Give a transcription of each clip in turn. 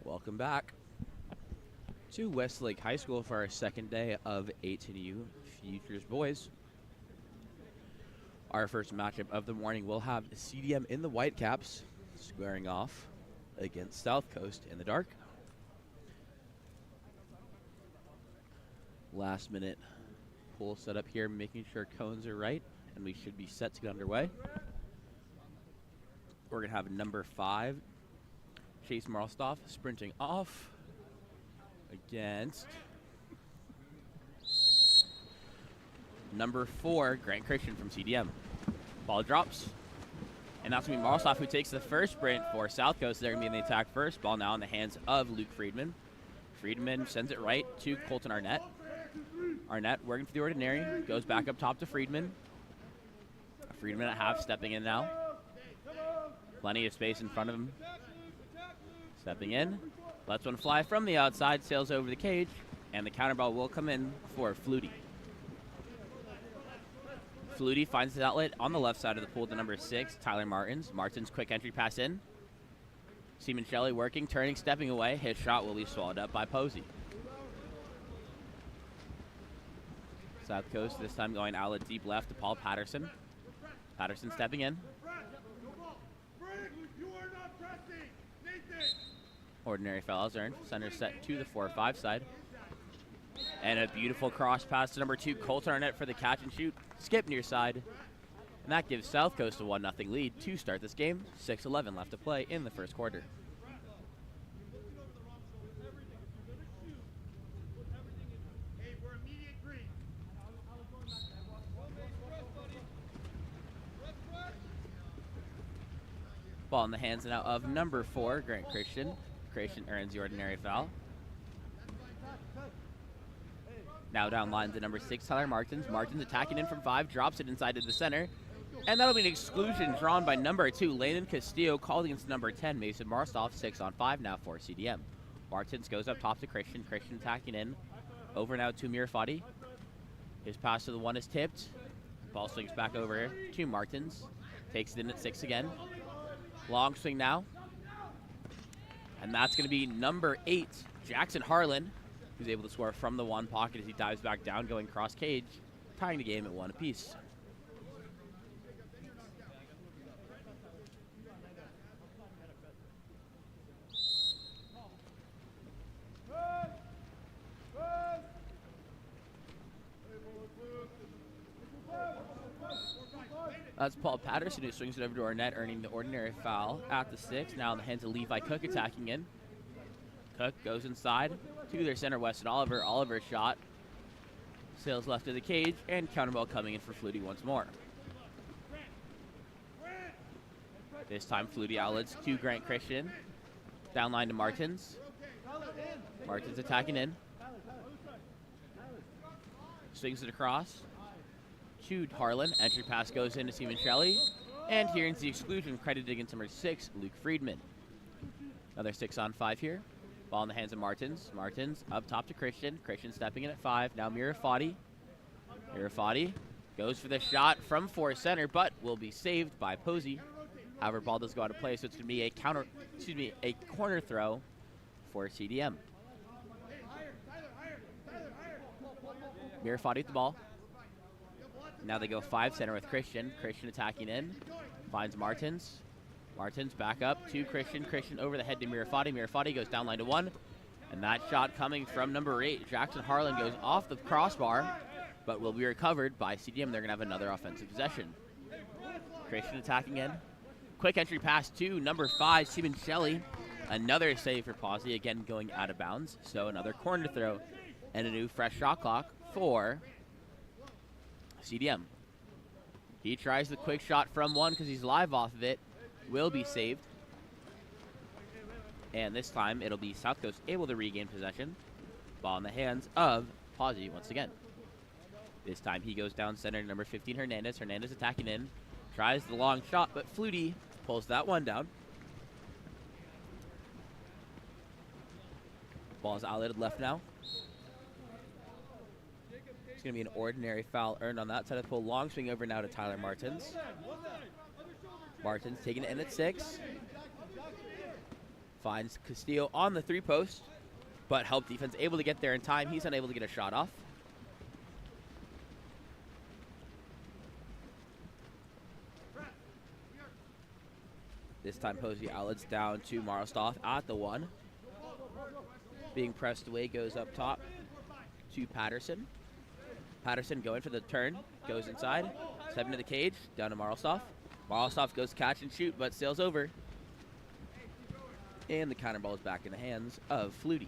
Welcome back to Westlake High School for our second day of 18U Futures Boys. Our first matchup of the morning will have CDM in the Whitecaps squaring off against South Coast in the dark. Last minute pool set up here, making sure cones are right, and we should be set to get underway. We're going to have number 5, Chase Marlstoff, sprinting off against number 4, Grant Christian from CDM. Ball drops, and that's going to be Marlstoff who takes the first sprint for South Coast. They're going to be in the attack first. Ball now in the hands of Luke Friedman. Friedman sends it right to Colton Arnett. Arnett working for the ordinary, goes back up top to Friedman. Friedman at half, stepping in now. Plenty of space in front of him. Stepping in, lets one fly from the outside, sails over the cage, and the counter ball will come in for Flutie. Flutie finds his outlet on the left side of the pool to number 6, Tyler Martins. Martins quick entry pass in. Seaman Shelley working, turning, stepping away. His shot will be swallowed up by Posey. South Coast this time going outlet deep left to Paul Patterson. Patterson stepping in. Ordinary foul is earned. Center set to the 4-5 side. And a beautiful cross pass to number 2, Colton Arnett for the catch and shoot. Skip near side. And that gives South Coast a 1-0 lead to start this game. 6:11 left to play in the first quarter. Ball in the hands now of number 4, Grant Christian. Christian earns the ordinary foul. Now down line to number 6, Tyler Martins. Martins attacking in from 5, drops it inside to the center. And that'll be an exclusion drawn by number 2, Landon Castillo, called against number 10, Mason Marlstoff. 6-on-5 now for CDM. Martins goes up top to Christian. Christian attacking in. Over now to Mirafati. His pass to the 1 is tipped. Ball swings back over to Martins. Takes it in at 6 again. Long swing now. And that's going to be number 8, Jackson Harlan, who's able to score from the 1 pocket as he dives back down, going cross cage, tying the game at 1 apiece. That's Paul Patterson who swings it over to Arnett, earning the ordinary foul at the 6. Now in the hands of Levi Cook attacking in. Cook goes inside to their center, Weston Oliver. Oliver's shot sails left of the cage, and counter ball coming in for Flutie once more. This time Flutie outlets to Grant Christian. Down line to Martins. Martins attacking in. Swings it across to Harlan. Entry pass goes into Seaman Shelley. And here's the exclusion credited against number 6, Luke Friedman. Another 6-on-5 here. Ball in the hands of Martins. Martins up top to Christian. Christian stepping in at 5. Now Mirafati. Mirafati goes for the shot from 4 center, but will be saved by Posey. However, ball does go out of play, so it's going to be a corner throw for CDM. Mirafati with the ball. Now they go 5 center with Christian. Christian attacking in. Finds Martins. Martins back up to Christian. Christian over the head to Mirafati. Mirafati goes down line to 1. And that shot coming from number 8, Jackson Harlan, goes off the crossbar, but will be recovered by CDM. They're going to have another offensive possession. Christian attacking in. Quick entry pass to number 5, Seaman Shelley. Another save for Posey, again going out of bounds. So another corner throw and a new fresh shot clock for CDM. He tries the quick shot from 1 because he's live off of it. Will be saved. And this time, it'll be South Coast able to regain possession. Ball in the hands of Pazzi once again. This time, he goes down center, number 15, Hernandez. Hernandez attacking in. Tries the long shot, but Flutie pulls that one down. Ball's outletted left now. It's going to be an ordinary foul earned on that side of the pole. Long swing over now to Tyler Martins. Martins taking it in at 6. Finds Castillo on the 3-post, but help defense able to get there in time. He's unable to get a shot off. This time Posey outlets down to Marlstoff at the 1. Being pressed away, goes up top to Patterson. Patterson going for the turn, goes inside, step into the cage, down to Marlstoff. Marlstoff goes catch and shoot, but sails over. And the counter ball is back in the hands of Flutie.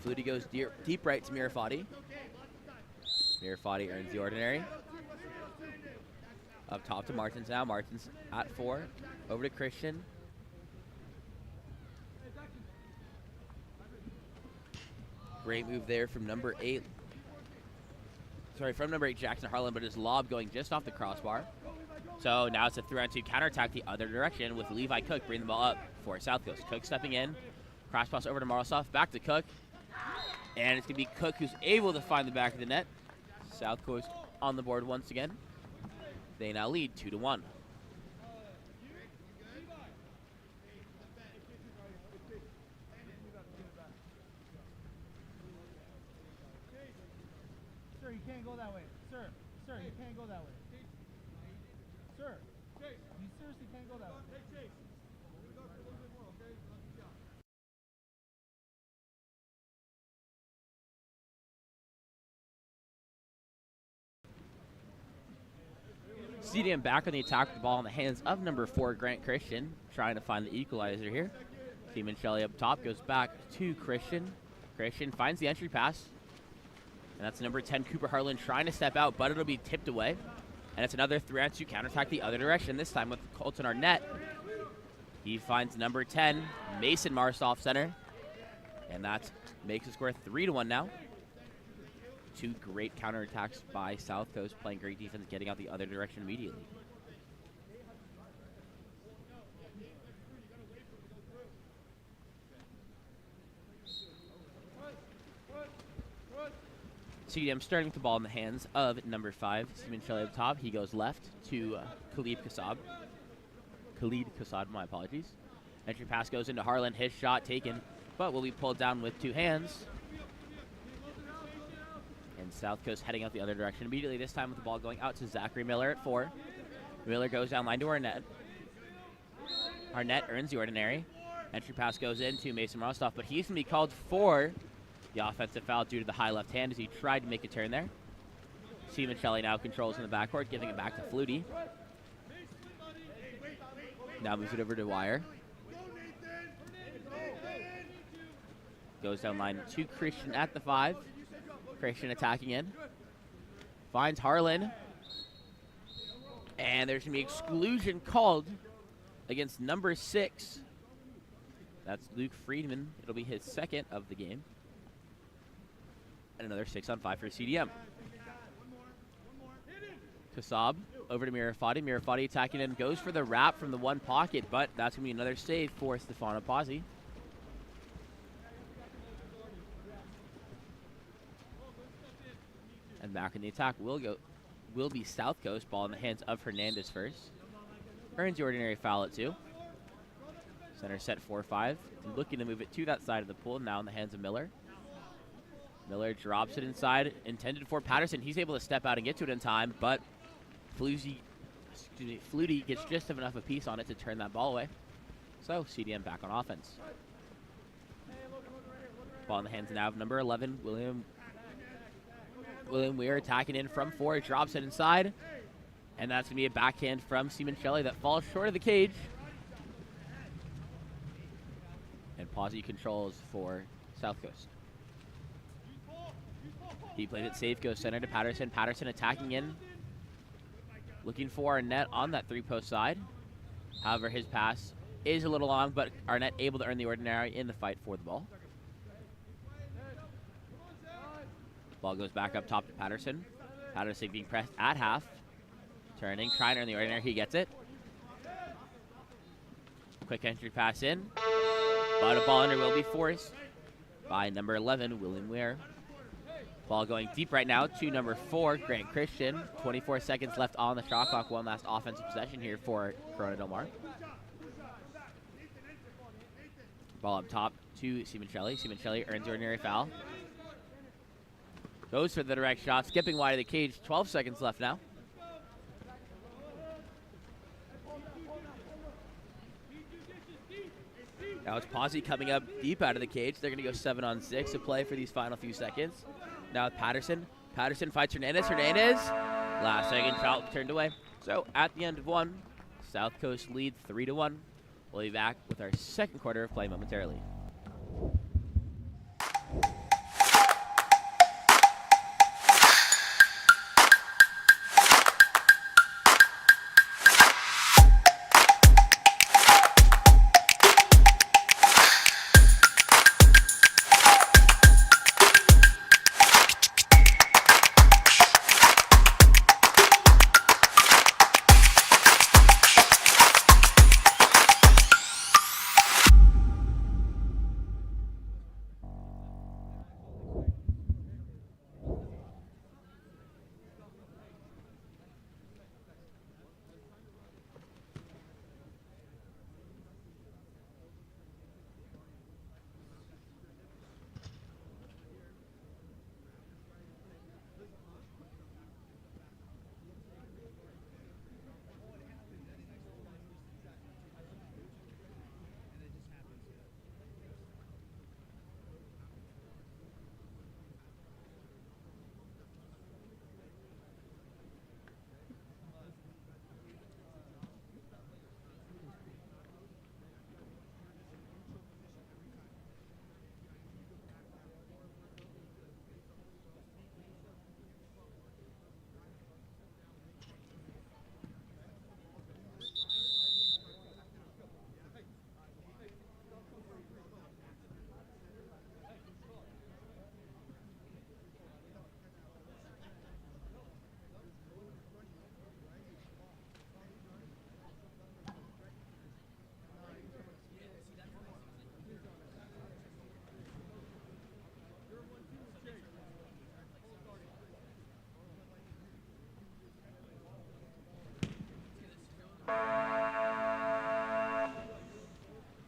Flutie goes deep right to Mirafati. Mirafati earns the ordinary. Up top to Martins now. Martins at 4. Over to Christian. Great move there from number 8. Sorry, from number 8, Jackson Harlan, but his lob going just off the crossbar. So now it's a 3-on-2 counterattack the other direction with Levi Cook bringing the ball up for South Coast. Cook stepping in. Cross pass over to Marlstoff. Back to Cook. And it's going to be Cook who's able to find the back of the net. South Coast on the board once again. They now lead 2-1. Sir, you can't go that way. Sir, you can't go that way. Sir, you seriously can't go that way. CDM back on the attack with the ball in the hands of number 4, Grant Christian, trying to find the equalizer here. Seaman Shelley up top goes back to Christian. Christian finds the entry pass. And that's number 10, Cooper Harlan, trying to step out, but it'll be tipped away. And it's another 3-on-2 counterattack the other direction, this time with Colton Arnett. He finds number 10, Mason Marstoff center. And that makes the score 3-1 now. 2 great counterattacks by South Coast, playing great defense, getting out the other direction immediately. CDM starting with the ball in the hands of number 5, Seaman Shelley up top. He goes left to Khalid Kassab, my apologies. Entry pass goes into Harlan, his shot taken, but will be pulled down with 2 hands. And South Coast heading out the other direction immediately, this time with the ball going out to Zachary Miller at 4. Miller goes down line to Arnett. Arnett earns the ordinary. Entry pass goes into Mason Marlstoff, but he's going to be called for the offensive foul due to the high left hand as he tried to make a turn there. Seaman Shelley now controls in the backcourt, giving it back to Flutie. Now moves it over to Wire. Goes down line to Christian at the 5. Christian attacking in. Finds Harlan. And there's going to be exclusion called against number 6. That's Luke Friedman. It'll be his 2nd of the game. And another 6-on-5 for CDM. Kassab over to Mirafati. Mirafati attacking in, goes for the wrap from the 1 pocket, but that's going to be another save for Stefano Pazzi. And back in the attack will be South Coast. Ball in the hands of Hernandez first. Earns the ordinary foul at 2. Center set 4-5. Looking to move it to that side of the pool. Now in the hands of Miller. Miller drops it inside. Intended for Patterson. He's able to step out and get to it in time, but Flutie gets just enough of a piece on it to turn that ball away. So CDM back on offense. Ball in the hands now of number 11, William Weir attacking in from 4. Drops it inside. And that's going to be a backhand from Seaman Shelley that falls short of the cage. And Pazzi controls for South Coast. He played it safe, goes center to Patterson. Patterson attacking in. Looking for a net on that 3-post side. However, his pass is a little long, but Arnett able to earn the ordinary in the fight for the ball. Ball goes back up top to Patterson. Patterson being pressed at half. Turning, trying to earn the ordinary. He gets it. Quick entry pass in. But a ball under will be forced by number 11, William Ware. Ball going deep right now to number 4, Grant Christian. 24 seconds left on the shot clock. One last offensive possession here for Corona Del Mar. Ball up top to Simoncelli. Simoncelli earns the ordinary foul. Goes for the direct shot, skipping wide of the cage. 12 seconds left now. Now it's Posse coming up deep out of the cage. They're going to go 7-on-6 to play for these final few seconds. Now with Patterson. Patterson fights Hernandez. Hernandez, last second foul turned away. So at the end of one, South Coast lead 3-1. We'll be back with our second quarter of play momentarily.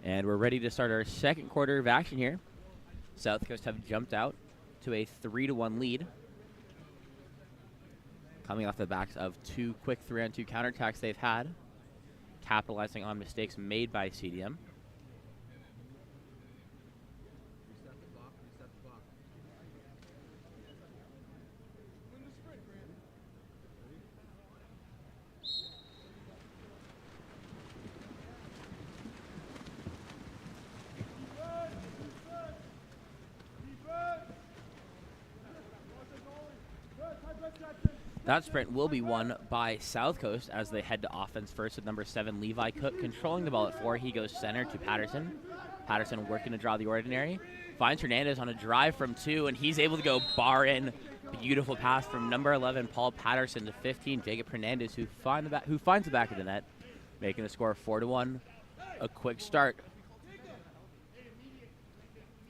And we're ready to start our second quarter of action here. South Coast have jumped out to a 3-1 lead. Coming off the backs of 2 quick 3-on-2 counterattacks they've had, capitalizing on mistakes made by CDM. That sprint will be won by South Coast as they head to offense first with number 7, Levi Cook, controlling the ball at 4. He goes center to Patterson. Patterson working to draw the ordinary. Finds Hernandez on a drive from 2, and he's able to go bar in. Beautiful pass from number 11, Paul Patterson, to 15, Jacob Hernandez, who finds the back of the net, making the score 4-1. A quick start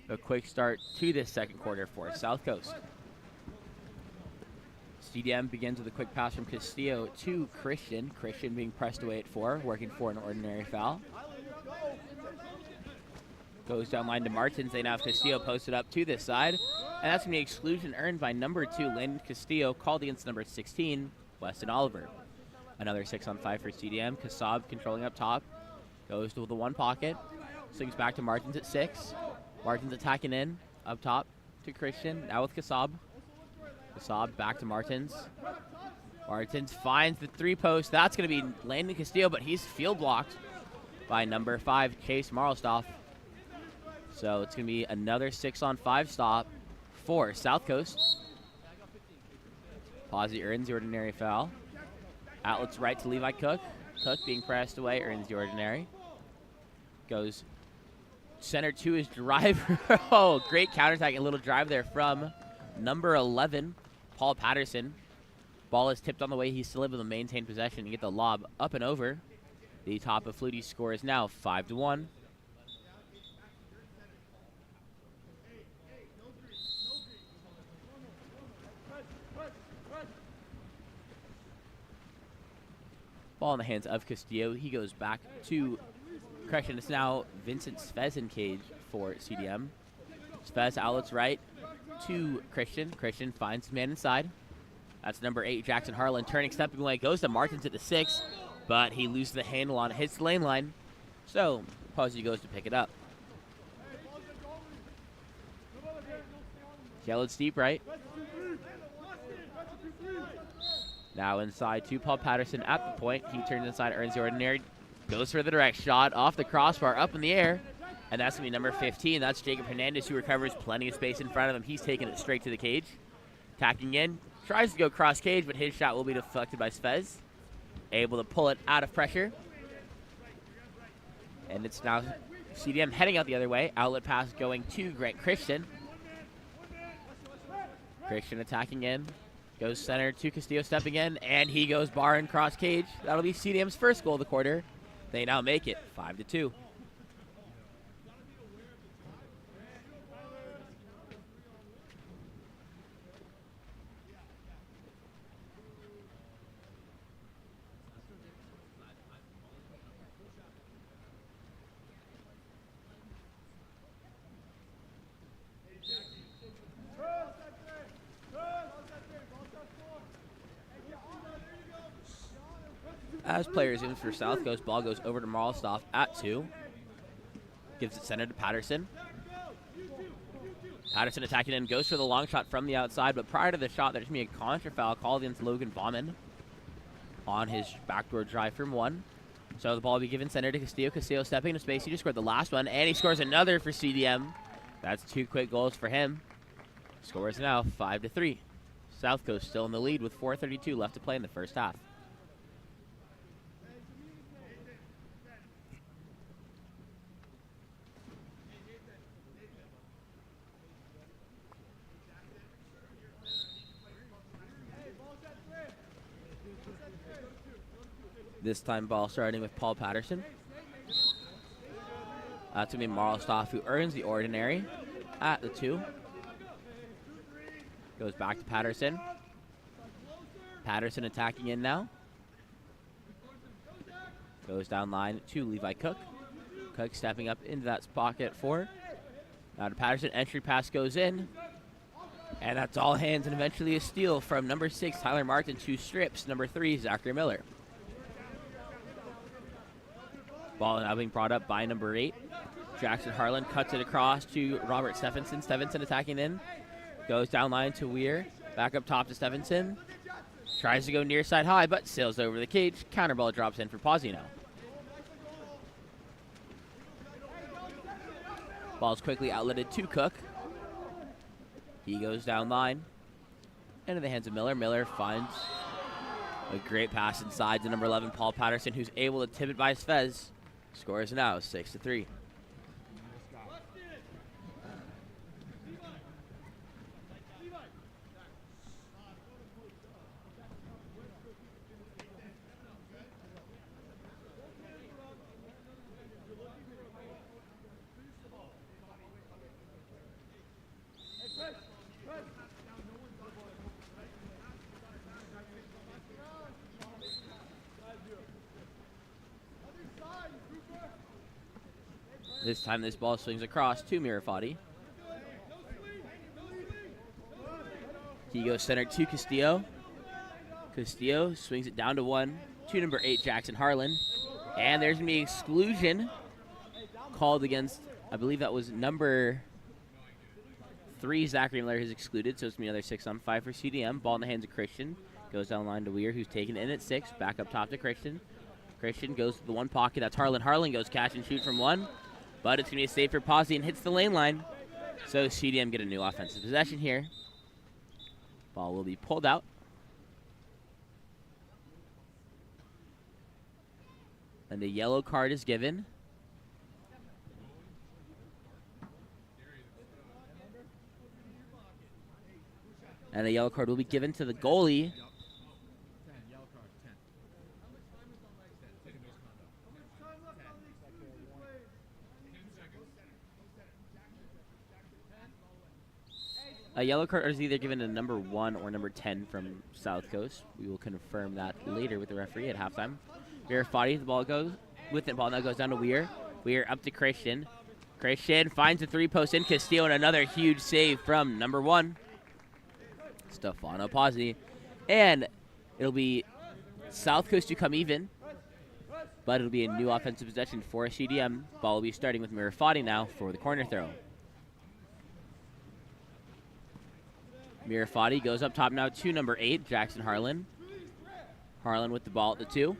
to this second quarter for South Coast. CDM begins with a quick pass from Castillo to Christian. Christian being pressed away at 4, working for an ordinary foul. Goes down line to Martins. They now have Castillo posted up to this side. And that's going to be exclusion earned by number 2, Landon Castillo, called against number 16, Weston Oliver. Another 6-on-5 for CDM. Kasab controlling up top. Goes to the one pocket. Swings back to Martins at 6. Martins attacking in up top to Christian. Now with Kasab. Kasab back to Martins. Martins finds the 3-post. That's going to be Landon Castillo, but he's field blocked by number 5, Chase Marlstoff. So it's going to be another 6-on-5 stop for South Coast. Posse earns the ordinary foul. Outlets right to Levi Cook. Cook being pressed away earns the ordinary. Goes center to his driver. Oh, great counterattack. A little drive there from number 11, Paul Patterson. Ball is tipped on the way. He's still able to maintain possession and get the lob up and over. The top of Flutie's score is now 5-1. Ball in the hands of Castillo. He goes back to, correction, it's now Vincent Svez in cage for CDM. Svez outlets right to Christian. Christian finds his man inside. That's number 8, Jackson Harlan. Turning, stepping away, goes to Martins at the 6, but he loses the handle on it, hits the lane line. So, Posey goes to pick it up. Yellowed steep right. Now inside to Paul Patterson at the point. He turns inside, earns the ordinary. Goes for the direct shot off the crossbar, up in the air. And that's going to be number 15. That's Jacob Hernandez, who recovers plenty of space in front of him. He's taking it straight to the cage. Tacking in. Tries to go cross cage, but his shot will be deflected by Svez. Able to pull it out of pressure. And it's now CDM heading out the other way. Outlet pass going to Grant Christian. Christian attacking in. Goes center to Castillo stepping in, and he goes bar and cross cage. That'll be CDM's first goal of the quarter. They now make it 5-2. As players in for South Coast, ball goes over to Marlstoff at 2. Gives it center to Patterson. Patterson attacking in, goes for the long shot from the outside, but prior to the shot, there's going to be a contra foul called against Logan Bauman on his backdoor drive from 1. So the ball will be given center to Castillo. Castillo stepping into space. He just scored the last one, and he scores another for CDM. That's 2 quick goals for him. Score is now 5-3. South Coast still in the lead with 4:32 left to play in the first half. This time ball starting with Paul Patterson. That's going to be Marlstoff, who earns the ordinary at the 2. Goes back to Patterson. Patterson attacking in now. Goes down line to Levi Cook. Cook stepping up into that pocket 4. Now to Patterson. Entry pass goes in. And that's all hands, and eventually a steal from number 6, Tyler Martin, who strips number 3, Zachary Miller. Ball now being brought up by number 8. Jackson Harlan cuts it across to Robert Stephenson. Stephenson attacking in. Goes down line to Weir. Back up top to Stephenson. Tries to go near side high, but sails over the cage. Counter ball drops in for Posino. Ball's quickly outletted to Cook. He goes down line. Into the hands of Miller. Miller finds a great pass inside to number 11, Paul Patterson, who's able to tip it by Svez. Score is now 6-3. This time this ball swings across to Mirafati. He goes center to Castillo. Castillo swings it down to 1 to number 8, Jackson Harlan. And there's going to be exclusion called against, I believe that was number 3, Zachary Miller, who's excluded. So it's going to be another 6-on-5 for CDM. Ball in the hands of Christian. Goes down the line to Weir, who's taken in at 6. Back up top to Christian. Christian goes to the one pocket. That's Harlan. Harlan goes catch and shoot from 1. But it's going to be a save for Posse and hits the lane line. So CDM get a new offensive possession here. Ball will be pulled out. And the yellow card is given And a yellow card will be given to the goalie. A yellow card is either given to number 1 or number 10 from South Coast. We will confirm that later with the referee at halftime. Verifati, the ball goes with it. Ball now goes down to Weir. Weir up to Christian. Christian finds a 3-post in Castillo, and another huge save from number 1, Stefano Pozzi. And it'll be South Coast to come even, but it'll be a new offensive possession for CDM. Ball will be starting with Mirafati now for the corner throw. Mirafati goes up top now to number 8, Jackson Harlan. Harlan with the ball at the 2.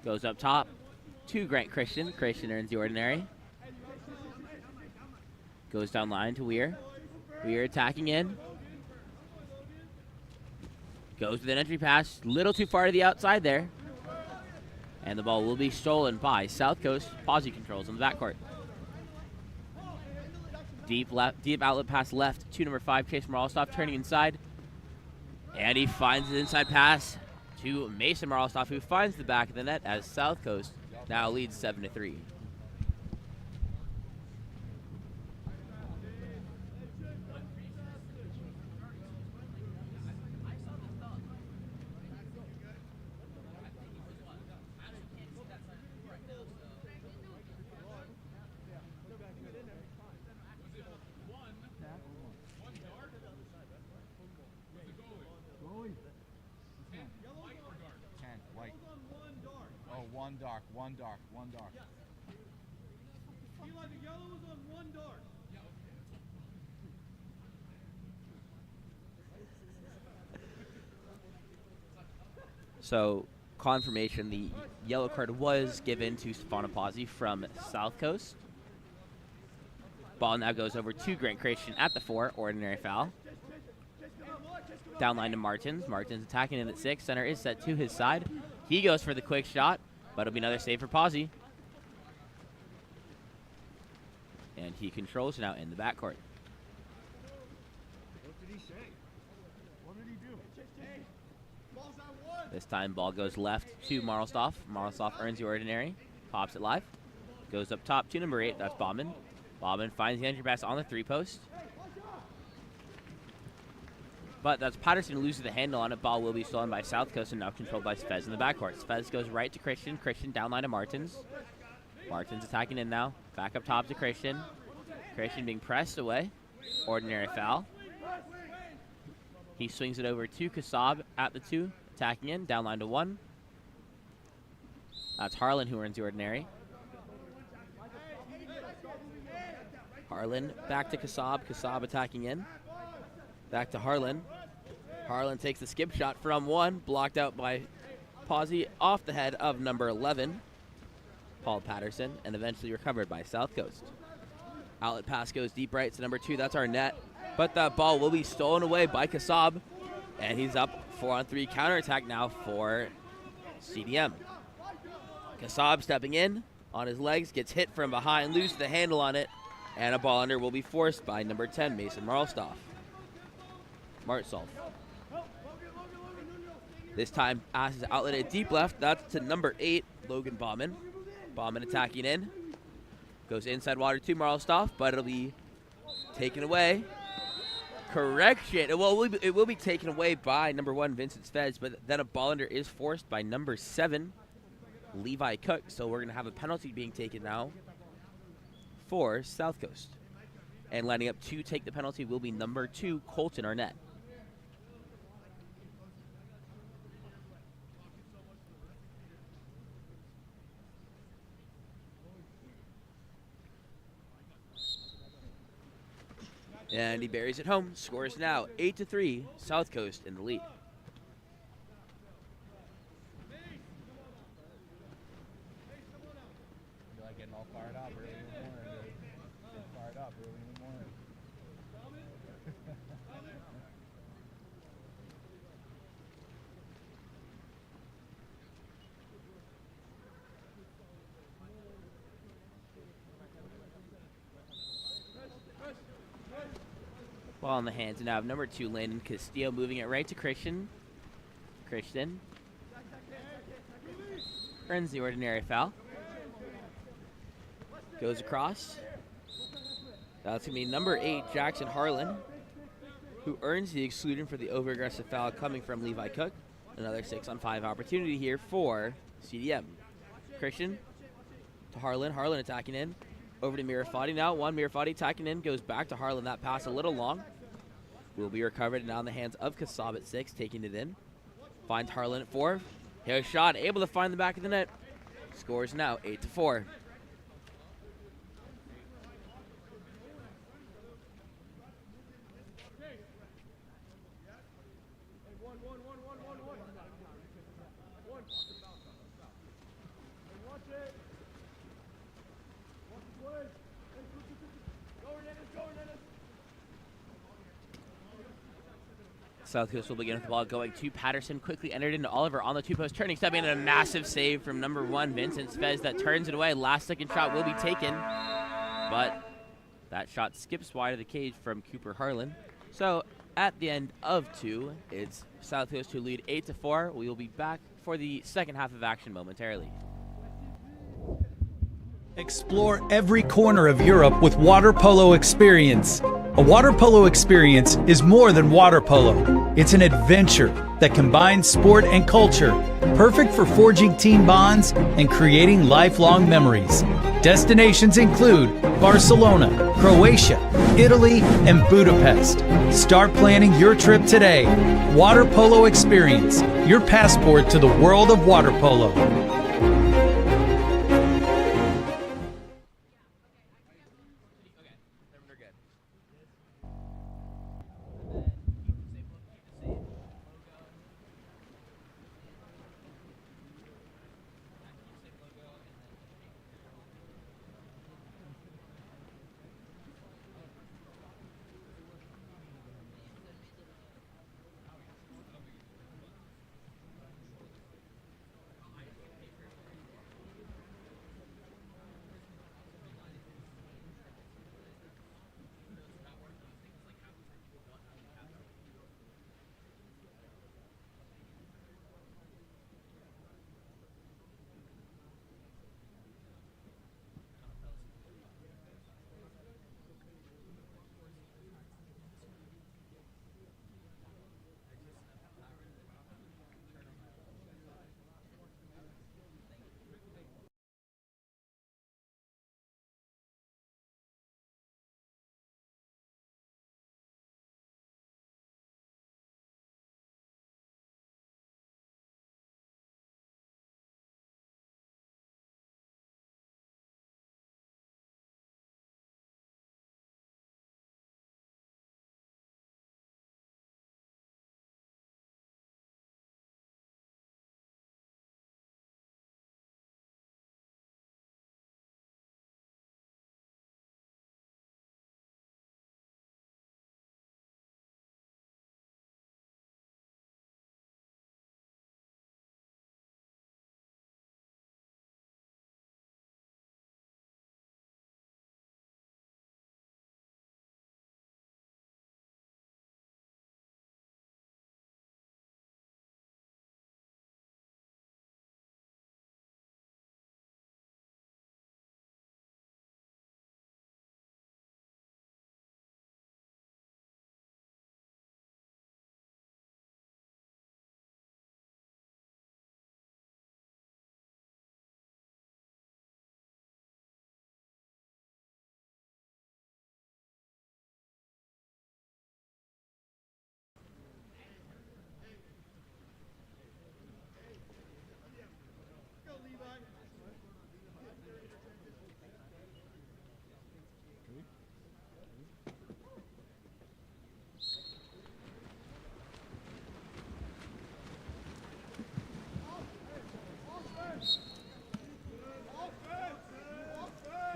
Goes up top to Grant Christian. Christian earns the ordinary. Goes down line to Weir. Weir attacking in. Goes with an entry pass. Little too far to the outside there. And the ball will be stolen by South Coast. Pozzi controls on the backcourt. Deep outlet pass left to number 5, Chase Marlstoff, turning inside. And he finds the inside pass to Mason Marlstoff, who finds the back of the net as South Coast now leads 7-3. One dark. Eli, the yellow is on 1 dark. So, confirmation, the yellow card was given to Stefano Pozzi from South Coast. Ball now goes over to Grant Christian at the 4, ordinary foul. Down line to Martins. Martins attacking in at 6. Center is set to his side. He goes for the quick shot, but it'll be another save for Pozzi. And he controls now in the backcourt. What did he say? What did he do? This time, ball goes left to Marlstoff. Marlstoff earns the ordinary. Pops it live. Goes up top to number 8. That's Bauman. Bauman finds the entry pass on the 3-post. But that's Patterson who loses the handle on it. Ball will be stolen by South Coast and now controlled by Spez in the backcourt. Spez goes right to Christian. Christian down line to Martins. Martins attacking in now. Back up top to Christian. Christian being pressed away. Ordinary foul. He swings it over to Kasab at the 2. Attacking in. Down line to 1. That's Harlan who earns the ordinary. Harlan back to Kasab. Kasab attacking in. Back to Harlan. Harlan takes the skip shot from 1, blocked out by Pozzi off the head of number 11, Paul Patterson, and eventually recovered by South Coast. Outlet pass goes deep right to number 2. That's our net. But that ball will be stolen away by Kasab, and he's up 4-on-3 counterattack now for CDM. Kasab stepping in on his legs, gets hit from behind, loses the handle on it, and a ball under will be forced by number 10, Mason Marlstoff. Martsolf. This time, passes outlet deep left. That's to number 8, Logan Bauman. Bauman attacking in. Goes inside water to Marlstoff, but it'll be taken away. Correction. It will be taken away by number 1, Vincent Spez, but then a ball under is forced by number 7, Levi Cook. So we're going to have a penalty being taken now for South Coast. And lining up to take the penalty will be number 2, Colton Arnett. And he buries it home. Scores now 8-3. South Coast in the lead. You're like getting all fired up early in the morning. Getting fired up early in the morning. Ball in the hands now of number 2, Landon Castillo, moving it right to Christian. Christian earns the ordinary foul. Goes across. That's going to be number 8, Jackson Harlan, who earns the exclusion for the over-aggressive foul coming from Levi Cook. Another 6-on-5 opportunity here for CDM. Christian to Harlan. Harlan attacking in. Over to Mirafati now. Mirafati attacking in. Goes back to Harlan. That pass a little long. Will be recovered now in the hands of Kasab at 6, taking it in. Finds Harlan at 4. Here's shot. Able to find the back of the net. Scores now 8-4. South Coast will begin with the ball going to Patterson. Quickly entered into Oliver on the 2-post, turning, stepping in, a massive save from number 1, Vincent Spez, that turns it away. Last second shot will be taken, but that shot skips wide of the cage from Cooper Harlan. So at the end of 2, it's South Coast who lead 8-4. We will be back for the second half of action momentarily. Explore every corner of Europe with Water Polo Experience. A water polo experience is more than water polo. It's an adventure that combines sport and culture, perfect for forging team bonds and creating lifelong memories. Destinations include Barcelona, Croatia, Italy, and Budapest. Start planning your trip today. Water Polo Experience, your passport to the world of water polo.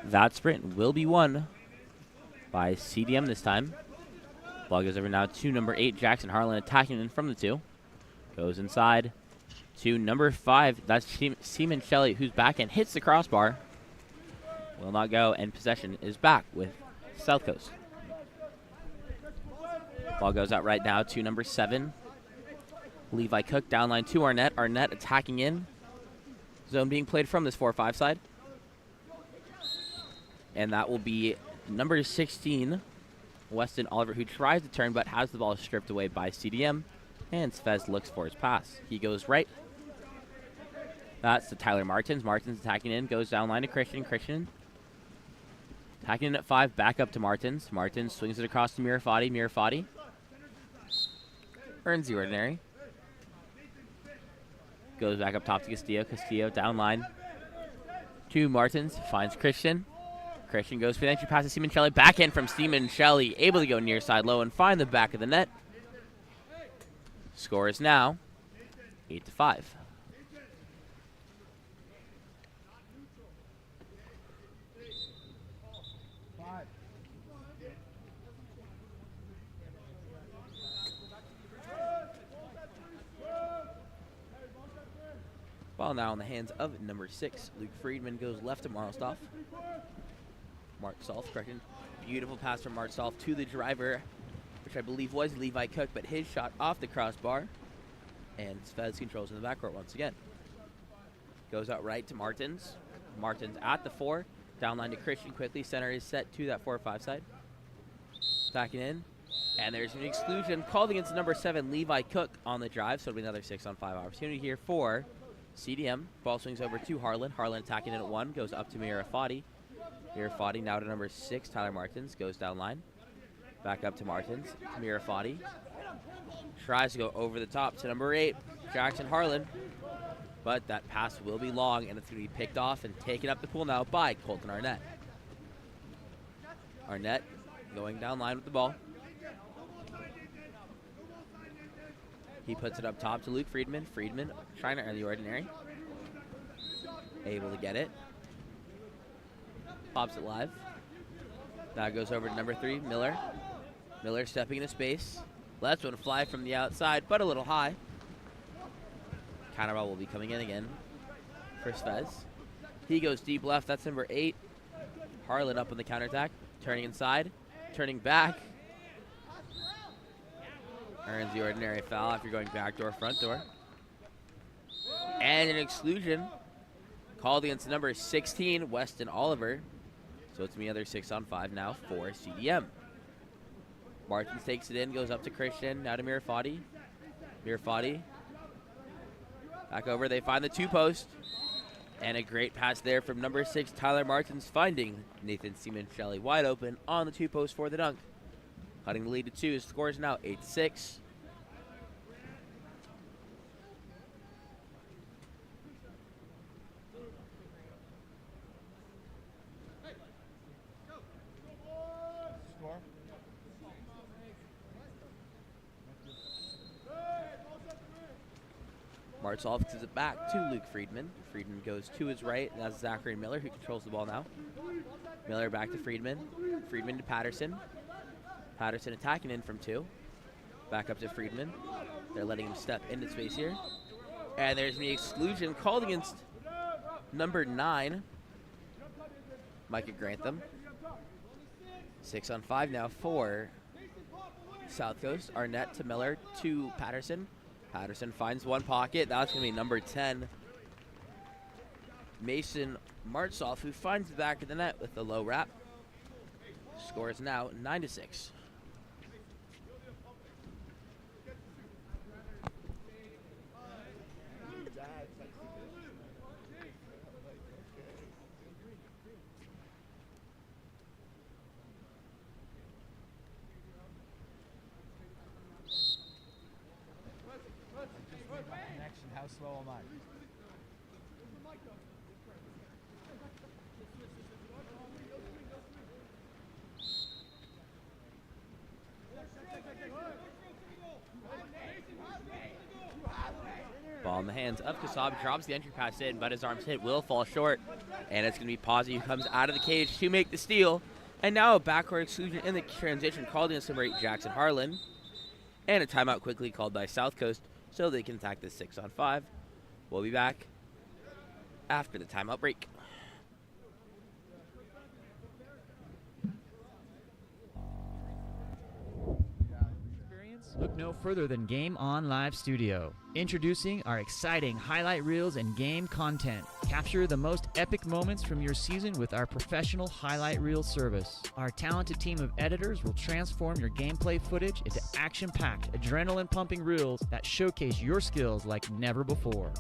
That sprint will be won by CDM this time. Ball goes over now to number 8, Jackson Harlan, attacking in from the 2. Goes inside to number 5. That's Seaman Shelley, who's back and hits the crossbar. Will not go, and possession is back with South Coast. Ball goes out right now to number 7. Levi Cook down line to Arnett. Arnett attacking in. Zone being played from this 4-5 side. And that will be number 16, Weston Oliver, who tries to turn but has the ball stripped away by CDM. And Svez looks for his pass. He goes right. That's to Tyler Martins. Martins attacking in, goes down line to Christian. Christian attacking in at 5, back up to Martins. Martins swings it across to Mirafati. Mirafati earns the ordinary. Goes back up top to Castillo. Castillo down line to Martins. Finds Christian. Christian goes for the entry pass to Simoncelli. Backhand from Simoncelli. Able to go near side low and find the back of the net. Score is now 8-5. Ball now in the hands of number 6. Luke Friedman goes left to Martsolf. Martsolf, correction. Beautiful pass from Martsolf to the driver, which I believe was Levi Cook, but his shot off the crossbar. And Svez controls in the backcourt once again. Goes out right to Martins. Martins at the 4. Down line to Christian quickly. Center is set to that 4-5 side. Backing in. And there's an exclusion called against number 7, Levi Cook, on the drive. So it'll be another 6-on-5 opportunity here for CDM. Ball swings over to Harlan. Harlan attacking in at 1. Goes up to Mirafati. Mirafati now to number 6, Tyler Martins. Goes down line. Back up to Martins. Mirafati tries to go over the top to number 8, Jackson Harlan. But that pass will be long, and it's going to be picked off and taken up the pool now by Colton Arnett. Arnett going down line with the ball. He puts it up top to Luke Friedman. Friedman trying to earn the ordinary. Able to get it. Pops it live. That goes over to number 3, Miller. Miller stepping into space. Lets one fly from the outside, but a little high. Counterball will be coming in again for Svez. He goes deep left. That's number 8. Harlan up on the counterattack. Turning inside. Turning back. Earns the ordinary foul after going back door, front door. And an exclusion called against number 16, Weston Oliver. So it's another 6-on-5 now for CDM. Martins takes it in, goes up to Christian, now to Mirafati. Mirafati. Back over, they find the 2-post. And a great pass there from number 6, Tyler Martins, finding Nathan Simoncelli wide open on the 2-post for the dunk. Cutting the lead to 2. Score is now 8-6. Score. Martsolf gives it back to Luke Friedman. Friedman goes to his right, and that's Zachary Miller who controls the ball now. Miller back to Friedman. Friedman to Patterson. Patterson attacking in from 2. Back up to Friedman. They're letting him step into space here. And there's the exclusion called against number 9, Micah Grantham. 6-on-5 now for South Coast. Arnett to Miller to Patterson. Patterson finds one pocket. That's going to be number 10, Mason Martsolf, who finds the back of the net with the low wrap. Score is now 9-6. Connection. How slow am I? Ball in the hands of Kasab, drops the entry pass in, but his arms hit, will fall short. And it's going to be Pazzi who comes out of the cage to make the steal. And now a backcourt exclusion in the transition called against number 8, Jackson Harlan. And a timeout quickly called by South Coast so they can attack this 6-on-5. We'll be back after the timeout break. Look no further than Game On Live Studio. Introducing our exciting highlight reels and game content. Capture the most epic moments from your season with our professional highlight reel service. Our talented team of editors will transform your gameplay footage into action-packed, adrenaline-pumping reels that showcase your skills like never before.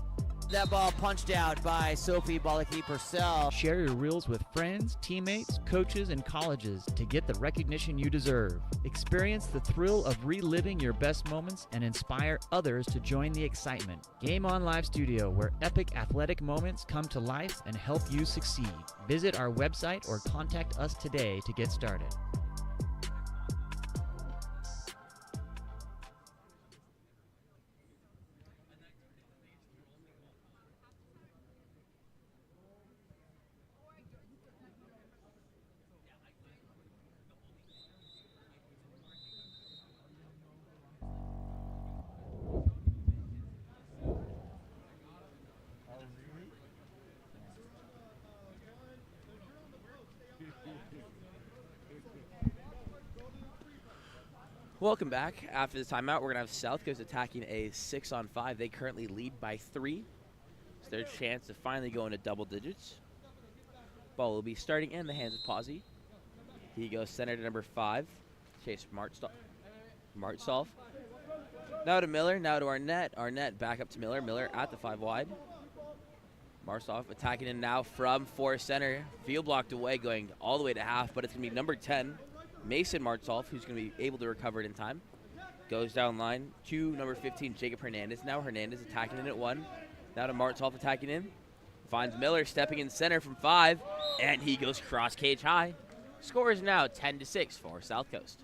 That ball punched out by Sophie Bolaki-Purcell. Share your reels with friends, teammates, coaches, and colleges to get the recognition you deserve. Experience the thrill of reliving your best moments and inspire others to join the excitement. Game On Live Studio, where epic athletic moments come to life and help you succeed. Visit our website or contact us today to get started. Welcome back. After the timeout, we're going to have South Coast attacking a 6-on-5. They currently lead by 3. It's their chance to finally go into double digits. Ball will be starting in the hands of Pazzi. He goes center to number 5, Chase Martsolf. Now to Miller, now to Arnett. Arnett back up to Miller. Miller at the 5 wide. Martsolf attacking in now from 4 center. Field blocked away, going all the way to half, but it's going to be number 10, Mason Martsolf, who's going to be able to recover it in time. Goes down line to number 15, Jacob Hernandez. Now Hernandez attacking in at 1. Now to Martsolf attacking in. Finds Miller stepping in center from 5, and he goes cross cage high. Score is now 10-6 for South Coast.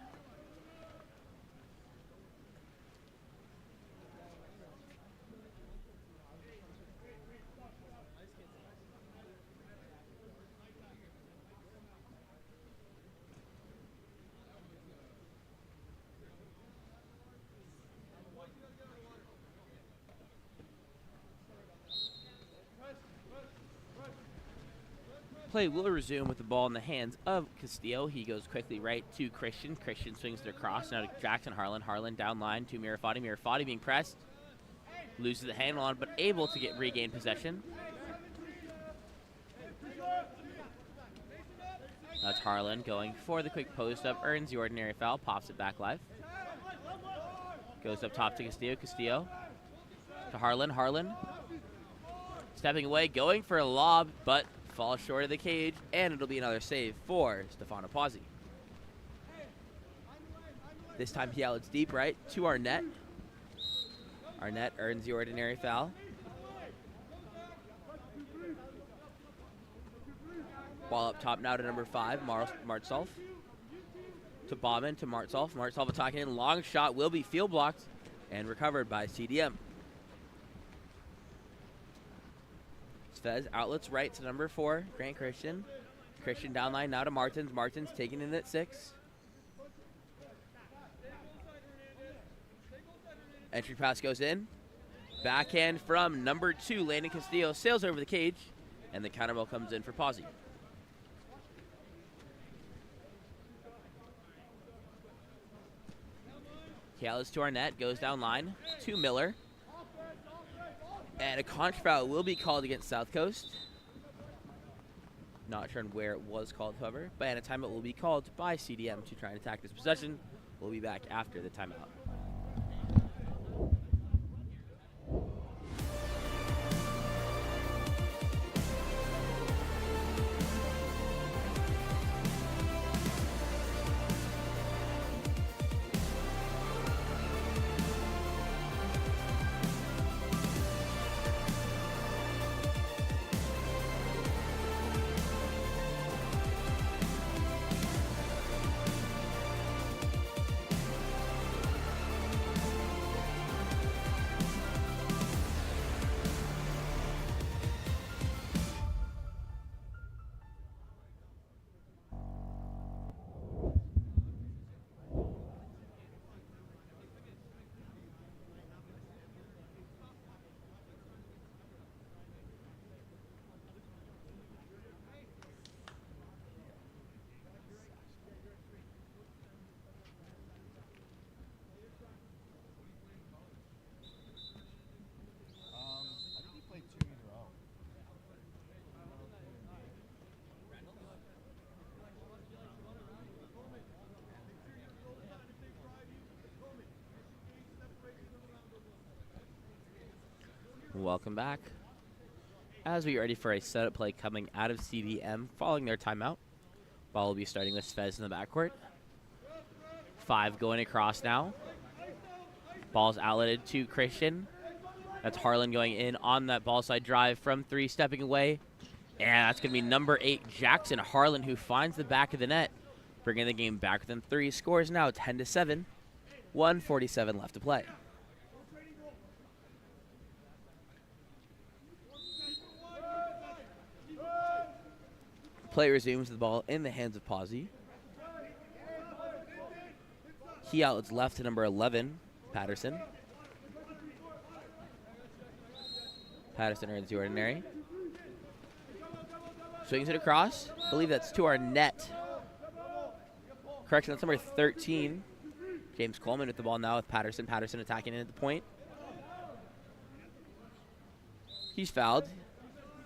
Play will resume with the ball in the hands of Castillo. He goes quickly right to Christian. Christian swings it across now to Jackson Harlan. Harlan down line to Mirafati. Mirafati being pressed. Loses the handle on, but able to regain possession. That's Harlan going for the quick post up. Earns the ordinary foul. Pops it back live. Goes up top to Castillo. Castillo to Harlan. Harlan stepping away, going for a lob, but falls short of the cage, and it'll be another save for Stefano Pazzi. This time he outlets deep right to Arnett. Arnett earns the ordinary foul. Ball up top now to number 5, Martsolf. To Bauman, to Martsolf. Martsolf attacking in, long shot will be field blocked and recovered by CDM. Fez outlets right to number 4, Grant Christian. Christian down line now to Martins. Martins taking in at 6. Entry pass goes in. Backhand from number 2, Landon Castillo. Sails over the cage, and the counterball comes in for Pazzi. Callis to Arnett, goes down line to Miller. And a contra foul will be called against South Coast. Not sure where it was called, however. But a timeout will be called by CDM to try and attack this possession. We'll be back after the timeout. Welcome back. As we get ready for a setup play coming out of CDM following their timeout. Ball will be starting with Fez in the backcourt. 5 going across now. Ball's outletted to Christian. That's Harlan going in on that ball side drive from 3, stepping away. And that's going to be number 8, Jackson Harlan, who finds the back of the net, bringing the game back within 3. Scores now 10-7. 1:47 left to play. Play resumes with the ball in the hands of Pazzi. He outlets left to number 11, Patterson. Patterson earns the ordinary. Swings it across. I believe that's to our net. Correction, that's number 13. James Coleman with the ball now with Patterson. Patterson attacking in at the point. He's fouled.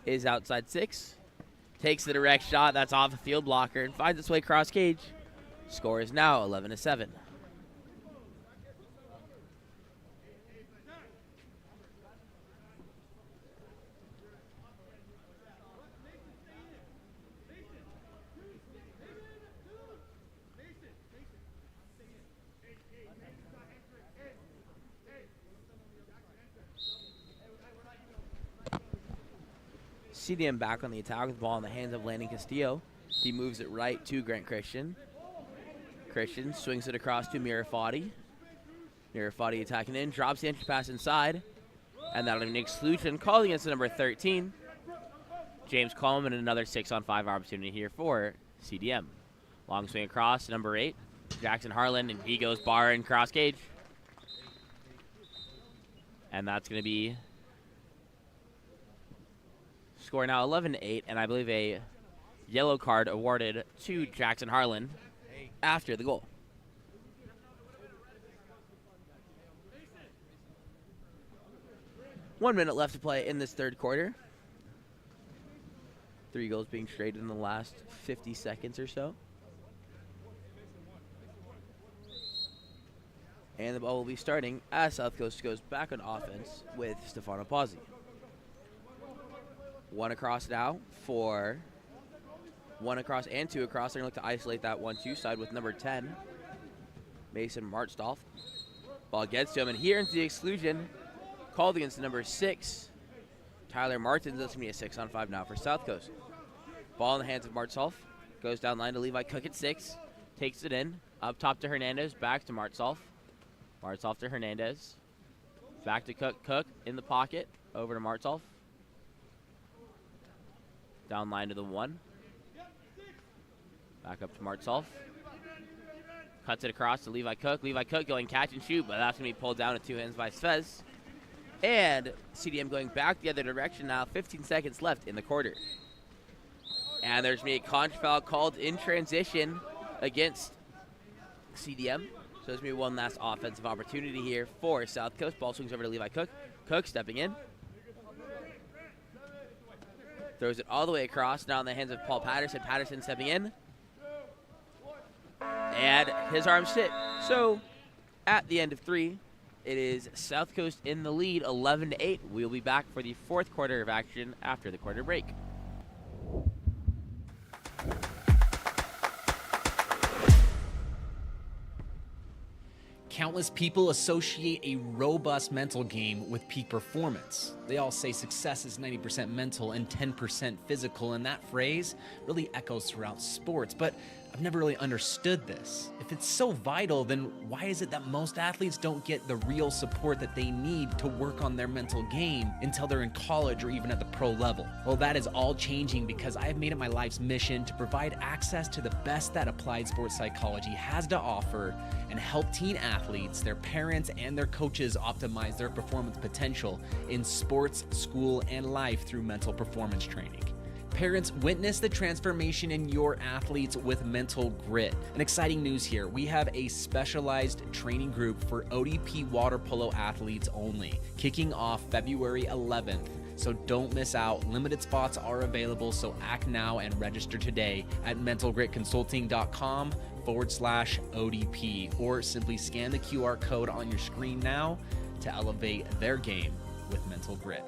Is outside 6. Takes the direct shot. That's off the field blocker and finds its way cross cage. Score is now 11-7. CDM back on the attack with the ball in the hands of Landon Castillo. He moves it right to Grant Christian. Christian swings it across to Mirafati. Mirafati attacking in, drops the entry pass inside. And that'll be an exclusion, calling against the number 13. James Coleman, another 6-on-5 opportunity here for CDM. Long swing across to number 8, Jackson Harlan, and he goes bar and cross cage. And that's going to be score now 11-8, and I believe a yellow card awarded to Jackson Harlan after the goal. One minute left to play in this third quarter. 3 goals being traded in the last 50 seconds or so. And the ball will be starting as South Coast goes back on offense with Stefano Pazzi. 1 across now for 1 across and 2 across. They're going to look to isolate that 1-2 side with number 10, Mason Martstolf. Ball gets to him, and here into the exclusion, called against the number 6, Tyler Martins. That's going to be a 6-on-5 now for South Coast. Ball in the hands of Martstolf. Goes down line to Levi Cook at 6. Takes it in. Up top to Hernandez. Back to Martstolf. Martstolf to Hernandez. Back to Cook. Cook in the pocket. Over to Martstolf. Down line to the 1. Back up to Martstolf. Cuts it across to Levi Cook. Levi Cook going catch and shoot, but that's going to be pulled down at 2 hands by Svez. And CDM going back the other direction now. 15 seconds left in the quarter. And there's going to be a contra foul called in transition against CDM. So there's going to be one last offensive opportunity here for South Coast. Ball swings over to Levi Cook. Cook stepping in. Throws it all the way across, now in the hands of Paul Patterson. Patterson stepping in. And his arms sit. So, at the end of 3, it is South Coast in the lead, 11-8. We'll be back for the 4th quarter of action after the quarter break. Countless people associate a robust mental game with peak performance. They all say success is 90% mental and 10% physical, and that phrase really echoes throughout sports, but I've never really understood this. If it's so vital, then why is it that most athletes don't get the real support that they need to work on their mental game until they're in college or even at the pro level? Well, that is all changing because I have made it my life's mission to provide access to the best that applied sports psychology has to offer and help teen athletes, their parents, and their coaches optimize their performance potential in sports, school, and life through mental performance training. Parents, witness the transformation in your athletes with Mental Grit. And exciting news here, we have a specialized training group for ODP water polo athletes only, kicking off February 11th. So don't miss out. Limited spots are available, so act now and register today at mentalgritconsulting.com/ODP, or simply scan the QR code on your screen now to elevate their game with mental grit.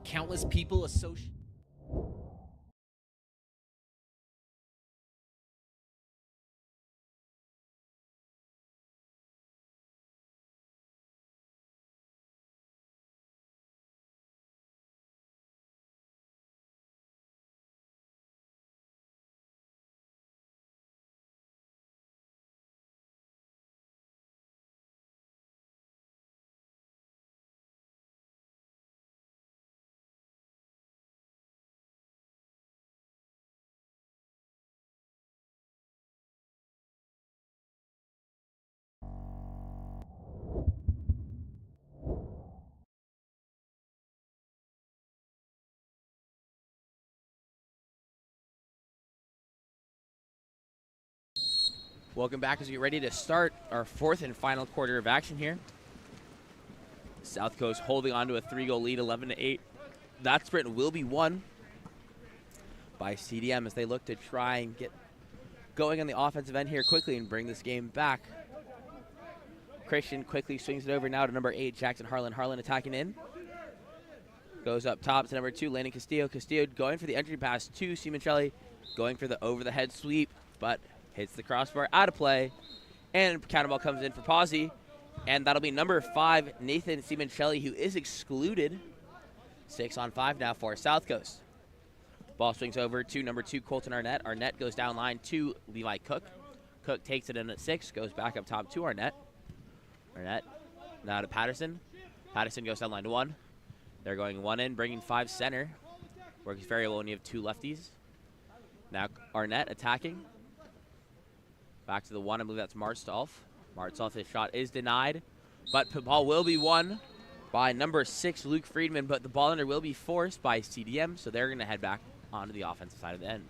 Countless people associate Welcome back as we get ready to start our fourth and final quarter of action here. South Coast holding on to a 3-goal lead, 11-8. That sprint will be won by CDM as they look to try and get going on the offensive end here quickly and bring this game back. Christian quickly swings it over now to number 8, Jackson Harlan. Harlan attacking in. Goes up top to number 2, Landon Castillo. Castillo going for the entry pass to Simoncelli. Going for the over-the-head sweep, but hits the crossbar out of play. And counterball comes in for Pazzi. And that'll be number 5, Nathan Simoncelli, who is excluded. 6-on-5 now for South Coast. Ball swings over to number 2, Colton Arnett. Arnett goes down line to Levi Cook. Cook takes it in at 6, goes back up top to Arnett. Arnett now to Patterson. Patterson goes down line to 1. They're going 1 in, bringing 5 center. Works very well when you have 2 lefties. Now Arnett attacking. Back to the 1, I believe that's Marstolf. Marstolf, his shot is denied, but the ball will be won by number 6, Luke Friedman, but the ball under will be forced by CDM, so they're going to head back onto the offensive side of the end.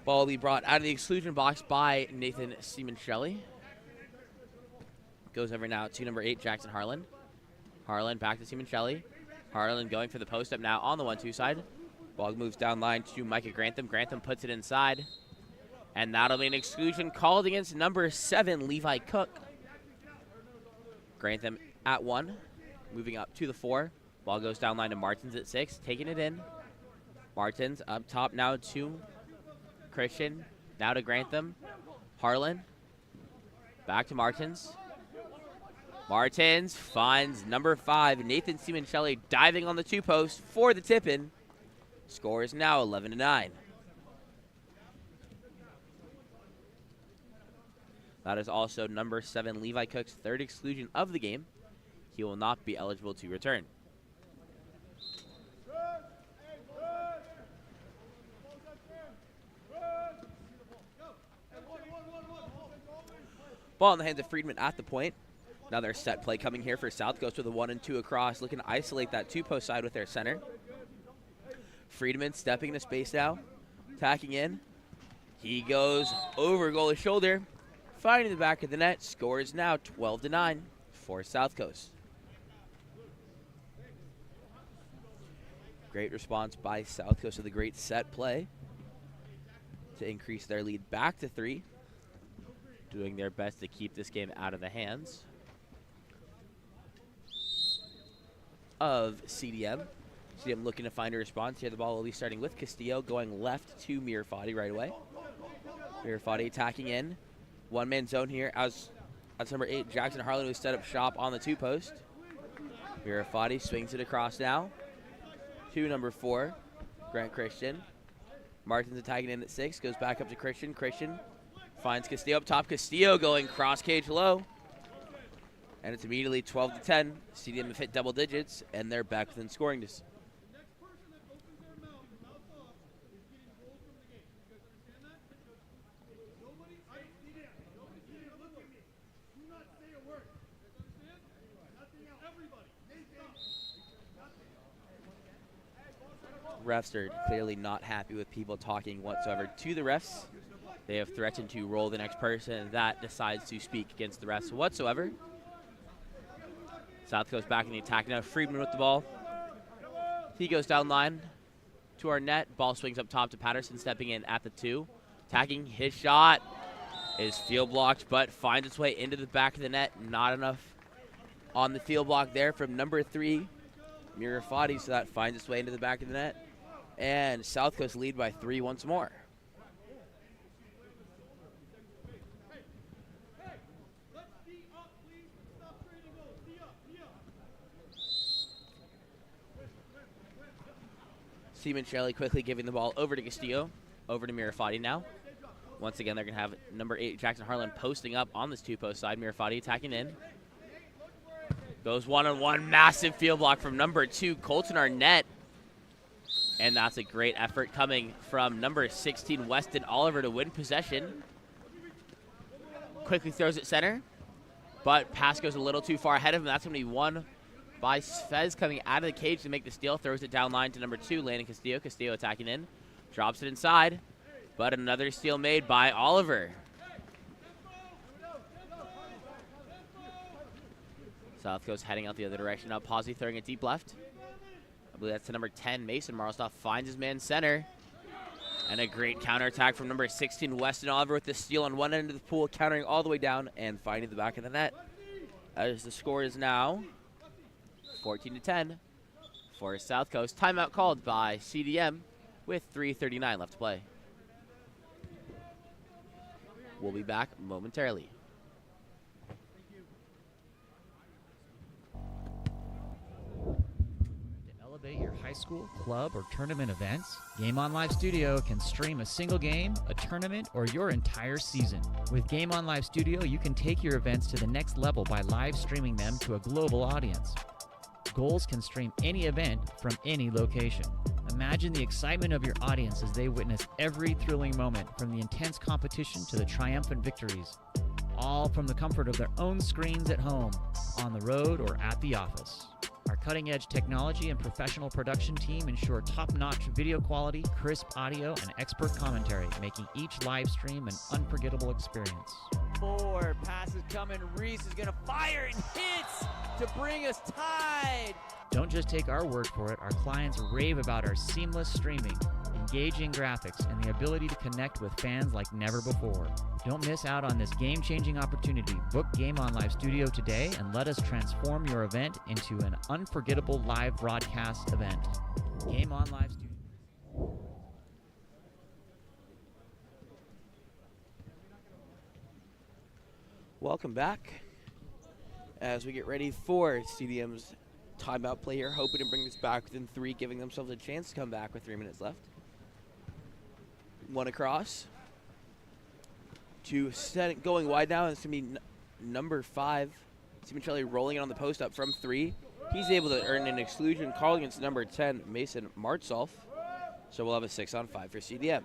Ball will be brought out of the exclusion box by Nathan Simoncelli. Goes over now to number 8, Jackson Harlan. Harlan back to Simoncelli. Harlan going for the post-up now on the 1-2 side. Ball moves down line to Micah Grantham. Grantham puts it inside. And that'll be an exclusion called against number 7, Levi Cook. Grantham at 1. Moving up to the 4. Ball goes down line to Martins at 6. Taking it in. Martins up top now to Christian. Now to Grantham. Harlan. Back to Martins. Martins finds number 5, Nathan Simoncelli, diving on the 2-post for the tip-in. Score is now 11-9. That is also number 7, Levi Cook's 3rd exclusion of the game. He will not be eligible to return. Ball in the hands of Friedman at the point. Another set play coming here for South. Goes with a 1 and 2 across, looking to isolate that 2-post side with their center. Friedman stepping into space now, attacking in. He goes over goalie's shoulder, finding the back of the net. Score is now 12-9 for South Coast. Great response by South Coast with a great set play to increase their lead back to 3. Doing their best to keep this game out of the hands of CDM. CDM looking to find a response here. The ball will be starting with Castillo, going left to Mirafati right away. Mirafati attacking in. One-man zone here as number 8, Jackson Harlan, who set up shop on the 2-post. Mirafati swings it across now to number 4, Grant Christian. Martin's attacking in at 6, goes back up to Christian. Christian finds Castillo up top. Castillo going cross cage low. And it's immediately 12-10. CDM have hit double digits, and they're back within scoring distance. Refs are clearly not happy with people talking whatsoever to the refs. They have threatened to roll the next person that decides to speak against the refs whatsoever. South goes back in the attack now. Friedman with the ball. He goes down line to our net. Ball swings up top to Patterson, stepping in at the 2. Attacking, his shot is field blocked, but finds its way into the back of the net. Not enough on the field block there from number 3, Mirafati, so that finds its way into the back of the net. And South Coast lead by 3 once more. Simoncelli quickly giving the ball over to Castillo, over to Mirafati now. Once again, they're going to have number 8, Jackson Harlan, posting up on this 2-post side. Mirafati attacking in. Goes one-on-one, massive field block from number 2, Colton Arnett. And that's a great effort coming from number 16, Weston Oliver, to win possession. Quickly throws it center, but pass goes a little too far ahead of him. That's going to be won by Sfez coming out of the cage to make the steal. Throws it down line to number 2, Landon Castillo. Castillo attacking in, drops it inside, but another steal made by Oliver. South Coast heading out the other direction now. Posey throwing it deep left. I believe that's to number 10, Mason Marlstoff finds his man center. And a great counterattack from number 16, Weston Oliver, with the steal on one end of the pool, countering all the way down and finding the back of the net. As the score is now 14-10 for South Coast. Timeout called by CDM with 3:39 left to play. We'll be back momentarily. Elevate your high school, club, or tournament events, Game On Live Studio can stream a single game, a tournament, or your entire season. With Game On Live Studio, you can take your events to the next level by live streaming them to a global audience. Goals can stream any event from any location. Imagine the excitement of your audience as they witness every thrilling moment, from the intense competition to the triumphant victories, all from the comfort of their own screens at home, on the road, or at the office. Our cutting-edge technology and professional production team ensure top-notch video quality, crisp audio, and expert commentary, making each live stream an unforgettable experience. 4 passes coming. Reese is going to fire and hits to bring us tied. Don't just take our word for it. Our clients rave about our seamless streaming, engaging graphics, and the ability to connect with fans like never before. Don't miss out on this game-changing opportunity. Book Game On Live Studio today and let us transform your event into an unforgettable live broadcast event. Game On Live Studio. Welcome back as we get ready for CDM's timeout play here, hoping to bring this back within 3, giving themselves a chance to come back with 3 minutes left. One across. To set it going wide now, and it's going to be number 5, Simoncelli, rolling it on the post up from 3. He's able to earn an exclusion call against number 10, Mason Martsolf. So we'll have a 6-on-5 for CDM.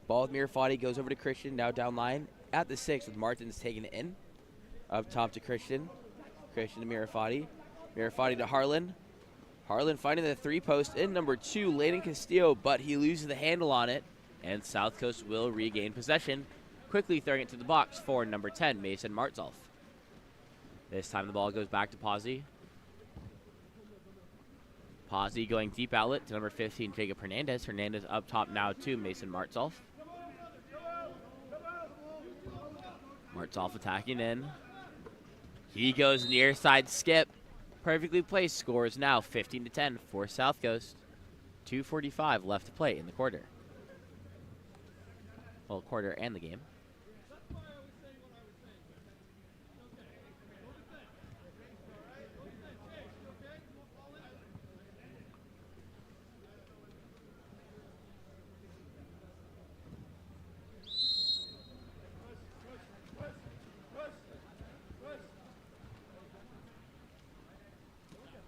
Ball with Mirafati goes over to Christian, now down line at the 6 with Martins taking it in. Up top to Christian. Christian to Mirafati. Mirafati to Harlan. Harlan finding the 3-post in number 2, Landon Castillo, but he loses the handle on it, and South Coast will regain possession, quickly throwing it to the box for number 10, Mason Martsolf. This time the ball goes back to Posey. Posey going deep outlet to number 15, Jacob Hernandez. Hernandez up top now to Mason Martsolf. Martsolf attacking in. He goes near side skip. Perfectly placed. Scores now 15-10 for South Coast. 2:45 left to play in the quarter. Well, quarter and the game.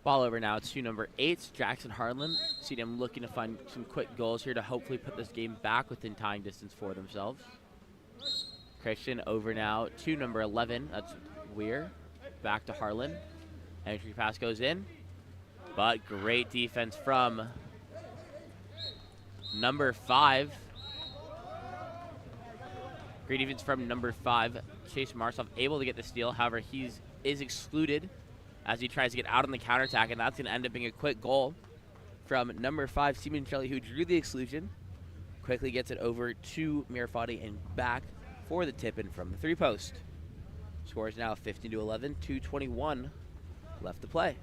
Ball over now to number 8, Jackson Harlan. CDM looking to find some quick goals here to hopefully put this game back within tying distance for themselves. Christian over now to number 11. That's Weir. Back to Harlan. Entry pass goes in. But great defense from number 5. Great defense from number 5. Chase Marsoff able to get the steal. However, he is excluded as he tries to get out on the counterattack, and that's going to end up being a quick goal from number 5, Simon Shelley, who drew the exclusion. Quickly gets it over to Mirafati and back for the tip-in from the 3-post. Score is now 15-11, 2:21 left to play.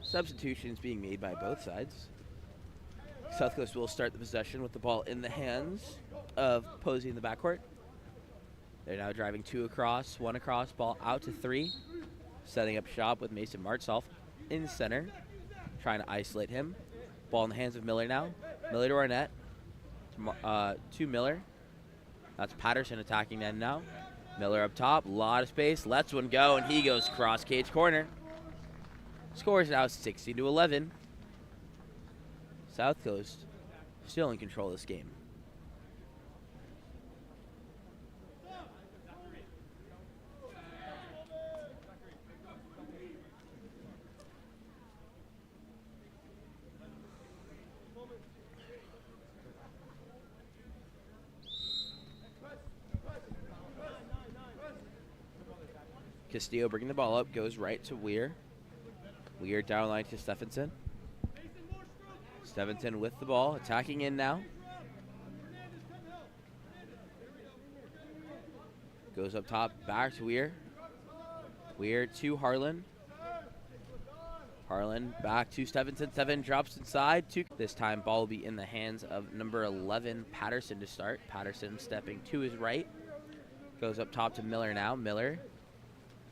Substitutions being made by both sides. South Coast will start the possession with the ball in the hands of Posey in the backcourt. They're now driving 2 across, 1 across, ball out to 3. Setting up shop with Mason Martsolf in center, trying to isolate him. Ball in the hands of Miller now. Miller to Arnett, to Miller. That's Patterson attacking end now. Miller up top, lot of space, lets one go, and he goes cross cage corner. Score is now 16-11. South Coast still in control of this game. Castillo bringing the ball up, goes right to Weir. Weir down line to Stephenson. Stephenson with the ball, attacking in now. Goes up top, back to Weir. Weir to Harlan. Harlan back to Stephenson. Seven drops inside. This time ball will be in the hands of number 11, Patterson to start. Patterson stepping to his right. Goes up top to Miller now. Miller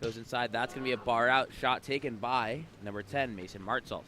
goes inside. That's going to be a bar out shot taken by number 10, Mason Martsolf.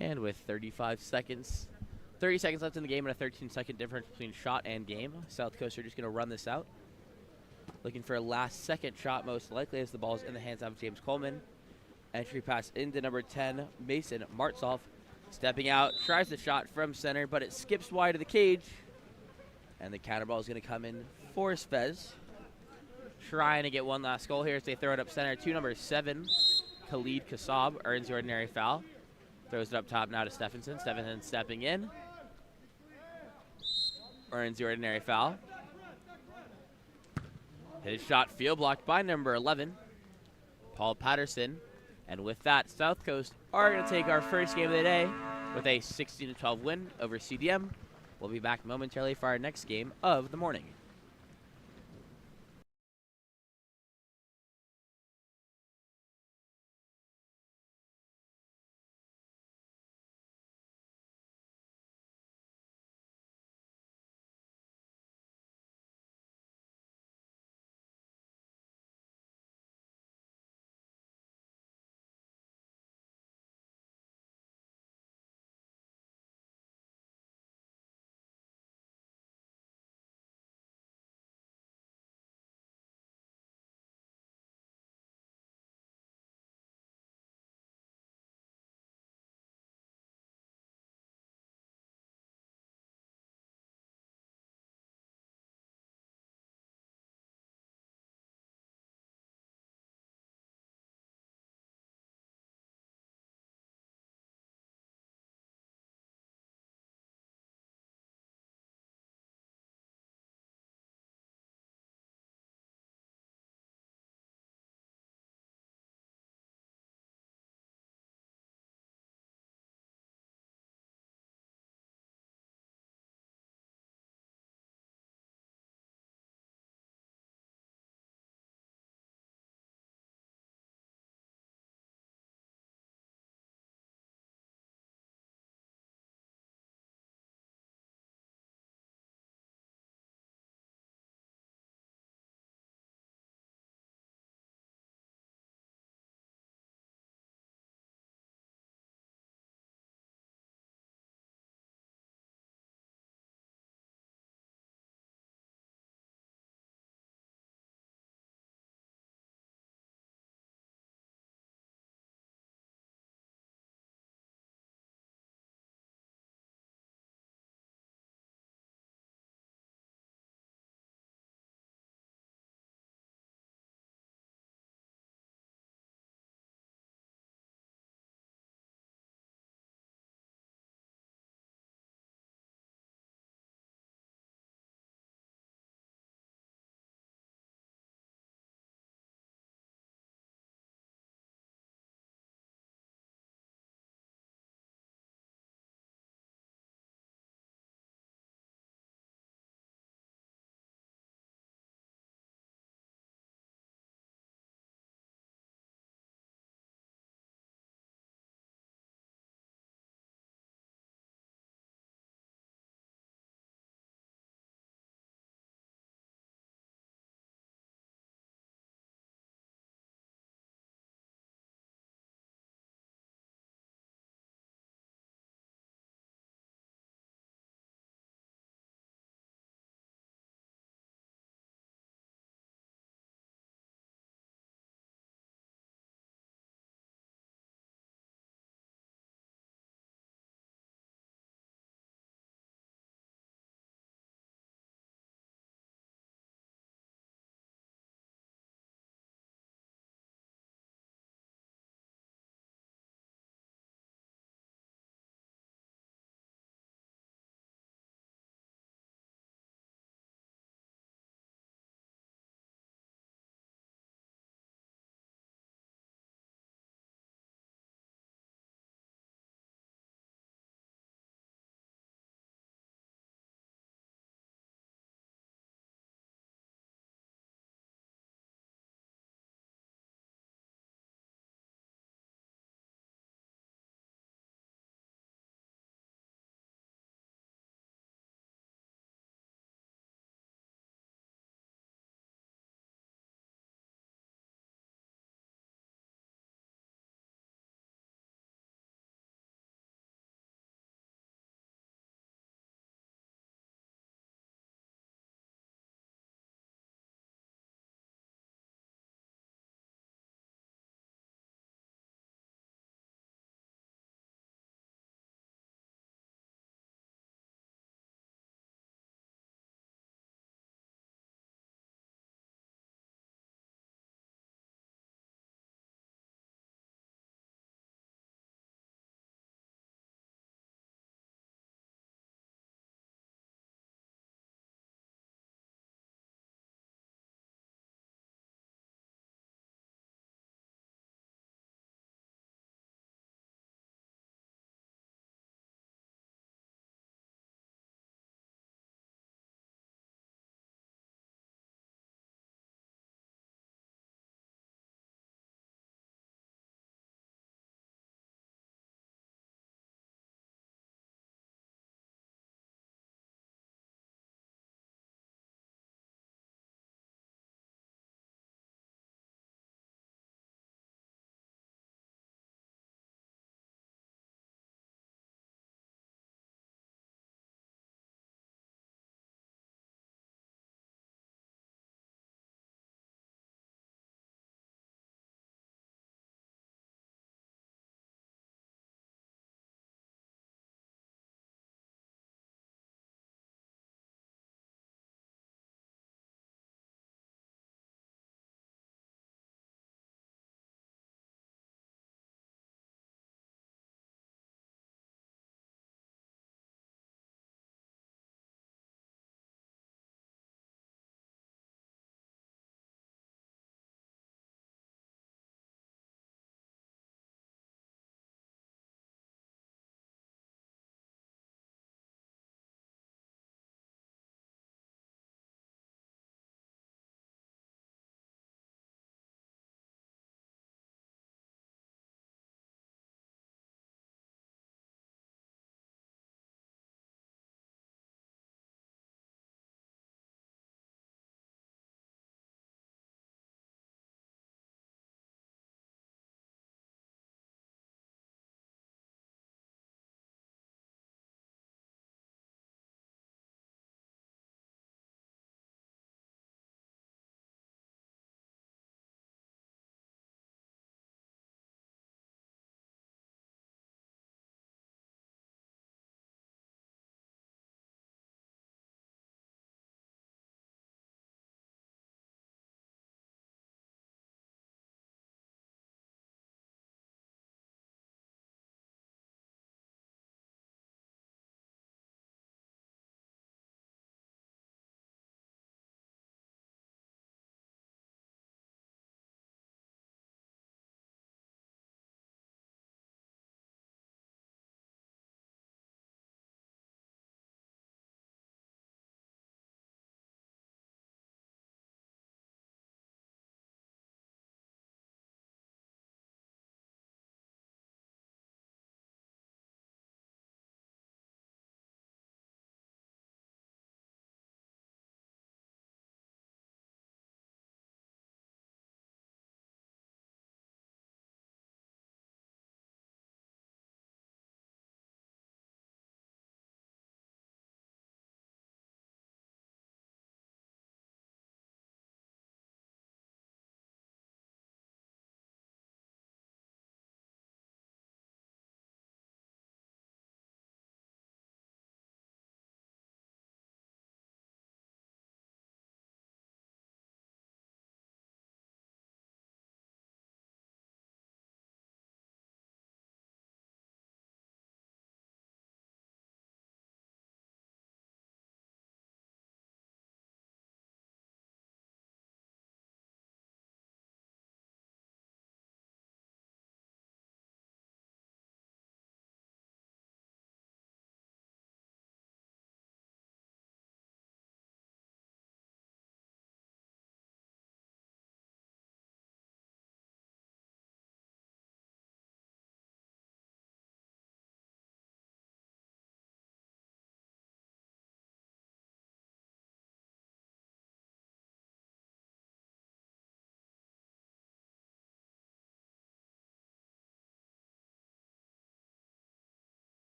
And with 30 seconds left in the game and a 13-second difference between shot and game, South Coast are just going to run this out. Looking for a last-second shot, most likely, as the ball is in the hands of James Coleman. Entry pass into number 10, Mason Martsolf. Stepping out, tries the shot from center, but it skips wide of the cage. And the counter ball is going to come in for Spez. Trying to get one last goal here as they throw it up center to number 7, Khalid Kassab, earns the ordinary foul. Throws it up top now to Stephenson. Stephenson stepping in. Earns the ordinary foul. His shot field blocked by number 11, Paul Patterson. And with that, South Coast are going to take our first game of the day with a 16-12 win over CDM. We'll be back momentarily for our next game of the morning.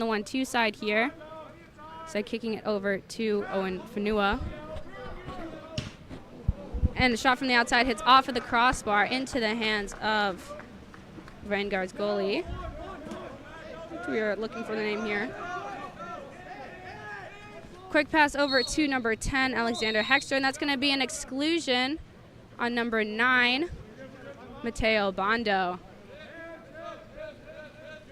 the 1-2 side here. So kicking it over to Owen Fanua. And the shot from the outside hits off of the crossbar into the hands of Vanguard's goalie. We are looking for the name here. Quick pass over to number 10, Alexander Hexter, and that's going to be an exclusion on number 9, Mateo Bondo.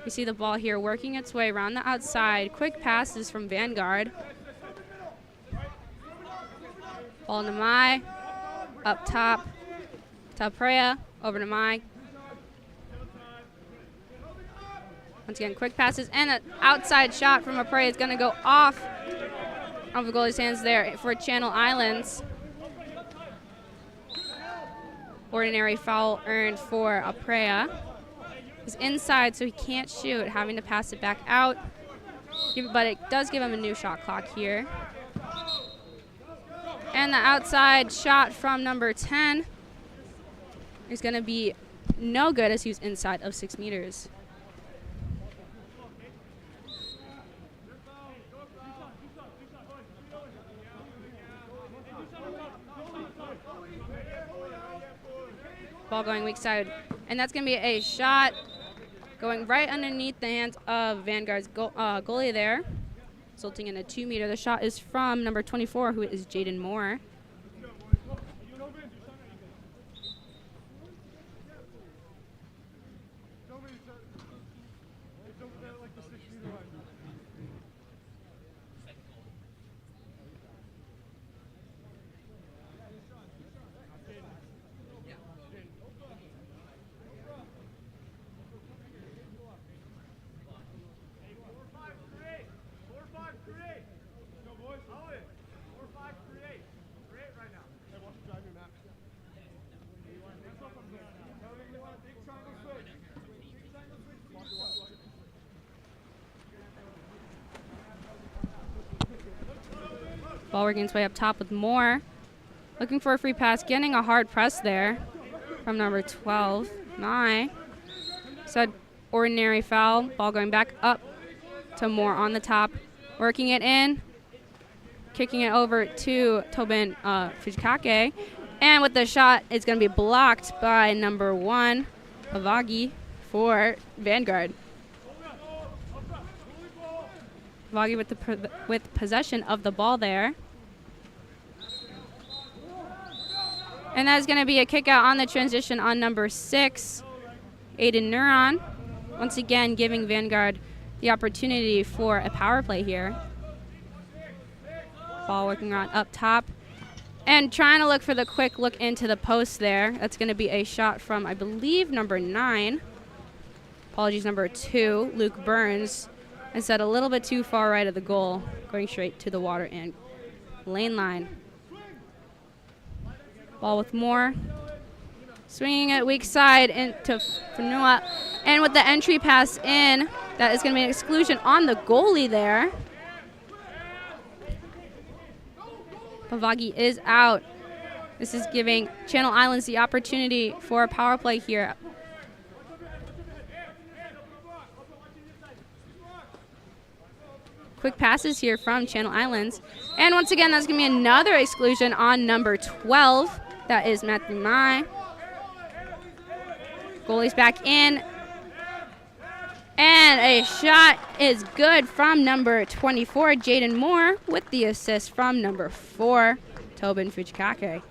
You see the ball here working its way around the outside. Quick passes from Vanguard. Ball to Mai, up top, Taprea, over to Mai. Once again, quick passes, and an outside shot from Aprea is going to go off of the goalie's hands there for Channel Islands. Ordinary foul earned for Aprea. He's inside, so he can't shoot, having to pass it back out. But it does give him a new shot clock here. And the outside shot from number 10 is going to be no good as he was inside of 6 meters. Ball going weak side, and that's going to be a shot going right underneath the hands of Vanguard's goalie there, resulting in a 2-meter. The shot is from number 24, who is Jaden Moore. Ball working its way up top with Moore. Looking for a free pass, getting a hard press there from number 12, Mai. So ordinary foul. Ball going back up to Moore on the top. Working it in. Kicking it over to Tobin Fujikake. And with the shot, it's going to be blocked by number 1, Havagi, for Vanguard. Havagi with possession of the ball there. And that is going to be a kick out on the transition on number 6, Aiden Neuron. Once again, giving Vanguard the opportunity for a power play here. Ball working around up top. And trying to look for the quick look into the post there. That's going to be a shot from, I believe, number 9. Apologies, number 2, Luke Burns. And set a little bit too far right of the goal, going straight to the water and lane line. Ball with Moore. Swinging it weak side into Fanua. And with the entry pass in, that is going to be an exclusion on the goalie there. Pavagi is out. This is giving Channel Islands the opportunity for a power play here. Quick passes here from Channel Islands. And once again, that's going to be another exclusion on number 12. That is Matthew Mai. Goalie's back in. And a shot is good from number 24, Jaden Moore, with the assist from number 4, Tobin Fujikake.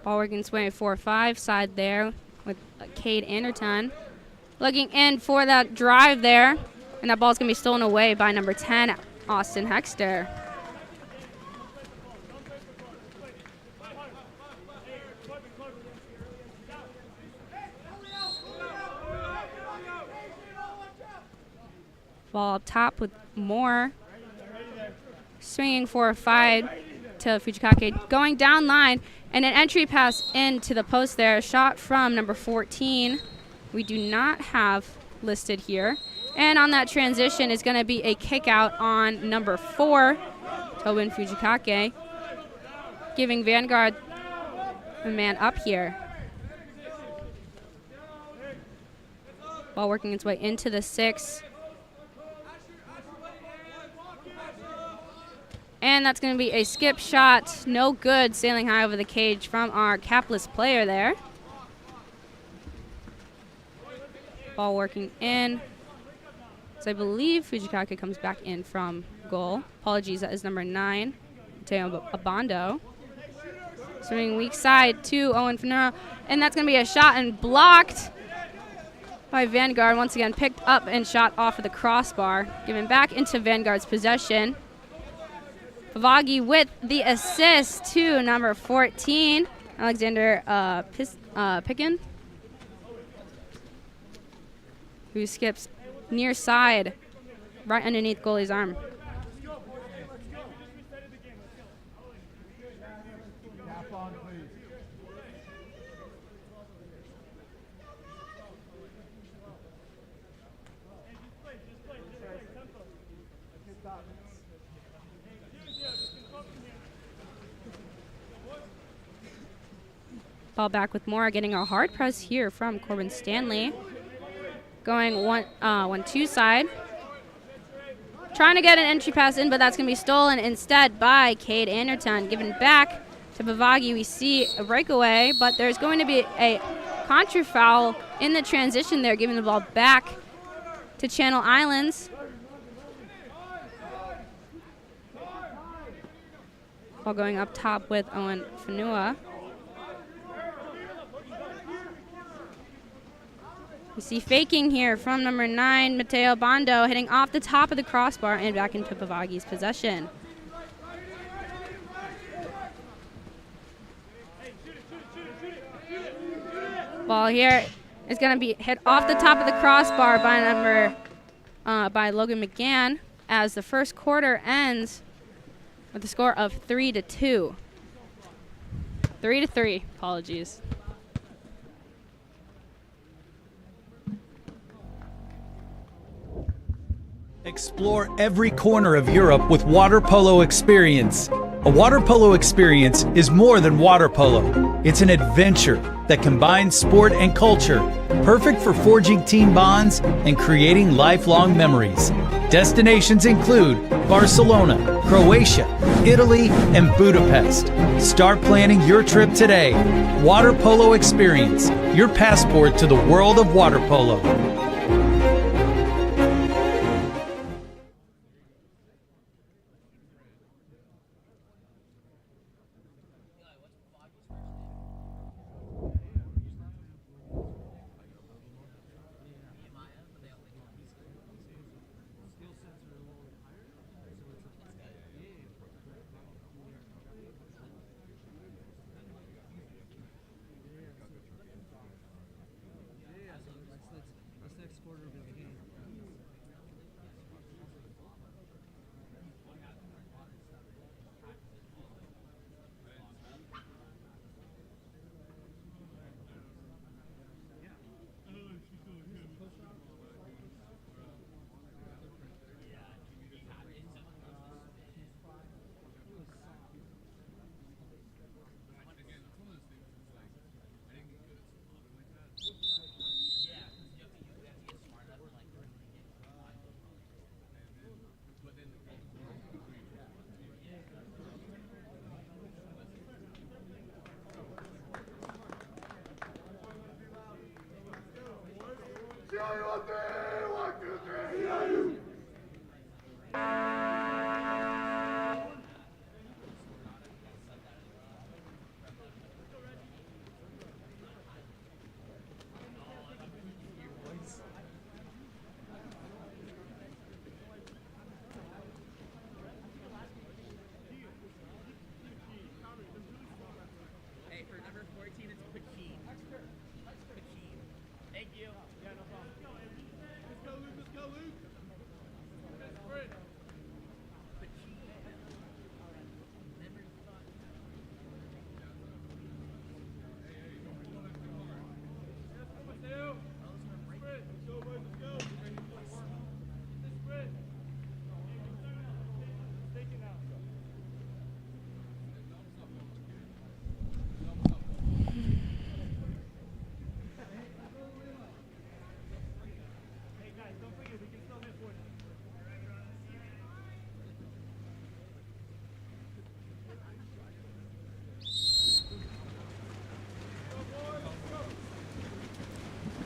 Ball working its way 4-5 side there with Cade Anderton. Looking in for that drive there. And that ball's going to be stolen away by number 10, Austin Hexter. Ball up top with Moore. Swinging for a 5 to Fujikake. Going down line, and an entry pass into the post there. Shot from number 14. We do not have listed here. And on that transition is going to be a kick out on number 4, Tobin Fujikake, giving Vanguard a man up here. Ball working its way into the 6. And that's going to be a skip shot. No good, sailing high over the cage from our capless player there. Ball working in. So I believe Fujikake comes back in from goal. Apologies, that is number 9, Mateo Abando. Swinging weak side to Owen Fanura. And that's going to be a shot and blocked by Vanguard. Once again, picked up and shot off of the crossbar. Given back into Vanguard's possession. Pavagi with the assist to number 14, Alexander Pickin, who skips near side, right underneath goalie's arm. Ball back with more, getting a hard press here from Corbin Stanley. Going 1-2 side. Trying to get an entry pass in, but that's going to be stolen instead by Cade Anderton. Given back to Bavagi, we see a breakaway, but there's going to be a contra foul in the transition there, giving the ball back to Channel Islands. Ball going up top with Owen Fanua. We see faking here from number 9, Mateo Bando, hitting off the top of the crossbar and back into Pavagi's possession. Ball here is going to be hit off the top of the crossbar by Logan McGann as the first quarter ends with a score of 3-2. 3-3, apologies. Explore every corner of Europe with water polo experience. A water polo experience is more than water polo. It's an adventure that combines sport and culture, perfect for forging team bonds and creating lifelong memories. Destinations include Barcelona, Croatia, Italy, and Budapest. Start planning your trip today. Water Polo Experience, your passport to the world of water polo.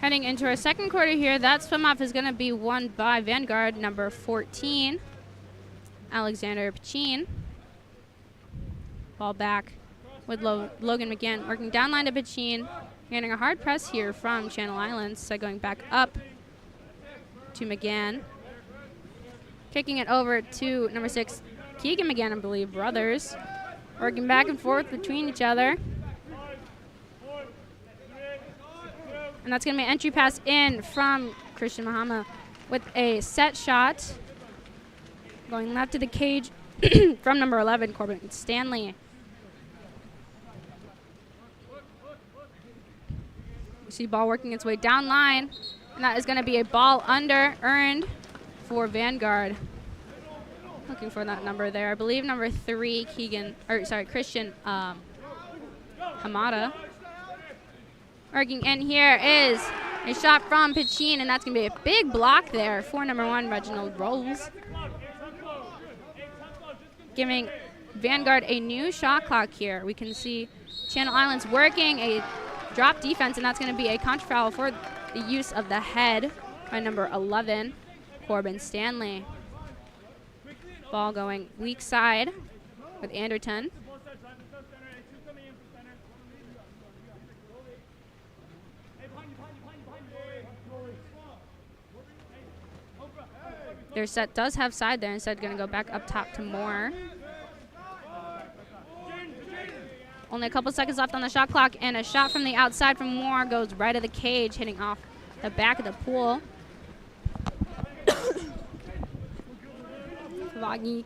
Heading into our second quarter here, that swim off is going to be won by Vanguard, number 14, Alexander Pachin. Ball back with Logan McGann working down line to Pachin. Getting a hard press here from Channel Islands, so going back up to McGann. Kicking it over to number 6, Keegan McGann, I believe, brothers. Working back and forth between each other. And that's going to be an entry pass in from Christian Mahama with a set shot. Going left to the cage from number 11, Corbin Stanley. You see ball working its way down line. And that is going to be a ball under earned for Vanguard. Looking for that number there. I believe number 3, Christian Hamada. Working in here is a shot from Pachin, and that's going to be a big block there for number 1, Reginald Rolls. Giving Vanguard a new shot clock here. We can see Channel Islands working a drop defense, and that's going to be a contra foul for the use of the head by number 11, Corbin Stanley. Ball going weak side with Anderton. Their set does have side there. Instead, going to go back up top to Moore. Only a couple seconds left on the shot clock, and a shot from the outside from Moore goes right of the cage, hitting off the back of the pool. Vaghi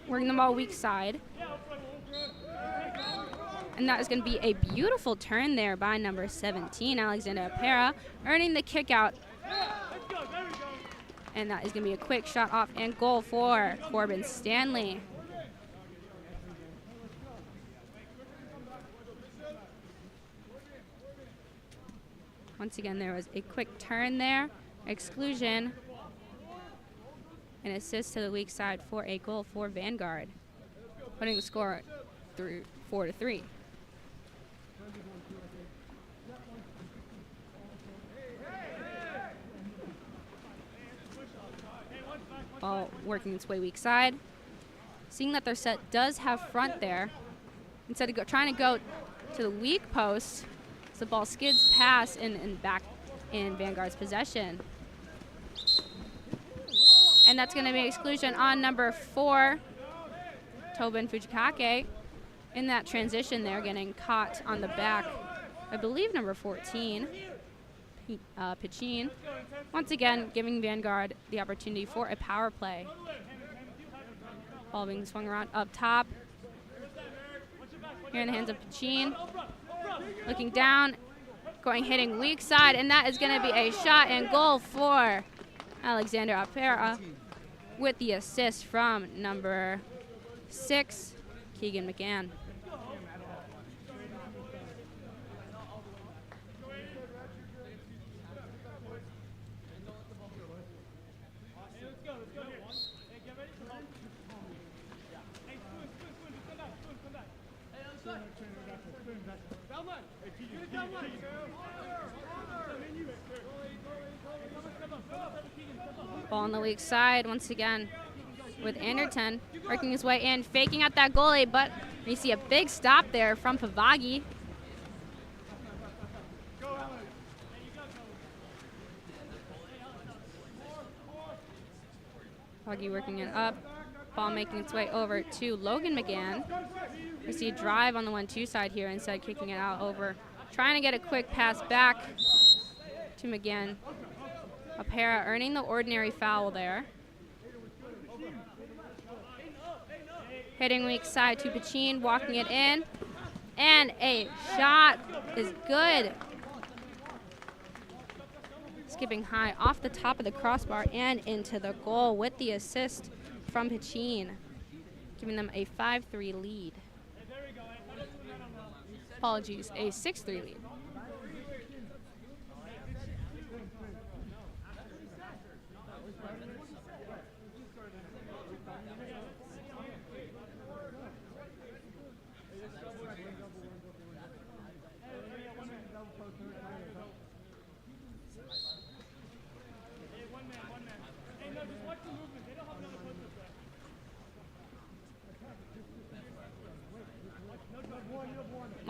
working the ball weak side. And that is going to be a beautiful turn there by number 17, Alexander Apera, earning the kick out. And that is going to be a quick shot off and goal for Corbin Stanley. Once again, there was a quick turn there. Exclusion. An assist to the weak side for a goal for Vanguard, putting the score 4-3. Ball working its way weak side. Seeing that their set does have front there, instead of trying to go to the weak post, so the ball skids past and back in Vanguard's possession. And that's going to be exclusion on number 4, Tobin Fujikake. In that transition there, getting caught on the back, I believe number 14, Pachin. Once again, giving Vanguard the opportunity for a power play. Ball being swung around up top. Here in the hands of Pachin. Looking down, hitting weak side, and that is going to be a shot and goal for Alexander Apera with the assist from number 6, Keegan McGann. Ball on the weak side once again with Anderton working his way in, faking out that goalie, but you see a big stop there from Pavagi. Pavagi working it up, ball making its way over to Logan McGann. We see a drive on the 1-2 side here, instead kicking it out over, trying to get a quick pass back to McGann. Apera earning the ordinary foul there. Hitting weak side to Pachin, walking it in. And a shot is good. Skipping high off the top of the crossbar and into the goal with the assist from Pachin, giving them a 5-3 lead. Apologies, a 6-3 lead.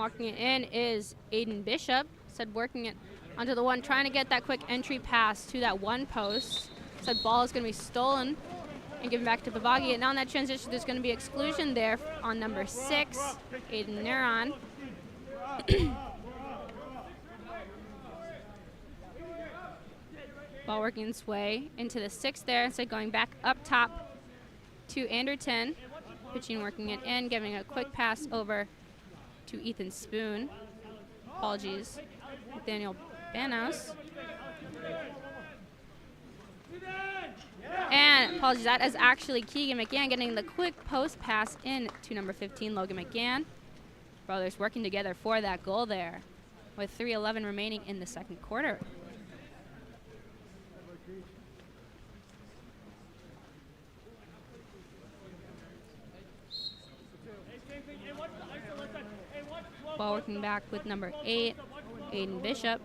Walking it in is Aiden Bishop. Said working it onto the one, trying to get that quick entry pass to that one post. Said ball is going to be stolen and given back to Bavagi. And on that transition, there's going to be exclusion there on number 6, Aiden Neuron. Ball working its way into the 6 there, instead going back up top to Anderton. Pitching, working it in, giving a quick pass over to Ethan Spoon. Apologies, Daniel Banos. And apologies, that is actually Keegan McGann getting the quick post pass in to number 15, Logan McGann. Brothers working together for that goal there with 3:11 remaining in the second quarter. Ball working back with number 8, Aiden Bishop.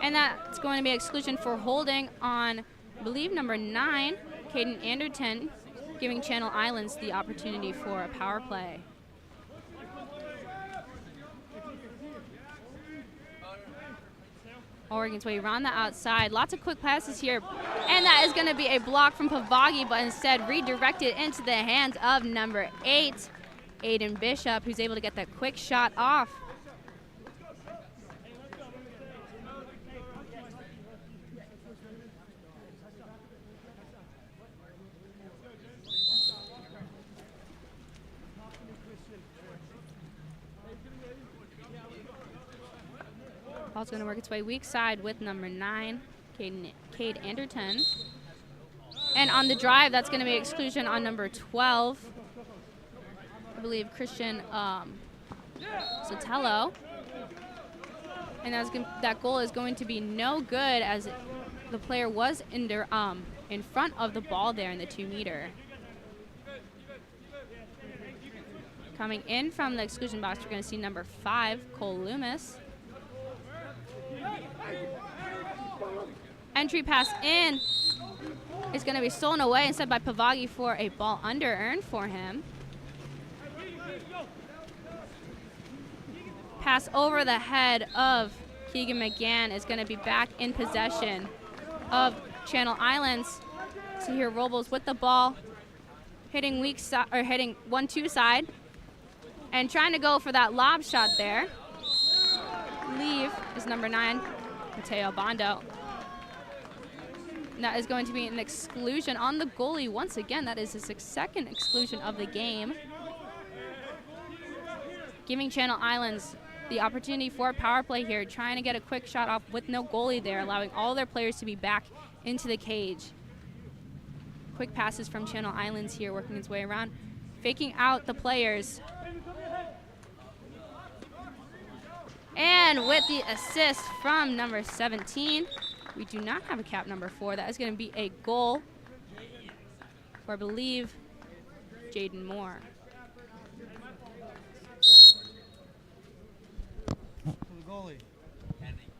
And that's going to be exclusion for holding on, I believe, number 9, Caden Anderton, giving Channel Islands the opportunity for a power play. Oregon's way around the outside. Lots of quick passes here. And that is going to be a block from Pavagi, but instead redirected into the hands of number 8, Aiden Bishop, who's able to get that quick shot off. Ball's going to work its way weak side with number 9, Cade Anderton. And on the drive, that's going to be exclusion on number 12, I believe, Christian Sotelo. And that goal is going to be no good, as the player was in front of the ball there in the 2-meter. Coming in from the exclusion box, we're going to see number 5, Cole Loomis. Entry pass in is going to be stolen away instead by Pavagi for a ball under earned for him. Pass over the head of Keegan McGann is going to be back in possession of Channel Islands. So here Robles with the ball, hitting weak side, or hitting 1-2 side, and trying to go for that lob shot there. Leave is number 9, Mateo Bondo. And that is going to be an exclusion on the goalie. Once again, that is his second exclusion of the game, giving Channel Islands the opportunity for a power play here, trying to get a quick shot off with no goalie there, allowing all their players to be back into the cage. Quick passes from Channel Islands here, working its way around, faking out the players. And with the assist from number 17, we do not have a cap number 4. That is going to be a goal for, I believe, Jaden Moore.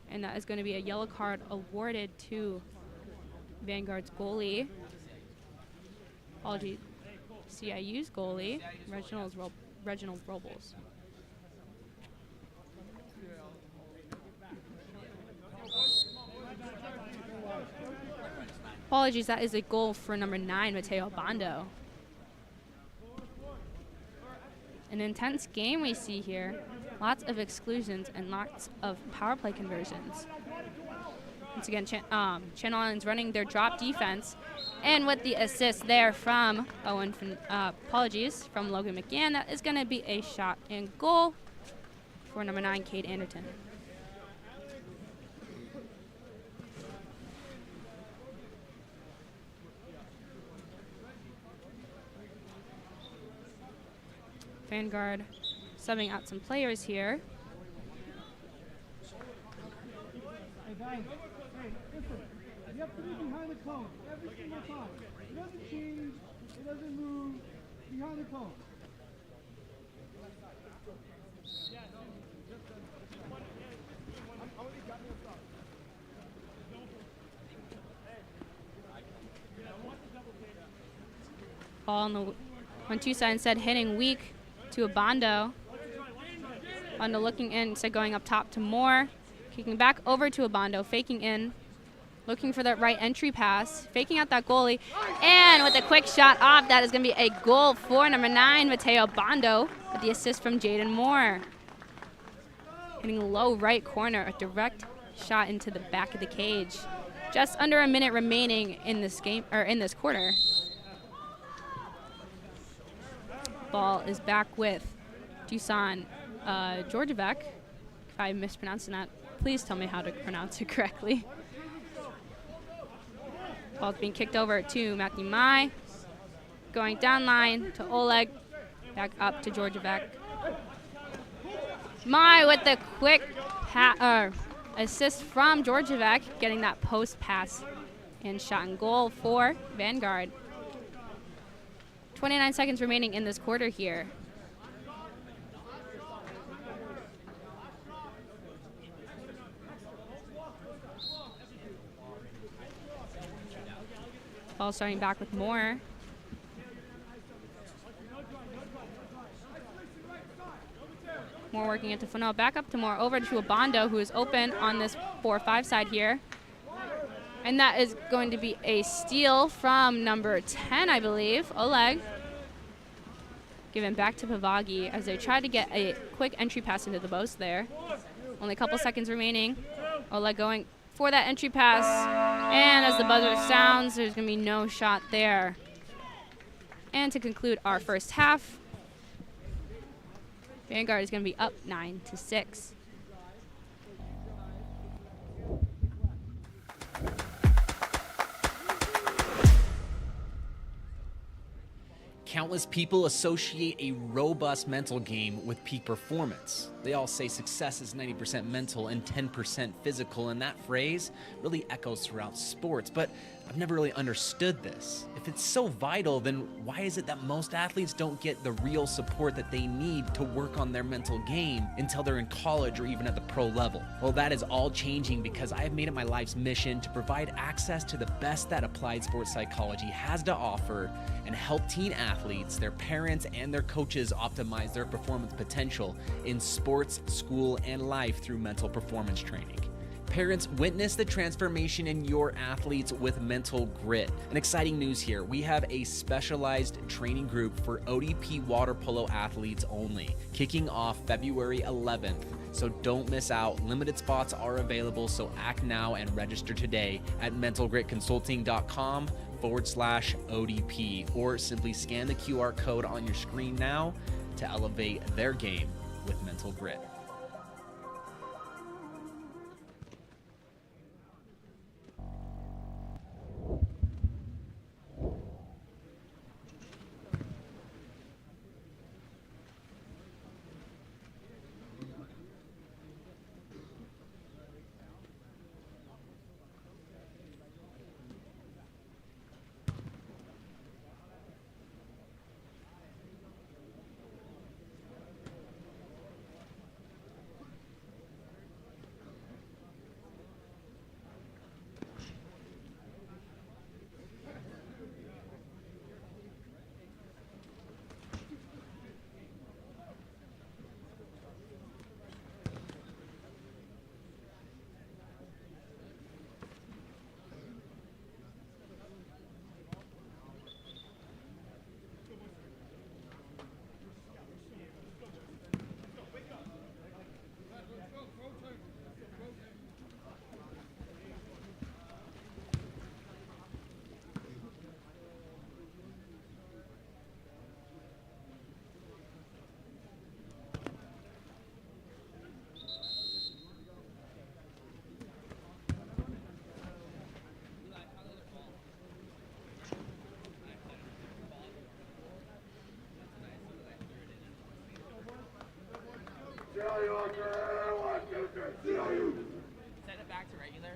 And that is going to be a yellow card awarded to Vanguard's goalie. Apologies, CIU's goalie, Reginald Robles. Apologies, that is a goal for number 9, Mateo Bondo. An intense game we see here. Lots of exclusions and lots of power play conversions. Once again, Channel Islands running their drop defense. And with the assist there from from Logan McGann, that is going to be a shot and goal for number 9, Cade Anderton. Vanguard subbing out some players here. Hey guys, hey, listen. You have to be behind the cone every single time. It doesn't change, it doesn't move. Behind the cone. Ball on the 1-2 side instead, hitting weak to Abando. Abando looking in, instead going up top to Moore. Kicking back over to Abando, faking in. Looking for that right entry pass, faking out that goalie. And with a quick shot off, that is going to be a goal for number 9, Mateo Abando, with the assist from Jaden Moore. Hitting low right corner, a direct shot into the back of the cage. Just under a minute remaining in this game, or in this quarter. Ball is back with Dusan Georgievec. If I'm mispronouncing that, please tell me how to pronounce it correctly. Ball's being kicked over to Matthew Mai. Going down line to Oleg. Back up to Georgievec. Mai with the quick assist from Georgievec, getting that post pass and shot and goal for Vanguard. 29 seconds remaining in this quarter here. Ball starting back with Moore. Moore working into Funnell. Back up to Moore. Over to Abando, who is open on this 4-5 side here. And that is going to be a steal from number 10, I believe, Oleg. Given back to Pavagi as they try to get a quick entry pass into the post there. Only a couple seconds remaining. Oleg going for that entry pass. And as the buzzer sounds, there's going to be no shot there. And to conclude our first half, Vanguard is going to be up 9-6. Countless people associate a robust mental game with peak performance. They all say success is 90% mental and 10% physical, and that phrase really echoes throughout sports, but I've never really understood this. If it's so vital, then why is it that most athletes don't get the real support that they need to work on their mental game until they're in college or even at the pro level? Well, that is all changing because I have made it my life's mission to provide access to the best that applied sports psychology has to offer and help teen athletes, their parents, and their coaches optimize their performance potential in sports, school, and life through mental performance training. Parents, witness the transformation in your athletes with Mental Grit. And exciting news here, we have a specialized training group for ODP water polo athletes only, kicking off February 11th. So don't miss out. Limited spots are available, so act now and register today at mentalgritconsulting.com/ODP, or simply scan the QR code on your screen now to elevate their game with Mental Grit. Send it back to regular.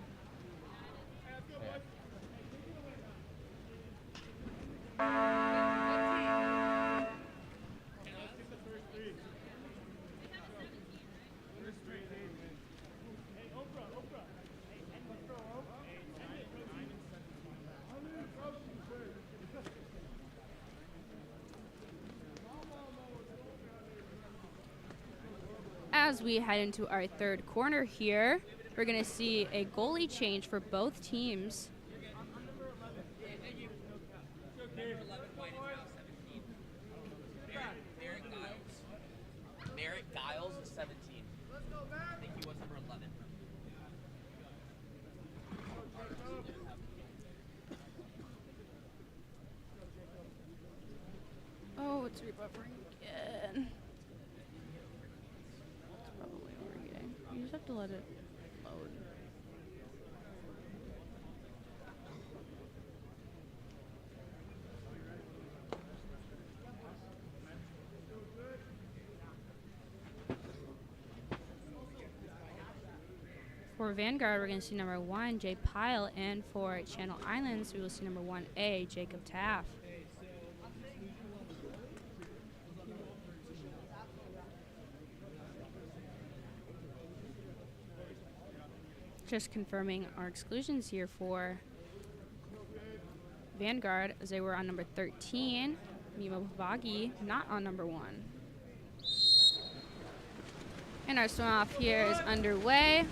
as we head into our third corner here, we're going to see a goalie change for both teams. Merrick Giles is 17. I think he was number 11. Oh, it's rebuffering again. It's probably overheating. You just have to let it load. For Vanguard, we're going to see number 1, Jay Pyle, and for Channel Islands, we will see number 1A, Jacob Taff. Just confirming our exclusions here for Vanguard, as they were on number 13, Mimo Bagi, not on number 1. And our swim off here is underway.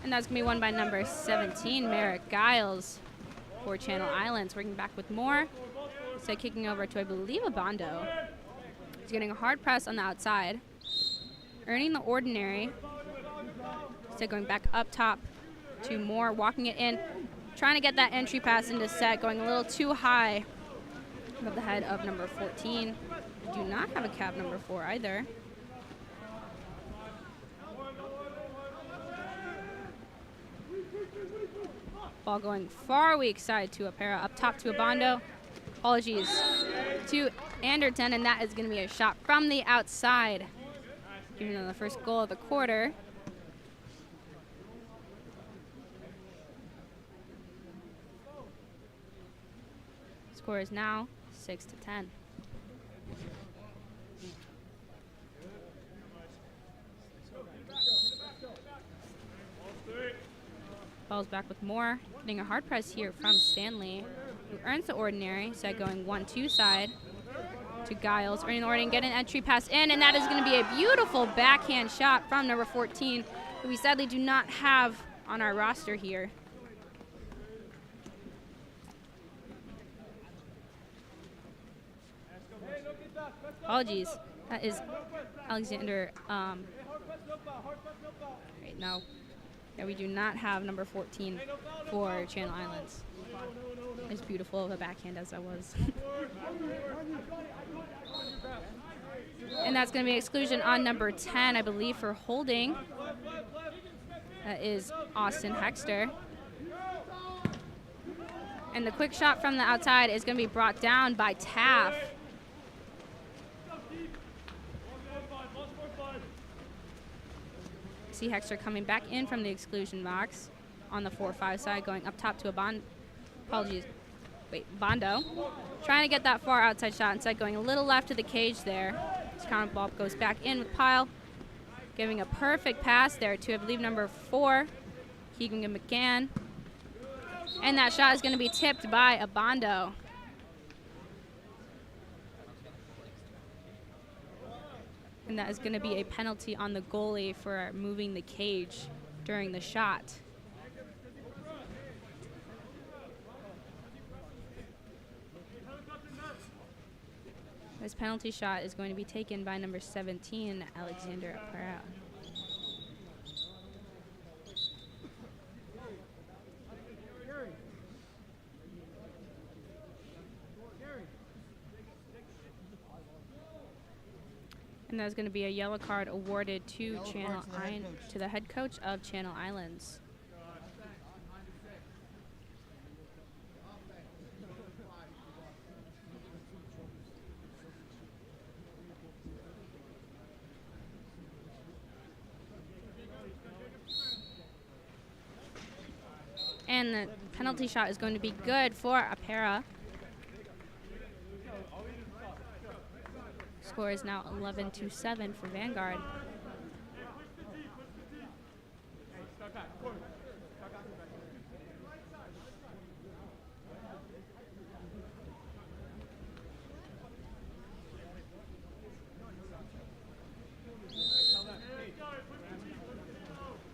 And that's going to be won by number 17, Merrick Giles for Channel Islands. Working back with more. So kicking over to, I believe, a Bondo. He's getting a hard press on the outside. Earning the ordinary. So going back up top to Moore, walking it in. Trying to get that entry pass into set, going a little too high above the head of number 14. We do not have a cab number 4 either. Ball going far weak side to Apera, up top to Abondo. Apologies to Anderton, and that is going to be a shot from the outside, giving them the first goal of the quarter. Score is now 6-10. Ball's back with more. Getting a hard press here from Stanley, who earns the ordinary. So going 1-2 side to Giles, earning the ordinary, get an entry pass in, and that is going to be a beautiful backhand shot from number 14, who we sadly do not have on our roster here. Apologies. That is Alexander. Right now. Yeah, we do not have number 14 for Channel Islands. As beautiful of a backhand as that was. And that's going to be exclusion on number 10, I believe, for holding. That is Austin Hexter. And the quick shot from the outside is going to be brought down by Taff. See Hexter coming back in from the exclusion box on the 4-5 side, going up top to a Bondo. Trying to get that far outside shot, instead going a little left to the cage there. This counter ball goes back in with Pyle, giving a perfect pass there to, I believe, number 4, Keegan McCann. And that shot is going to be tipped by a Bondo. And that is going to be a penalty on the goalie for moving the cage during the shot. This penalty shot is going to be taken by number 17, Alexander Apera. And there's going to be a yellow card awarded to to the head coach of Channel Islands. And the penalty shot is going to be good for Apera. Score is now 11-7 for Vanguard.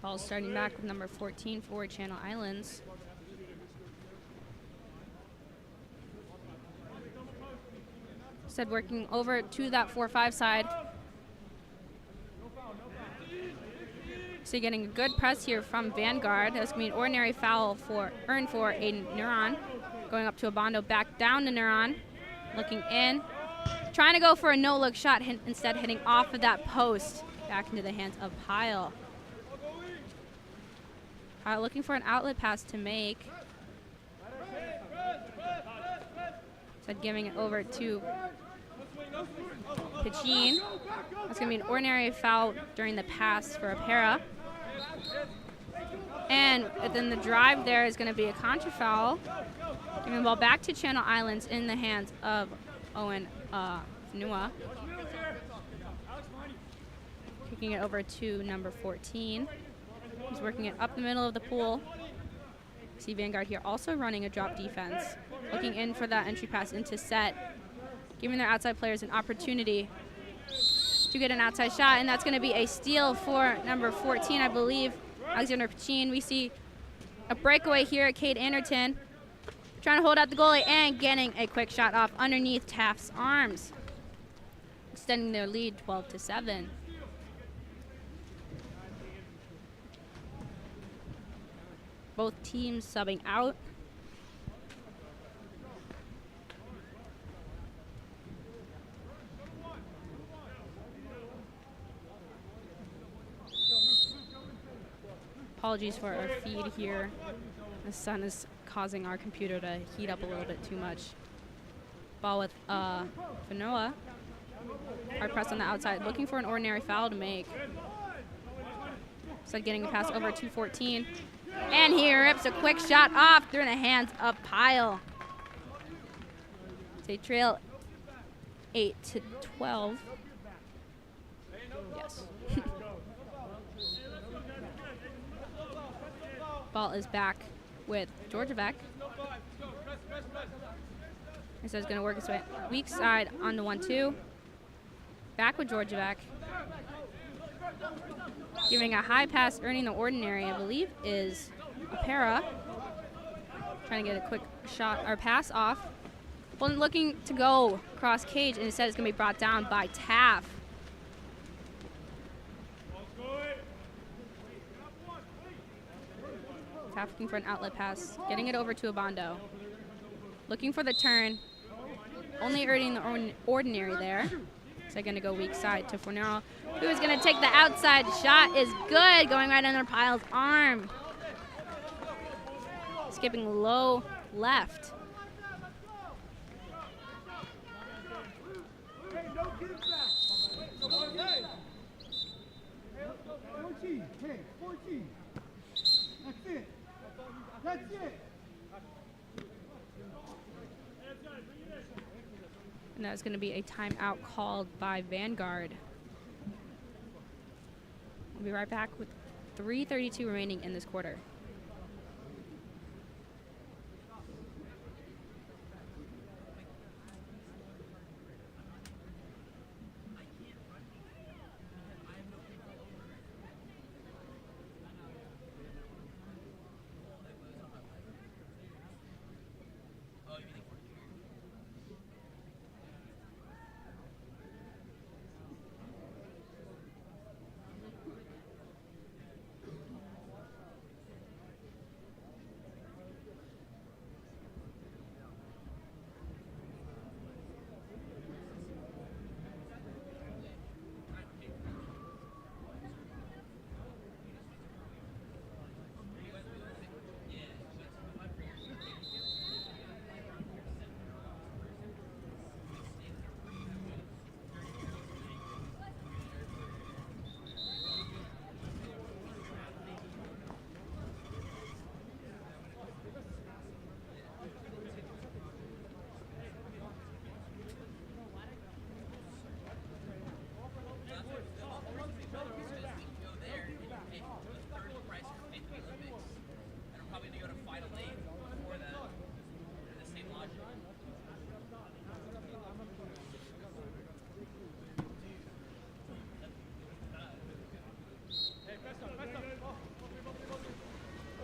Ball starting back with number 14 for Channel Islands. Instead working over to that 4-5 side. So getting a good press here from Vanguard. That's going to be an ordinary foul earned for Aiden Neuron. Going up to Abondo, back down to Neuron. Looking in. Trying to go for a no-look shot, instead hitting off of that post. Back into the hands of Pyle. Pyle looking for an outlet pass to make. Instead giving it over to Pachin. That's going to be an ordinary foul during the pass for Apera. And then the drive there is going to be a contra foul. Giving the ball back to Channel Islands in the hands of Owen Nua. Kicking it over to number 14. He's working it up the middle of the pool. See Vanguard here also running a drop defense. Looking in for that entry pass into set. Giving their outside players an opportunity to get an outside shot, and that's going to be a steal for number 14, I believe, Alexander Pachin. We see a breakaway here at Cade Anderton, trying to hold out the goalie and getting a quick shot off underneath Taft's arms, extending their lead 12-7. Both teams subbing out. Apologies for our feed here. The sun is causing our computer to heat up a little bit too much. Ball with Fanoa. Hard press on the outside, looking for an ordinary foul to make. Instead getting a pass over to 14. And he rips a quick shot off through the hands of Pyle. They trail 8-12. Yes. Ball is back with Georgievec. So it's going to work its way weak side on the 1-2. Back with Georgievec. Giving a high pass, earning the ordinary, I believe, is Apera. Trying to get a quick shot or pass off. Well, looking to go cross cage, and instead it's going to be brought down by Taft. Taft looking for an outlet pass, getting it over to Abondo. Looking for the turn, only earning the ordinary there. So going to go weak side to Fornero, who is going to take the outside shot. Is good, going right under Pyle's arm. Skipping low left. Hey, 14. That's it. That's it. And that's going to be a timeout called by Vanguard. We'll be right back with 3:32 remaining in this quarter.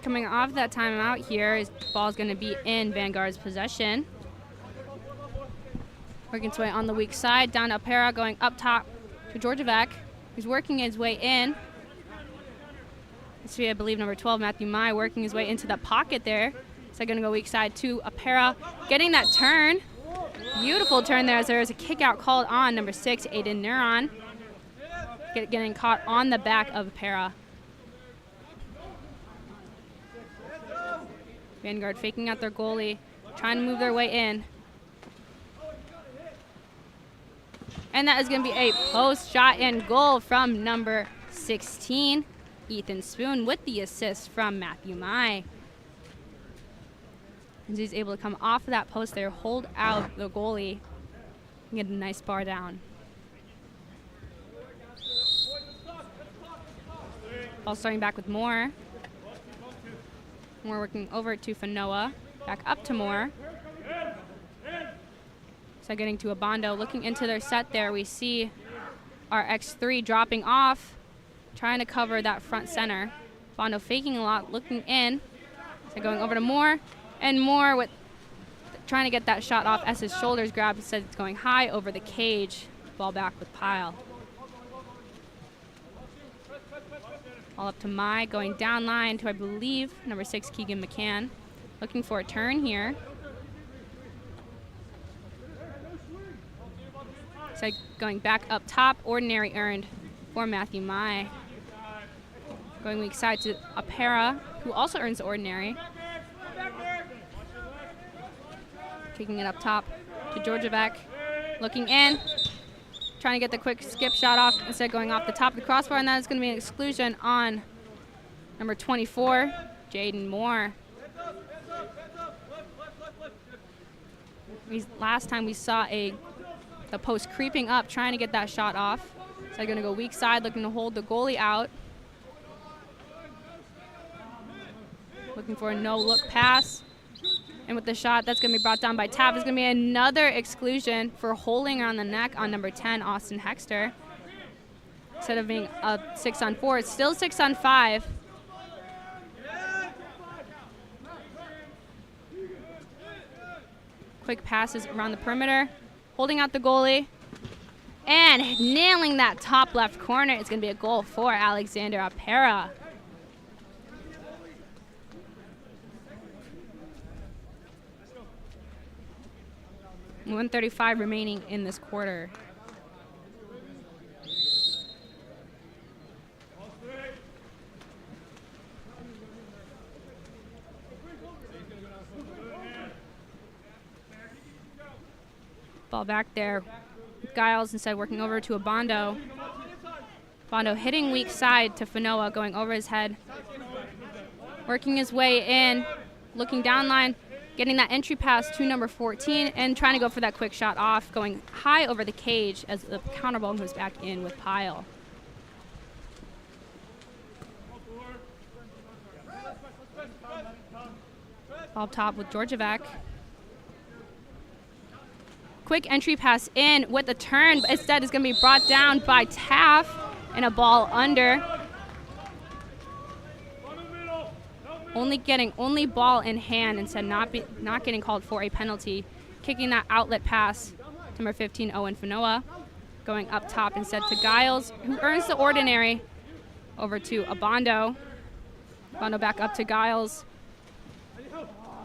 coming off that timeout here. His ball's going to be in Vanguard's possession. Working its way on the weak side, down to Apera, going up top to Georgievec, who's working his way in. I believe number 12, Matthew Mai, working his way into the pocket there. So going to go weak side to Apera, getting that turn. Beautiful turn there as there is a kick out called on number 6, Aiden Neuron. Getting caught on the back of Apera. Vanguard faking out their goalie, trying to move their way in. And that is going to be a post shot and goal from number 16, Ethan Spoon, with the assist from Matthew Mai. And he's able to come off of that post there, hold out the goalie, and get a nice bar down. Ball starting back with Moore. Moore working over to Fanoa, back up to Moore. So getting to Abondo, looking into their set there, we see our X3 dropping off, trying to cover that front center. Abondo faking a lot, looking in. So going over to Moore, and Moore with trying to get that shot off as his shoulders grab. Instead, it's going high over the cage. Ball back with Pyle. All up to Mai, going down line to, I believe, number 6, Keegan McCann. Looking for a turn here. So going back up top, ordinary earned for Matthew Mai. Going weak side to Apera, who also earns the ordinary. Kicking it up top to Georgievec. Looking in, trying to get the quick skip shot off, instead going off the top of the crossbar, and that is going to be an exclusion on number 24, Jaden Moore. Last time we saw the post creeping up, trying to get that shot off. So they're going to go weak side, looking to hold the goalie out. Looking for a no-look pass. And with the shot, that's going to be brought down by Taff. There's going to be another exclusion for holding around the neck on number 10, Austin Hexter. Instead of being a 6-on-4, it's still 6-on-5. Quick passes around the perimeter, holding out the goalie, and nailing that top left corner. It's going to be a goal for Alexander Apera. .135 remaining in this quarter. Ball back there. Giles instead working over to Abondo. Abondo hitting weak side to Fanoa, going over his head. Working his way in, looking down line. Getting that entry pass to number 14 and trying to go for that quick shot off, going high over the cage as the counter ball goes back in with Pyle. Ball top with Georgievec. Quick entry pass in with a turn, but instead is going to be brought down by Taff and a ball under. Only ball in hand, instead not getting called for a penalty. Kicking that outlet pass to number 15, Owen Fanoa. Going up top instead to Giles, who earns the ordinary. Over to Abondo. Abondo back up to Giles.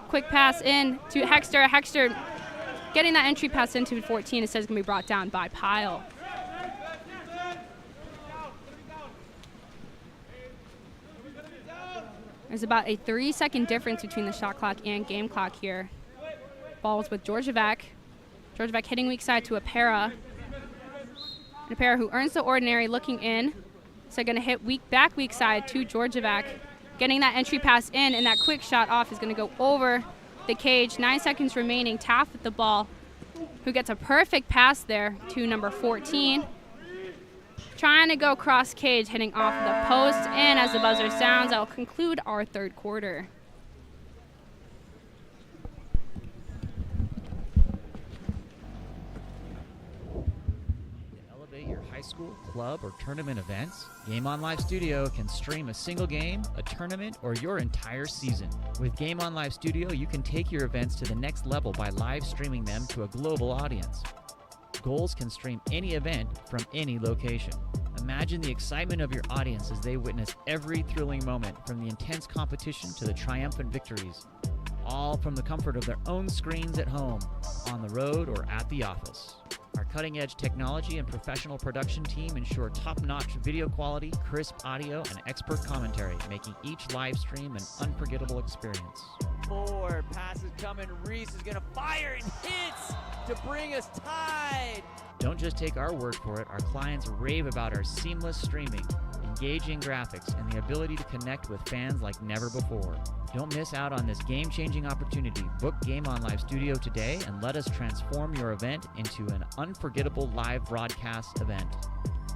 Quick pass in to Hexter. Hexter getting that entry pass into 14. It says it's going to be brought down by Pyle. There's about a 3-second difference between the shot clock and game clock here. Ball's with Georgievec. Georgievec hitting weak side to Apera. And Apera, who earns the ordinary, looking in. So going to hit weak side to Georgievec. Getting that entry pass in, and that quick shot off is going to go over the cage. 9 seconds remaining. Taff with the ball, who gets a perfect pass there to number 14. Trying to go cross cage, hitting off the post, and as the buzzer sounds, I'll conclude our third quarter. Elevate your high school school, club, or tournament events? Game On Live Studio can stream a single game, a tournament, or your entire season. With Game On Live Studio, you can take your events to the next level by live streaming them to a global audience. Goals can stream any event from any location. Imagine the excitement of your audience as they witness every thrilling moment, from the intense competition to the triumphant victories, all from the comfort of their own screens at home, on the road, or at the office. Our cutting-edge technology and professional production team ensure top-notch video quality, crisp audio, and expert commentary, making each live stream an unforgettable experience. 4 passes coming. Reese is going to fire and hits to bring us tied. Don't just take our word for it. Our clients rave about our seamless streaming, engaging graphics, and the ability to connect with fans like never before. Don't miss out on this game-changing opportunity. Book Game On Live Studio today and let us transform your event into an unforgettable live broadcast event.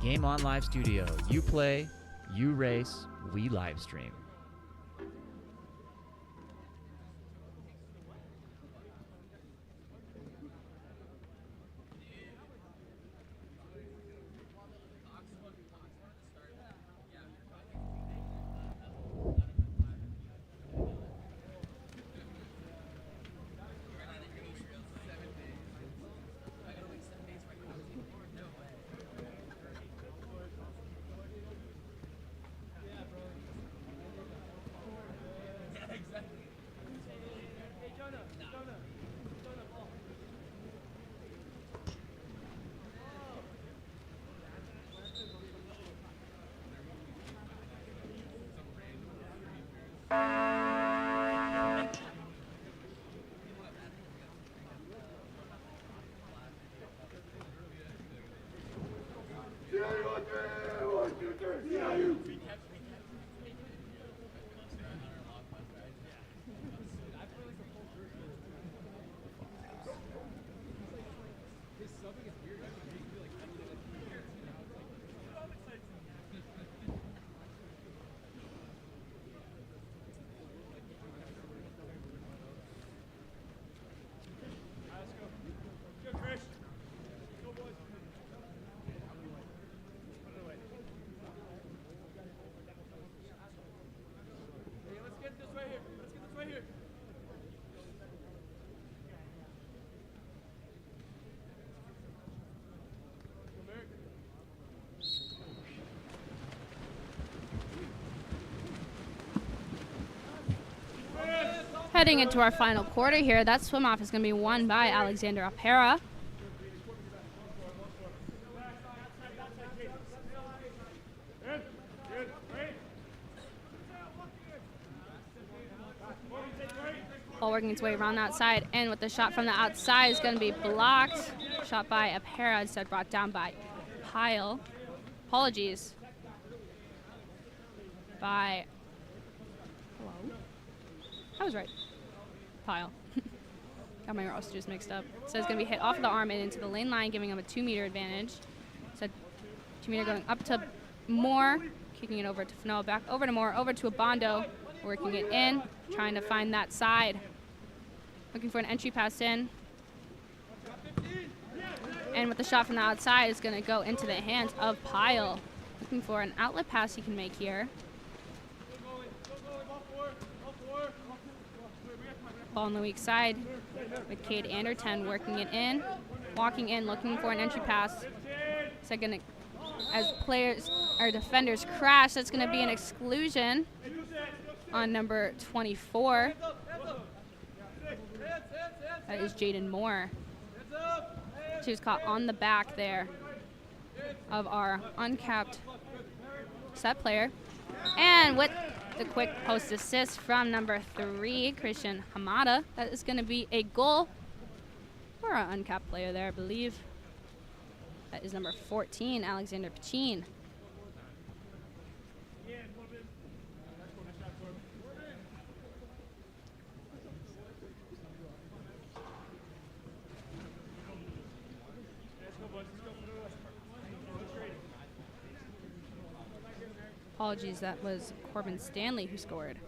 Game On Live Studio. You play, you race, we live stream. Heading into our final quarter here, that swim off is going to be won by Alexander Apera. Ball working its way around the outside, and with the shot from the outside is going to be blocked. Shot by Apera, instead brought down by Pyle. Apologies. By, hello? I was right. Pyle. Got my rosters mixed up. So it's going to be hit off the arm and into the lane line, giving him a 2-meter advantage. So 2-meter going up to Moore, kicking it over to Fanoa, back over to Moore, over to Abondo, working it in, trying to find that side. Looking for an entry pass in. And with the shot from the outside, it's going to go into the hands of Pyle. Looking for an outlet pass he can make here. Ball on the weak side with Cade Anderton working it in, walking in, looking for an entry pass. So gonna, as players or defenders crash, that's going to be an exclusion on number 24. That is Jaden Moore. She was caught on the back there of our uncapped set player. And with the quick post assist from number 3, Christian Hamada. That is going to be a goal for our uncapped player there, I believe. That is number 14, Alexander Pachin. Apologies, that was Corbin Stanley who scored.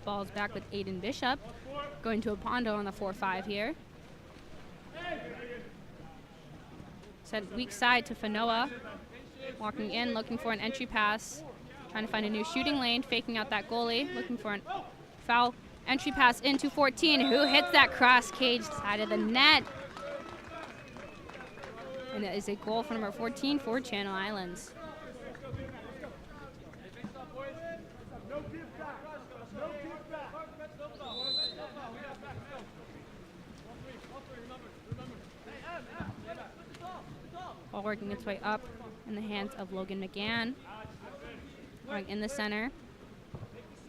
Ball's back with Aiden Bishop. going to a Pondo on the 4-5 here. Set weak side to Fanoa. Walking in, looking for an entry pass. Trying to find a new shooting lane, faking out that goalie. Looking for a foul entry pass into 14, who hits that cross cage side of the net. And it is a goal for number 14 for Channel Islands. Ball working its way up in the hands of Logan McGann. Going in the center.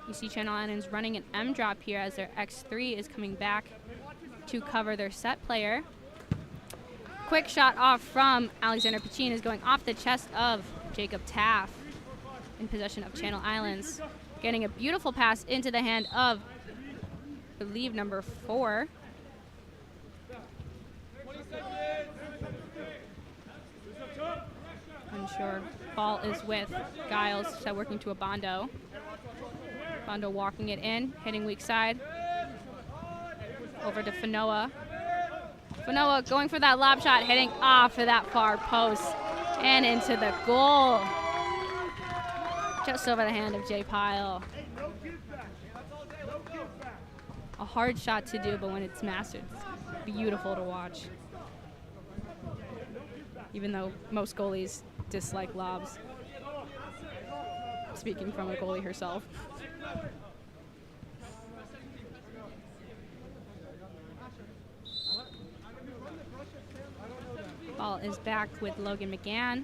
You see Channel Islands running an M drop here as their X3 is coming back to cover their set player. Quick shot off from Alexander Pachin is going off the chest of Jacob Taff in possession of Channel Islands. Getting a beautiful pass into the hand of, I believe, number 4. Unsure. Ball is with Giles, so working to a Bondo. Bondo walking it in, hitting weak side. Over to Fanoa. Fanoa going for that lob shot, hitting off of that far post and into the goal. Just over the hand of Jay Pyle. A hard shot to do, but when it's mastered, it's beautiful to watch. Even though most goalies dislike lobs. Speaking from a goalie herself. Ball is back with Logan McGann.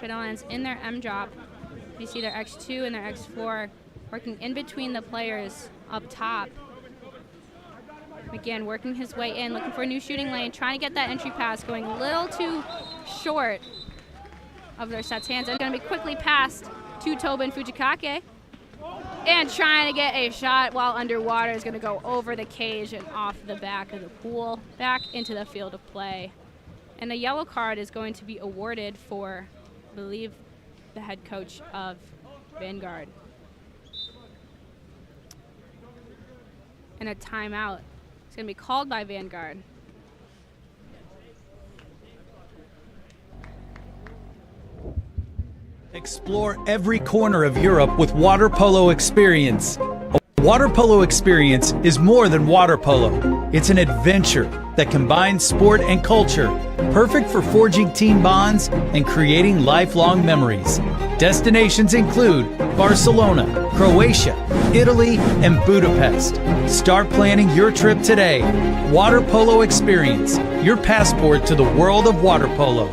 Channel Islands in their M drop. You see their X2 and their X4 working in between the players up top. McGann working his way in, looking for a new shooting lane, trying to get that entry pass, going a little too short of their set's hands. It's going to be quickly passed to Tobin Fujikake. And trying to get a shot while underwater is going to go over the cage and off the back of the pool, back into the field of play. And a yellow card is going to be awarded for, I believe, the head coach of Vanguard. And a timeout is going to be called by Vanguard. Explore every corner of Europe with water polo experience. A water polo experience is more than water polo. It's an adventure that combines sport and culture, perfect for forging team bonds and creating lifelong memories. Destinations include Barcelona, Croatia, Italy, and Budapest. Start planning your trip today. Water Polo Experience, your passport to the world of water polo.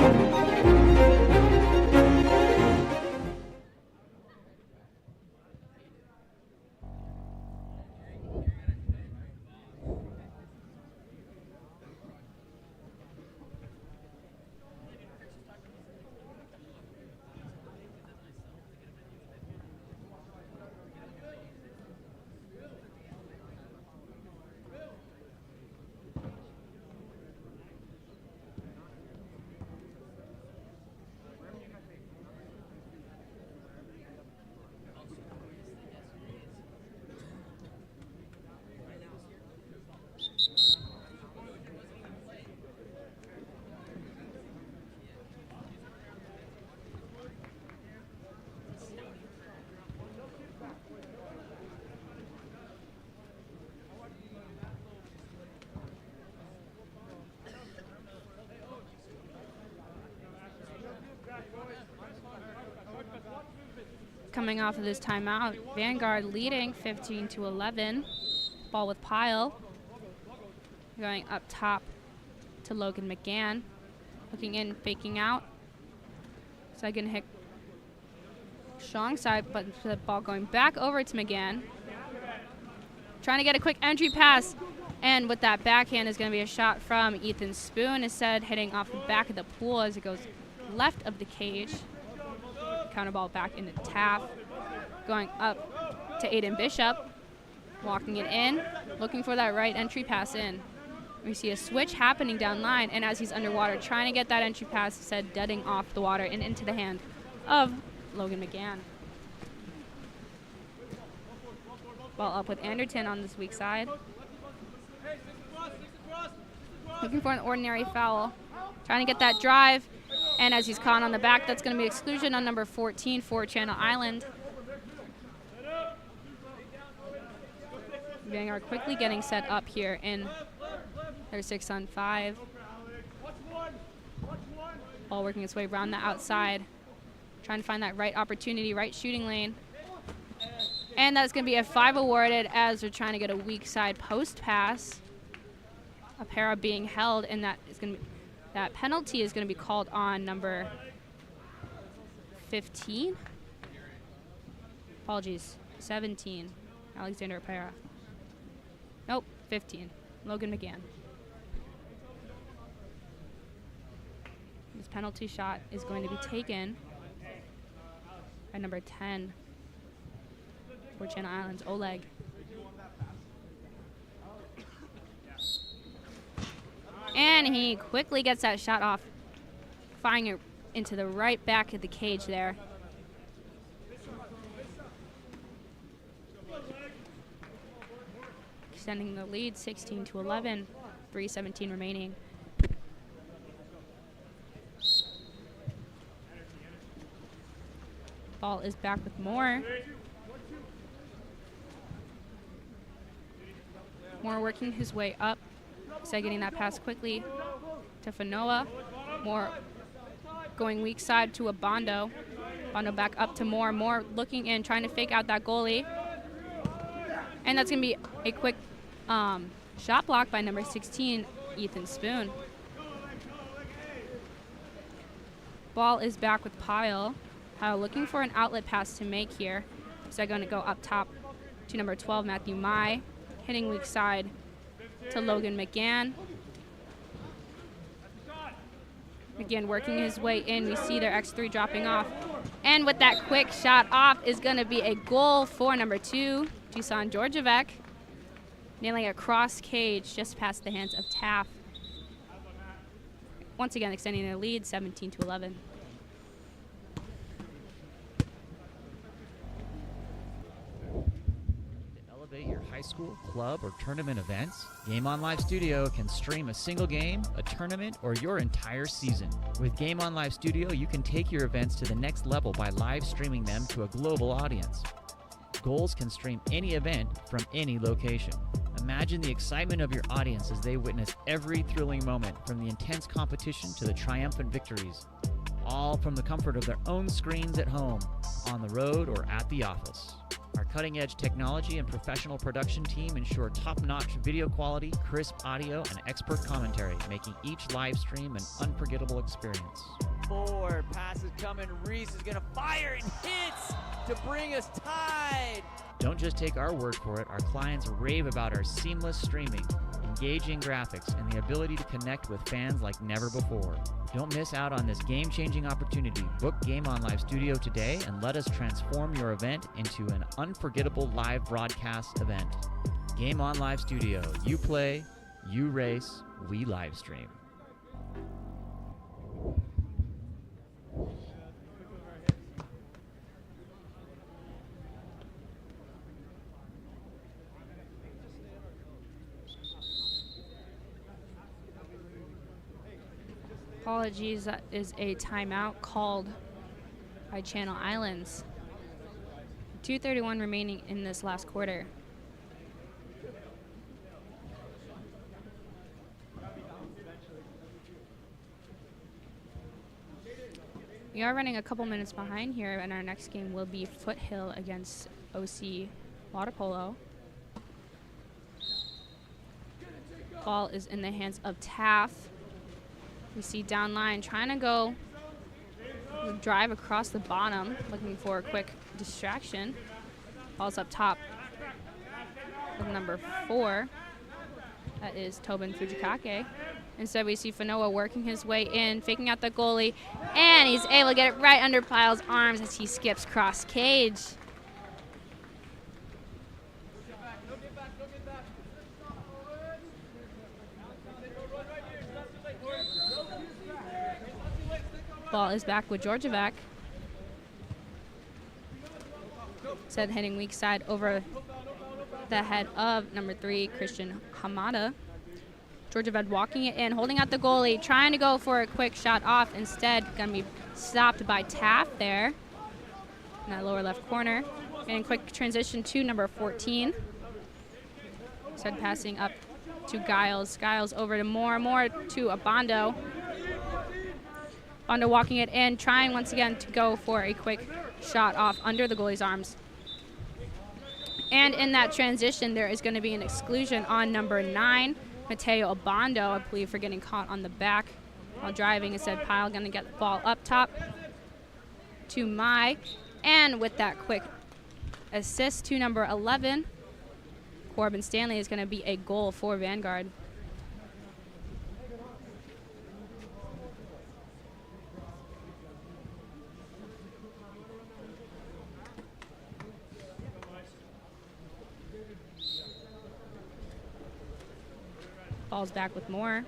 Coming off of this timeout, Vanguard leading 15-11. Ball with Pyle. Going up top to Logan McGann. Looking in, faking out. Second hit strong side, but the ball going back over to McGann. Trying to get a quick entry pass. And with that backhand is going to be a shot from Ethan Spoon, instead hitting off the back of the pool as it goes left of the cage. Counter ball back into Taff. Going up to Aiden Bishop. Walking it in. Looking for that right entry pass in. We see a switch happening down line, and as he's underwater, trying to get that entry pass, instead deading off the water and into the hand of Logan McGann. Ball up with Anderton on this weak side. Looking for an ordinary foul. Trying to get that drive. And as he's caught on the back, that's going to be exclusion on number 14 for Channel Island. Vanguard quickly getting set up here in their 6-on-5. Ball working its way around the outside. Trying to find that right opportunity, right shooting lane. And that's going to be a 5 awarded as they're trying to get a weak side post pass. A para being held, and that penalty is going to be called on number 15. Apologies, 17. Alexander Para. Nope, 15. Logan McGann. This penalty shot is going to be taken by number 10 for Channel Islands, Oleg. And he quickly gets that shot off, firing it into the right back of the cage there. Extending the lead 16-11, 3:17 remaining. Ball is back with Moore. Moore working his way up. So getting that pass quickly to Fanoa. Moore going weak side to a Bondo. Bondo back up to Moore. Moore looking in, trying to fake out that goalie. And that's going to be a quick shot block by number 16, Ethan Spoon. Ball is back with Pyle. Pyle looking for an outlet pass to make here. So they're going to go up top to number 12, Matthew Mai. Hitting weak side to Logan McGann. McGann working his way in. We see their X3 dropping off. And with that quick shot off is going to be a goal for number 2, Dusan Georgievec. Nailing a cross cage just past the hands of Taff. Once again extending their lead, 17-11. Your high school, club, or tournament events, Game On Live Studio can stream a single game, a tournament, or your entire season. With Game On Live Studio, you can take your events to the next level by live streaming them to a global audience. Goals can stream any event from any location. Imagine the excitement of your audience as they witness every thrilling moment, from the intense competition to the triumphant victories, all from the comfort of their own screens at home, on the road, or at the office. Our cutting-edge technology and professional production team ensure top-notch video quality, crisp audio, and expert commentary, making each live stream an unforgettable experience. Forward, passes coming. Reese is going to fire and hits to bring us tied. Don't just take our word for it. Our clients rave about our seamless streaming, engaging graphics, and the ability to connect with fans like never before. Don't miss out on this game-changing opportunity. Book Game On Live Studio today and let us transform your event into an unforgettable live broadcast event. Game On Live Studio. You play, you race, we live stream. Apologies, that is a timeout called by Channel Islands. 2:31 remaining in this last quarter. We are running a couple minutes behind here, and our next game will be Foothill against OC Water Polo. Ball is in the hands of Taff. We see down line trying to go drive across the bottom, looking for a quick distraction. Ball's up top with number 4. That is Tobin Fujikake. Instead, we see Fanoa working his way in, faking out the goalie, and he's able to get it right under Pyle's arms as he skips cross cage. Ball is back with Georgievec. Said heading weak side over the head of number 3, Christian Hamada. Georgieved walking it in, holding out the goalie, trying to go for a quick shot off. Instead, going to be stopped by Taft there in that lower left corner. And quick transition to number 14. Instead passing up to Giles. Giles over to Moore to Abondo. Abondo walking it in, trying once again to go for a quick shot off under the goalie's arms. And in that transition, there is going to be an exclusion on number 9, Mateo Abondo, I believe, for getting caught on the back while driving. Instead, Pyle going to get the ball up top to Mai. And with that quick assist to number 11, Corbin Stanley, is going to be a goal for Vanguard. Ball's back with Moore.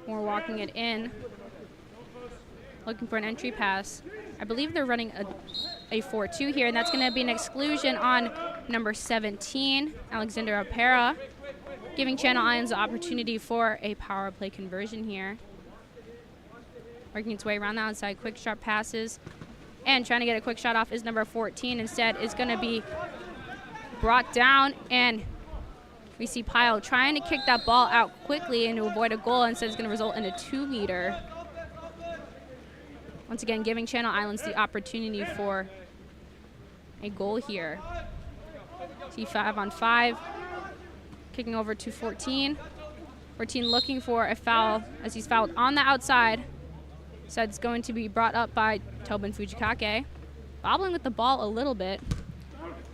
Moore walking it in, looking for an entry pass. I believe they're running a 4-2 here, and that's going to be an exclusion on number 17, Alexander Opera, giving Channel Islands the opportunity for a power play conversion here. Working its way around the outside, quick sharp passes, and trying to get a quick shot off is number 14. Instead, is going to be brought down, and we see Pyle trying to kick that ball out quickly and to avoid a goal. Instead, it's going to result in a 2-meter. Once again, giving Channel Islands the opportunity for a goal here. See 5-on-5, kicking over to 14. 14 looking for a foul as he's fouled on the outside. So it's going to be brought up by Tobin Fujikake, bobbling with the ball a little bit.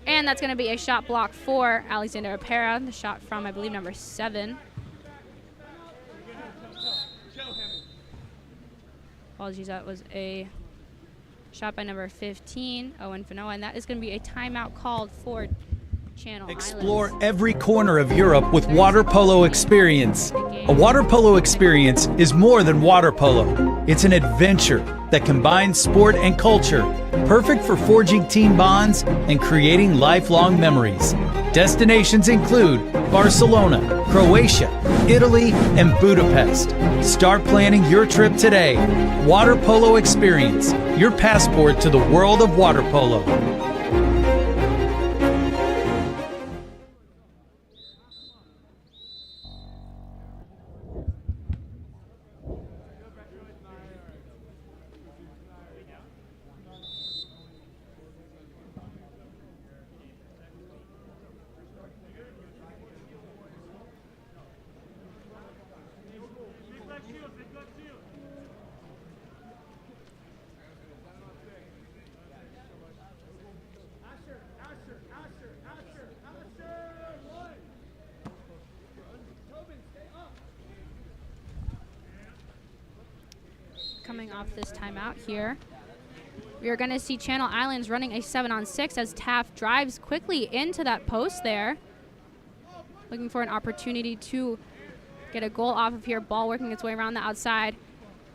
And that's going to be a shot block for Alexander Opera, the shot from, I believe, number 7. Apologies, that was a shot by number 15, Owen Fanoa, and that is going to be a timeout called for Channel Explore Islands. every corner of Europe with water polo experience. A water polo experience is more than water polo. It's an adventure that combines sport and culture, perfect for forging team bonds and creating lifelong memories. Destinations include Barcelona, Croatia, Italy, and Budapest. Start planning your trip today. Water Polo Experience, your passport to the world of water polo. Coming off this timeout here, we are going to see Channel Islands running a 7-on-6 as Taft drives quickly into that post there, looking for an opportunity to get a goal off of here. Ball working its way around the outside,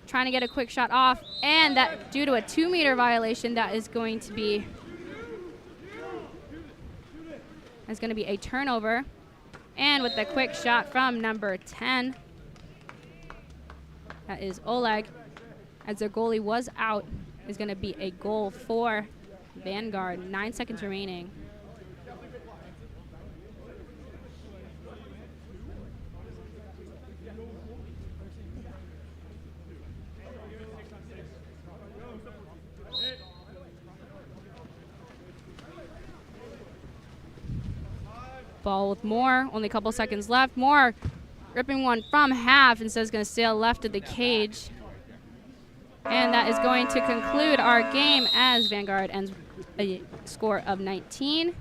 trying to get a quick shot off, and that due to a 2-meter violation, that is going to be a turnover. And with the quick shot from number 10, that is Oleg, as their goalie was out, is going to be a goal for Vanguard. 9 seconds remaining. Ball with Moore, only a couple seconds left. Moore ripping one from half, and says going to sail left of the cage. And that is going to conclude our game as Vanguard ends a score of 19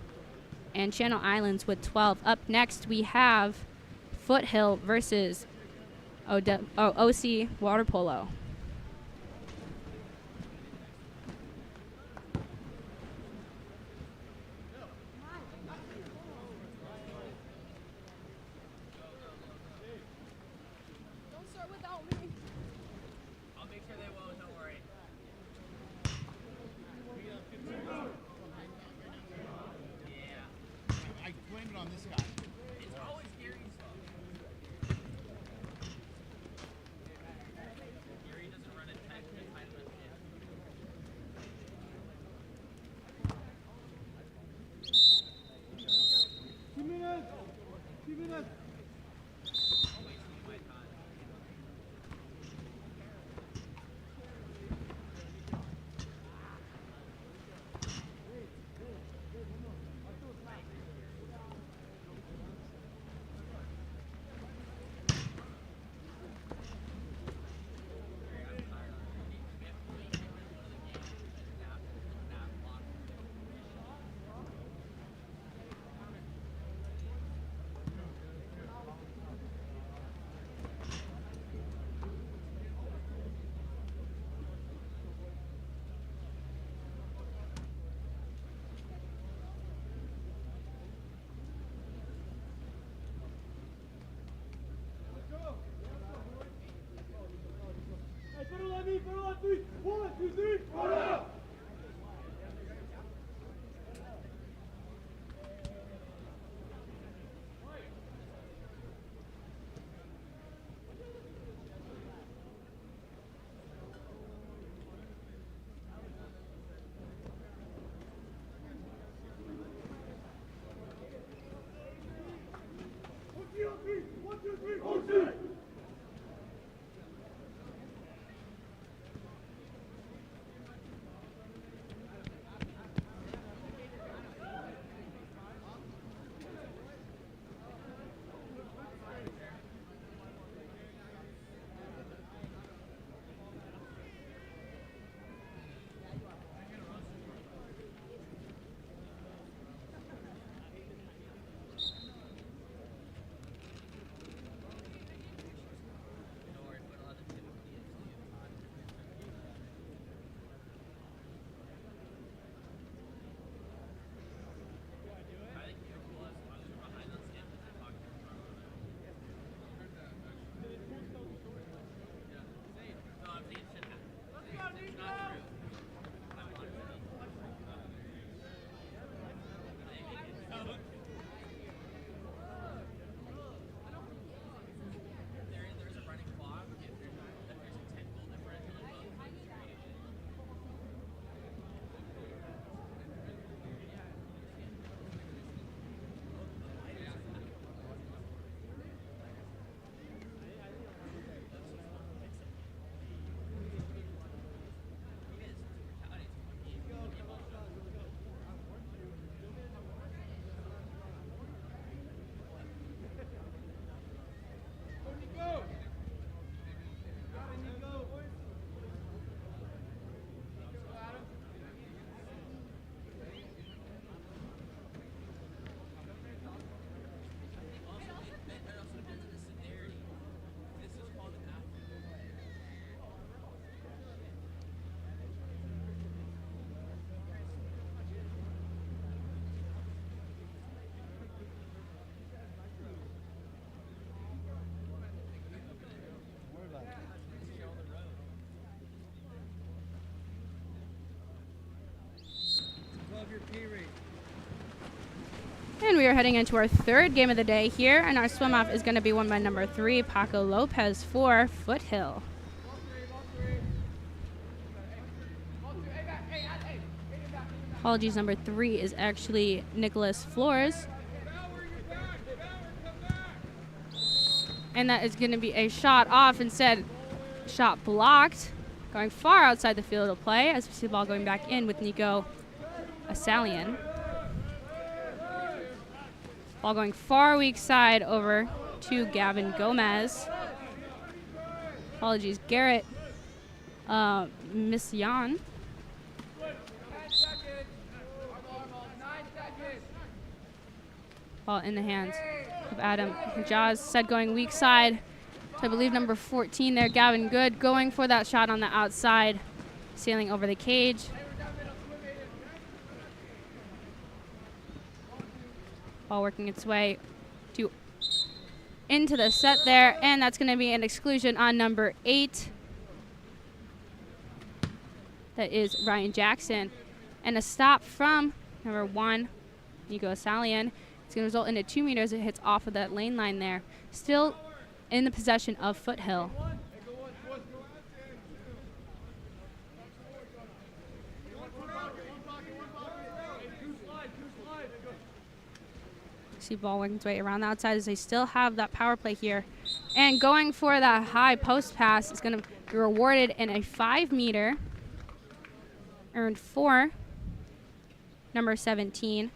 and Channel Islands with 12. Up next, we have Foothill versus OC Water Polo. blame it on this guy. It's always Gary's fault. Gary doesn't run it tight enough in. 2 minutes. 2 minutes. Pedal on 3. 1, 2, 3. Pedal! One, two, three. OC! And we are heading into our third game of the day here, and our swim off is going to be won by number 3, Paco Lopez for Foothill. Apologies, number 3 is actually Nicholas Flores. And that is going to be a shot off instead. Shot blocked, going far outside the field of play as we see the ball going back in with Nico Asalian. Ball going far weak side over to Gavin Gomez. Apologies, Garrett Misyan. Ball in the hands of Adam Hijaz. Said going weak side to, I believe, number 14 there, Gavin Good, going for that shot on the outside, sailing over the cage. Ball working its way to into the set there, and that's going to be an exclusion on number 8. That is Ryan Jackson. And a stop from number 1, Nico Asalian. It's going to result in a 2 meters. It hits off of that lane line there. Still in the possession of Foothill. See ball working its way around the outside as they still have that power play here. And going for that high post pass is going to be rewarded in a 5 meter. Earned 4. Number 17.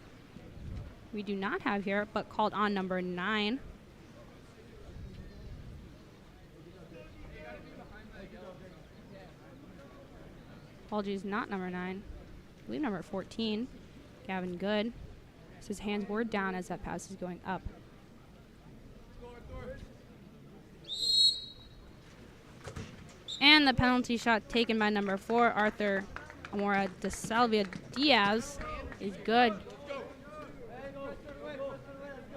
We do not have here, but called on number 9. Apologies, not number 9. I believe number 14. Gavin Good. His hands were down as that pass is going up. And the penalty shot taken by number 4, Arthur Amora de Salvia Diaz, is good.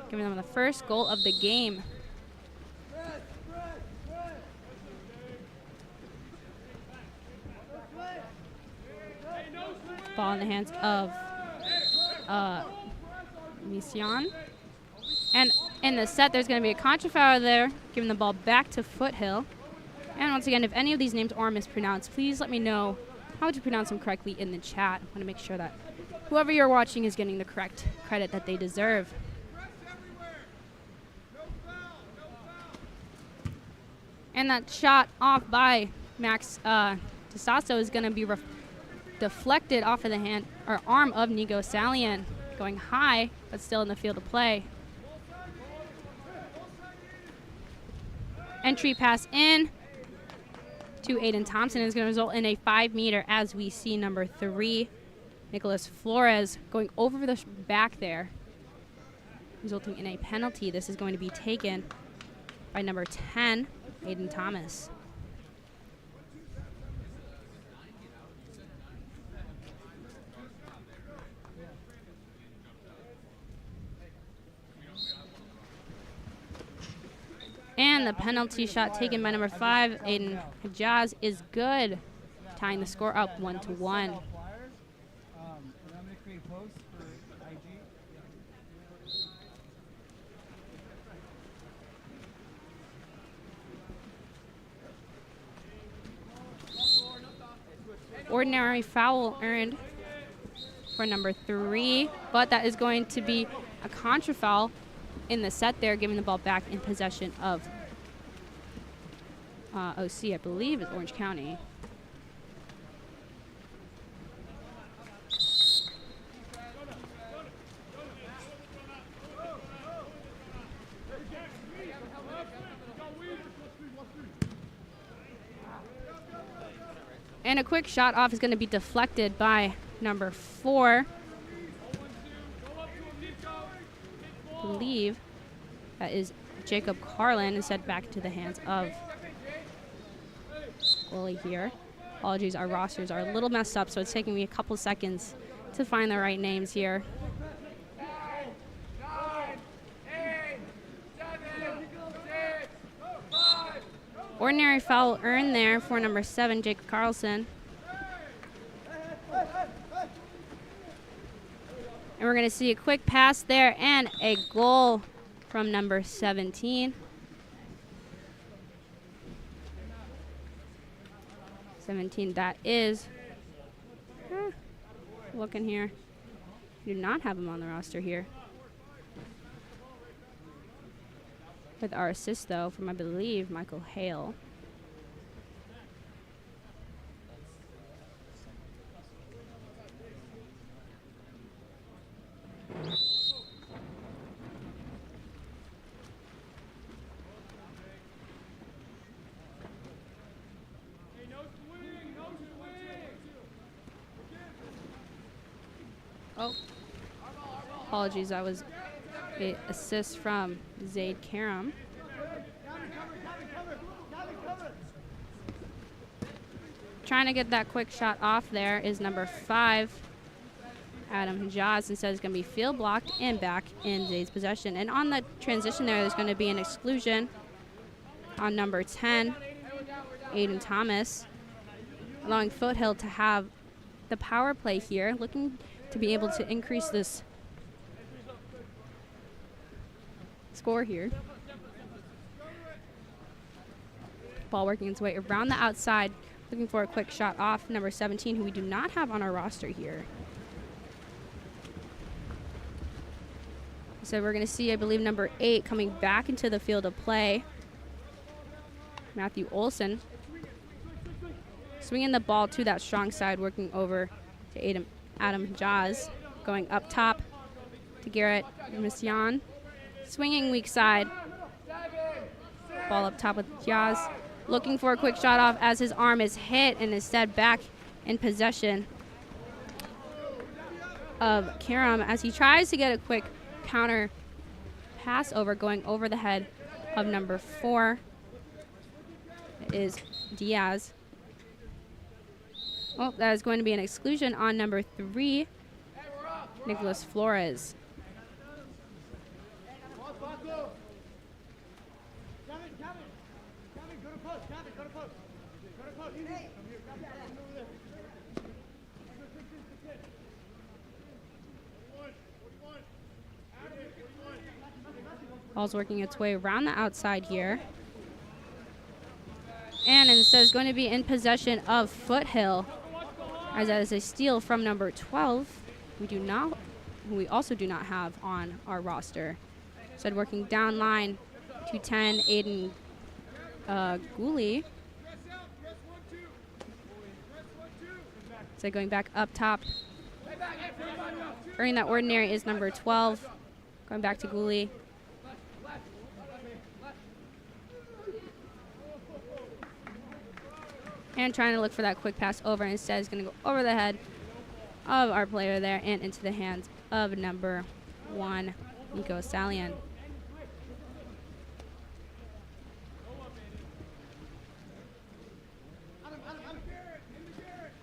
Giving them the first goal of the game. Ball in the hands of Mission. And in the set, there's going to be a contra foul there, giving the ball back to Foothill. And once again, if any of these names are mispronounced, please let me know how to pronounce them correctly in the chat. I want to make sure that whoever you're watching is getting the correct credit that they deserve. And that shot off by Max DeSasso is going to be deflected off of the hand or arm of Nico Salian, going high, but still in the field of play. Entry pass in to Aiden Thompson is going to result in a 5 meter as we see number 3, Nicholas Flores, going over the back there, resulting in a penalty. This is going to be taken by number 10, Aiden Thomas. And the penalty shot taken by number 5, Aiden Hijaz, is good, tying the score up 1-1. Ordinary foul earned for number 3, but that is going to be a contra foul in the set there, giving the ball back in possession of OC, I believe, is Orange County. And a quick shot off is going to be deflected by number 4. I believe that is Jacob Carlin, and set back to the hands of goalie here. Apologies, our rosters are a little messed up, so it's taking me a couple seconds to find the right names here. Ordinary foul earned there for number 7, Jacob Carlson. And we're going to see a quick pass there and a goal from number 17. 17, that is, looking here. We do not have him on the roster here. With our assist, though, from, I believe, Michael Hale. Oh, apologies, that was an assist from Zaid Karam. Trying to get that quick shot off there is number 5, Adam Hijaz. Instead, it's going to be field blocked and back in Zaid's possession. And on the transition there's going to be an exclusion on number 10, Aiden Thomas, allowing Foothill to have the power play here, looking to be able to increase this score here. Ball working its way around the outside, looking for a quick shot off number 17, who we do not have on our roster here. So we're going to see, I believe, number 8 coming back into the field of play. Matthew Olson. Swinging the ball to that strong side, working over to Adam Hajaz. Going up top to Garrett Mission. Swinging weak side. Ball up top with Hajaz. Looking for a quick shot off as his arm is hit and instead back in possession of Karam as he tries to get a quick counter pass over, going over the head of number 4 is Diaz. Oh, that is going to be an exclusion on number 3, Nicholas Flores. Ball's working its way around the outside here. And instead is going to be in possession of Foothill, as that is a steal from number 12. Who we also do not have on our roster. Instead working down line to 10, Aiden Gooley. So going back up top. Earning that ordinary is number 12. Going back to Gooley. And trying to look for that quick pass over, and instead is going to go over the head of our player there and into the hands of number 1, Nico Salian.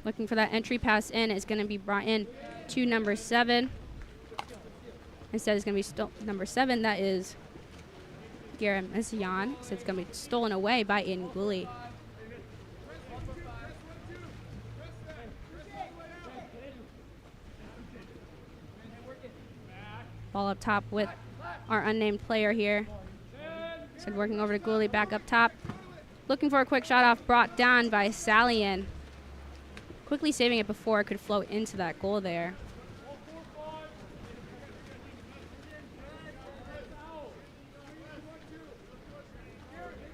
Looking for that entry pass in. Is going to be brought in to number 7. Instead it's going to be number 7. That is Garrett Messian. So it's going to be stolen away by Aiden Gooley. Ball up top with our unnamed player here. So working over to Gooley, back up top. Looking for a quick shot off, brought down by Salian. Quickly saving it before it could flow into that goal there.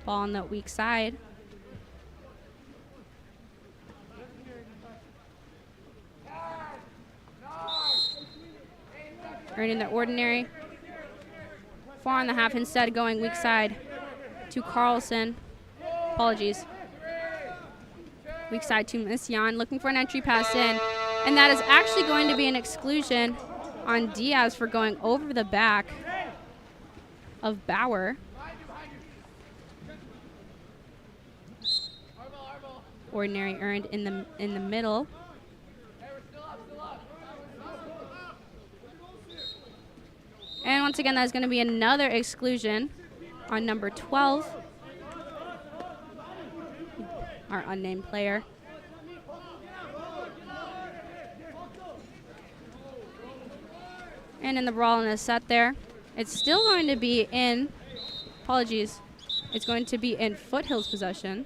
Ball on the weak side. Earning the ordinary. 4 on the half, instead going weak side to Carlson. Apologies. Weak side to Mission, looking for an entry pass in. And that is actually going to be an exclusion on Diaz for going over the back of Bauer. Ordinary earned in the middle. And once again, that's going to be another exclusion on number 12, our unnamed player. And in the brawl in the set there, it's still going to be in, apologies, it's going to be in Foothill's possession.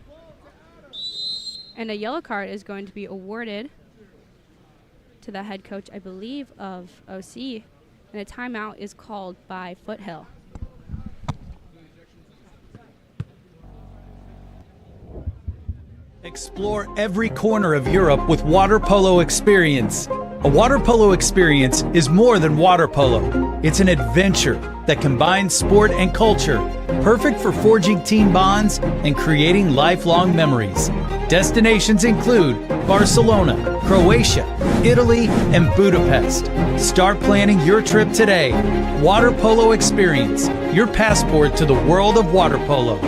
And a yellow card is going to be awarded to the head coach, I believe, of OC. And a timeout is called by Foothill. Explore every corner of Europe with water polo experience. A water polo experience is more than water polo. It's an adventure that combines sport and culture, perfect for forging team bonds and creating lifelong memories. Destinations include Barcelona, Croatia, Italy, and Budapest. Start planning your trip today. Water Polo Experience, your passport to the world of water polo.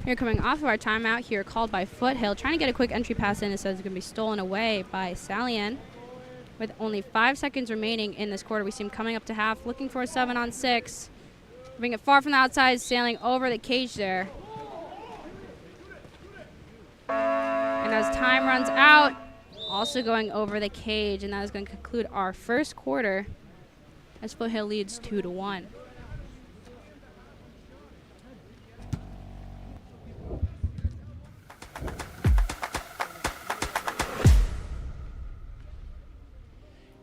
Here coming off of our timeout here, called by Foothill, trying to get a quick entry pass in. It says it's going to be stolen away by Salian. With only 5 seconds remaining in this quarter, we see him coming up to half, looking for a 7-on-6. Moving it far from the outside, sailing over the cage there. And as time runs out, also going over the cage, and that is going to conclude our first quarter as Foothill leads 2-1.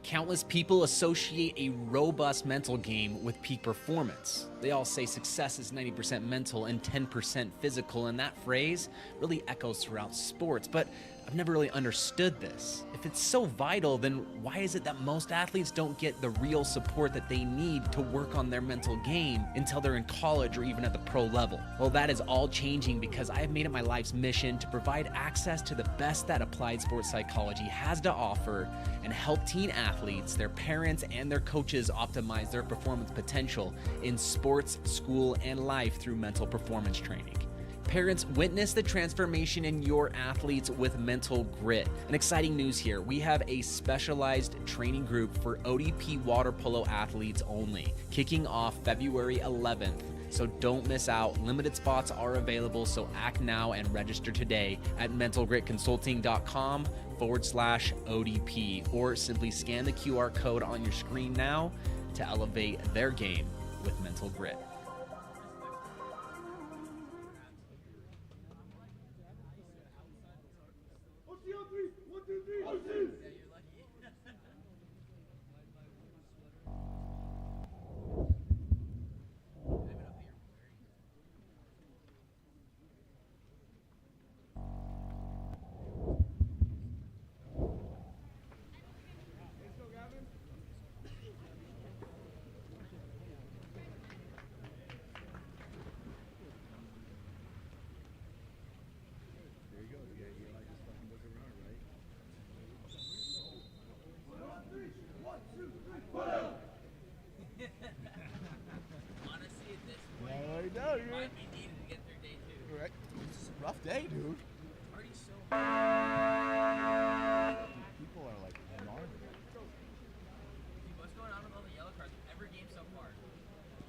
Countless people associate a robust mental game with peak performance. They all say success is 90% mental and 10% physical, and that phrase really echoes throughout sports, but I've never really understood this. If it's so vital, then why is it that most athletes don't get the real support that they need to work on their mental game until they're in college or even at the pro level? Well, that is all changing because I have made it my life's mission to provide access to the best that applied sports psychology has to offer and help teen athletes, their parents, and their coaches optimize their performance potential in sports, school, and life through mental performance training. Parents, witness the transformation in your athletes with mental grit. And exciting news here, we have a specialized training group for ODP water polo athletes only, kicking off February 11th. So don't miss out. Limited spots are available, so act now and register today at mentalgritconsulting.com/ODP, or simply scan the QR code on your screen now to elevate their game with mental grit. Rough day, dude. People are like alarmed. What's going on with all the yellow cards? Every game so far,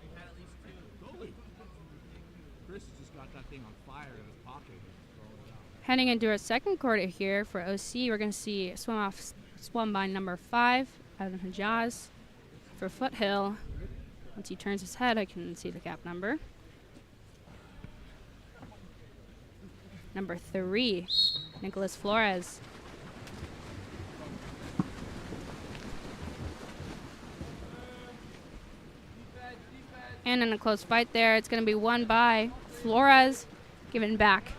we've had at least 2. Goalie. Chris just got that thing on fire in his pocket. Heading into our second quarter here for OC, we're going to see swum by number 5, Adam Hajaz. For Foothill, once he turns his head, I can see the cap number. Number 3, Nicholas Flores. And in a close fight there, it's going to be won by Flores, given back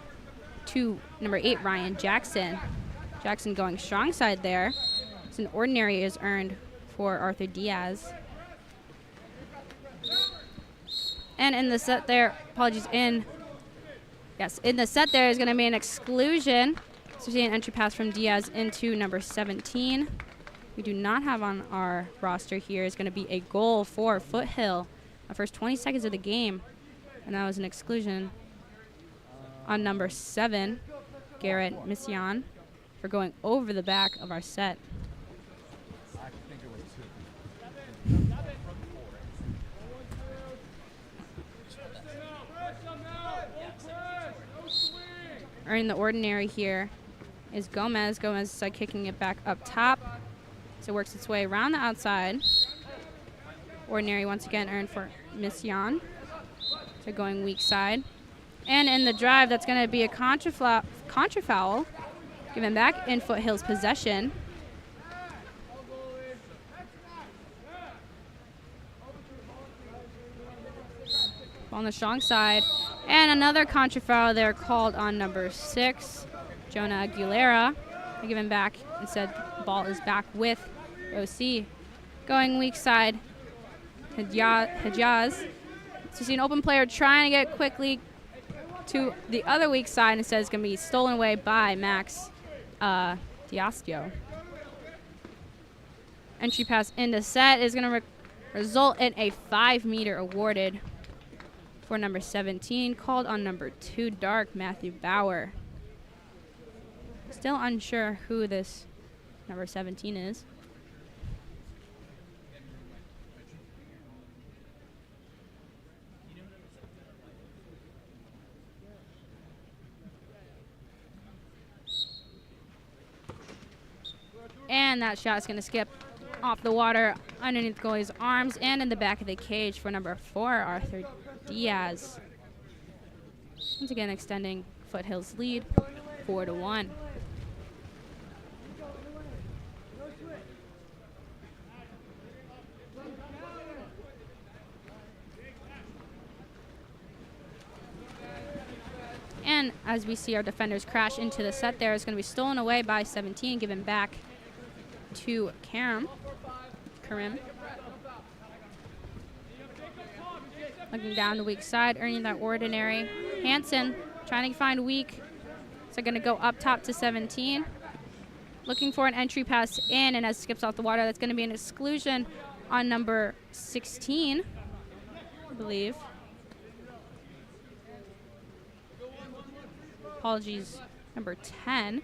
to number 8, Ryan Jackson. Jackson going strong side there. It's an ordinary is earned for Arthur Diaz. And in the set there, in the set there is going to be an exclusion. So we see an entry pass from Diaz into number 17. We do not have on our roster here is going to be a goal for Foothill. The first 20 seconds of the game. And that was an exclusion on number 7, Garrett Mission, for going over the back of our set. I think it was 2. Earning the ordinary here is Gomez. Gomez is kicking it back up top. So it works its way around the outside. Ordinary once again earned for Mission. So going weak side. And in the drive, that's going to be a contra foul. Given back in Foothill's possession. On the strong side. And another contra foul there called on number 6, Jonah Aguilera. Given back, instead, the ball is back with OC. Going weak side, Hajaz. So you see an open player trying to get quickly to the other weak side. Instead, it's going to be stolen away by Max Diastio. Entry pass into set is going to result in a 5-meter awarded for number 17, called on number 2, dark, Matthew Bauer. Still unsure who this number 17 is. And that shot is going to skip off the water underneath the goalie's arms and in the back of the cage for number 4, Arthur Diaz. Once again, extending Foothill's lead 4-1. And as we see our defenders crash into the set there, it's going to be stolen away by 17, given back to Karim. Looking down the weak side, earning that ordinary. Hansen trying to find weak. So going to go up top to 17. Looking for an entry pass in, and as it skips off the water, that's going to be an exclusion on number 16, I believe. Apologies, number 10.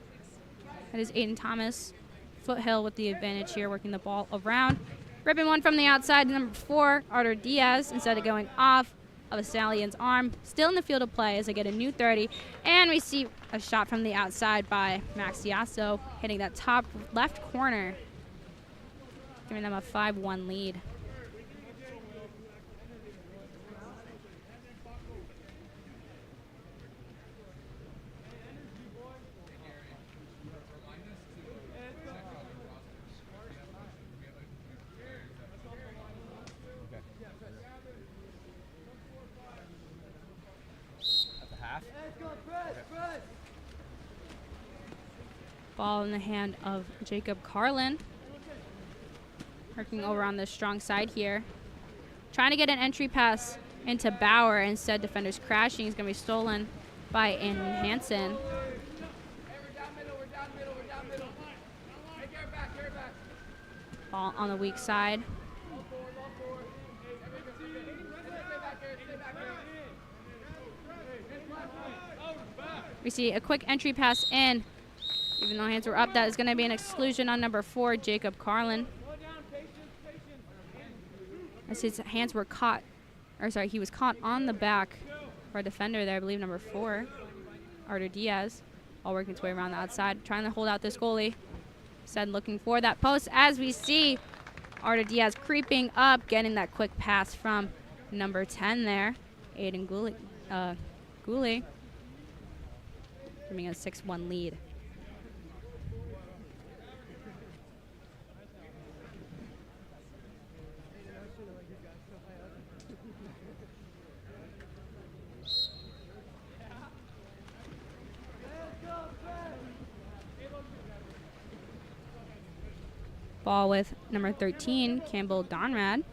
That is Aiden Thomas. Foothill with the advantage here, working the ball around. Ripping one from the outside to number 4, Arthur Diaz, instead of going off of a Stallion's arm. Still in the field of play as they get a new 30. And we see a shot from the outside by Max Yasso, hitting that top left corner, giving them a 5-1 lead. Ball in the hand of Jacob Carlin. Working over on the strong side here. Trying to get an entry pass into Bauer. Instead, defenders crashing. He's going to be stolen by Aiden Hansen. Ball on the weak side. We see a quick entry pass in. Even though hands were up, that is going to be an exclusion on number 4, Jacob Carlin. As his hands were caught, or sorry, he was caught on the back for a defender there, I believe number 4, Arthur Diaz, all working its way around the outside, trying to hold out this goalie. Instead, looking for that post as we see Arthur Diaz creeping up, getting that quick pass from number 10 there, Aiden Gooley, giving a 6-1 lead. Ball with number 13, Campbell Donrad.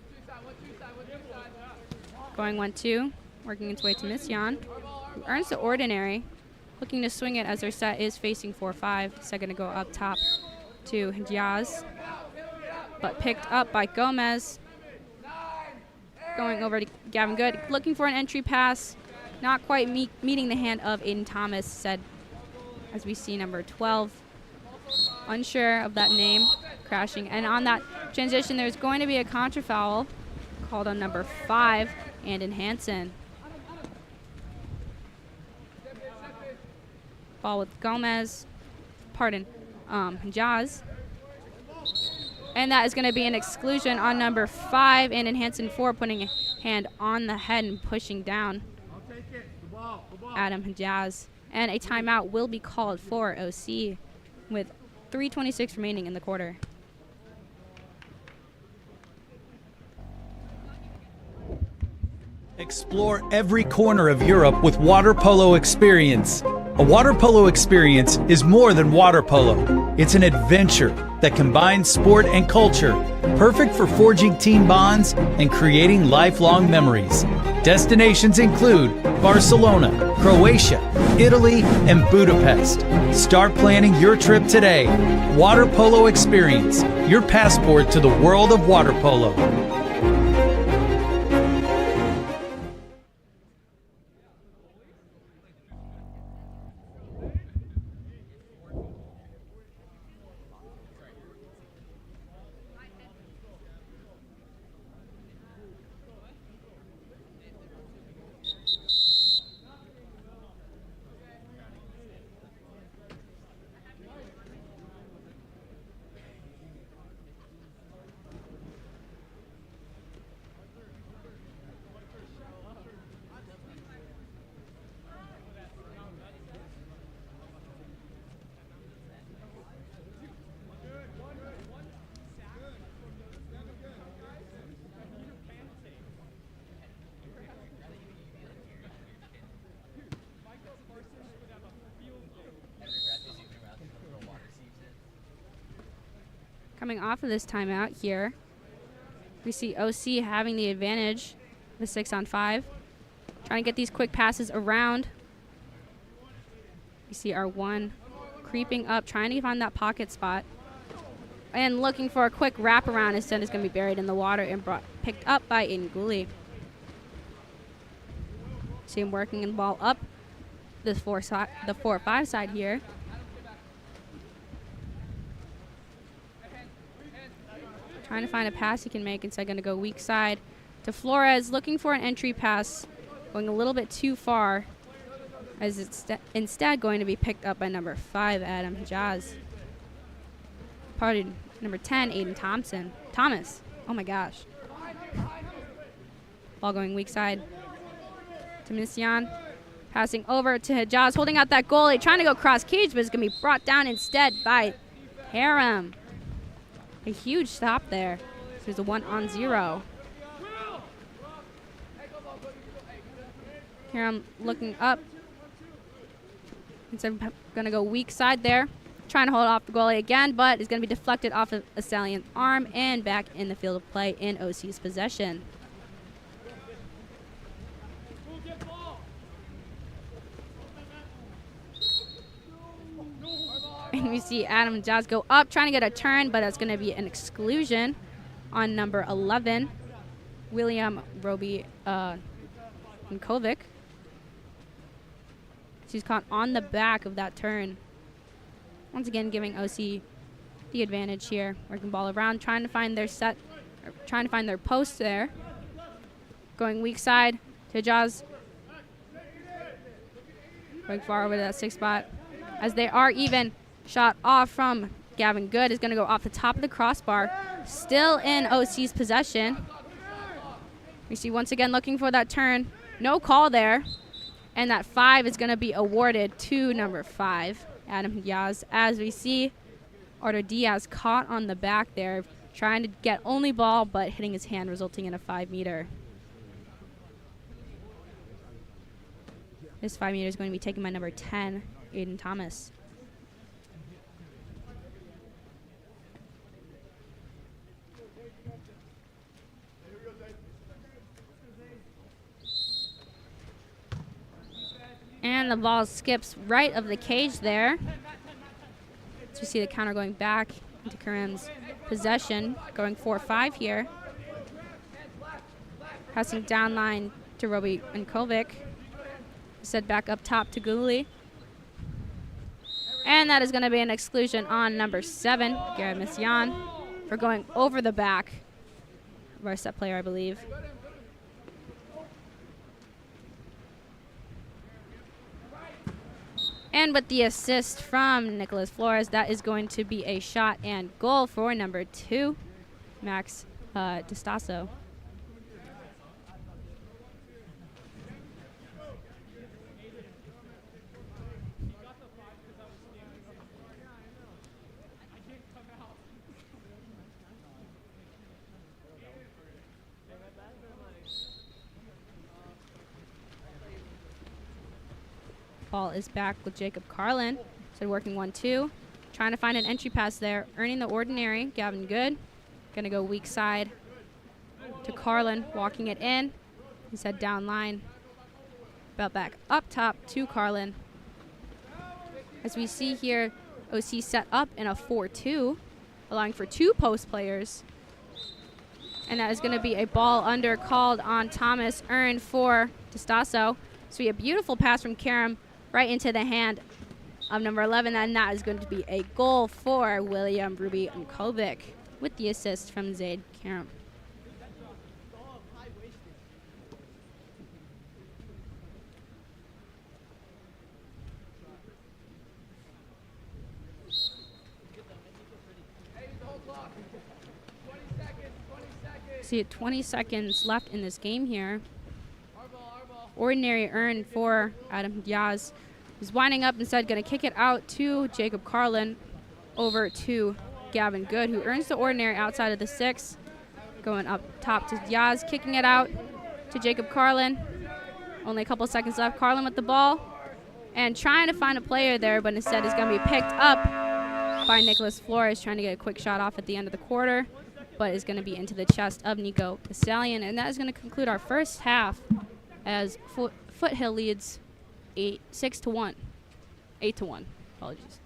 Going 1-2, working its way to Mission, who earns the ordinary. Looking to swing it as their set is facing 4-5. Second to go up top to Diaz, but picked up by Gomez. Going over to Gavin Good, looking for an entry pass. Not quite meeting the hand of Aiden Thomas, said as we see number 12. Unsure of that name, crashing. And on that transition, there's going to be a contra foul called on number 5, Aiden Hansen. Ball with Gomez, Jazz. And that is going to be an exclusion on number 5, Aiden Hansen, for putting a hand on the head and pushing down Adam Hajaz. And a timeout will be called for OC with 3:26 remaining in the quarter. Explore every corner of Europe with Water Polo Experience. A water polo experience is more than water polo. It's an adventure that combines sport and culture, perfect for forging team bonds and creating lifelong memories. Destinations include Barcelona, Croatia, Italy, and Budapest. Start planning your trip today. Water Polo Experience, your passport to the world of water polo. Coming off of this timeout here, we see OC having the advantage, the 6-on-5. Trying to get these quick passes around. We see our 1 creeping up, trying to find that pocket spot. And looking for a quick wraparound. Instead, it's going to be buried in the water and picked up by Aiden Gooley. See him working the ball up the 4-5 side here. Trying to find a pass he can make. Instead, going to go weak side to Flores, looking for an entry pass, going a little bit too far, as it's instead going to be picked up by number 5, Adam Hijaz. Pardon, number 10, Aiden Thomas. Oh my gosh. Ball going weak side to Mission. Passing over to Hijaz, holding out that goalie, trying to go cross cage, but it's going to be brought down instead by Haram. A huge stop there. So there's a 1-on-0. Haram looking up. Instead of going to go weak side there. Trying to hold off the goalie again, but it's going to be deflected off of Assalian's arm and back in the field of play in OC's possession. And we see Adam Jazz go up, trying to get a turn, but it's going to be an exclusion on number 11, William Roby Nkovic. She's caught on the back of that turn. Once again, giving OC the advantage here. Working ball around, trying to find their trying to find their post there. Going weak side to Jazz. Going far over to that 6 spot. As they are even, shot off from Gavin Good is going to go off the top of the crossbar. Still in OC's possession. We see once again looking for that turn. No call there. And that 5 is going to be awarded to number 5, Adam Diaz. As we see, Artur Diaz caught on the back there, trying to get only ball, but hitting his hand, resulting in a 5-meter. This 5-meter is going to be taken by number 10, Aiden Thomas. And the ball skips right of the cage there. So we see the counter going back into Karim's possession, going 4-5 here. Passing down line to Roby Nkovic. Set back up top to Gooley. And that is going to be an exclusion on number 7, Garrett Mission, for going over the back of our set player, I believe. And with the assist from Nicholas Flores, that is going to be a shot and goal for number 2, Max DeStasso. Ball is back with Jacob Carlin. So working 1-2. Trying to find an entry pass there. Earning the ordinary. Gavin Good. Gonna go weak side to Carlin. Walking it in. He's head down line. Belt back up top to Carlin. As we see here, OC set up in a 4-2, allowing for 2 post players. And that is going to be a ball under called on Thomas, earned for DeStasso. So we have a beautiful pass from Karam right into the hand of number 11, and that is going to be a goal for William Ruby Nkovic with the assist from Zaid Karam. See, 20 seconds left in this game here. Ordinary earned for Adam Diaz. He's winding up instead, going to kick it out to Jacob Carlin, over to Gavin Good, who earns the ordinary outside of the 6. Going up top to Diaz, kicking it out to Jacob Carlin. Only a couple seconds left. Carlin with the ball and trying to find a player there, but instead is going to be picked up by Nicholas Flores, trying to get a quick shot off at the end of the quarter, but is going to be into the chest of Nico Pasalian. And that is going to conclude our first half as Foothill leads 8-1. Apologies.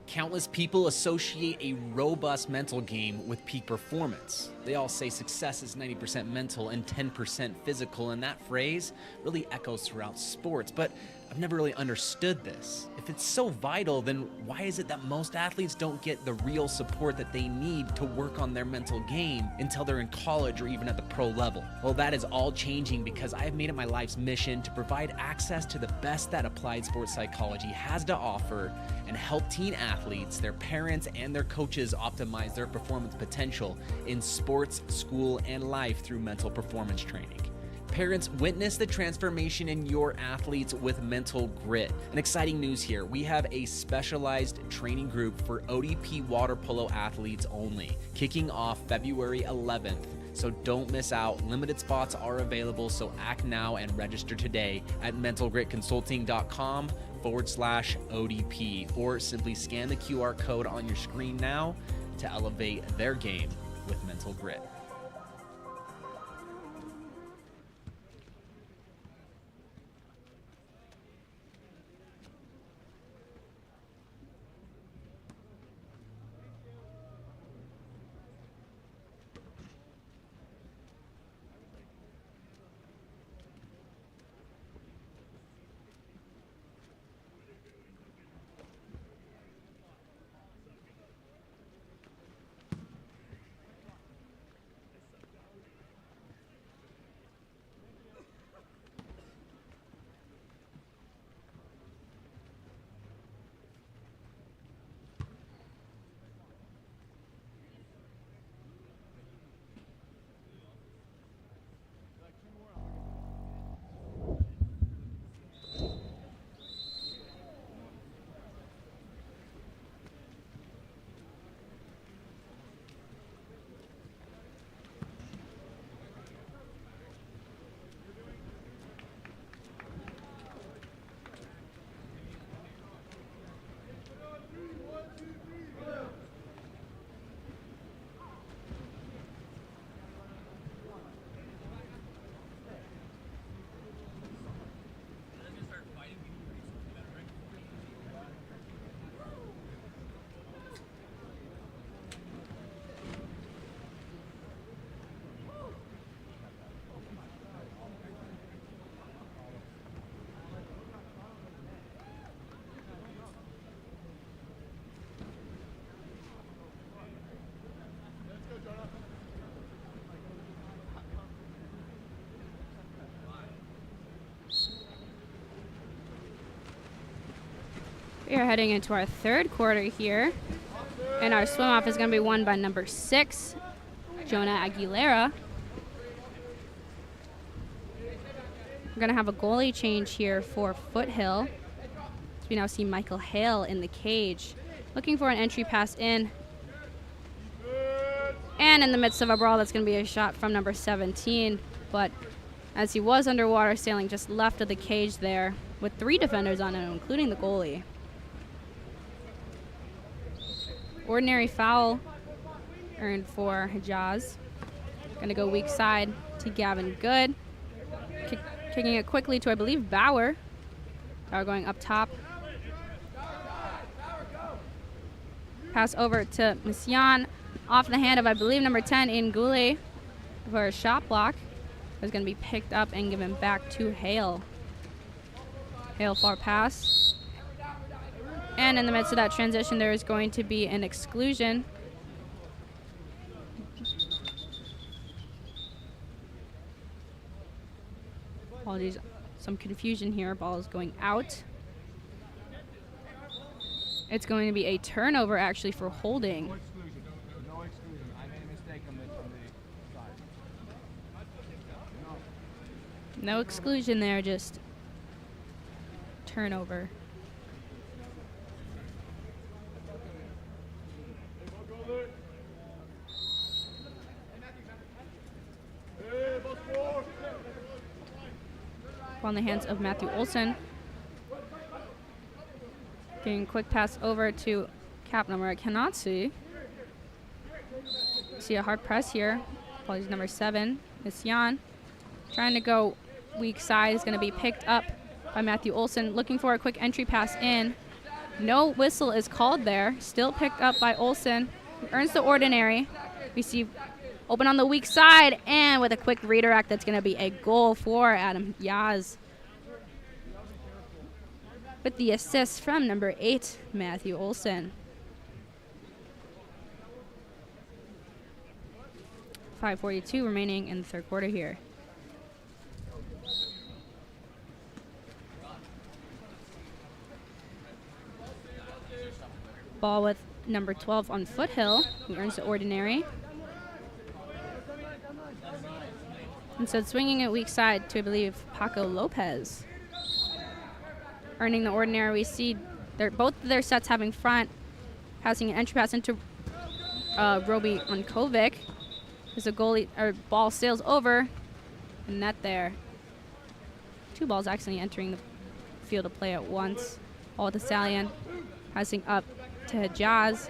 Countless people associate a robust mental game with peak performance. They all say success is 90% mental and 10% physical, and that phrase really echoes throughout sports. But I've never really understood this. If it's so vital, then why is it that most athletes don't get the real support that they need to work on their mental game until they're in college or even at the pro level? Well, that is all changing because I have made it my life's mission to provide access to the best that applied sports psychology has to offer and help teen athletes, their parents, and their coaches optimize their performance potential in sports, school, and life through mental performance training. Parents, witness the transformation in your athletes with Mental Grit. And exciting news here, we have a specialized training group for ODP water polo athletes only, kicking off February 11th. So don't miss out. Limited spots are available, so act now and register today at mentalgritconsulting.com/ODP, or simply scan the QR code on your screen now to elevate their game with Mental Grit. We are heading into our third quarter here, and our swim off is going to be won by number 6, Jonah Aguilera. We're going to have a goalie change here for Foothill. So we now see Michael Hale in the cage, looking for an entry pass in. And in the midst of a brawl, that's going to be a shot from number 17, but as he was underwater, sailing just left of the cage there with 3 defenders on him, including the goalie. Ordinary foul earned for Hijaz. Going to go weak side to Gavin Good. Kicking it quickly to, I believe, Bauer. Bauer going up top. Pass over to Misyan. Off the hand of, I believe, number 10, Ingule for a shot block. Is going to be picked up and given back to Hale. Hale far pass. And in the midst of that transition, there is going to be an exclusion. Apologies, some confusion here. Ball is going out. It's going to be a turnover, actually, for holding. No exclusion. No exclusion. I made a mistake on the side. No exclusion there, just turnover. on the hands of Matthew Olson. Getting a quick pass over to cap number I cannot see. See a hard press here. Apologies, number 7, Miss Jan. Trying to go weak side, is going to be picked up by Matthew Olson. Looking for a quick entry pass in. No whistle is called there. Still picked up by Olson. Earns the ordinary. We see open on the weak side, and with a quick redirect, that's going to be a goal for Adam Yaz. With the assist from number 8, Matthew Olson. 5:42 remaining in the third quarter here. Ball with number 12 on Foothill, who earns the ordinary. Instead, swinging it weak side to, I believe, Paco Lopez. Earning the ordinary, we see both of their sets having front, passing an entry pass into Roby Unkovic. There's a goalie, or ball sails over, and net there. 2 balls actually entering the field of play at once. Ball with the Stallion, passing up to Hajaz.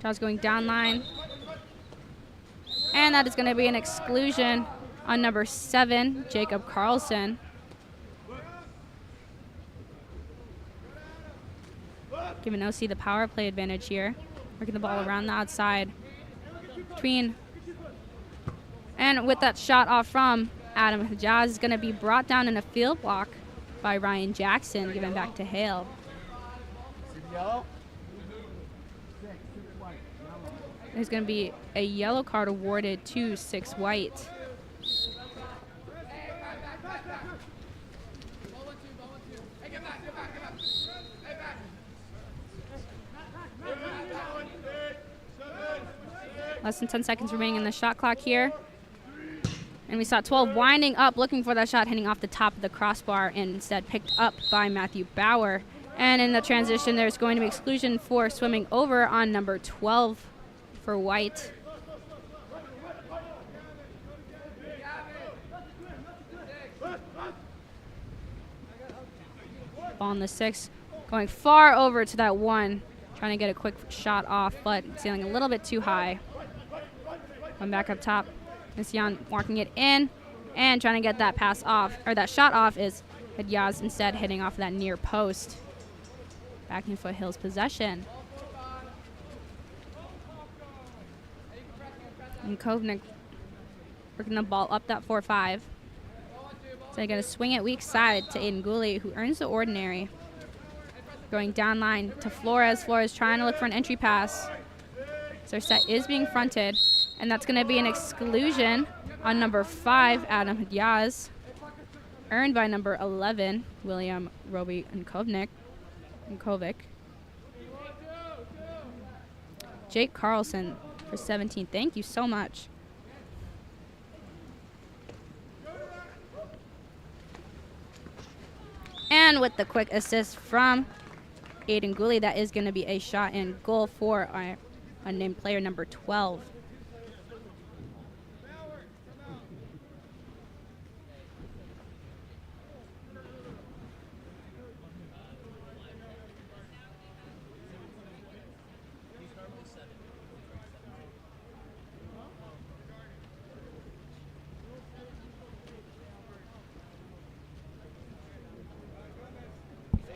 Hajaz going down line. And that is going to be an exclusion on number 7, Jacob Carlson. Giving OC the power play advantage here. Working the ball around the outside. Between. And with that shot off from Adam Hajaz, is going to be brought down in a field block by Ryan Jackson, given back to Hale. There's going to be a yellow card awarded to 6 White. Less than 10 seconds remaining in the shot clock here. And we saw 12 winding up, looking for that shot, hitting off the top of the crossbar, and instead picked up by Matthew Bauer. And in the transition, there's going to be exclusion for swimming over on number 12 for White. Ball on the 6, going far over to that 1, trying to get a quick shot off, but sailing a little bit too high. Come back up top. Miss Jan walking it in and trying to get that pass off, or that shot off, is Hajaz instead hitting off that near post. Back in Foothill's possession. And Kovnik working the ball up that 4-5. So they're going to swing it weak side to Aiden Gooley, who earns the ordinary. Going down line to Flores. Flores trying to look for an entry pass. So their set is being fronted. And that's going to be an exclusion on number 5, Adam Hajaz. Earned by number 11, William Roby Unkovic. Jake Carlson for 17. Thank you so much. And with the quick assist from Aiden Gooley, that is going to be a shot and goal for our unnamed player number 12.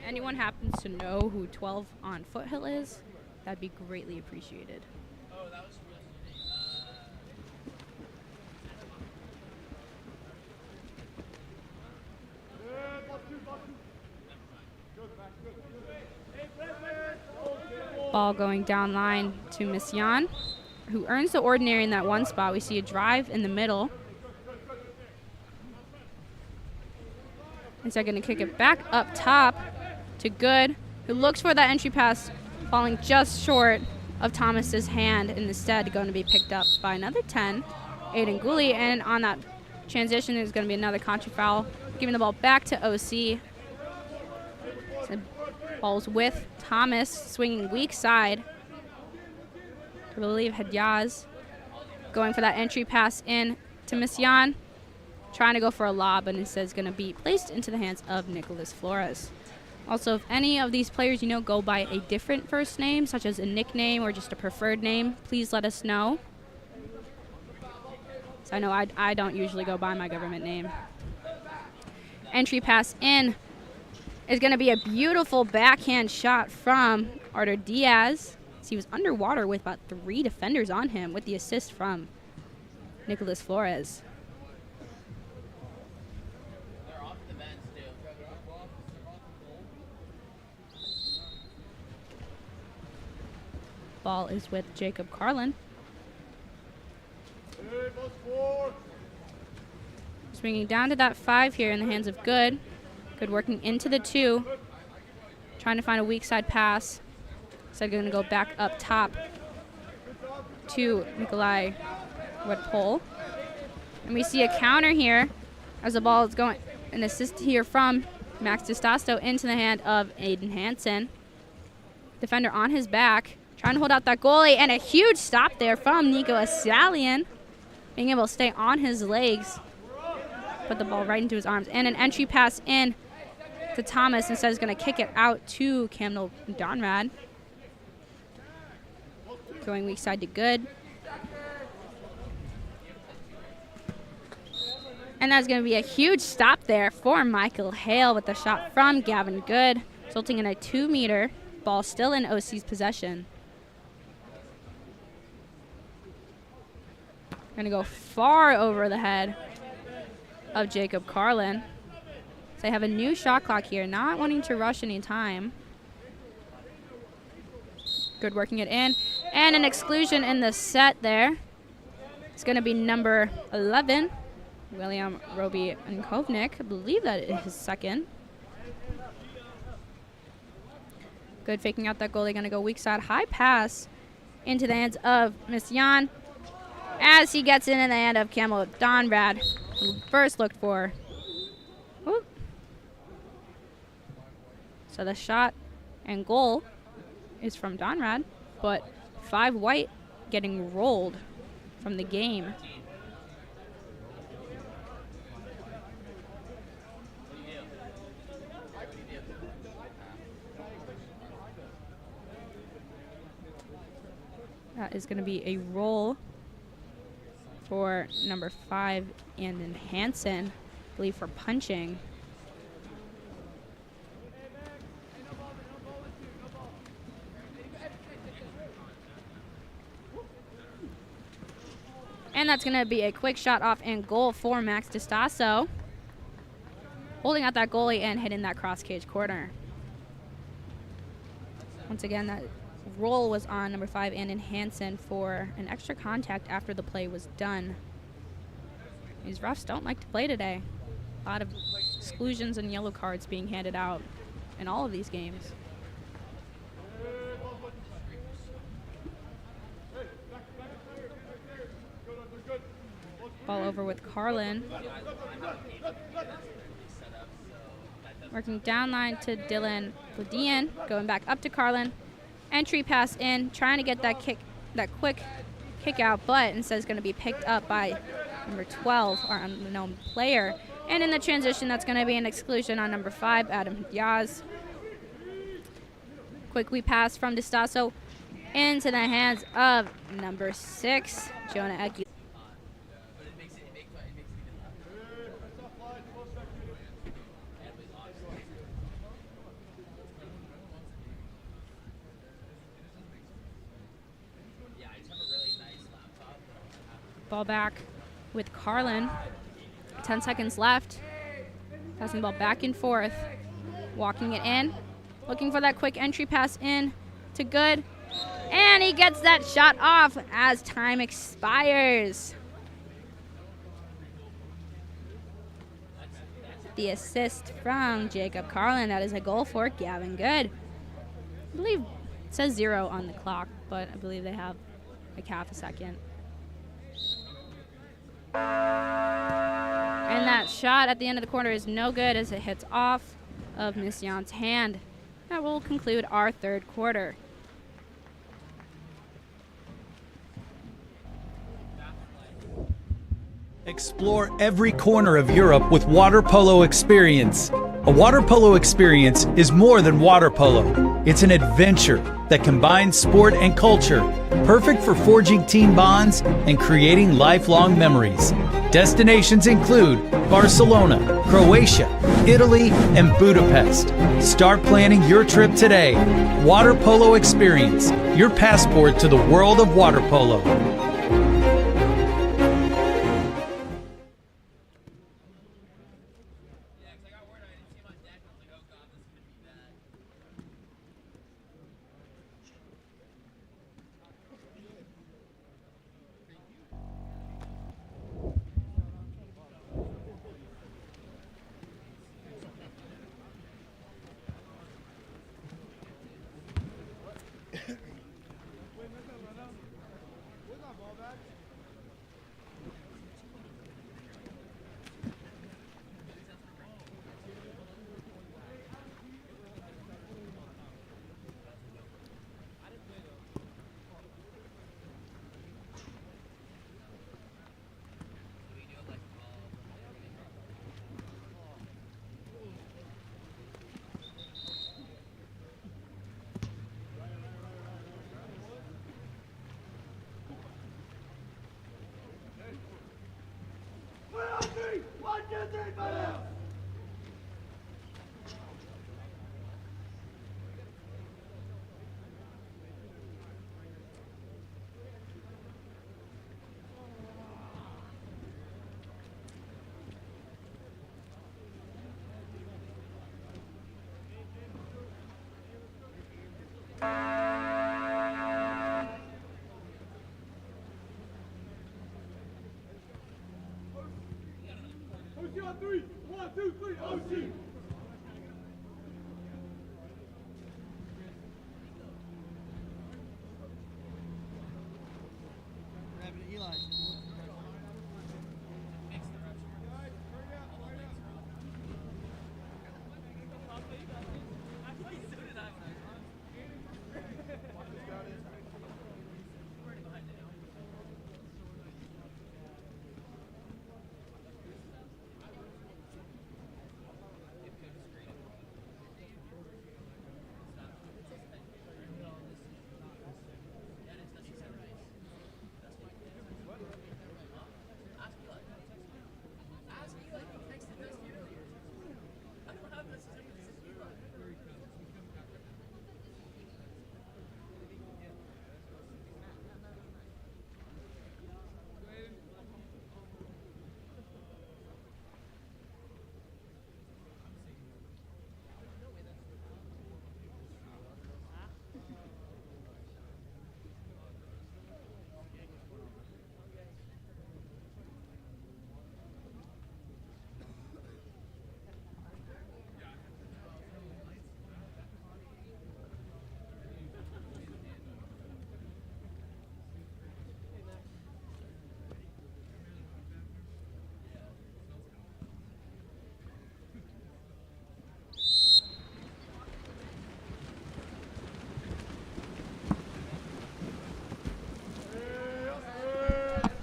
Anyone happens to know who 12 on Foothill is, that'd be greatly appreciated. Ball going down line to Miss Jan, who earns the ordinary in that 1 spot. We see a drive in the middle. And so they're going to kick it back up top to Good, who looks for that entry pass, falling just short of Thomas's hand, and instead going to be picked up by another 10, Aiden Gooley. And on that transition, there's going to be another contra foul, giving the ball back to OC. So ball's with Thomas, swinging weak side. I believe Hajaz going for that entry pass in to Miss Jan. trying to go for a lob, but instead is going to be placed into the hands of Nicholas Flores. Also, if any of these players you know go by a different first name, such as a nickname or just a preferred name, please let us know. So I know I don't usually go by my government name. Entry pass in is going to be a beautiful backhand shot from Artur Diaz. He was underwater with about 3 defenders on him with the assist from Nicholas Flores. Ball is with Jacob Carlin. Swinging down to that 5 here in the hands of Good. Good working into the 2. Trying to find a weak side pass. So going to go back up top to Nikolai Wedpol. And we see a counter here as the ball is going. An assist here from Max DeStasto into the hand of Aiden Hansen. Defender on his back. Trying to hold out that goalie. And a huge stop there from Nico Asalian. Being able to stay on his legs. Put the ball right into his arms. And an entry pass in to Thomas. Instead is going to kick it out to Camden Donrad. Going weak side to Good. And that's going to be a huge stop there for Michael Hale with the shot from Gavin Good, resulting in a 2-meter ball still in OC's possession. Going to go far over the head of Jacob Carlin. So they have a new shot clock here, not wanting to rush any time. Good working it in. And an exclusion in the set there. It's going to be number 11, William Roby Nkovnik. I believe that is his second. Good faking out that goalie. Going to go weak side. High pass into the hands of Jan as he gets in the hand of Camel Donrad, who first looked for. Whoop. So the shot and goal is from Donrad, but 5 white getting rolled from the game. That is going to be a roll for number 5, Andon Hansen, I believe for punching. And that's going to be a quick shot off and goal for Max DeStasso. Holding out that goalie and hitting that cross cage corner. Once again, that roll was on number 5, Andon Hansen, for an extra contact after the play was done. These refs don't like to play today. A lot of exclusions and yellow cards being handed out in all of these games. Ball over with Carlin. Working down line to Dylan Ledian. Going back up to Carlin. Entry pass in, trying to get that quick kick out, but instead is going to be picked up by number 12, our unknown player. And in the transition, that's going to be an exclusion on number 5, Adam Diaz. Quickly pass from DeStasso into the hands of number 6, Jonah Eki. Ball back with Carlin. 10 seconds left. Passing the ball back and forth. Walking it in. Looking for that quick entry pass in to Good. And he gets that shot off as time expires. The assist from Jacob Carlin. That is a goal for Gavin Good. I believe it says 0 on the clock, but I believe they have like half a second. And that shot at the end of the corner is no good as it hits off of Miss Jan's hand. That will conclude our third quarter. Explore every corner of Europe with water polo experience. A water polo experience is more than water polo. It's an adventure that combines sport and culture, perfect for forging team bonds and creating lifelong memories. Destinations include Barcelona, Croatia, Italy, and Budapest. Start planning your trip today. Water Polo Experience, your passport to the world of water polo. OC on 3. 1, 2, 3. OC. Grabbing it, Eli.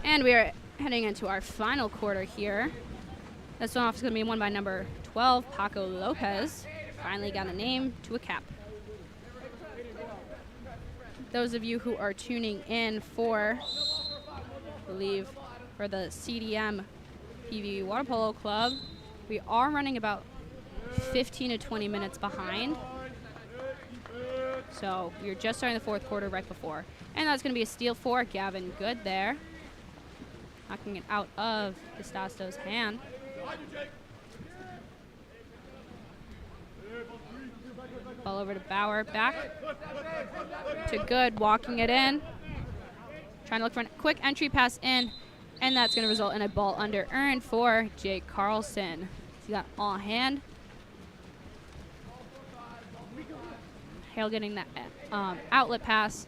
And we are heading into our final quarter here. This one off is going to be won by number 12, Paco Lopez. Finally got a name to a cap. Those of you who are tuning in for, I believe, for the CDM PV Water Polo Club, we are running about 15 to 20 minutes behind. So you're just starting the fourth quarter right before. And that's going to be a steal for Gavin Good there. Knocking it out of Pistasto's hand. Ball over to Bauer, back to Good, walking it in. Trying to look for a quick entry pass in, and that's going to result in a ball under earn for Jake Carlson. See that all hand. Hale getting that outlet pass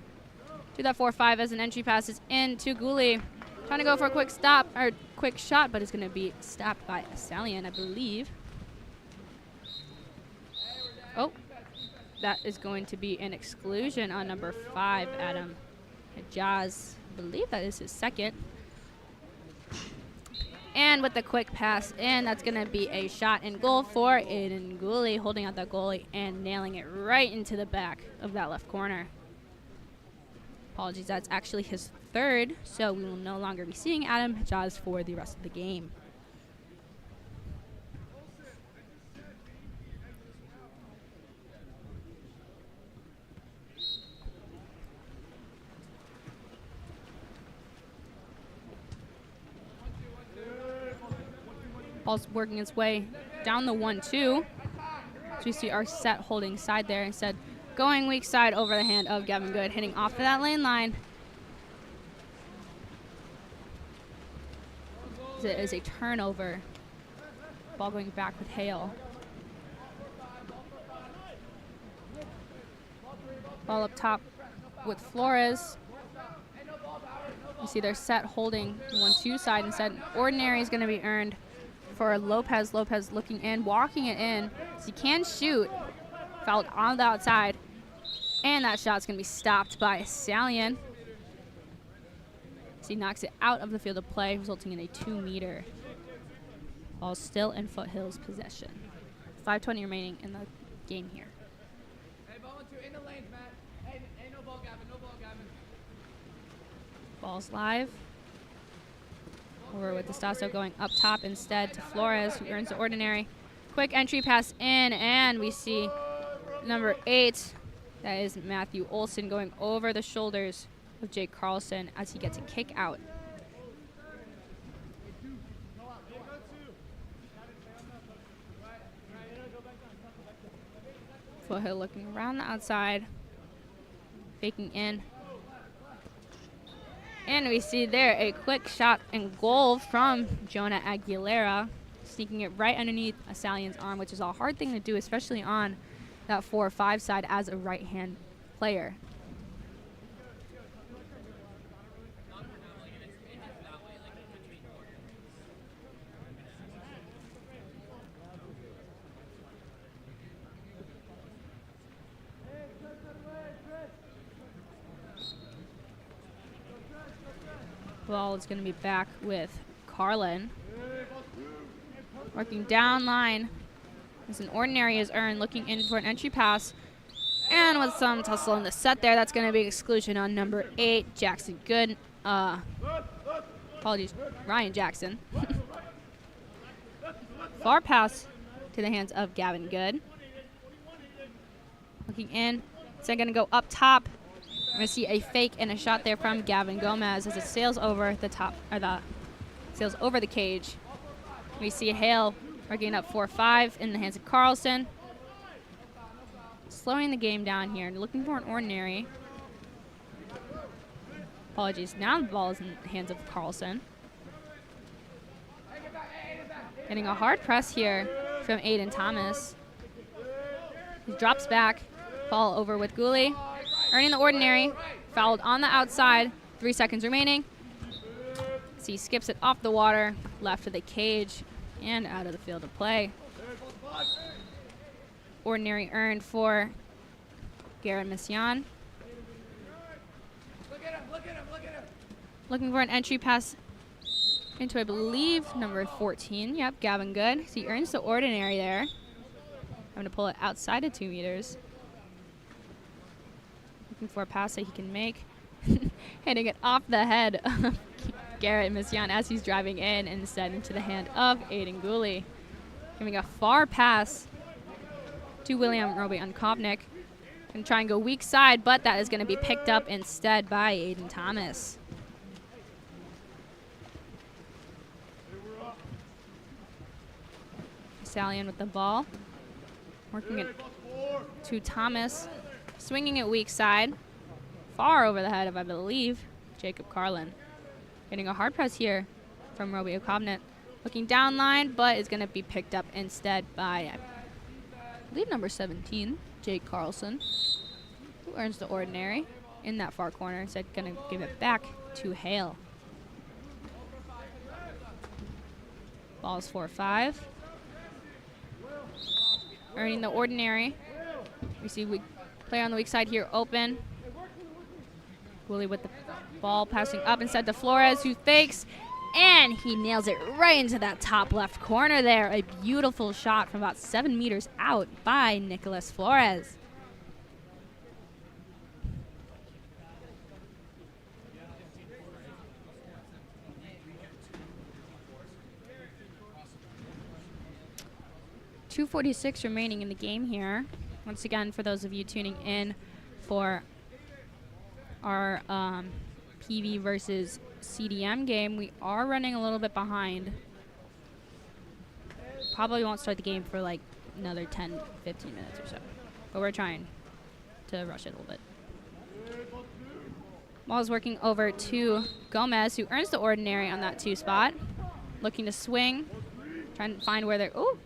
to that 4-5 as an entry pass is in to Gooley. Trying to go for a quick stop, or quick shot, but it's going to be stopped by Stallion, I believe. Oh, that is going to be an exclusion on number 5, Adam Hajaz. I believe that is his second. And with the quick pass in, that's going to be a shot and goal for Aiden Gooley, holding out that goalie and nailing it right into the back of that left corner. Apologies, that's actually his third, so we will no longer be seeing Adam Jaws for the rest of the game. Ball's working its way down the 1-2. So we see our set holding side there. Instead, going weak side over the hand of Gavin Good, hitting off of that lane line. It is a turnover. Ball going back with Hale. Ball up top with Flores. You see their set holding 1-2 side. Instead, ordinary is going to be earned for Lopez. Lopez looking in, walking it in. So he can shoot. Fouled on the outside. And that shot's going to be stopped by Salian. So he knocks it out of the field of play, resulting in a 2-meter. Ball still in Foothill's possession. 5:20 remaining in the game here. Hey, ball in the lanes, Matt. Hey, no ball, Gavin. No ball, Gavin. Ball's live. Over with Estacio going up top instead to Flores, who earns the ordinary. Quick entry pass in, and we see number 8. That is Matthew Olson going over the shoulders of Jake Carlson as he gets a kick out. Foothill looking around the outside, faking in. And we see there a quick shot and goal from Jonah Aguilera, sneaking it right underneath Salian's arm, which is a hard thing to do, especially on that 4-5 side as a right-hand player. Ball is going to be back with Carlin. Working down line. As an ordinary is earned, looking in for an entry pass. And with some tussle in the set there, that's going to be exclusion on number 8, Jackson Good. Apologies, Ryan Jackson. Far pass to the hands of Gavin Good. Looking in. It's going to go up top. We're going to see a fake and a shot there from Gavin Gomez as it sails over the top, or sails over the cage. We see Hale working up 4-5 in the hands of Carlson. Slowing the game down here and looking for an ordinary. Apologies. Now the ball is in the hands of Carlson. Getting a hard press here from Aiden Thomas. He drops back. Ball over with Gooley. Earning the ordinary. Fouled on the outside. 3 seconds remaining. So he skips it off the water. Left of the cage. And out of the field of play. Ordinary earned for Garrett Mission. Looking for an entry pass into, I believe, number 14. Yep, Gavin Good. So he earns the ordinary there. Having to pull it outside of 2 meters. Looking for a pass that he can make. Hitting it off the head of Garrett Mission as he's driving in, instead into the hand of Aiden Gooley. Giving a far pass to William Roby Unkopnik. Going to try and go weak side, but that is going to be picked up instead by Aiden Thomas. Salian with the ball. Working it to Thomas. Swinging it weak side. Far over the head of, I believe, Jacob Carlin. Getting a hard press here from Roby Unkopnik. Looking down line, but is going to be picked up instead by, I believe, number 17, Jake Carlson, who earns the ordinary in that far corner. Instead, going to give it back to Hale. Ball's 4-5. Earning the ordinary. We see we player on the weak side here open. Willie with the ball passing up instead to Flores, who fakes And he nails it right into that top left corner there. A beautiful shot from about 7 meters out by Nicolas Flores. .246 remaining in the game here. Once again, for those of you tuning in for our PV versus CDM game, we are running a little bit behind. Probably won't start the game for like another 10, 15 minutes or so. But we're trying to rush it a little bit. Ball is working over to Gomez, who earns the ordinary on that 2 spot. Looking to swing, trying to find where they're, ooh,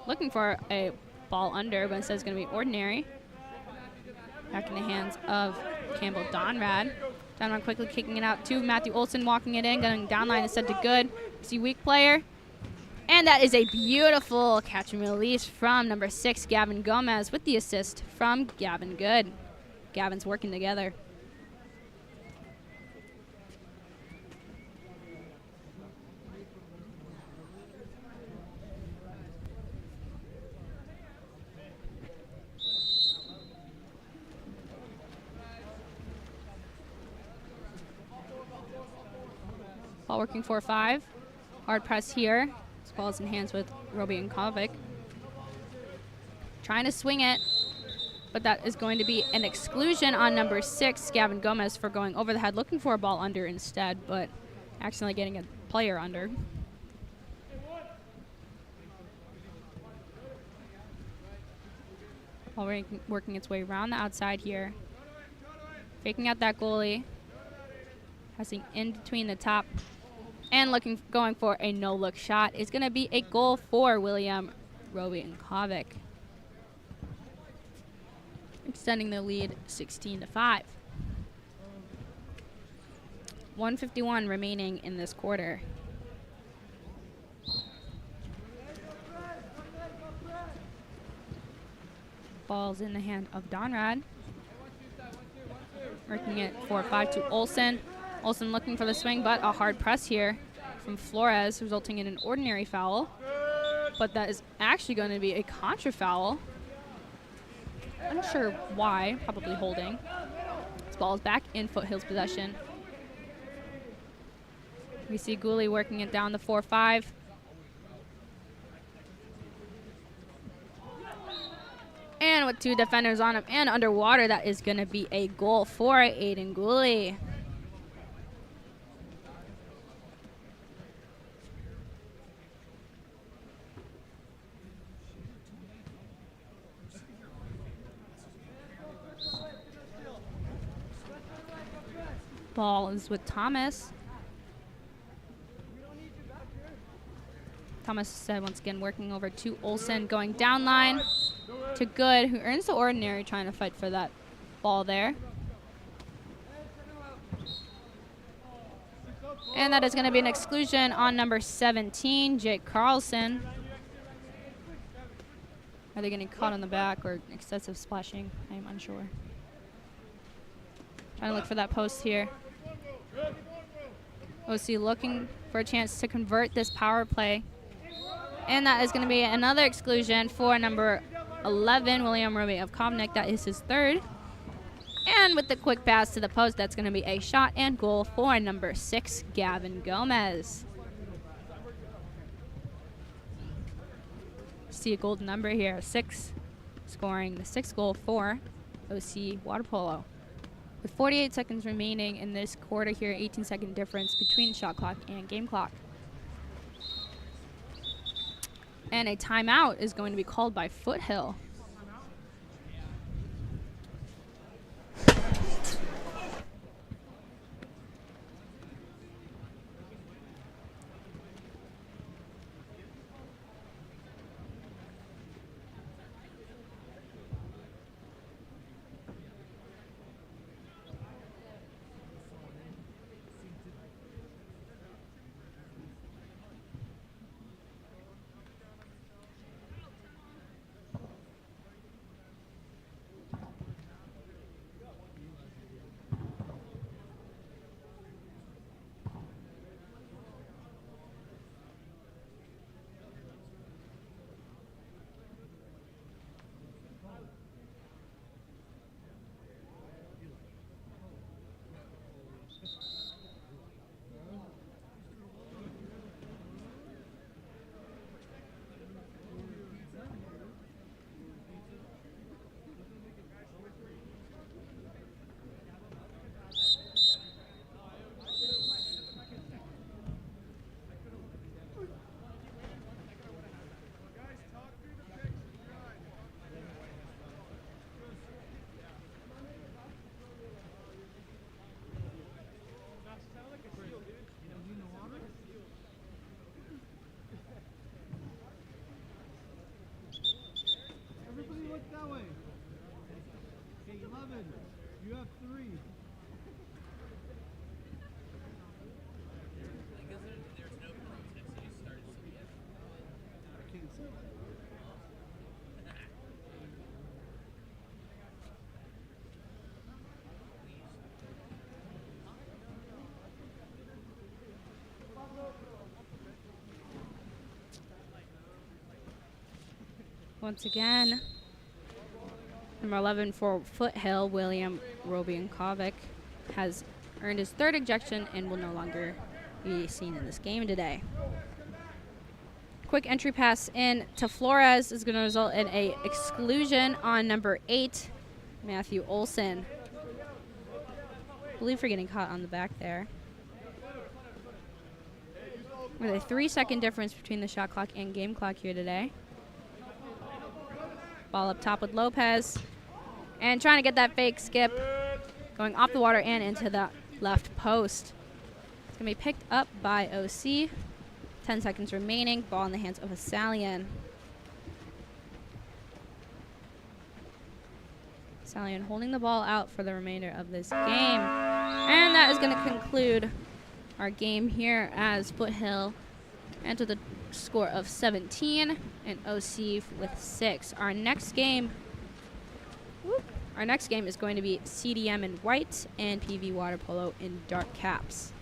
looking for a ball under, but instead it's going to be ordinary. Back in the hands of Campbell Donrad. Donrad quickly kicking it out to Matthew Olson, walking it in, going down line instead to Good. See weak player. And that is a beautiful catch and release from number 6, Gavin Gomez, with the assist from Gavin Good. Gavin's working together. Ball working 4-5. Hard press here. This ball is in hands with Roby and Kovic. Trying to swing it, but that is going to be an exclusion on number 6, Gavin Gomez, for going over the head, looking for a ball under instead, but accidentally getting a player under. Ball working its way around the outside here. Faking out that goalie. Passing in between the top and going for a no-look shot is going to be a goal for William Roby and Kovic, extending the lead 16-5. 1:51 remaining in this quarter. Ball's in the hand of Donrad. Working it 4-5 to Olson. Olson looking for the swing, but a hard press here from Flores, resulting in an ordinary foul. But that is actually going to be a contra foul. Unsure why, probably holding. This ball is back in Foothill's possession. We see Gooley working it down the 4-5. And with 2 defenders on him and underwater, that is going to be a goal for Aiden Gooley. Ball is with Thomas. Thomas said once again working over to Olson, going down line to Good, who earns the ordinary, trying to fight for that ball there. And that is going to be an exclusion on number 17, Jake Carlson. Are they getting caught on the back or excessive splashing? I am unsure. Trying to look for that post here. OC looking for a chance to convert this power play. And that is going to be another exclusion for number 11, William Roby of Kovnik. That is his 3rd. And with the quick pass to the post, that's going to be a shot and goal for number 6, Gavin Gomez. See a golden number here, 6, scoring the 6th goal for OC Water Polo. With 48 seconds remaining in this quarter here, 18-second difference between shot clock and game clock. And a timeout is going to be called by Foothill. 10. You have 3. I can't see. Once again, number 11 for Foothill, William Robiankovic, has earned his 3rd ejection and will no longer be seen in this game today. Quick entry pass in to Flores is going to result in a exclusion on number 8, Matthew Olson. I believe for getting caught on the back there. With a 3-second difference between the shot clock and game clock here today. Ball up top with Lopez. And trying to get that fake skip. Going off the water and into the left post. It's going to be picked up by OC. 10 seconds remaining. Ball in the hands of Salian. Salian holding the ball out for the remainder of this game. And that is going to conclude our game here as Foothill enter the score of 17 and OC with 6. Our next game is going to be CDM in white and PV water polo in dark caps.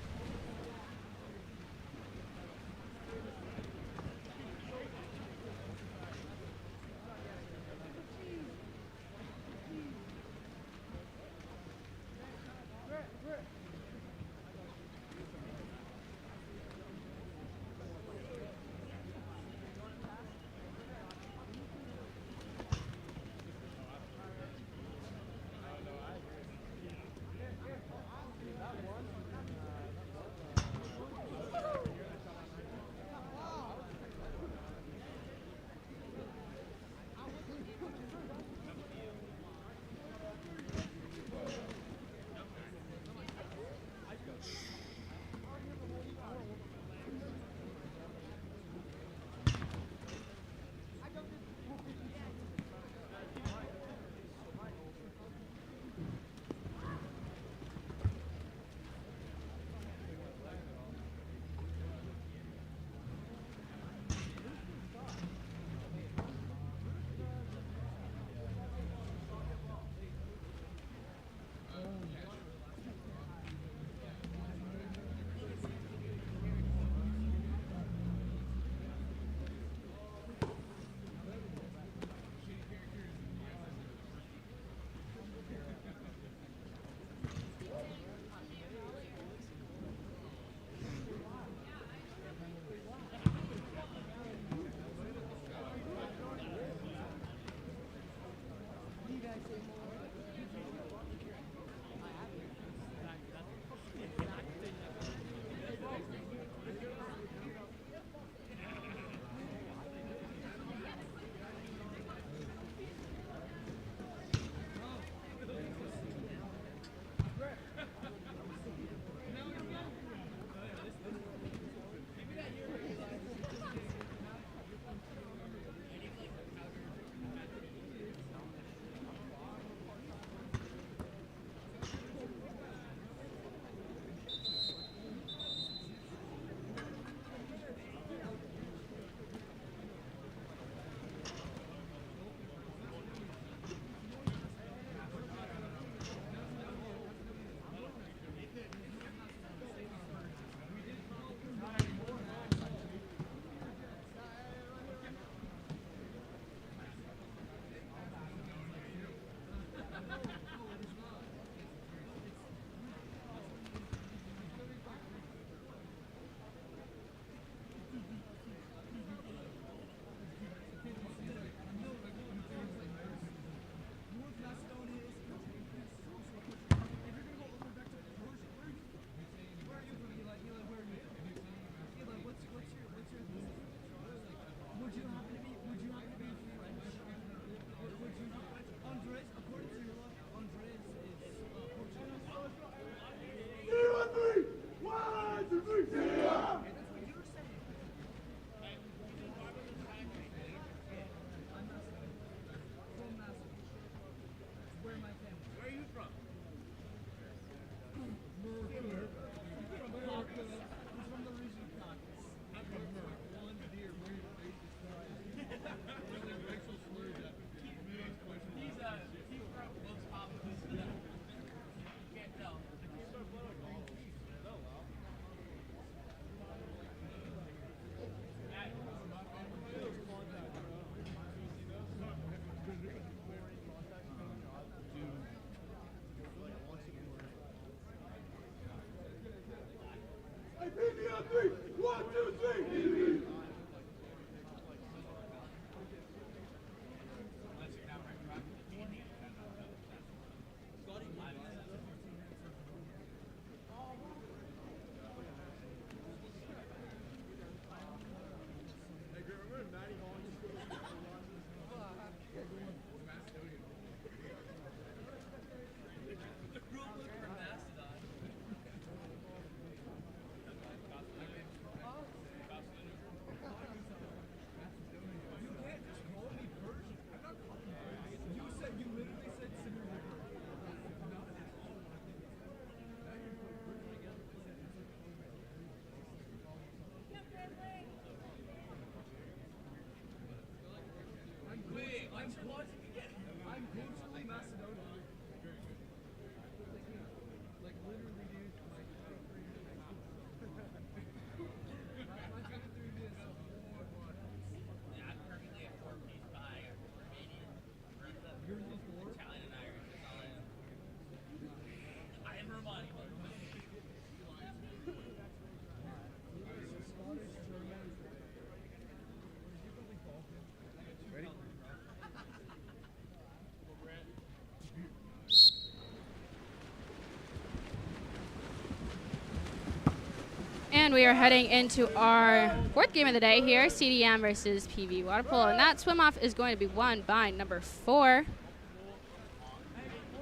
And we are heading into our fourth game of the day here, CDM versus PV Water Polo. And that swim-off is going to be won by number 4.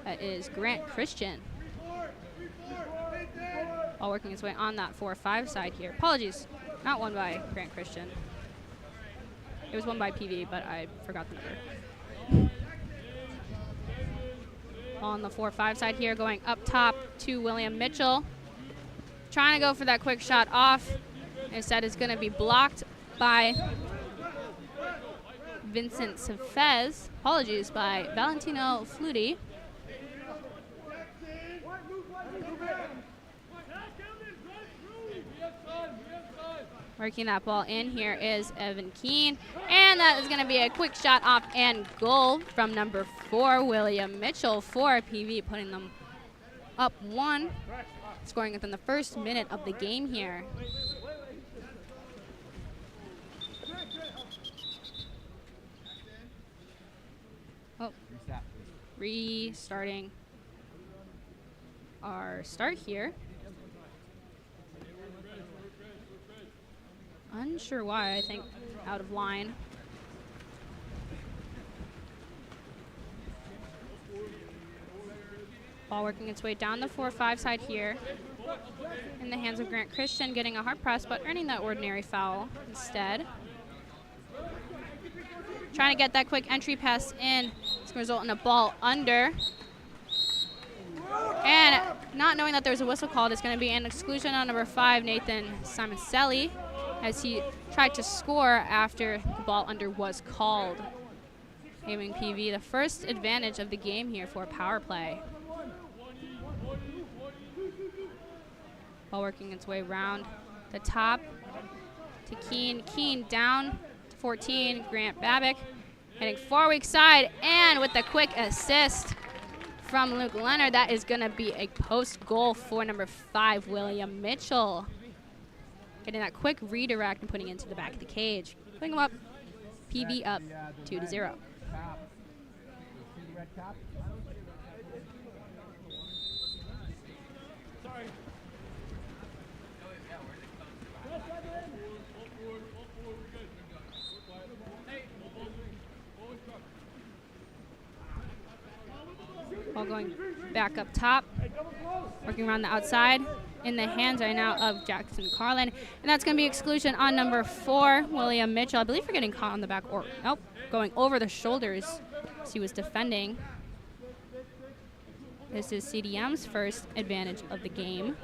That is Grant Christian. All working its way on that 4-5 side here. Apologies, not won by Grant Christian. It was won by PV, but I forgot the number. On the 4-5 side here, going up top to William Mitchell. Trying to go for that quick shot off. Instead, it's going to be blocked by Vincent Cefez. Apologies, by Valentino Flutie. Working that ball in here is Evan Keene. And that is going to be a quick shot off and goal from number 4, William Mitchell, for PV, putting them up 1. Scoring within the first minute of the game here. Oh, restarting our start here. Unsure why, I think out of line. Ball working its way down the 4-5 side here. In the hands of Grant Christian, getting a hard press, but earning that ordinary foul instead. Trying to get that quick entry pass in. It's going to result in a ball under. And not knowing that there's a whistle called, it's going to be an exclusion on number 5, Nathan Simoncelli, as he tried to score after the ball under was called. Giving PV the first advantage of the game here for power play. Ball working its way around the top to Keene. Keene down to 14. Grant Babick heading far weak side, and with the quick assist from Luke Leonard, that is going to be a post goal for number 5, William Mitchell. Getting that quick redirect and putting it into the back of the cage. Putting them up, PV up 2-0. Ball going back up top, working around the outside. In the hands right now of Jackson Carlin. And that's going to be exclusion on number 4, William Mitchell. I believe we're getting caught on the back, or nope, going over the shoulders as he was defending. This is CDM's first advantage of the game.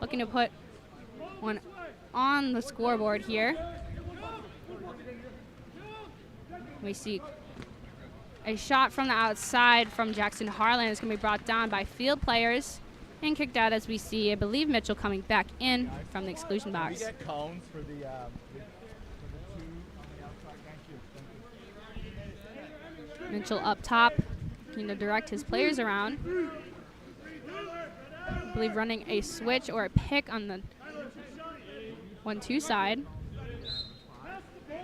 Looking to put one on the scoreboard here. We see a shot from the outside from Jackson Harlan. It's going to be brought down by field players and kicked out, as we see, I believe, Mitchell coming back in from the exclusion box. We get cones for the 2 on the outside. Thank you. Mitchell up top, looking to direct his players around. I believe running a switch or a pick on the 1-2 side.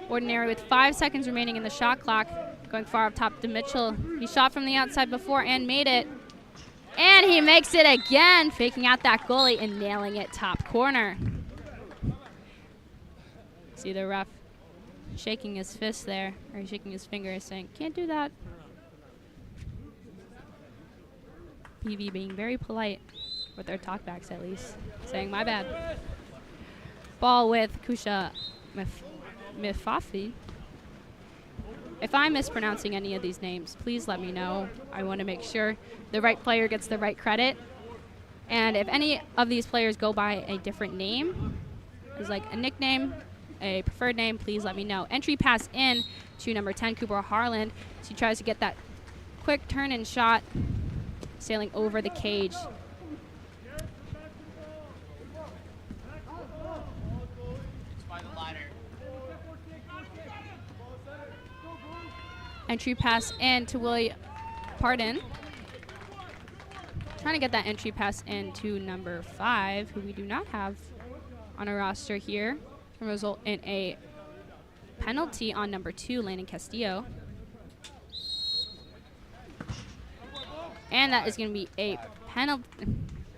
Ordinary with 5 seconds remaining in the shot clock. Going far up top to Mitchell. He shot from the outside before and made it. And he makes it again, faking out that goalie and nailing it top corner. See the ref shaking his fist there, or shaking his finger, saying, can't do that. PV being very polite with their talkbacks at least, saying, my bad. Ball with Kusha Mifafi. If I'm mispronouncing any of these names, please let me know. I want to make sure the right player gets the right credit. And if any of these players go by a different name, is like a nickname, a preferred name, please let me know. Entry pass in to number 10, Cooper Harland. So he tries to get that quick turn and shot, sailing over the cage. Entry pass in to Willie Pardon. Trying to get that entry pass in to number 5, who we do not have on our roster here. It's going to result in a penalty on number 2, Landon Castillo. And that is going to be a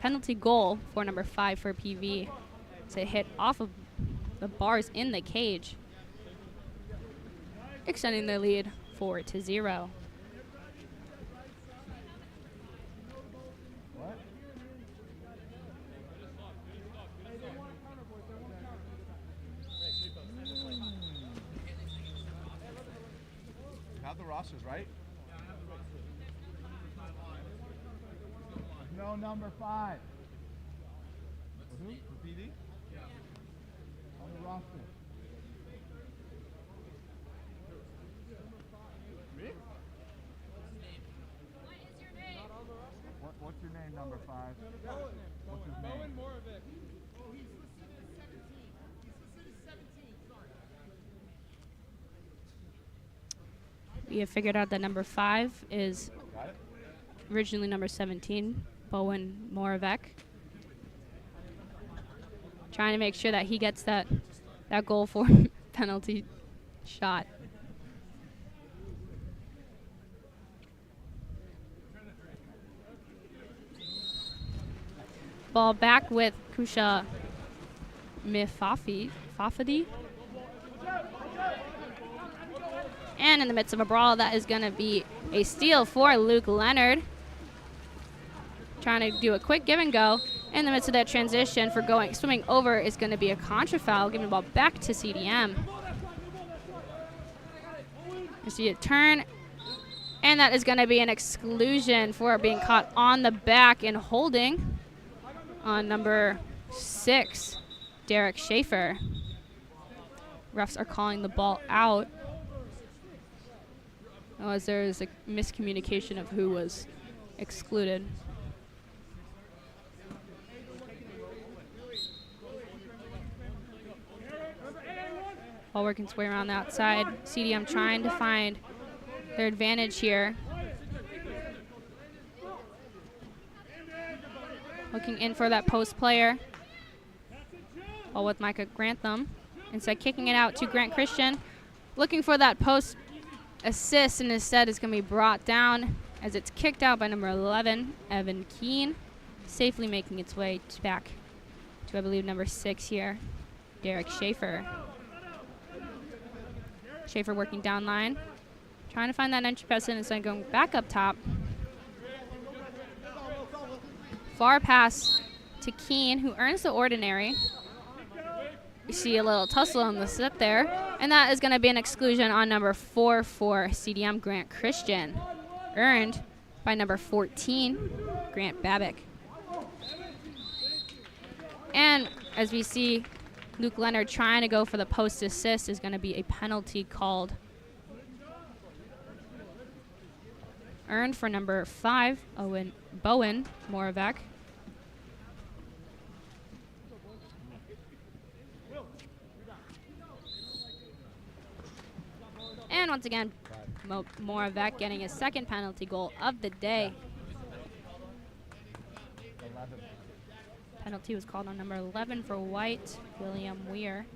penalty goal for number 5 for PV to hit off of the bars in the cage, extending their lead 4-0. Have the rosters, right? No number 5. For who? For PD? On the roster. Me? What's your name, number 5? What's his name? Oh, he's listed as 17. He's listed as 17. Sorry. We have figured out that number 5 is originally number 17, Bowen Moravec. Trying to make sure that he gets that goal for penalty shot. Ball back with Kusha Mifafidi. And in the midst of a brawl, that is going to be a steal for Luke Leonard. Trying to do a quick give and go. In the midst of that transition for swimming over is going to be a contra foul, giving the ball back to CDM. You see a turn, and that is going to be an exclusion for being caught on the back and holding on number 6, Derek Schaefer. Refs are calling the ball out, as there is a miscommunication of who was excluded. Ball working its way around the outside. CDM trying to find their advantage here. Looking in for that post player. Ball with Micah Grantham. Instead kicking it out to Grant Christian. Looking for that post assist, and instead is going to be brought down as it's kicked out by number 11, Evan Keene. Safely making its way back to, I believe, number 6 here, Derek Schaefer. Schaefer working down line. Trying to find that entry pass in, instead going back up top. Far pass to Keene, who earns the ordinary. You see a little tussle on the set there, and that is going to be an exclusion on number 4 for CDM, Grant Christian. Earned by number 14, Grant Babick. And as we see, Luke Leonard trying to go for the post assist is going to be a penalty called. Earned for number 5, Bowen Moravec. And once again, Moravec getting his second penalty goal of the day. Penalty was called on number 11 for White, William Weir.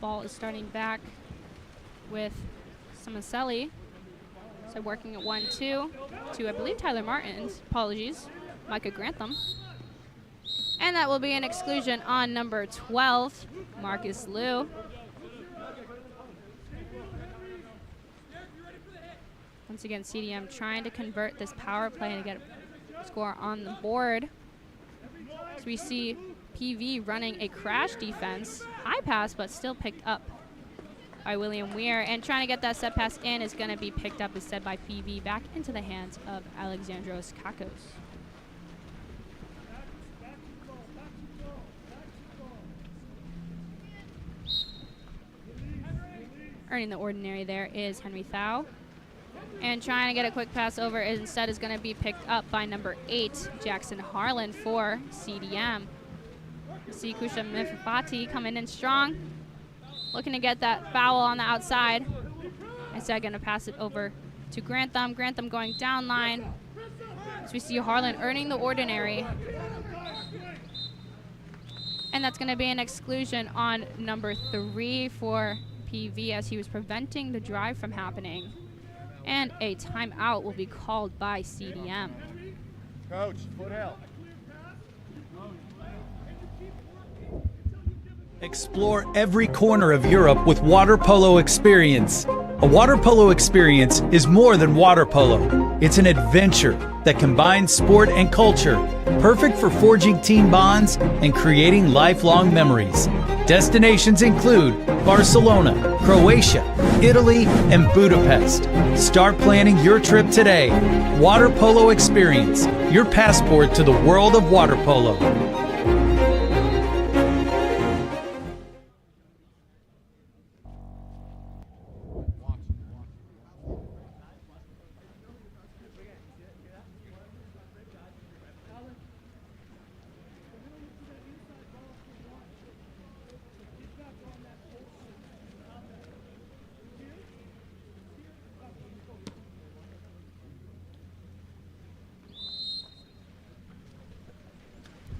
Ball is starting back with Samaselli. So working at 1-2 to, I believe, Tyler Martins. Apologies, Micah Grantham. And that will be an exclusion on number 12, Marcus Liu. Once again, CDM trying to convert this power play and get a score on the board. So we see PV running a crash defense. High pass, but still picked up by William Weir. And trying to get that set pass in is going to be picked up instead by PV back into the hands of Alexandros Kakos. Earning the ordinary there is Henry Thau. And trying to get a quick pass over instead is going to be picked up by number 8, Jackson Harlan for CDM. You see Kusha Mifati coming in strong, looking to get that foul on the outside. Instead, going to pass it over to Grantham. Grantham going down line. So we see Harlan earning the ordinary. And that's going to be an exclusion on number 3 for PV as he was preventing the drive from happening. And a timeout will be called by CDM. Coach, Foothill. Explore every corner of Europe with water polo experience. A water polo experience is more than water polo. It's an adventure that combines sport and culture, perfect for forging team bonds and creating lifelong memories. Destinations include Barcelona, Croatia, Italy, and Budapest. Start planning your trip today. Water Polo Experience, your passport to the world of water polo.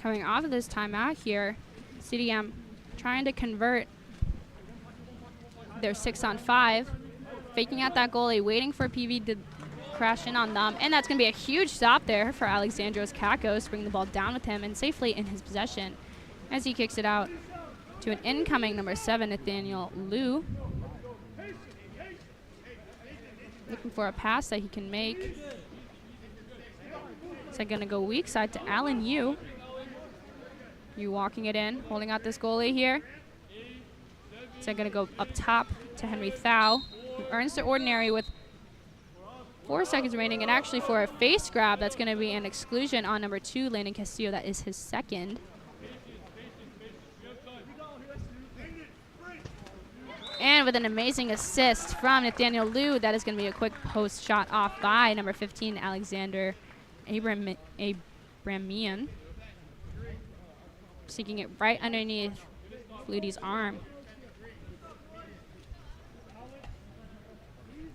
Coming off of this timeout here, CDM trying to convert their 6-on-5, faking out that goalie, waiting for PV to crash in on them, and that's going to be a huge stop there for Alexandros Kakos, bring the ball down with him and safely in his possession as he kicks it out to an incoming number 7, Nathaniel Liu. Looking for a pass that he can make. So going to go weak side to Alan Yu. You walking it in, holding out this goalie here. So going to go up top to Henry Thau, who earns the ordinary with 4 seconds remaining, and actually for a face grab, that's going to be an exclusion on number 2, Landon Castillo. That is his second. And with an amazing assist from Nathaniel Liu, that is going to be a quick post shot off by number 15, Alexander Abramian. Sinking it right underneath Flutie's arm.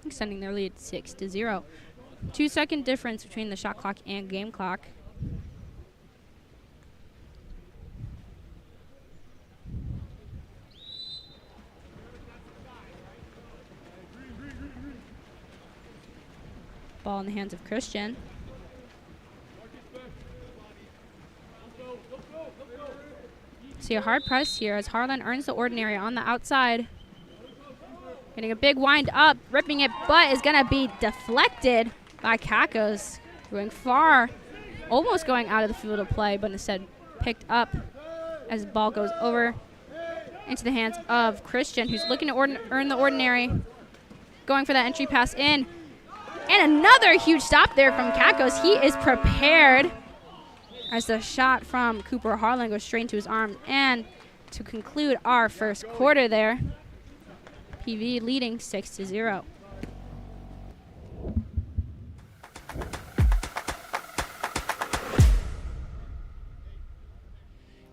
Extending their lead 6-0. 2-second difference between the shot clock and game clock. Ball in the hands of Christian. See a hard press here as Harlan earns the ordinary on the outside. Getting a big wind up, ripping it, but is going to be deflected by Kakos. Going far, almost going out of the field of play, but instead picked up as the ball goes over into the hands of Christian, who's looking to earn the ordinary. Going for that entry pass in. And another huge stop there from Kakos. He is prepared as the shot from Cooper Harlan goes straight into his arms. And to conclude our first quarter there, PV leading 6-0.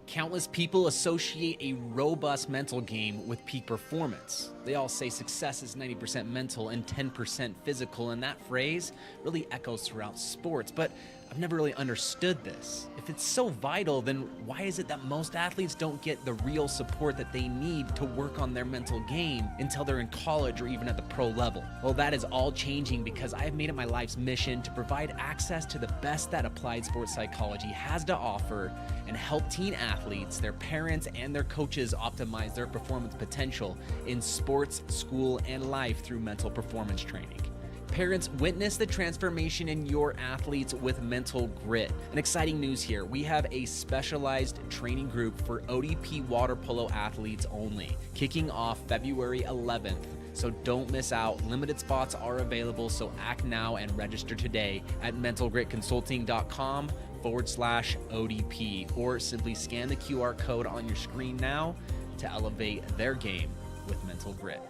Countless people associate a robust mental game with peak performance. They all say success is 90% mental and 10% physical, and that phrase really echoes throughout sports. But I've never really understood this. If it's so vital, then why is it that most athletes don't get the real support that they need to work on their mental game until they're in college or even at the pro level? Well, that is all changing because I have made it my life's mission to provide access to the best that applied sports psychology has to offer and help teen athletes, their parents, and their coaches optimize their performance potential in sports, school, and life through mental performance training. Parents, witness the transformation in your athletes with mental grit. And exciting news here, we have a specialized training group for ODP water polo athletes only, kicking off February 11th. So don't miss out. Limited spots are available, so act now and register today at mentalgritconsulting.com/ODP, or simply scan the QR code on your screen now to elevate their game with mental grit.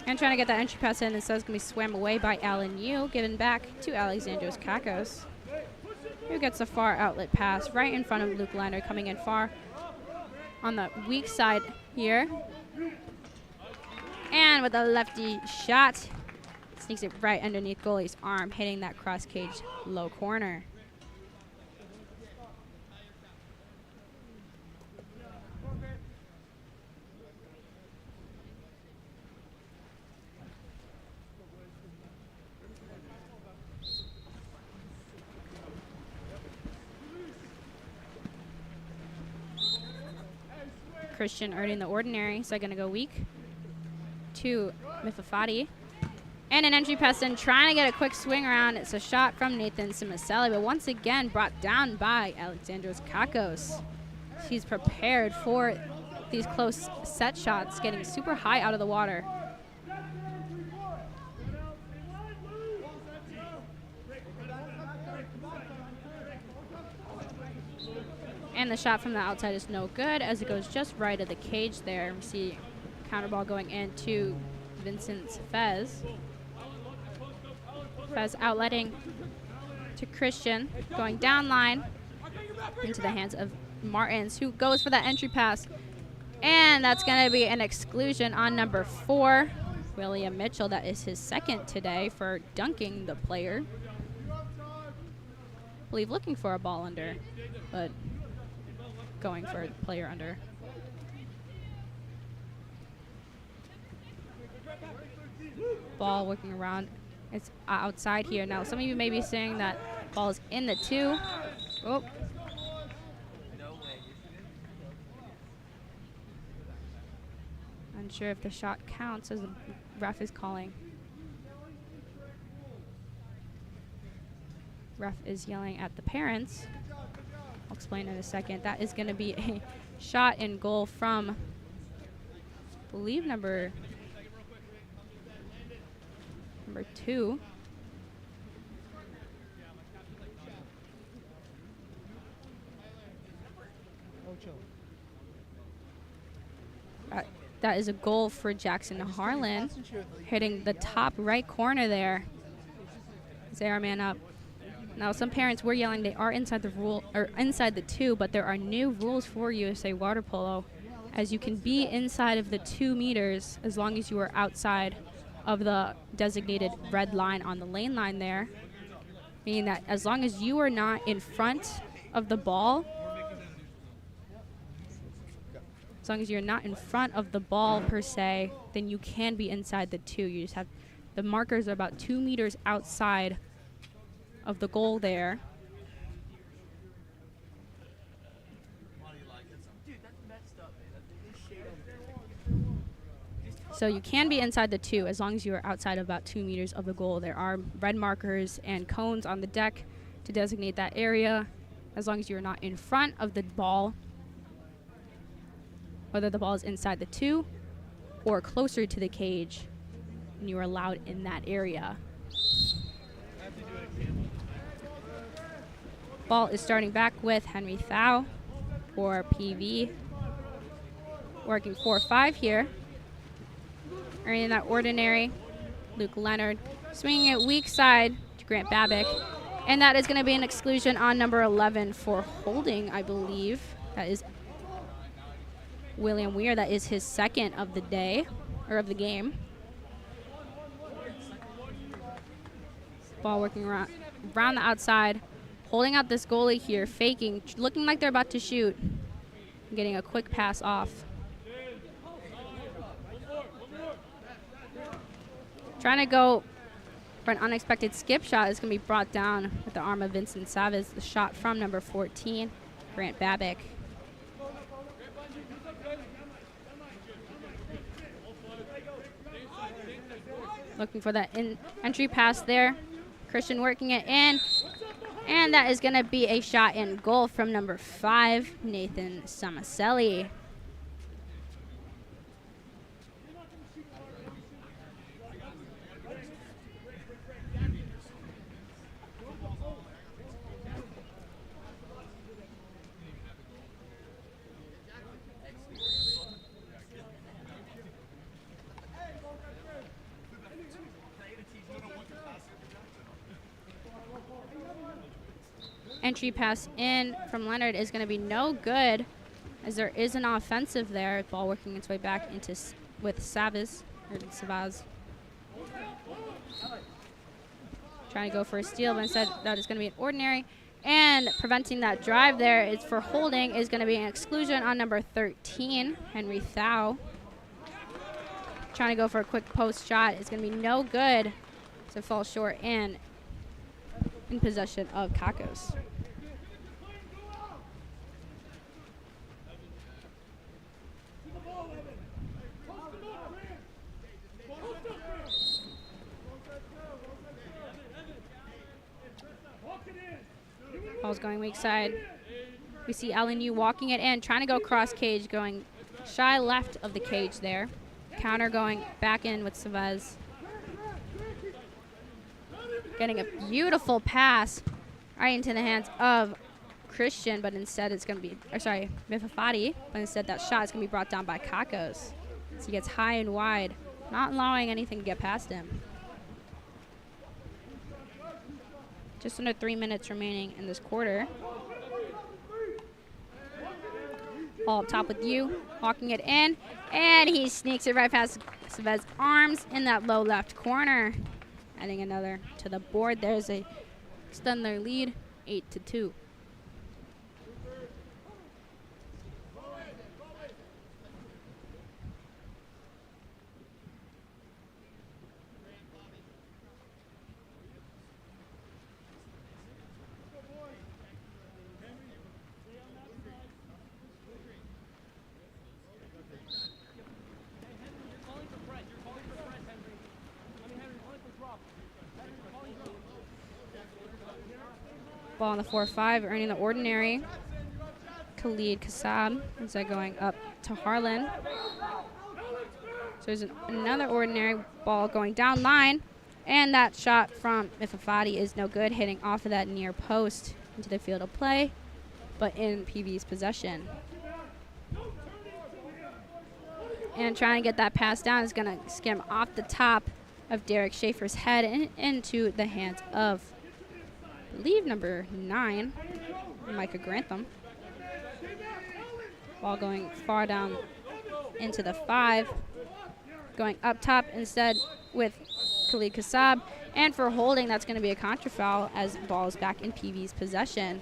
And trying to get that entry pass in, instead it's going to be swam away by Alan Yu, given back to Alexandros Kakos, who gets a far outlet pass right in front of Luke Liner, coming in far on the weak side here. And with a lefty shot, sneaks it right underneath goalie's arm, hitting that cross cage low corner. Christian earning the ordinary, so going to go weak to Mifafati. And an entry pass in, trying to get a quick swing around. It's a shot from Nathan Simaselli, but once again brought down by Alexandros Kakos. He's prepared for these close set shots, getting super high out of the water. And the shot from the outside is no good as it goes just right of the cage there. We see counter ball going into Vincent Fez. Fez outletting to Christian, going down line into the hands of Martins, who goes for that entry pass. And that's going to be an exclusion on number 4, William Mitchell. That is his second today for dunking the player. I believe looking for a ball under, but going for a player under. Ball working around. It's outside here. Now, some of you may be saying that ball is in the 2. Oh. Unsure if the shot counts as the ref is calling. Ref is yelling at the parents. I'll explain in a second. That is going to be a shot in goal from, I believe, number 2. That is a goal for Jackson Harlan, hitting the top right corner there. Zara man up. Now, some parents were yelling they are inside the rule or inside the 2, but there are new rules for USA water polo, as you can be inside of the 2 meters as long as you are outside of the designated red line on the lane line there, meaning that as long as you are not in front of the ball, as long as you're not in front of the ball per se, then you can be inside the 2. You just have the markers are about 2 meters outside of the goal there. So you can be inside the 2 as long as you are outside of about 2 meters of the goal. There are red markers and cones on the deck to designate that area, as long as you're not in front of the ball, whether the ball is inside the 2 or closer to the cage, and you are allowed in that area. Ball is starting back with Henry Thau for PV, working 4-5 here. Earning that ordinary, Luke Leonard swinging it weak side to Grant Babick, and that is going to be an exclusion on number 11 for holding, I believe. That is William Weir. That is his second of the day, or of the game. Ball working around the outside, holding out this goalie here, faking, looking like they're about to shoot, getting a quick pass off. Trying to go for an unexpected skip shot is going to be brought down with the arm of Vincent Savas. The shot from number 14, Grant Babick. Looking for that entry pass there. Christian working it in. And that is going to be a shot in goal from number 5, Nathan Samaselli. Entry pass in from Leonard is going to be no good, as there is an offensive there. Ball working its way back into with Savas. Trying to go for a steal, but instead that is going to be an ordinary. And preventing that drive there is for holding is going to be an exclusion on number 13, Henry Thau. Trying to go for a quick post shot is going to be no good, to fall short and in possession of Kakos. Ball's going weak side. We see LNU walking it in, trying to go cross cage, going shy left of the cage there. Counter going back in with Savas. Getting a beautiful pass right into the hands of Christian, but instead it's going to be, Mifafati, but instead that shot is going to be brought down by Kakos. So he gets high and wide, not allowing anything to get past him. Just under 3 minutes remaining in this quarter. Ball up top with you, walking it in, and he sneaks it right past Savas' arms in that low left corner. Adding another to the board. There's a extend their lead, 8-2. Ball on the 4-5, earning the ordinary. Khalid Kassab instead going up to Harlan. So there's another ordinary ball going down line. And that shot from Mifafati is no good, hitting off of that near post into the field of play, but in PV's possession. And trying to get that pass down is going to skim off the top of Derek Schaefer's head and into the hands of believe number 9, Micah Grantham. Ball going far down into the 5. Going up top instead with Khalid Kassab. And for holding, that's going to be a contra foul as ball is back in PV's possession.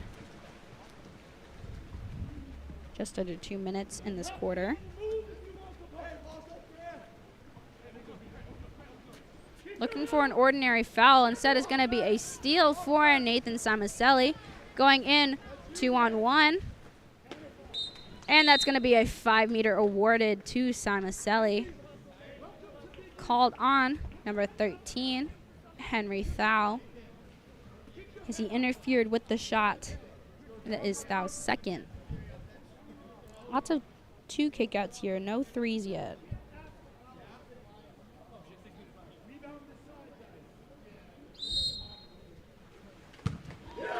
Just under 2 minutes in this quarter. Looking for an ordinary foul. Instead, it's going to be a steal for Nathan Samaselli. Going in 2-on-1. And that's going to be a 5-meter awarded to Samaselli. Called on number 13, Henry Thau, as he interfered with the shot. That is Thau's second. Lots of 2 kickouts here, no 3s yet.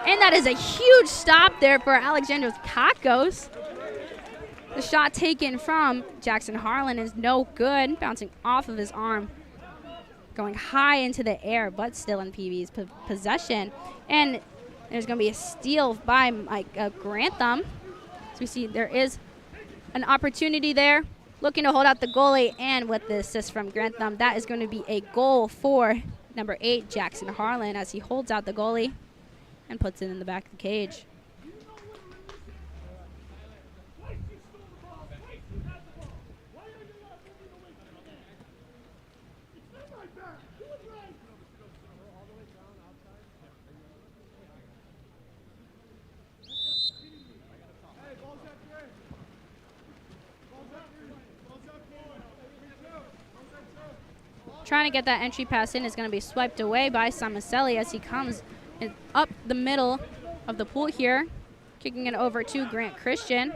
And that is a huge stop there for Alexandros Kakos. The shot taken from Jackson Harlan is no good, bouncing off of his arm. Going high into the air, but still in PV's possession. And there's going to be a steal by Mike Grantham. So we see there is an opportunity there. Looking to hold out the goalie, and with the assist from Grantham, that is going to be a goal for number 8, Jackson Harlan, as he holds out the goalie and puts it in the back of the cage. Trying to get that entry pass in is going to be swiped away by Samaselli as he comes up the middle of the pool here. Kicking it over to Grant Christian.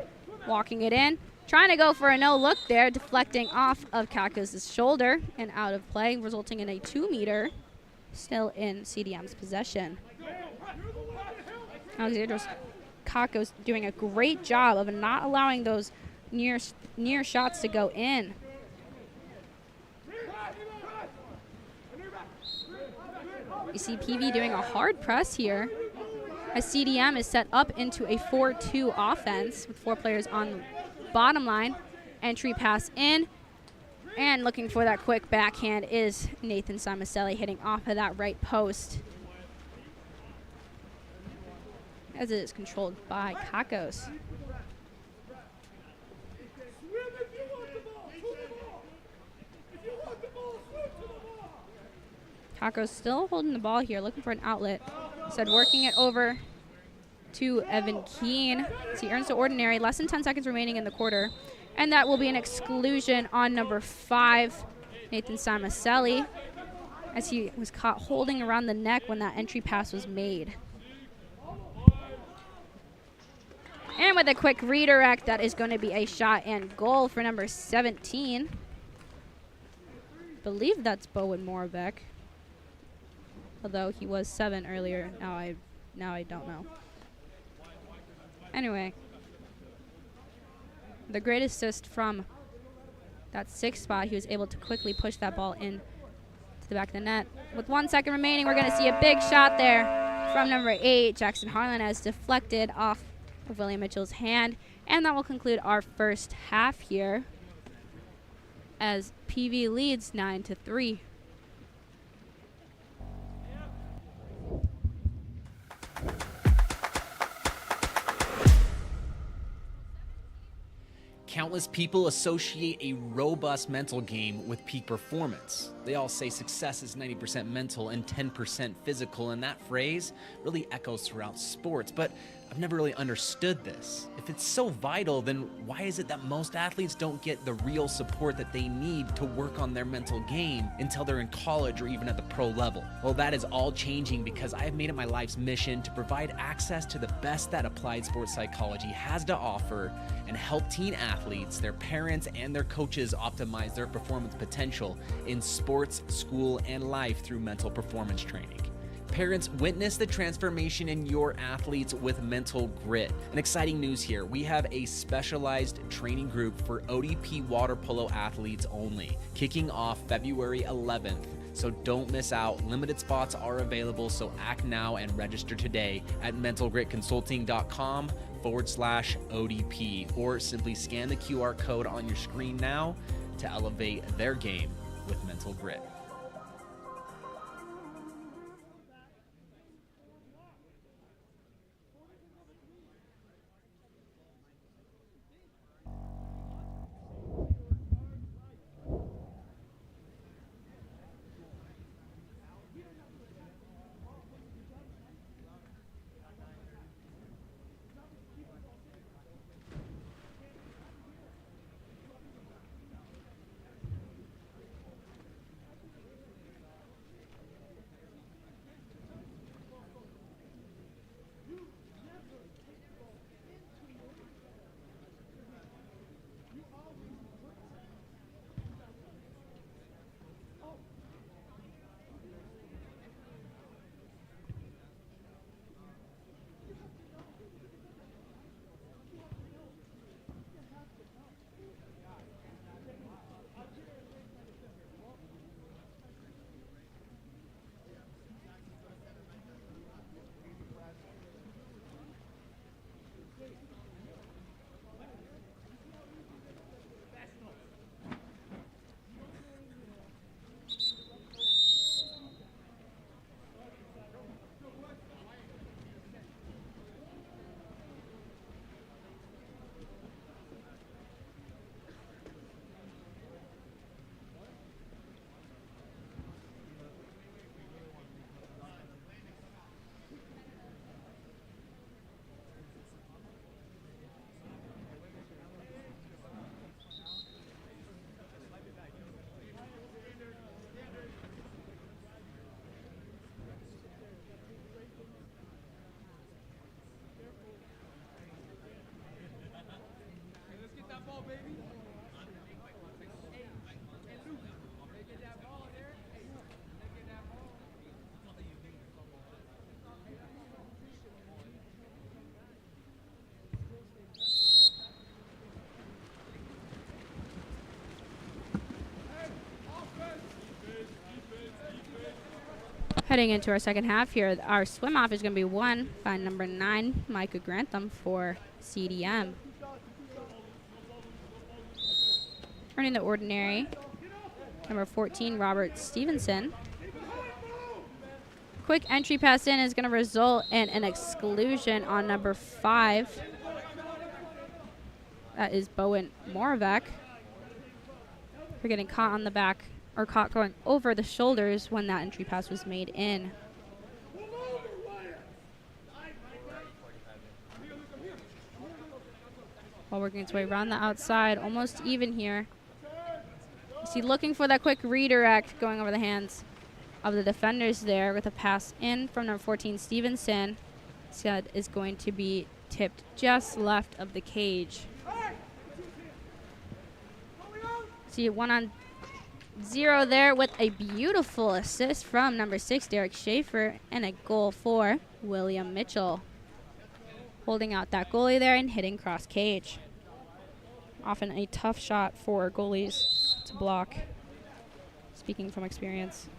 Walking it in. Trying to go for a no-look there, deflecting off of Kakos' shoulder and out of play, resulting in a 2-meter still in CDM's possession. Alexandros Kakos doing a great job of not allowing those near shots to go in. You see PV doing a hard press here as CDM is set up into a 4-2 offense with 4 players on the bottom line. Entry pass in, and looking for that quick backhand is Nathan Samaselli, hitting off of that right post as it is controlled by Kakos. Kakos still holding the ball here, looking for an outlet. Instead, working it over to Evan Keene. So he earns the ordinary, less than 10 seconds remaining in the quarter. And that will be an exclusion on number 5, Nathan Samaselli, as he was caught holding around the neck when that entry pass was made. And with a quick redirect, that is going to be a shot and goal for number 17. I believe that's Bowen Moravec. Although he was 7 earlier, now I don't know. Anyway, the great assist from that 6th spot, he was able to quickly push that ball in to the back of the net. With 1 second remaining, we're going to see a big shot there from number 8, Jackson Harlan, as deflected off of William Mitchell's hand. And that will conclude our first half here as PV leads 9-3. Countless people associate a robust mental game with peak performance. They all say success is 90% mental and 10% physical, and that phrase really echoes throughout sports. But I've never really understood this. If it's so vital, then why is it that most athletes don't get the real support that they need to work on their mental game until they're in college or even at the pro level? Well, that is all changing because I have made it my life's mission to provide access to the best that applied sports psychology has to offer and help teen athletes, their parents, and their coaches optimize their performance potential in sports, school, and life through mental performance training. Parents, witness the transformation in your athletes with mental grit. And exciting news here, we have a specialized training group for ODP water polo athletes only, kicking off February 11th. So don't miss out. Limited spots are available, so act now and register today at mentalgritconsulting.com/ODP, or simply scan the QR code on your screen now to elevate their game with mental grit. Heading into our second half here, our swim off is going to be won by number 9, Micah Grantham for CDM. Earning the ordinary, number 14, Robert Stevenson. Quick entry pass in is going to result in an exclusion on number 5. That is Bowen Moravec. For getting caught on the back, or caught going over the shoulders when that entry pass was made in. While working its way around the outside, almost even here. You see, looking for that quick redirect going over the hands of the defenders there with a pass in from number 14, Stevenson. Said is going to be tipped just left of the cage. See, 1-on-0 there with a beautiful assist from number 6, Derek Schaefer, and a goal for William Mitchell. Holding out that goalie there and hitting cross cage. Often a tough shot for goalies to block, speaking from experience.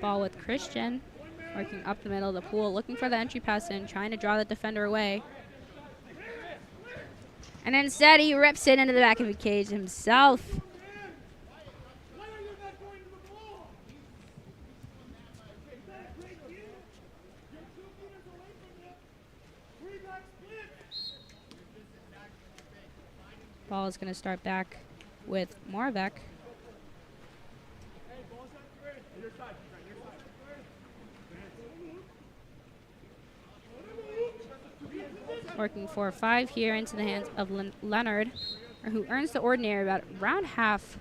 Ball with Christian. Working up the middle of the pool, looking for the entry pass in, trying to draw the defender away. And instead, he rips it into the back of the cage himself. Ball is going to start back with Moravec. Working 4-5 here into the hands of Leonard, who earns the ordinary about round half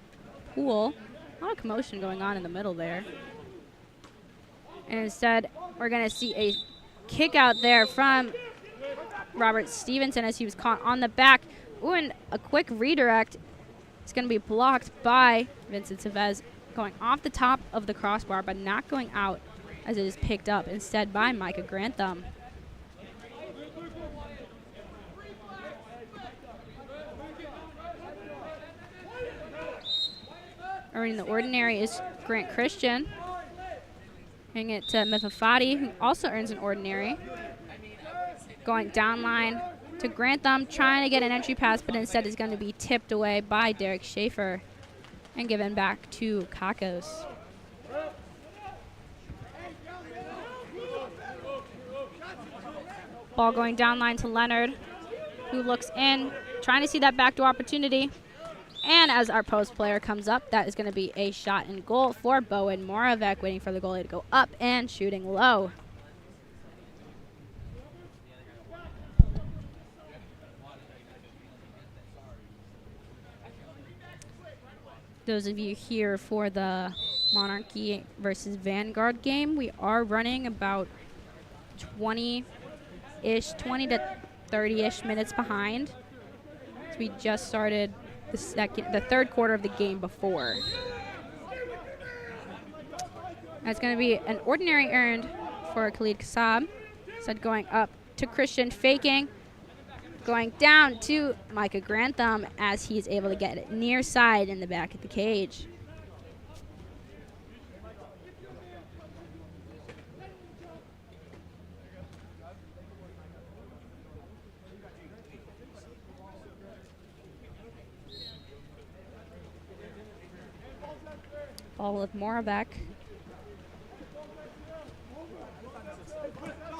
pool. A lot of commotion going on in the middle there. And instead, we're going to see a kick out there from Robert Stevenson as he was caught on the back. Ooh, and a quick redirect It's going to be blocked by Vincent Chavez, going off the top of the crossbar, but not going out as it is picked up instead by Micah Grantham. Earning the ordinary is Grant Christian. Hitting it to Mifafati, who also earns an ordinary. Going down line to Grantham, trying to get an entry pass, but instead is going to be tipped away by Derek Schaefer and given back to Kakos. Ball going down line to Leonard, who looks in, trying to see that backdoor opportunity. And as our post player comes up, that is going to be a shot and goal for Bowen Moravec, waiting for the goalie to go up and shooting low. Those of you here for the Monarchy versus Vanguard game, we are running about 20 to 30-ish minutes behind. So we just started the third quarter of the game before. That's going to be an ordinary earned for Khalid Kassab. Instead going up to Christian, faking. Going down to Micah Grantham as he's able to get it near side in the back of the cage. Ball with Moravec.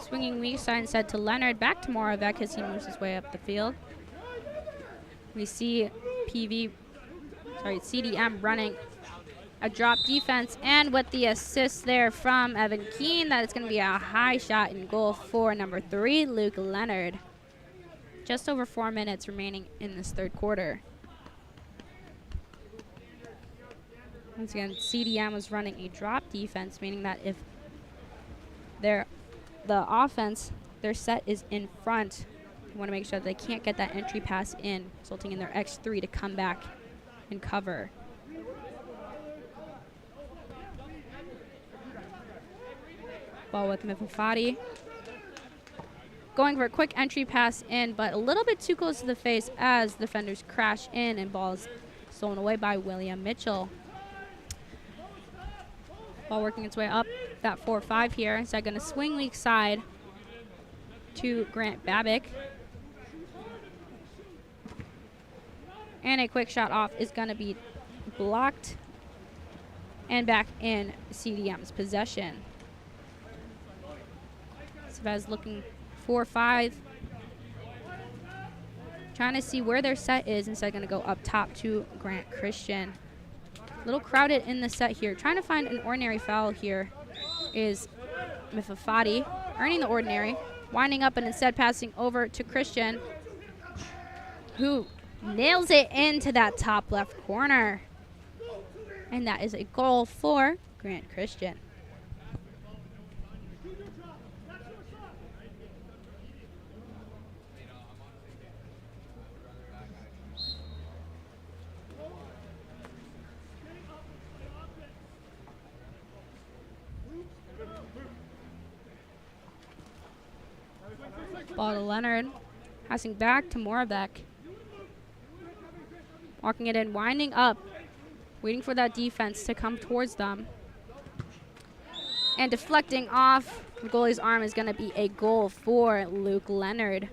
Swinging weak side instead to Leonard. Back to Moravec as he moves his way up the field. We see CDM running a drop defense, and with the assist there from Evan Keene, that is going to be a high shot and goal for number 3, Luke Leonard. Just over 4 minutes remaining in this third quarter. Once again, CDM was running a drop defense, meaning that if the offense, their set is in front, you want to make sure that they can't get that entry pass in, resulting in their X3 to come back and cover. Ball with Mifafati. Going for a quick entry pass in, but a little bit too close to the face as defenders crash in, and ball is stolen away by William Mitchell. Ball working its way up that 4-5 here. Instead going to swing weak side to Grant Babick. And a quick shot off is going to be blocked and back in CDM's possession. Savez looking 4-5. Trying to see where their set is. Instead going to go up top to Grant Christian. A little crowded in the set here. Trying to find an ordinary foul here is Mifafati, earning the ordinary, winding up and instead passing over to Christian, who nails it into that top left corner. And that is a goal for Grant Christian. Ball to Leonard, passing back to Moravec. Walking it in, winding up, waiting for that defense to come towards them. And deflecting off the goalie's arm is going to be a goal for Luke Leonard.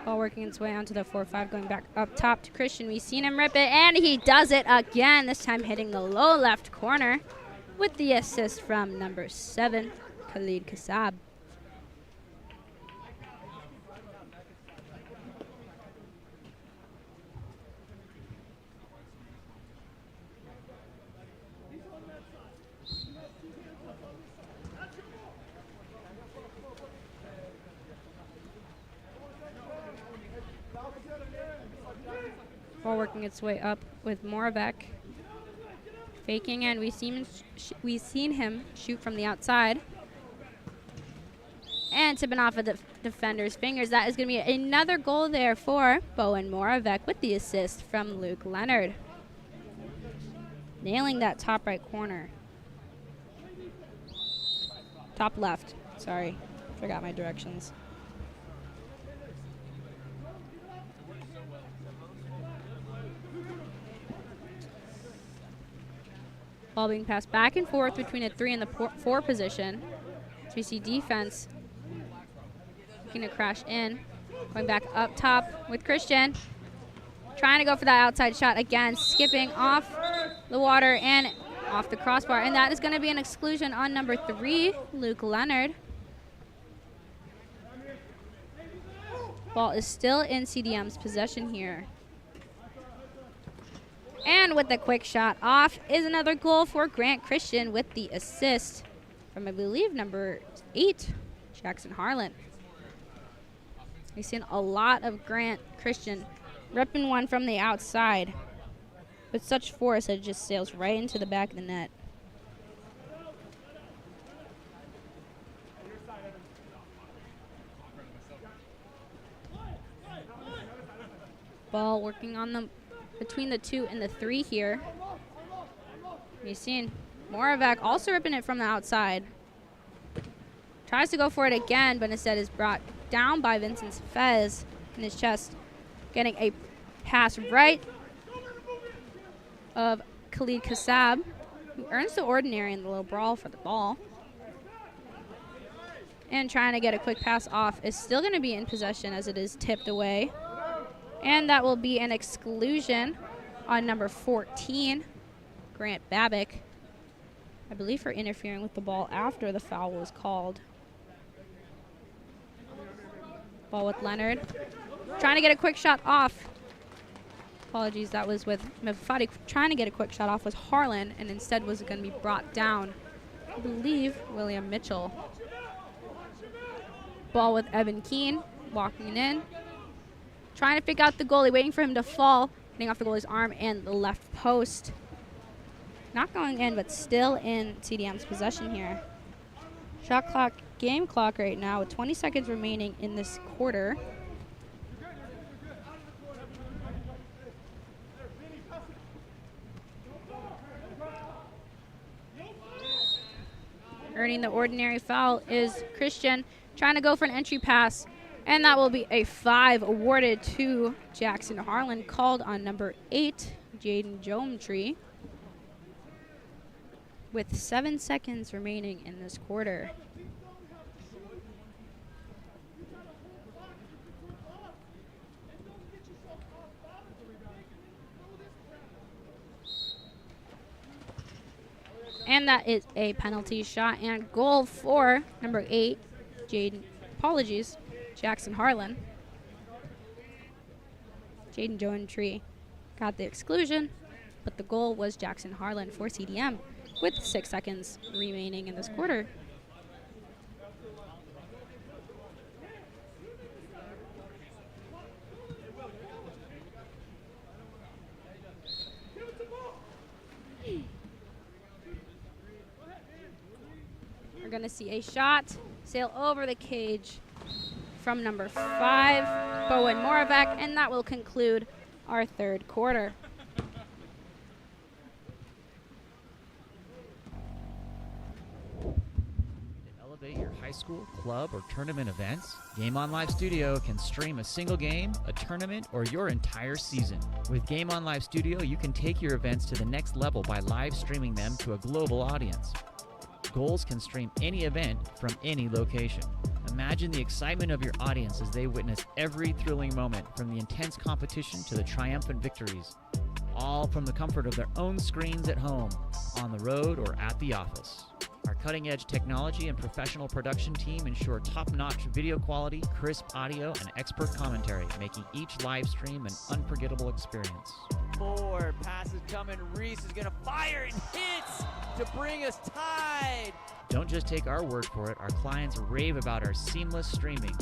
Ball working its way onto the 4-5, going back up top to Christian. We've seen him rip it, and he does it again, this time hitting the low left corner with the assist from number 7, Khalid Kassab. Ball working its way up with Moravec. Faking, and we've seen him shoot from the outside. And tipping off of the defender's fingers. That is going to be another goal there for Bowen Moravec with the assist from Luke Leonard. Nailing that top right corner. Top left. Sorry. Forgot my directions. Ball being passed back and forth between a 3 and the 4 position. So we see defense looking to crash in. Going back up top with Christian. Trying to go for that outside shot again. Skipping off the water and off the crossbar. And that is going to be an exclusion on number 3, Luke Leonard. Ball is still in CDM's possession here. And with the quick shot off is another goal for Grant Christian with the assist from, I believe, number 8, Jackson Harlan. We've seen a lot of Grant Christian ripping one from the outside with such force that it just sails right into the back of the net. Ball working on them between the 2 and the 3 here. You've seen Moravec also ripping it from the outside. Tries to go for it again, but instead is brought down by Vincent Fez in his chest. Getting a pass right of Khalid Kassab, who earns the ordinary in the low brawl for the ball. And trying to get a quick pass off is still going to be in possession as it is tipped away. And that will be an exclusion on number 14, Grant Babick, I believe for interfering with the ball after the foul was called. Ball with Leonard. Trying to get a quick shot off. Apologies, that was with Mifadi. Trying to get a quick shot off was Harlan, and instead was going to be brought down, I believe, William Mitchell. Ball with Evan Keane, walking in. Trying to pick out the goalie, waiting for him to fall, getting off the goalie's arm and the left post. Not going in, but still in CDM's possession here. Shot clock, game clock right now with 20 seconds remaining in this quarter. Earning the ordinary foul is Christian, trying to go for an entry pass. And that will be a 5 awarded to Jackson Harlan, called on number 8, Jaden Jometree, with 7 seconds remaining in this quarter. And that is a penalty shot and goal for number 8, Jackson Harlan. Jaden Jometree got the exclusion, but the goal was Jackson Harlan for CDM with 6 seconds remaining in this quarter. We're going to see a shot sail over the cage from number 5, Bowen Moravec, and that will conclude our third quarter. Elevate your high school, club, or tournament events? Game On Live Studio can stream a single game, a tournament, or your entire season. With Game On Live Studio, you can take your events to the next level by live streaming them to a global audience. Goals can stream any event from any location. Imagine the excitement of your audience as they witness every thrilling moment, from the intense competition to the triumphant victories, all from the comfort of their own screens at home, on the road, or at the office. Our cutting-edge technology and professional production team ensure top-notch video quality, crisp audio, and expert commentary, making each live stream an unforgettable experience. Forward, pass is coming. Reese is going to fire and hits to bring us tied. Don't just take our word for it. Our clients rave about our seamless streaming.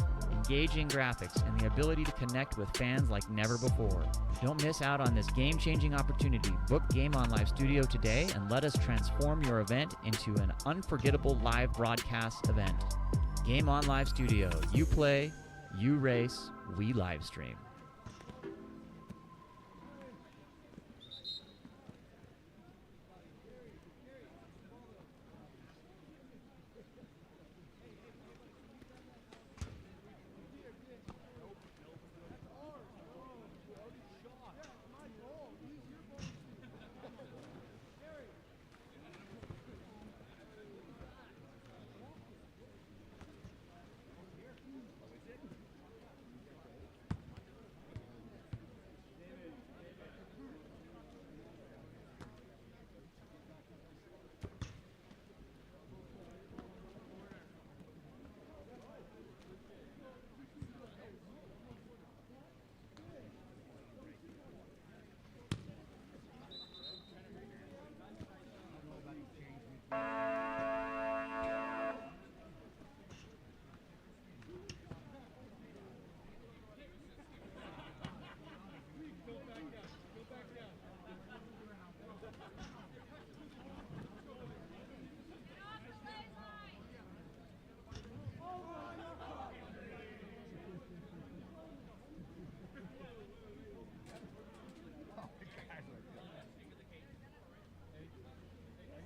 engaging graphics, and the ability to connect with fans like never before. Don't miss out on this game-changing opportunity. Book Game On Live Studio today and let us transform your event into an unforgettable live broadcast event. Game On Live Studio. You play, you race, we live stream.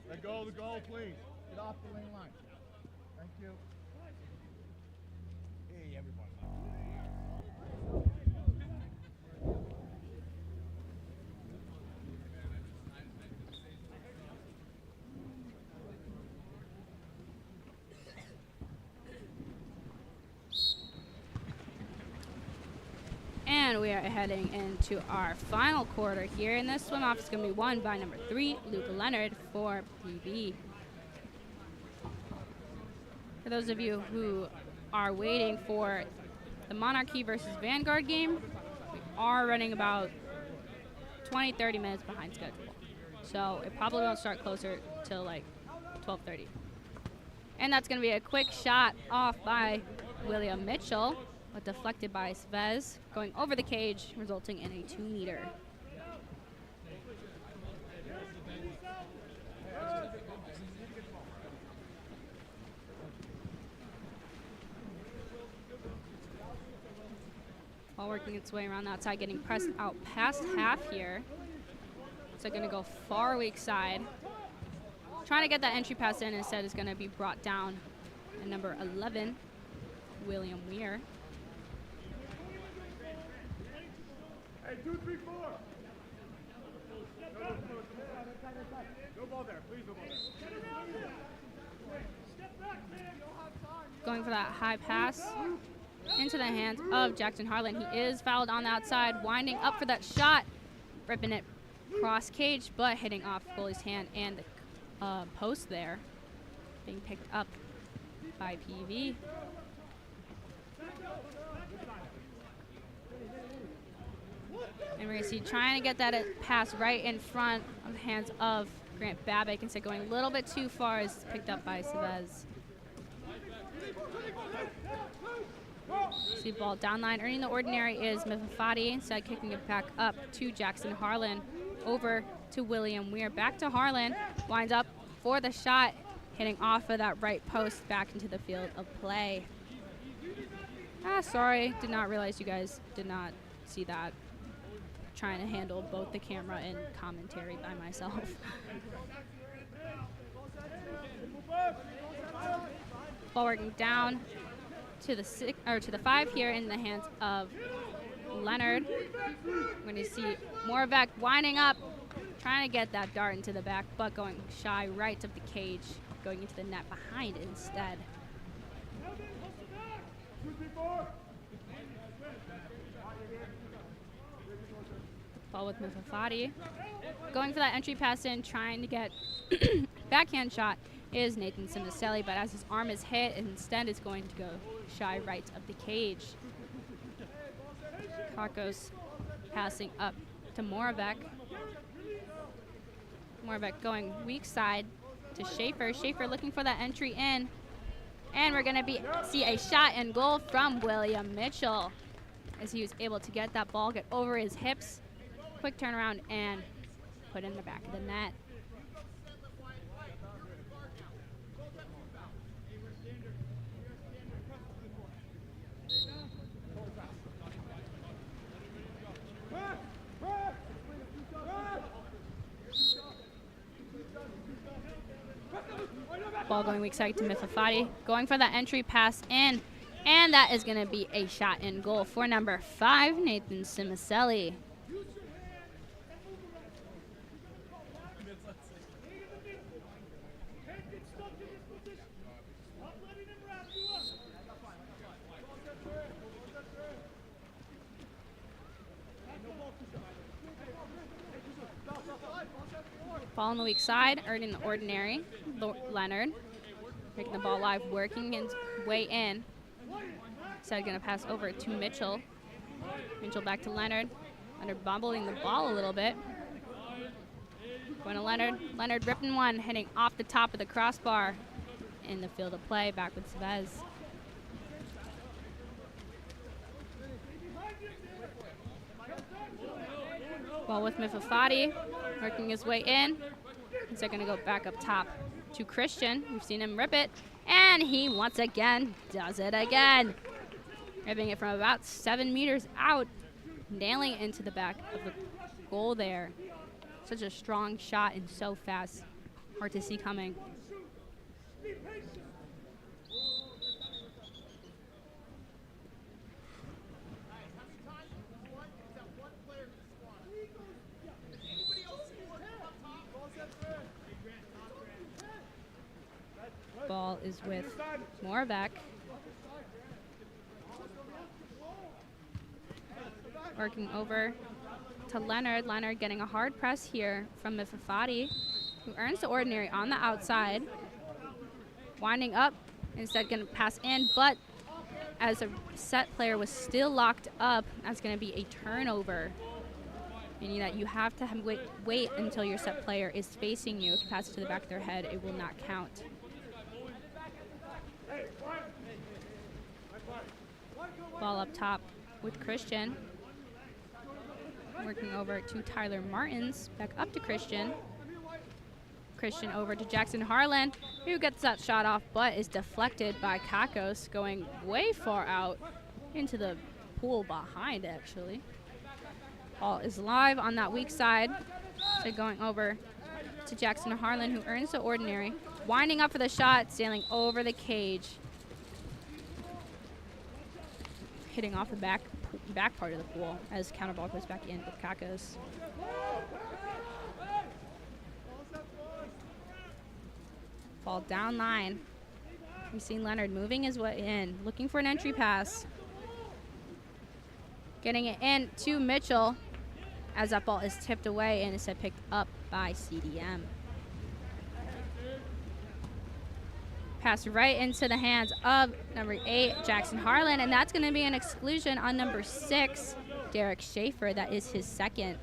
Let go of the goal, please. Get off the lane line. Thank you. Hey, everybody. And we are heading into our final quarter here, and this swim off is going to be won by number 3, Luke Leonard for PB. For those of you who are waiting for the Monarchy versus Vanguard game, we are running about 20-30 minutes behind schedule. So it probably won't start closer till like 12:30. And that's going to be a quick shot off by William Mitchell, but deflected by Svez, going over the cage, resulting in a 2-meter. Ball working its way around the outside, getting pressed out past half here. So going to go far weak side. Trying to get that entry pass in, instead is going to be brought down at number 11, William Weir. Hey, 2, 3, 4. No ball there, please, no ball there. Step back, man. You'll have time. Going for that high pass into the hands of Jackson Harlan. He is fouled on the outside, winding up for that shot, ripping it cross cage, but hitting off goalie's hand and the post there, being picked up by PV. And we're going to see trying to get that pass right in front of the hands of Grant Babick, instead going a little bit too far, is picked up by Savez. See ball down line, earning the ordinary is Mifafati, instead kicking it back up to Jackson Harlan, over to William Weir, back to Harlan, winds up for the shot, hitting off of that right post back into the field of play. Sorry, did not realize you guys did not see that. Trying to handle both the camera and commentary by myself. Ball working down to the 5 here in the hands of Leonard. We're going to see Moravec winding up, trying to get that dart into the back, but going shy right of the cage, going into the net behind instead. Ball with Mufafati. Going for that entry pass in, trying to get backhand shot is Nathan Simicelli, but as his arm is hit, instead is going to go shy right of the cage. Kakos passing up to Moravec. Moravec going weak side to Schaefer. Schaefer looking for that entry in, And we're going to see a shot and goal from William Mitchell as he was able to get that ball, get over his hips, quick turnaround, and put in the back of the net. Ball going weak side to Mifafati, going for that entry pass in, and that is going to be a shot and goal for number 5, Nathan Simicelli. Ball on the weak side, earning the ordinary. Leonard making the ball live, working his way in. So going to pass over to Mitchell. Mitchell back to Leonard. Leonard bobbling the ball a little bit. Going to Leonard. Leonard ripping one, heading off the top of the crossbar in the field of play. Back with Chavez. Ball with Mifafati, working his way in. So going to go back up top to Christian. We've seen him rip it, and he once again does it again. Ripping it from about 7 meters out, nailing it into the back of the goal there. Such a strong shot and so fast. Hard to see coming. Ball is with Moravec. Working over to Leonard. Leonard getting a hard press here from Mifafati, who earns the ordinary on the outside. Winding up, instead going to pass in, but as a set player was still locked up, that's going to be a turnover. Meaning that you have to wait until your set player is facing you. If you pass it to the back of their head, it will not count. Ball up top with Christian. Working over to Tyler Martins. Back up to Christian. Christian over to Jackson Harlan, who gets that shot off but is deflected by Kakos, going way far out into the pool behind, actually. Ball is live on that weak side. So going over to Jackson Harlan, who earns the ordinary. Winding up for the shot, sailing over the cage. Hitting off the back part of the pool as counter ball goes back in with Kakos. Ball down line. We've seen Leonard moving his way in, looking for an entry pass. Getting it in to Mitchell as that ball is tipped away and is picked up by CDM. Pass right into the hands of number 8, Jackson Harlan, and that's going to be an exclusion on number 6, Derek Schaefer. That is his second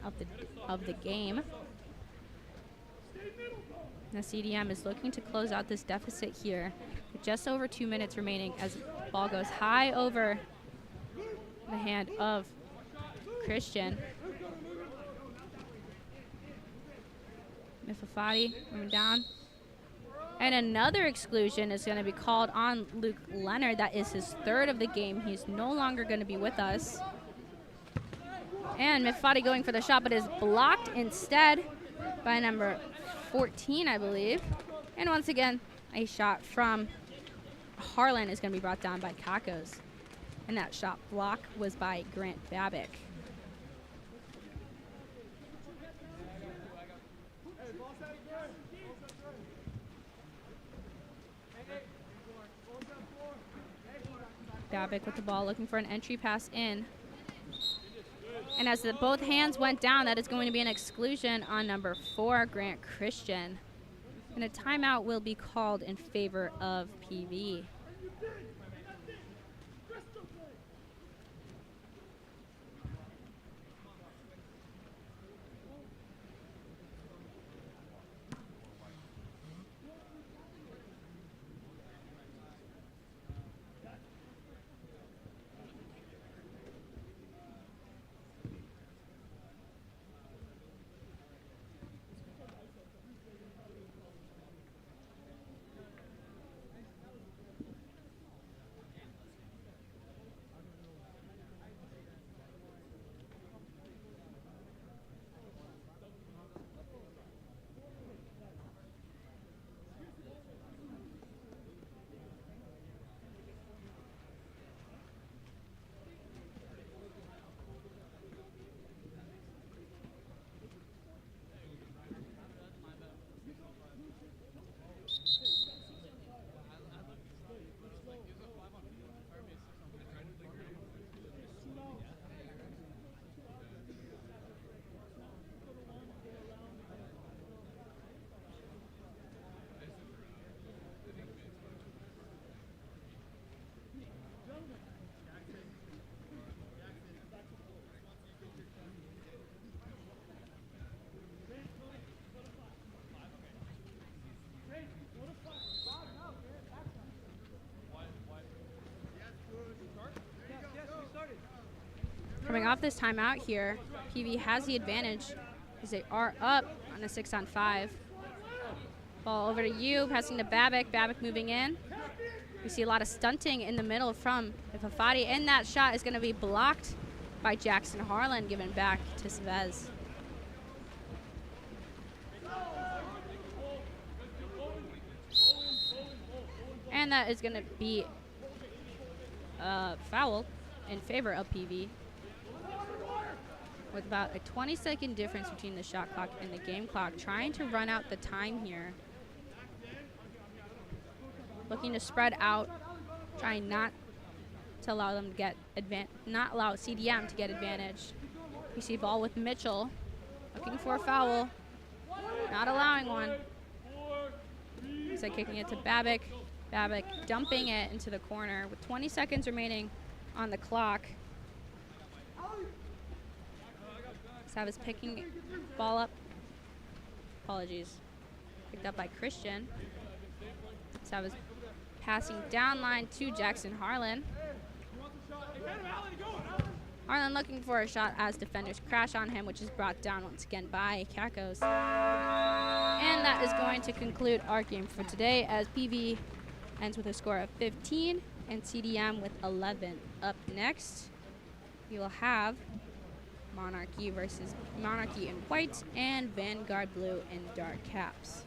of the game. The CDM is looking to close out this deficit here with just over 2 minutes remaining as the ball goes high over the hand of Christian. Mifafati coming down. And another exclusion is going to be called on Luke Leonard. That is his third of the game. He's no longer going to be with us. And Mifafati going for the shot, but is blocked instead by number 14, I believe. And once again, a shot from Harlan is going to be brought down by Kakos. And that shot block was by Grant Babick. Babick with the ball, looking for an entry pass in. And as both hands went down, that is going to be an exclusion on number 4, Grant Christian. And a timeout will be called in favor of PV. Coming off this timeout here, PV has the advantage as they are up on a 6-on-5. Ball over to you, passing to Babic. Babic moving in. We see a lot of stunting in the middle from Ifafati, and that shot is going to be blocked by Jackson Harlan, given back to Savez. And that is going to be foul in favor of PV, with about a 20-second difference between the shot clock and the game clock, trying to run out the time here. Looking to spread out, trying not to allow them to get not allow CDM to get advantage. We see ball with Mitchell, looking for a foul, not allowing one. He's kicking it to Babic. Babic dumping it into the corner with 20 seconds remaining on the clock. Savas picking ball up. Apologies. Picked up by Christian. Savas passing down line to Jackson Harlan. Harlan looking for a shot as defenders crash on him, which is brought down once again by Kakos. And that is going to conclude our game for today, as PV ends with a score of 15 and CDM with 11. Up next, we will have Monarchy versus Monarchy in white and Vanguard blue in dark caps.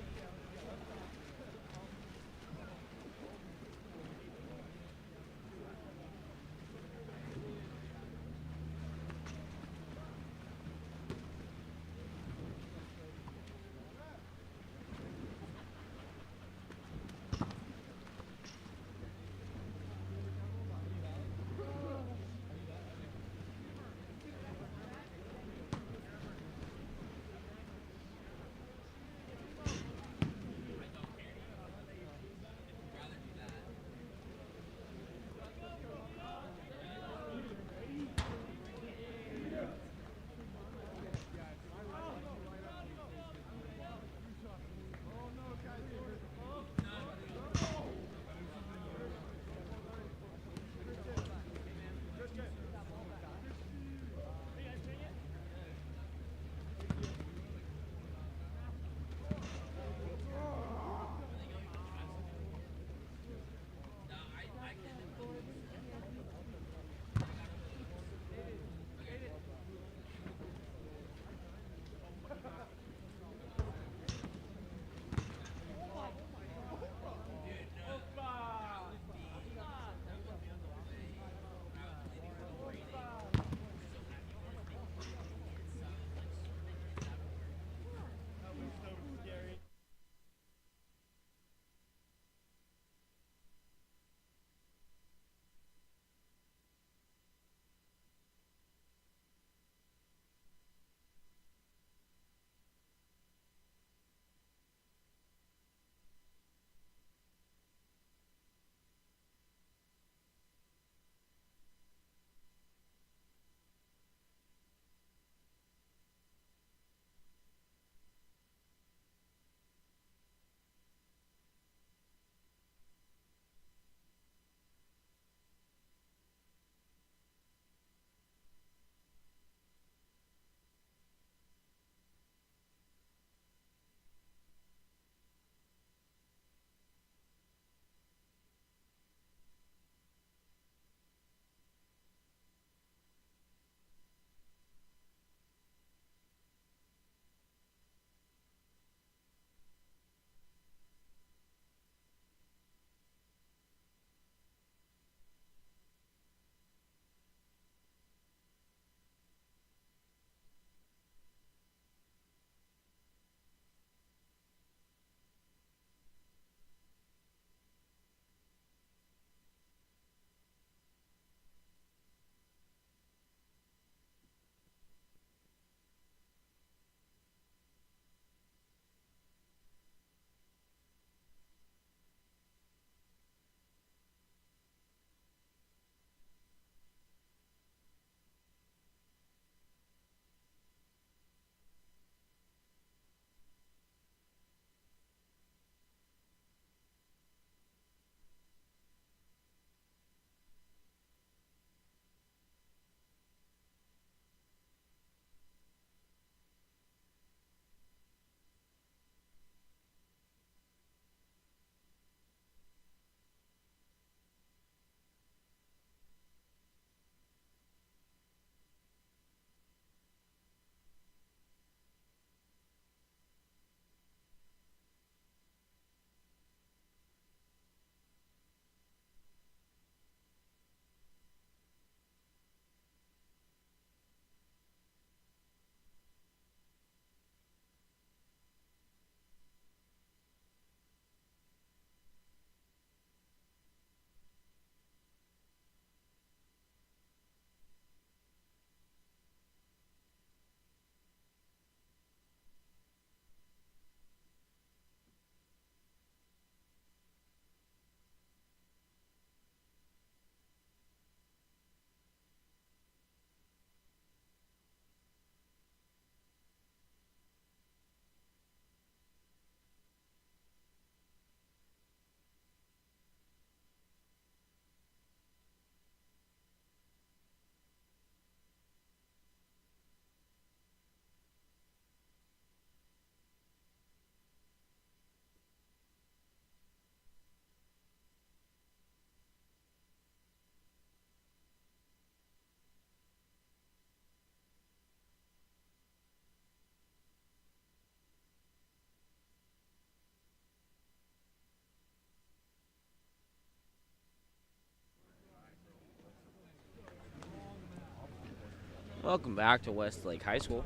Welcome back to Westlake High School.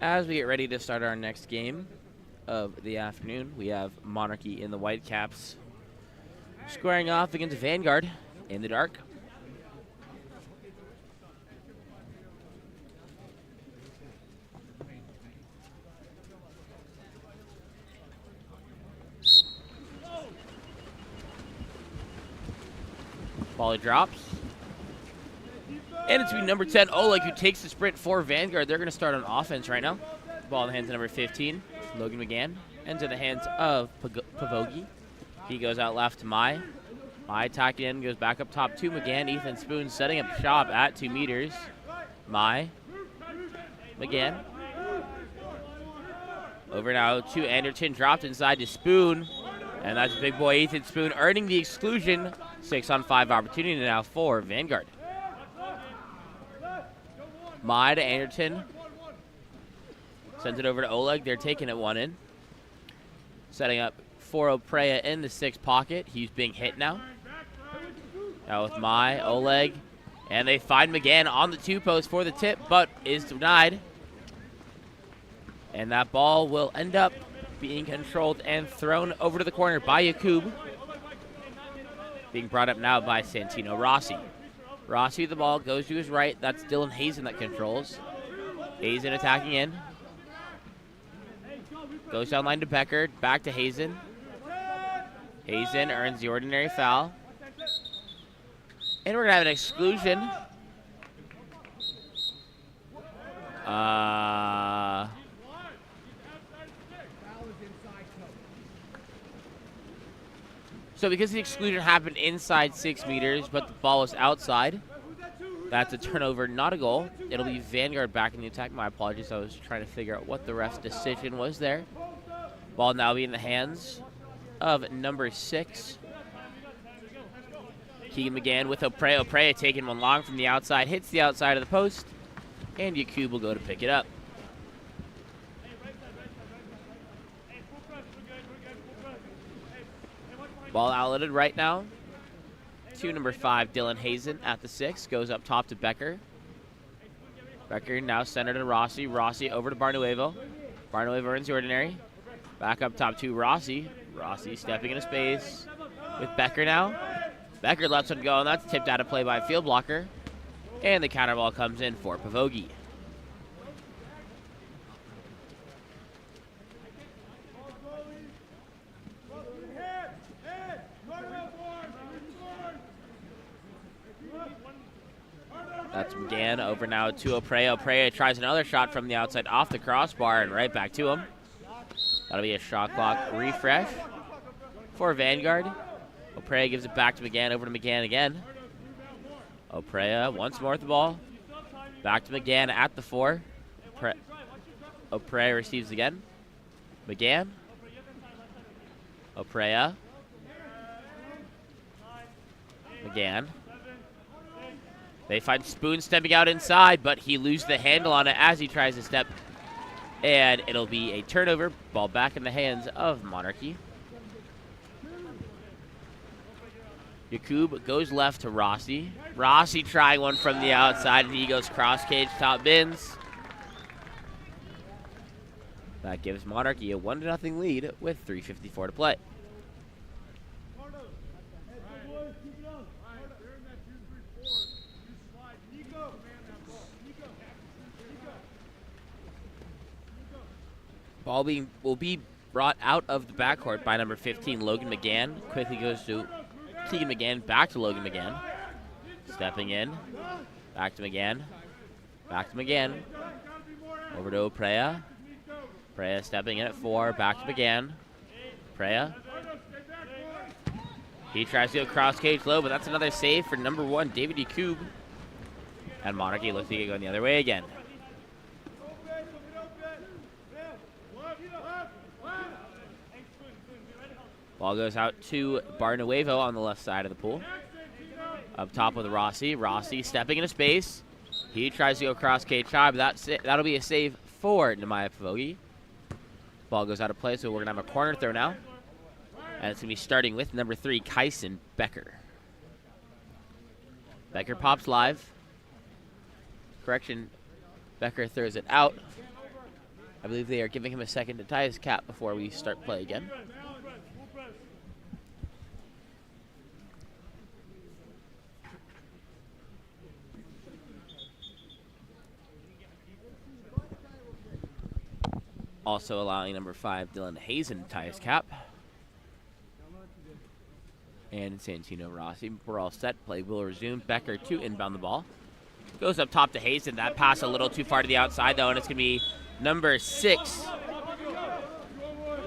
As we get ready to start our next game of the afternoon, we have Monarchy in the Whitecaps squaring off against Vanguard in the dark. Volley drops. And it's be number 10, Oleg, who takes the sprint for Vanguard. They're going to start on offense right now. Ball in the hands of number 15, Logan McGann. Into the hands of Pavogi. He goes out left to Mai. Mai attacking in, goes back up top to McGann. Ethan Spoon setting up shop at 2 meters. Mai. McGann. Over now to Anderton, dropped inside to Spoon. And that's big boy Ethan Spoon earning the exclusion. 6-on-5 opportunity now for Vanguard. Mai to Anderton. Sends it over to Oleg. They're taking it one in. Setting up for Oprea in the 6 pocket. He's being hit now. Now with Mai, Oleg. And they find McGann on the 2 post for the tip, but is denied. And that ball will end up being controlled and thrown over to the corner by Yakub. Being brought up now by Santino Rossi. Rossi, the ball goes to his right. That's Dylan Hazen that controls. Hazen attacking in. Goes down line to Becker. Back to Hazen. Hazen earns the ordinary foul. And we're going to have an exclusion. So because the exclusion happened inside 6 meters, but the ball was outside, that's a turnover, not a goal. It'll be Vanguard back in the attack. My apologies, I was trying to figure out what the ref's decision was there. Ball now be in the hands of number 6. Keegan McGann with Oprea. Oprea taking one long from the outside, hits the outside of the post, and Yakub will go to pick it up. Ball outletted right now to number 5, Dylan Hazen at the 6. Goes up top to Becker. Becker now centered to Rossi. Rossi over to Barnuevo. Barnuevo earns the ordinary. Back up top to Rossi. Rossi stepping into space with Becker now. Becker lets one go, and that's tipped out of play by a field blocker. And the counter ball comes in for Pavogi. That's McGann over now to Oprea. Oprea tries another shot from the outside off the crossbar and right back to him. That'll be a shot clock refresh for Vanguard. Oprea gives it back to McGann, over to McGann again. Oprea once more with the ball. Back to McGann at the 4. Oprea receives again. McGann. Oprea. McGann. They find Spoon stepping out inside, but he loses the handle on it as he tries to step. And it'll be a turnover. Ball back in the hands of Monarchy. Yakub goes left to Rossi. Rossi trying one from the outside, and he goes cross cage, top bins. That gives Monarchy a 1-0 lead with 3:54 to play. Ball will be brought out of the backcourt by number 15, Logan McGann. Quickly goes to Keegan McGann, back to Logan McGann. Stepping in, back to McGann. Back to McGann. Over to Oprea. Oprea stepping in at 4, back to McGann. Oprea. He tries to go cross cage low, but that's another save for number 1, David Yakub. And Monarchy looks like it going the other way again. Ball goes out to Barnuevo on the left side of the pool. Up top with Rossi. Rossi stepping into space. He tries to go cross cage high, but that'll be a save for Nemanja Pavogi. Ball goes out of play, so we're going to have a corner throw now. And it's going to be starting with number 3, Kyson Becker. Becker pops live. Correction, Becker throws it out. I believe they are giving him a second to tie his cap before we start play again. Also allowing number 5, Dylan Hazen, to tie his cap. And Santino Rossi, we're all set. Play will resume. Becker to inbound the ball. Goes up top to Hazen. That pass a little too far to the outside, though, and it's going to be number 6.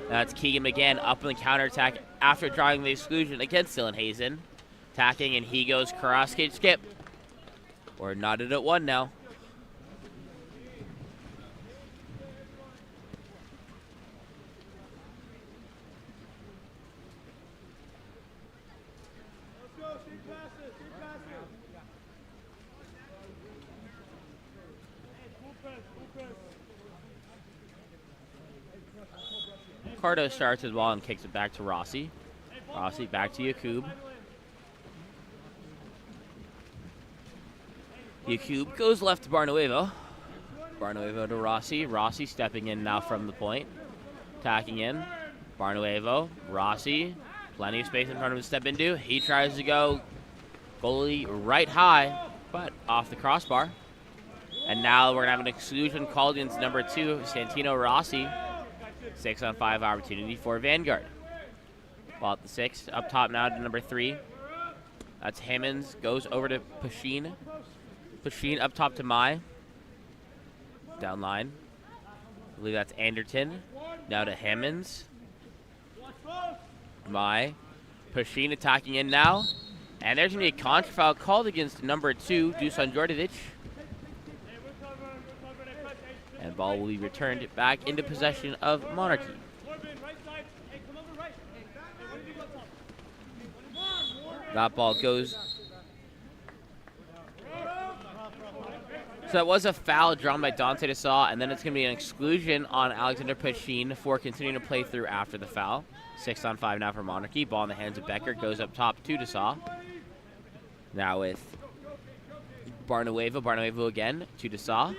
That's Keegan McGann up on the counterattack after drawing the exclusion against Dylan Hazen. Attacking, and he goes cross-cage skip. We're knotted at 1 now. Cardo starts his ball and kicks it back to Rossi. Rossi back to Yakub. Yakub goes left to Barnuevo. Barnuevo to Rossi. Rossi stepping in now from the point. Attacking in. Barnuevo. Rossi. Plenty of space in front of him to step into. He tries to go goalie right high, but off the crossbar. And now we're going to have an exclusion called against number 2, Santino Rossi. 6-on-5 opportunity for Vanguard. Ball at the 6. Up top now to number 3. That's Hammonds. Goes over to Pasheen. Pasheen up top to Mai. Down line. I believe that's Anderton. Now to Hammonds. Mai. Pasheen attacking in now. And there's going to be a contra foul called against number 2, Dusan Djordjevic. And ball will be returned back into possession of Monarchy. That ball goes. So that was a foul drawn by Dante Desaw, and then it's going to be an exclusion on Alexander Pasheen for continuing to play through after the foul. 6-on-5 now for Monarchy. Ball in the hands of Becker. Goes up top to Desaw. Now with Barnuevo. Barnuevo again to Desaw.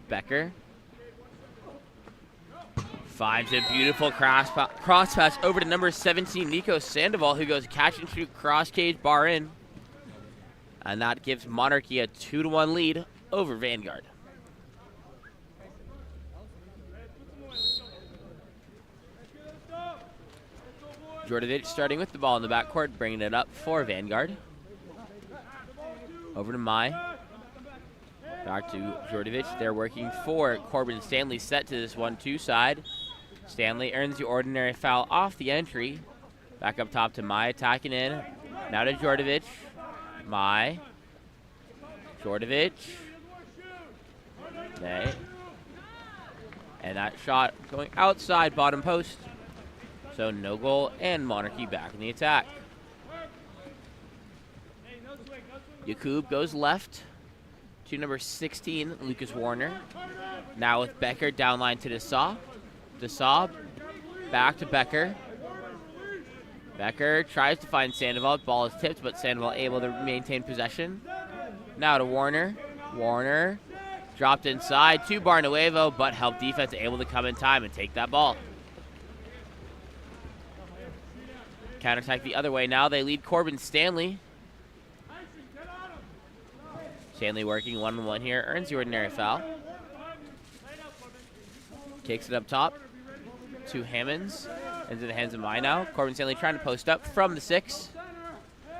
Becker finds a beautiful cross pass over to number 17, Nico Sandoval, who goes catch and shoot, cross cage, bar in. And that gives Monarchy a 2-1 lead over Vanguard. Djordjevic starting with the ball in the backcourt, bringing it up for Vanguard. Over to Mai. Back to Djordjevic. They're working for Corbin Stanley, set to this 1-2 side. Stanley earns the ordinary foul off the entry. Back up top to Mai, attacking in. Now to Djordjevic. Mai. Djordjevic. Okay. And that shot going outside bottom post. So no goal, and Monarchy back in the attack. Yakub goes left to number 16, Lucas Warner. Now with Becker down line to Desaw. Desaw back to Becker. Becker tries to find Sandoval. Ball is tipped, but Sandoval able to maintain possession. Now to Warner. Warner dropped inside to Barnuevo, but help defense able to come in time and take that ball. Counterattack the other way now. They lead Corbin Stanley. Stanley working 1-on-1 here, earns the ordinary foul. Kicks it up top to Hammonds. Into the hands of Mai now. Corbin Stanley trying to post up from the 6.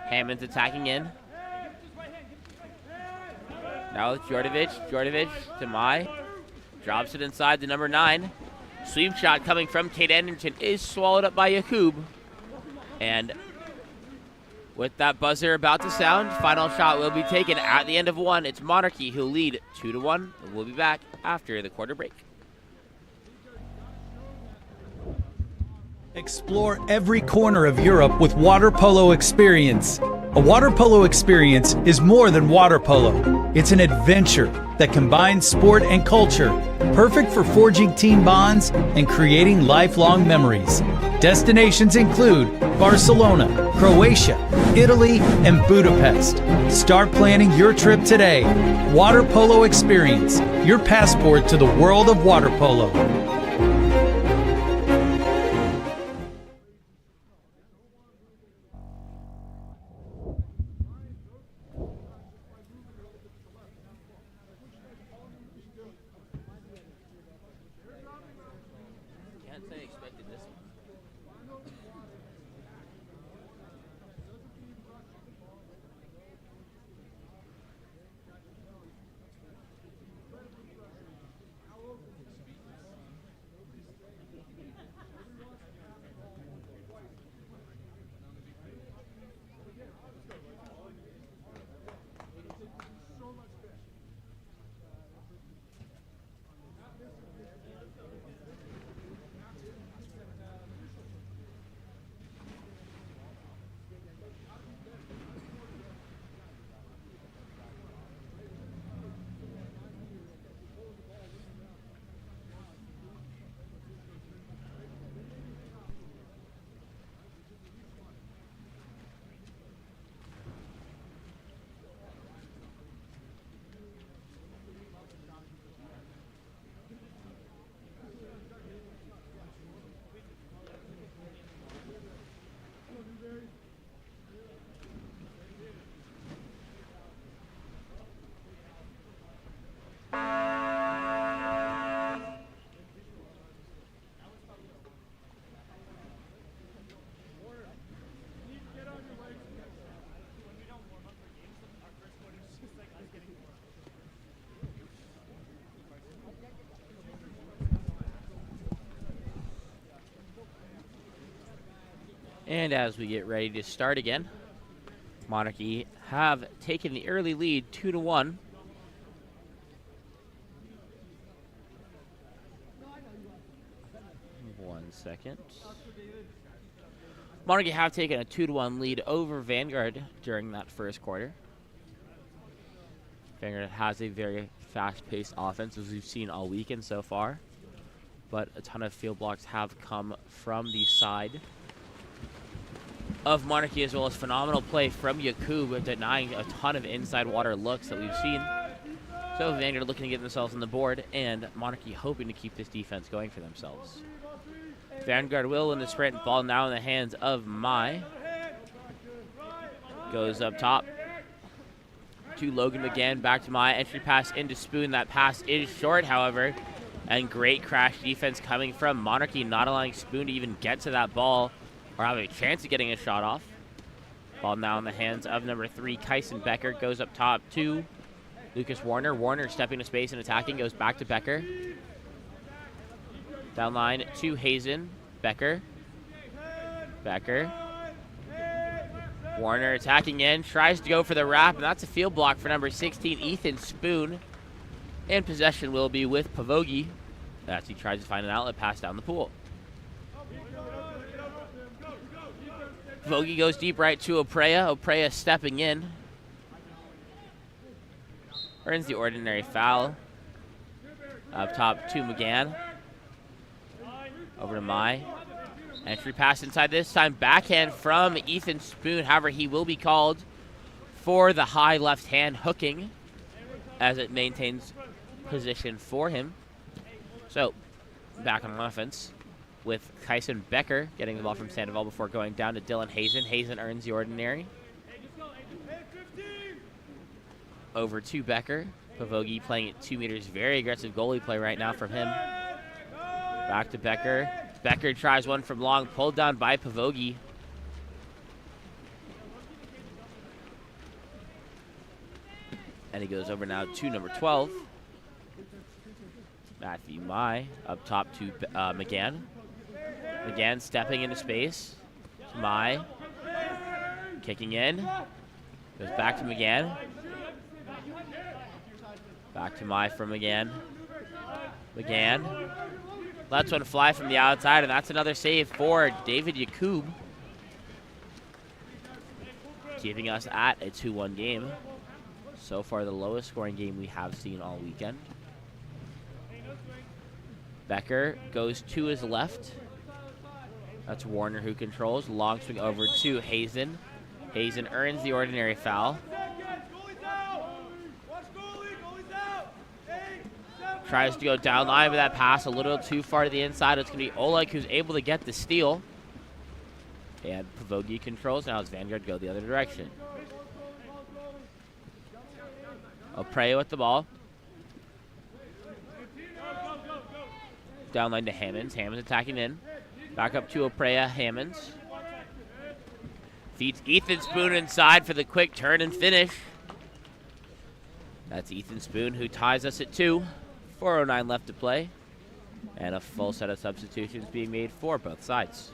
Hammonds attacking in. Now with Djordjevic. Djordjevic to Mai. Drops it inside to number 9. Sweep shot coming from Kate Anderton is swallowed up by Yakub. And with that buzzer about to sound, final shot will be taken at the end of 1. It's Monarchy who lead 2-1. We'll be back after the quarter break. Explore every corner of Europe with water polo experience. A water polo experience is more than water polo. It's an adventure that combines sport and culture, perfect for forging team bonds and creating lifelong memories. Destinations include Barcelona, Croatia, Italy, and Budapest. Start planning your trip today. Water Polo Experience, your passport to the world of water polo. Can't say I expected this one. And as we get ready to start again, Monarchy have taken the early lead 2-1. One second. Monarchy have taken a 2-1 lead over Vanguard during that first quarter. Vanguard has a very fast-paced offense, as we've seen all weekend so far. But a ton of field blocks have come from the side of Monarchy, as well as phenomenal play from Yakub, denying a ton of inside water looks that we've seen. So Vanguard looking to get themselves on the board, and Monarchy hoping to keep this defense going for themselves. Vanguard will in the sprint, ball now in the hands of Mai. Goes up top to Logan McGann, back to Mai, entry pass into Spoon. That pass is short, however, and great crash defense coming from Monarchy, not allowing Spoon to even get to that ball or have a chance of getting a shot off. Ball now in the hands of number 3, Kyson Becker. Goes up top to Lucas Warner. Warner stepping to space and attacking. Goes back to Becker. Down line to Hazen. Becker. Becker. Warner attacking in. Tries to go for the wrap, and that's a field block for number 16, Ethan Spoon. And possession will be with Pavogi as he tries to find an outlet pass down the pool. Vogie goes deep right to Oprea. Oprea stepping in. Earns the ordinary foul. Up top to McGann. Over to Mai. Entry pass inside this time. Backhand from Ethan Spoon. However, he will be called for the high left hand hooking as it maintains position for him. So, back on offense with Kyson Becker getting the ball from Sandoval before going down to Dylan Hazen. Hazen earns the ordinary. Over to Becker. Pavogi playing at 2 meters. Very aggressive goalie play right now from him. Back to Becker. Becker tries one from long, pulled down by Pavogi. And he goes over now to number 12. Matthew Mai up top to McGann. McGann stepping into space. Mai kicking in. Goes back to McGann. Back to Mai from McGann. McGann lets one fly from the outside, and that's another save for David Yakub, keeping us at a 2-1 game. So far, the lowest scoring game we have seen all weekend. Becker goes to his left. That's Warner who controls. Long swing over to Hazen. Hazen earns the ordinary foul. Tries to go down line with that pass a little too far to the inside. It's going to be Oleg who's able to get the steal. And Pavogi controls. Now it's Vanguard go the other direction. Oprea with the ball. Down line to Hammonds. Hammonds attacking in. Back up to Oprea. Hammonds. Feeds Ethan Spoon inside for the quick turn and finish. That's Ethan Spoon who ties us at 2. 4:09 left to play. And a full set of substitutions being made for both sides.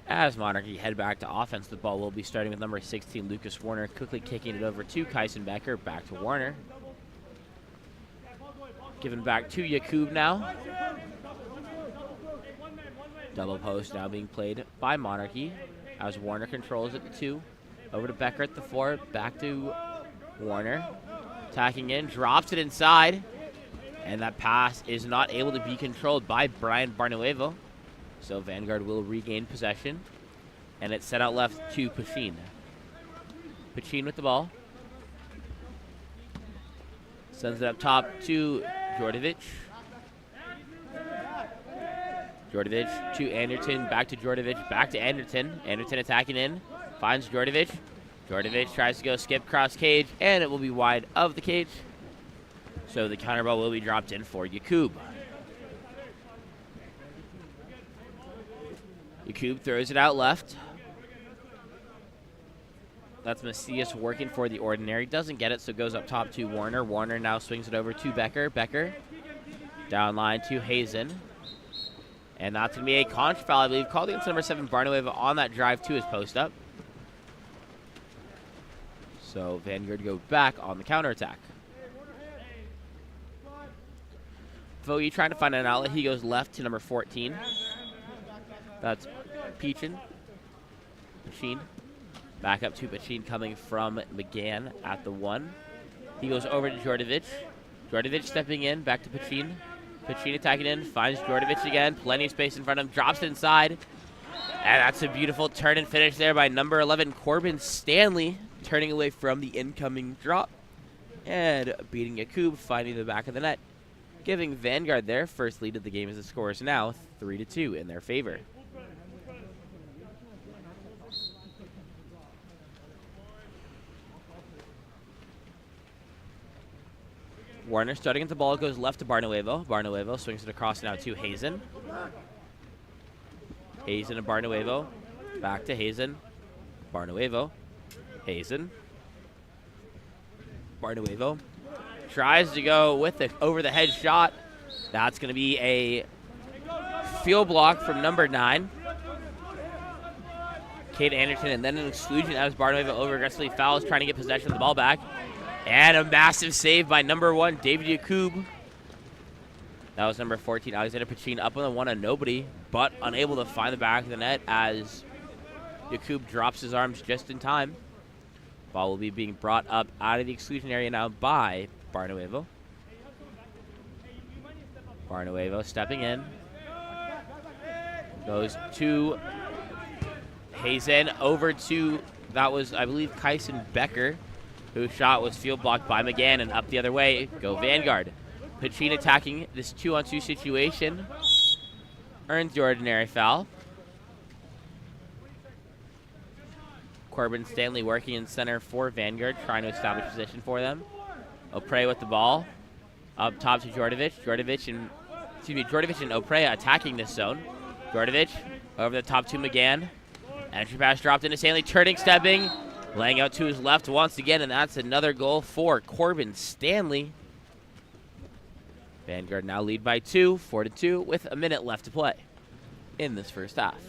As Monarchy head back to offense, the ball will be starting with number 16, Lucas Warner, quickly kicking it over to Kyson Becker. Back to Warner. Given back to Yakub now. Double post now being played by Monarchy as Warner controls at the 2. Over to Becker at the 4. Back to Warner. Attacking in, drops it inside. And that pass is not able to be controlled by Brian Barnuevo. So Vanguard will regain possession. And it's set out left to Pachin. Pachin with the ball. Sends it up top to Djordjevic. Djordjevic to Anderton. Back to Djordjevic. Back to Anderton. Anderton attacking in. Finds Djordjevic. Djordjevic tries to go skip cross cage. And it will be wide of the cage. So the counter ball will be dropped in for Yakub. Yakub throws it out left. That's Macias working for the ordinary. Doesn't get it, so goes up top to Warner. Warner now swings it over to Becker. Becker down line to Hazen. And that's going to be a contra foul, I believe, called against number 7, Barnueva, on that drive to his post-up. So Vanguard go back on the counterattack. Vogie trying to find an outlet. He goes left to number 14. That's Pachin. Back up to Pachin coming from McGann at the 1. He goes over to Djordjevic. Djordjevic stepping in, back to Pachin. Pachin attacking in, finds Djordjevic again. Plenty of space in front of him, drops it inside. And that's a beautiful turn and finish there by number 11, Corbin Stanley, turning away from the incoming drop. And beating Yakub, finding the back of the net. Giving Vanguard their first lead of the game as the score is now 3-2 in their favor. Warner starting at the ball, goes left to Barnuevo. Barnuevo swings it across now to Hazen. Hazen and Barnuevo. Back to Hazen. Barnuevo. Hazen. Barnuevo. Tries to go with the over-the-head shot. That's going to be a field block from number 9. Kate Anderson, and then an exclusion as Barnuevo over-aggressively fouls, trying to get possession of the ball back. And a massive save by number 1, David Yakub. That was number 14, Alexander Pachin, up on the 1 on nobody, but unable to find the back of the net as Yakub drops his arms just in time. Ball will be being brought up out of the exclusion area now by Barnuevo. Barnuevo stepping in. Goes to Hazen, over to, that was, I believe, Kyson Becker, whose shot was field blocked by McGann, and up the other way go Vanguard. Pachin attacking this 2-on-2 situation. Earns the ordinary foul. Corbin Stanley working in center for Vanguard, trying to establish position for them. Oprea with the ball. Up top to Djordjevic. Djordjevic and Oprea attacking this zone. Djordjevic over the top to McGann. Entry pass dropped into Stanley, turning, stepping. Laying out to his left once again, and that's another goal for Corbin Stanley. Vanguard now lead by 2, 4-2, with a minute left to play. in this first half.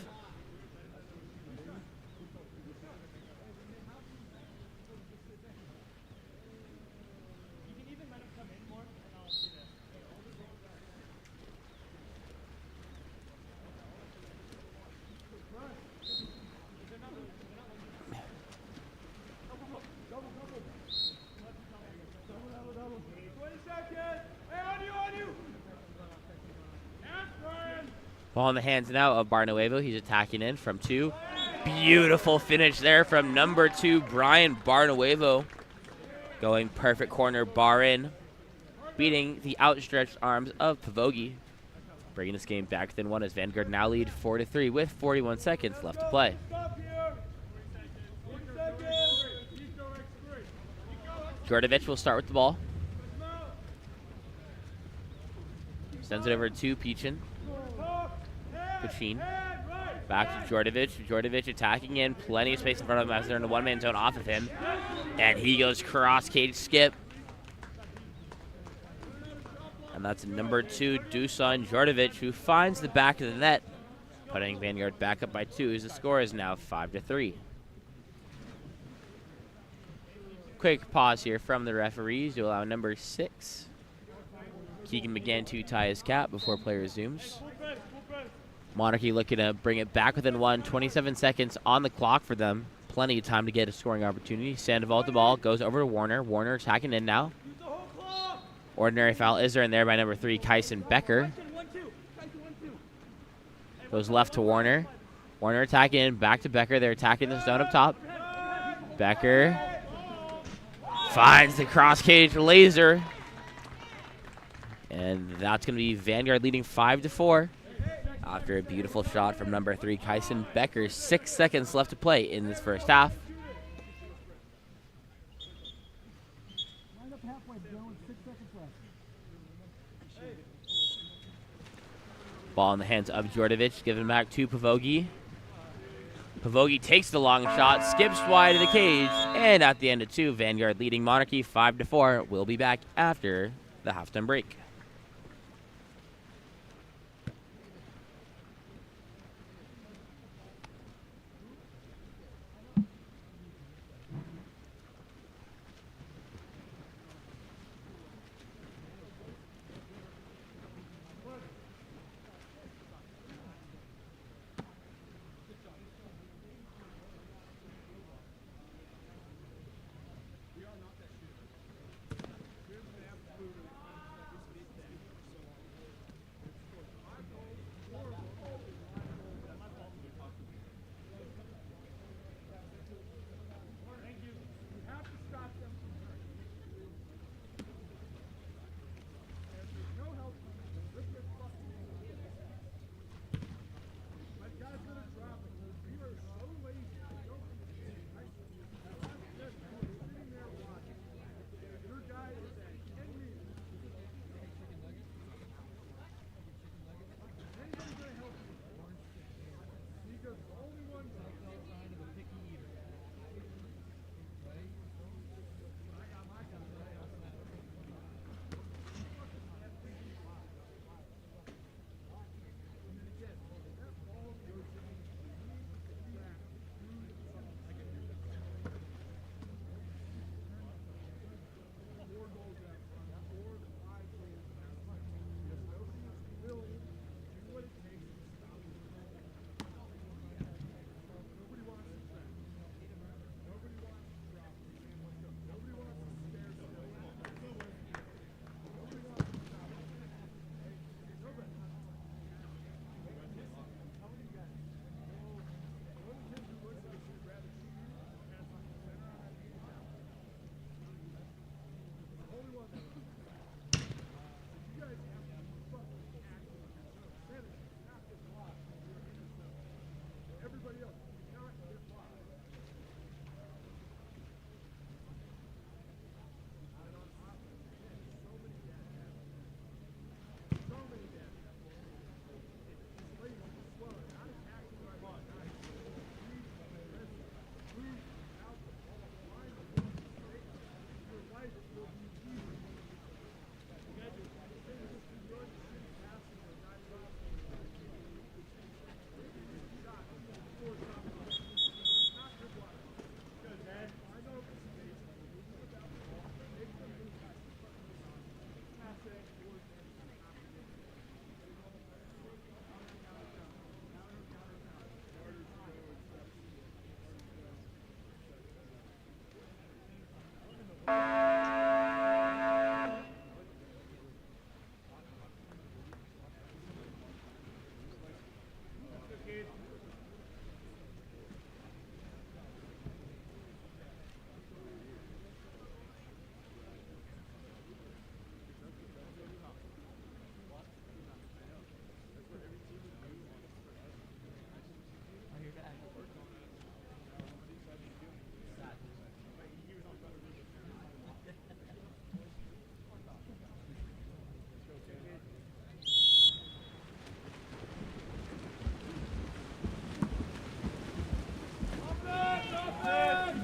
Ball in the hands now of Barnuevo. He's attacking in from 2. Beautiful finish there from number 2, Brian Barnuevo. Going perfect corner bar in, beating the outstretched arms of Pavogi. Bringing this game back within 1 as Vanguard now lead 4-3 with 41 seconds left to play. Djordjevic will start with the ball. Sends it over to Peachin. Kachin. Back to Djordjevic. Djordjevic attacking in. Plenty of space in front of him as they're in the one-man zone off of him. And he goes cross-cage skip. And that's number 2, Dusan Djordjevic, who finds the back of the net, putting Vanguard back up by 2 as the score is now 5-3. Quick pause here from the referees to allow number 6, Keegan McGann, to tie his cap before play resumes. Monarchy looking to bring it back within 1. 27 seconds on the clock for them. Plenty of time to get a scoring opportunity. Sandoval with the ball. Goes over to Warner. Warner attacking in now. Ordinary foul is there in there by number 3, Kyson Becker. Goes left to Warner. Warner attacking in. Back to Becker. They're attacking the zone up top. Becker finds the cross-cage laser. And that's going to be Vanguard leading 5-4. After a beautiful shot from number 3, Kyson Becker. 6 seconds left to play in this first half. Ball in the hands of Djordjevic, given back to Pavogi. Pavogi takes the long shot, skips wide of the cage, and at the end of 2, Vanguard leading Monarchy 5-4. We'll be back after the halftime break.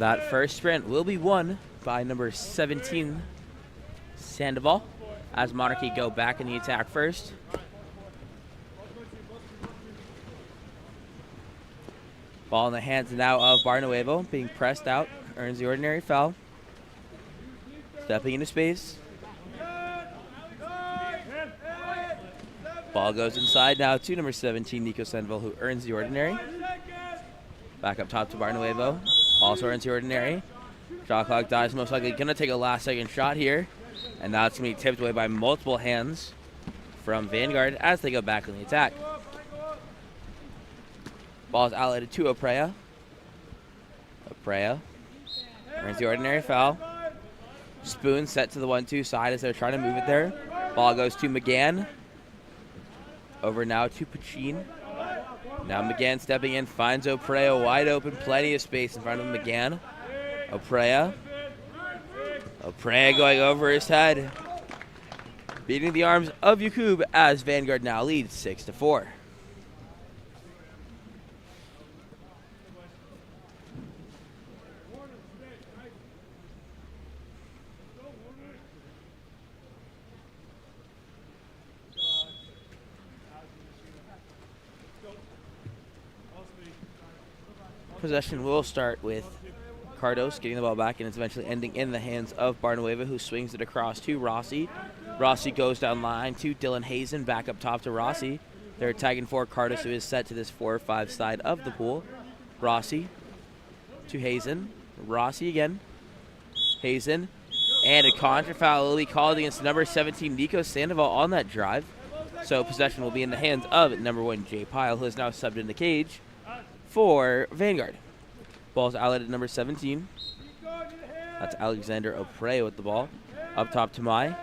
That first sprint will be won by number 17, Sandoval, as Monarchy go back in the attack first. Ball in the hands now of Barnuevo, being pressed out, earns the ordinary foul. Stepping into space. Ball goes inside now to number 17, Nico Sandoval, who earns the ordinary. Back up top to Barnuevo, also earns the ordinary. Shot clock dies, most likely going to take a last-second shot here. And now it's going to be tipped away by multiple hands from Vanguard as they go back in the attack. Ball is outletted to Oprea. Oprea earns the ordinary foul. Spoon set to the 1-2 side as they're trying to move it there. Ball goes to McGann. Over now to Pachin. Now McGann stepping in, finds Oprea wide open, plenty of space in front of McGann. Oprea going over his head. Beating the arms of Yakub as Vanguard now leads 6-4. Possession will start with Cardos getting the ball back, and it's eventually ending in the hands of Barnueva, who swings it across to Rossi. Rossi goes down line to Dylan Hazen, back up top to Rossi. They're tagging for Cardos, who is set to this 4-5 side of the pool. Rossi to Hazen. Rossi again. Hazen. And a contra foul will be called against number 17, Nico Sandoval, on that drive. So possession will be in the hands of number 1, Jay Pyle, who is now subbed in the cage for Vanguard. Ball's outlet at number 17. That's Alexander Oprea with the ball. Up top to Mai.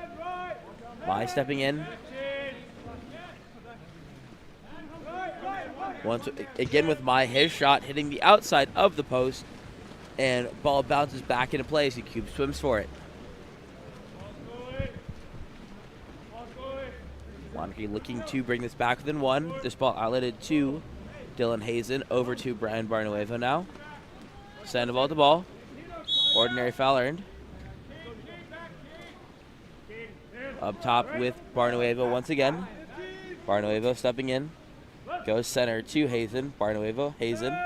Mai stepping in. Once again with Mai, his shot hitting the outside of the post, and ball bounces back into play as he Cube swims for it. Monarchy looking to bring this back within one. This ball outletted to Dylan Hazen, over to Brian Barnuevo now. Sandoval the ball. Ordinary foul earned. Up top with Barnuevo once again. Barnuevo stepping in. Goes center to Hazen. Barnuevo, Hazen.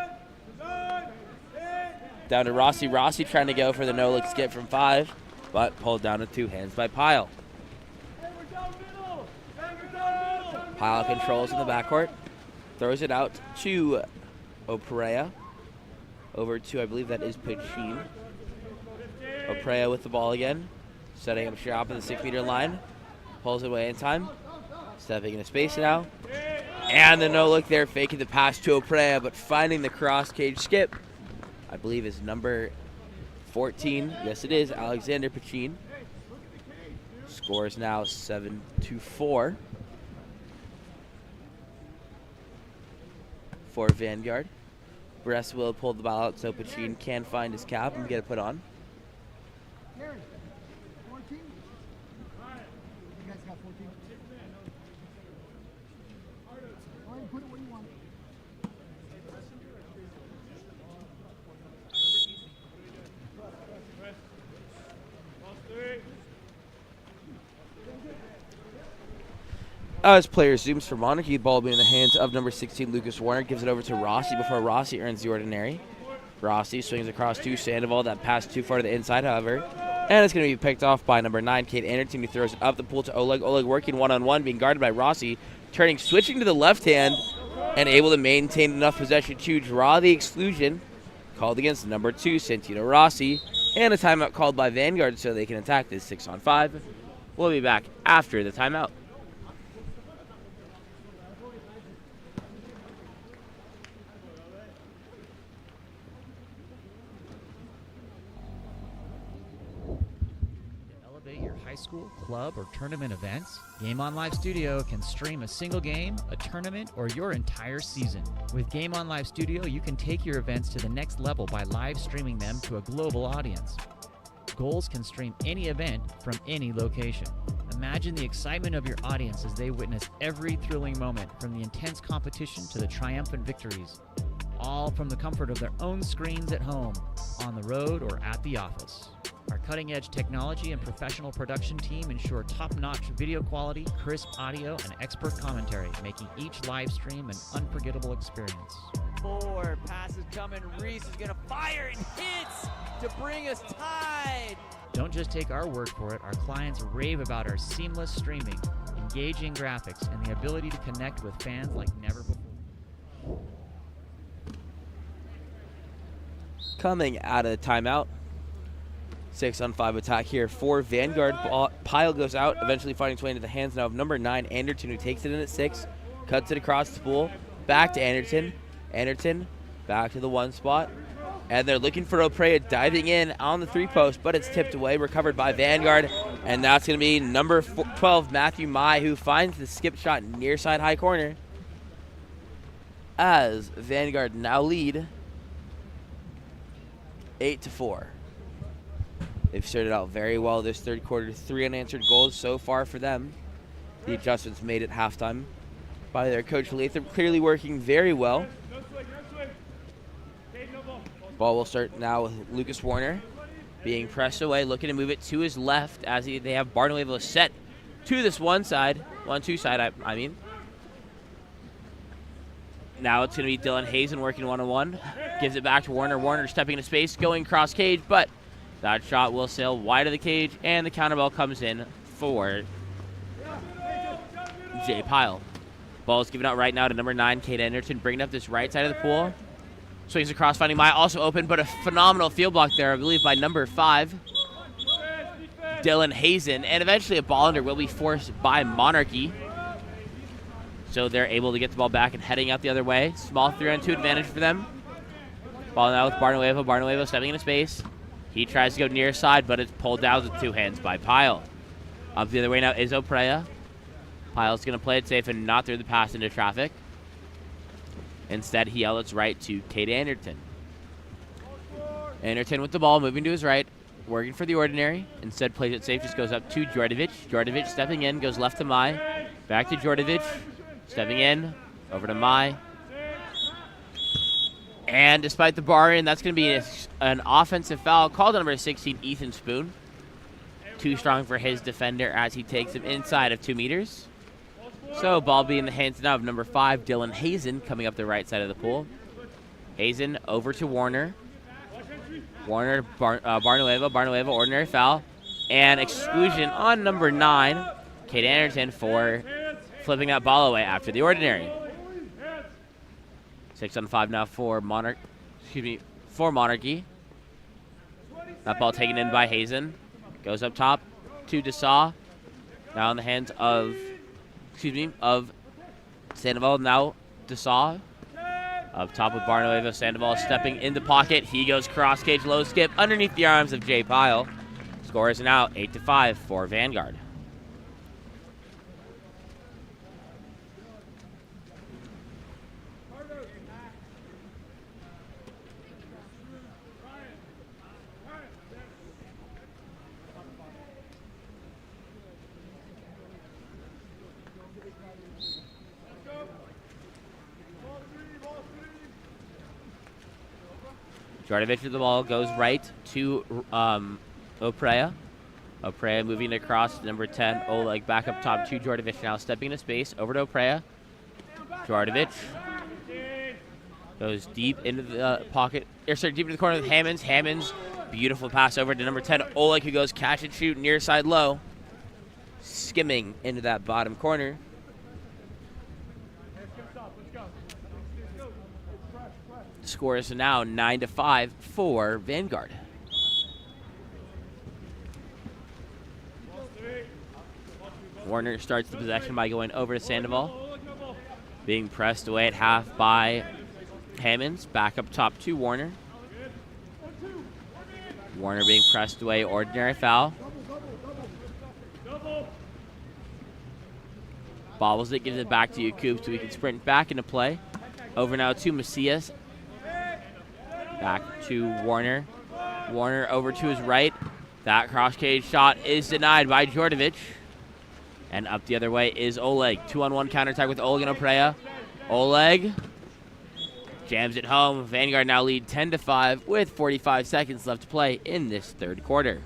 Down to Rossi. Rossi trying to go for the no-look skip from 5, but pulled down to 2 hands by Pyle. Pyle controls in the backcourt. Throws it out to Oprea. Over to, I believe that is Pachin. Oprea with the ball again. Setting up shop at the 6-meter line. Pulls it away in time. Stepping into space now. And the no-look there, faking the pass to Oprea, but finding the cross-cage skip, I believe is number 14. Yes, it is, Alexander Pachin. Scores now 7-4 for Vanguard. Bress will pull the ball out so Pachin can find his cap and get it put on. 14? You guys got 14? All right, put it where you want it. As player zooms for Monarchy, the ball will be in the hands of number 16, Lucas Warner. Gives it over to Rossi before Rossi earns the ordinary. Rossi swings across to Sandoval. That pass too far to the inside, however. And it's going to be picked off by number 9, Kate Anderton, who throws it up the pool to Oleg. Oleg working one-on-one, being guarded by Rossi. Switching to the left hand, and able to maintain enough possession to draw the exclusion. Called against number 2, Santino Rossi. And a timeout called by Vanguard so they can attack this 6-on-5. We'll be back after the timeout. High school, club, or tournament events, Game On Live Studio can stream a single game, a tournament, or your entire season. With Game On Live Studio, you can take your events to the next level by live streaming them to a global audience. Goals can stream any event from any location. Imagine the excitement of your audience as they witness every thrilling moment, from the intense competition to the triumphant victories. all from the comfort of their own screens at home, on the road, or at the office. Our cutting-edge technology and professional production team ensure top-notch video quality, crisp audio, and expert commentary, making each live stream an unforgettable experience. 4 passes coming. Reese is going to fire and hits to bring us tied. Don't just take our word for it. Our clients rave about our seamless streaming, engaging graphics, and the ability to connect with fans like never before. Coming out of the timeout. 6-on-5 attack here for Vanguard. Pile goes out, eventually finding its way into the hands now of number 9, Anderton, who takes it in at 6, cuts it across the pool, back to Anderton. Anderton back to the 1 spot. And they're looking for Oprea diving in on the 3-post, but it's tipped away, recovered by Vanguard. And that's going to be number 12, Matthew Mai, who finds the skip shot near side high corner. As Vanguard now lead 8-4. They've started out very well this third quarter. 3 unanswered goals so far for them. The adjustments made at halftime by their coach Latham, clearly working very well. Ball will start now with Lucas Warner being pressed away, looking to move it to his left as they have Barnuevo set to this 1-2 side, I mean. Now it's going to be Dylan Hazen working 1-on-1. Gives it back to Warner. Warner stepping into space, going cross cage, but that shot will sail wide of the cage, and the counter ball comes in for Jay Pyle. Ball is given out right now to number 9, Kate Anderton, bringing up this right side of the pool. Swings across, finding Maya, also open, but a phenomenal field block there, I believe, by number 5, Dylan Hazen. And eventually a ball under will be forced by Monarchy. So they're able to get the ball back and heading out the other way. Small 3-on-2 advantage for them. Ball now with Barnuevo. Barnuevo stepping into space. He tries to go near side, but it's pulled down with 2 hands by Pyle. Up the other way now is Oprea. Pyle's going to play it safe and not throw the pass into traffic. Instead, he outlets right to Kate Anderton. Anderton with the ball, moving to his right, working for the ordinary. Instead, plays it safe, just goes up to Djordjevic. Djordjevic stepping in, goes left to Mai. Back to Djordjevic, stepping in, over to Mai. And despite the bar in, that's going to be an offensive foul called on number 16, Ethan Spoon. Too strong for his defender as he takes him inside of 2 meters. So ball be in the hands now of number 5, Dylan Hazen, coming up the right side of the pool. Hazen over to Warner. Warner, Barnuevo. Barnuevo, ordinary foul. And exclusion on number 9, Kate Anderton, for flipping that ball away after the ordinary. 6-on-5 now for Monarchy. That ball taken in by Hazen. Goes up top to Desaw. Now in the hands of Sandoval. Now Desaw. Up top with Barnuevo. Sandoval stepping in the pocket. He goes cross cage, low skip underneath the arms of Jay Pyle. Score is now 8-5 for Vanguard. Djordjevic with the ball goes right to Oprea. Oprea moving across to number 10. Oleg back up top to Djordjevic now, stepping into space. Over to Oprea. Djordjevic goes deep into the pocket. Deep into the corner with Hammonds. Hammonds, beautiful pass over to number 10. Oleg, who goes catch and shoot near side low. Skimming into that bottom corner. Score is now 9-5 for Vanguard. Warner starts the possession by going over to Sandoval. Being pressed away at half by Hammonds. Back up top to Warner. Warner being pressed away, ordinary foul. Bobbles it, gives it back to Yakub so he can sprint back into play. Over now to Macias. Back to Warner. Warner over to his right. That cross cage shot is denied by Djordjevic. And up the other way is Oleg. 2-on-1 counterattack with Oleg and Oprea. Oleg Jams it home. Vanguard now lead 10-5 with 45 seconds left to play in this third quarter.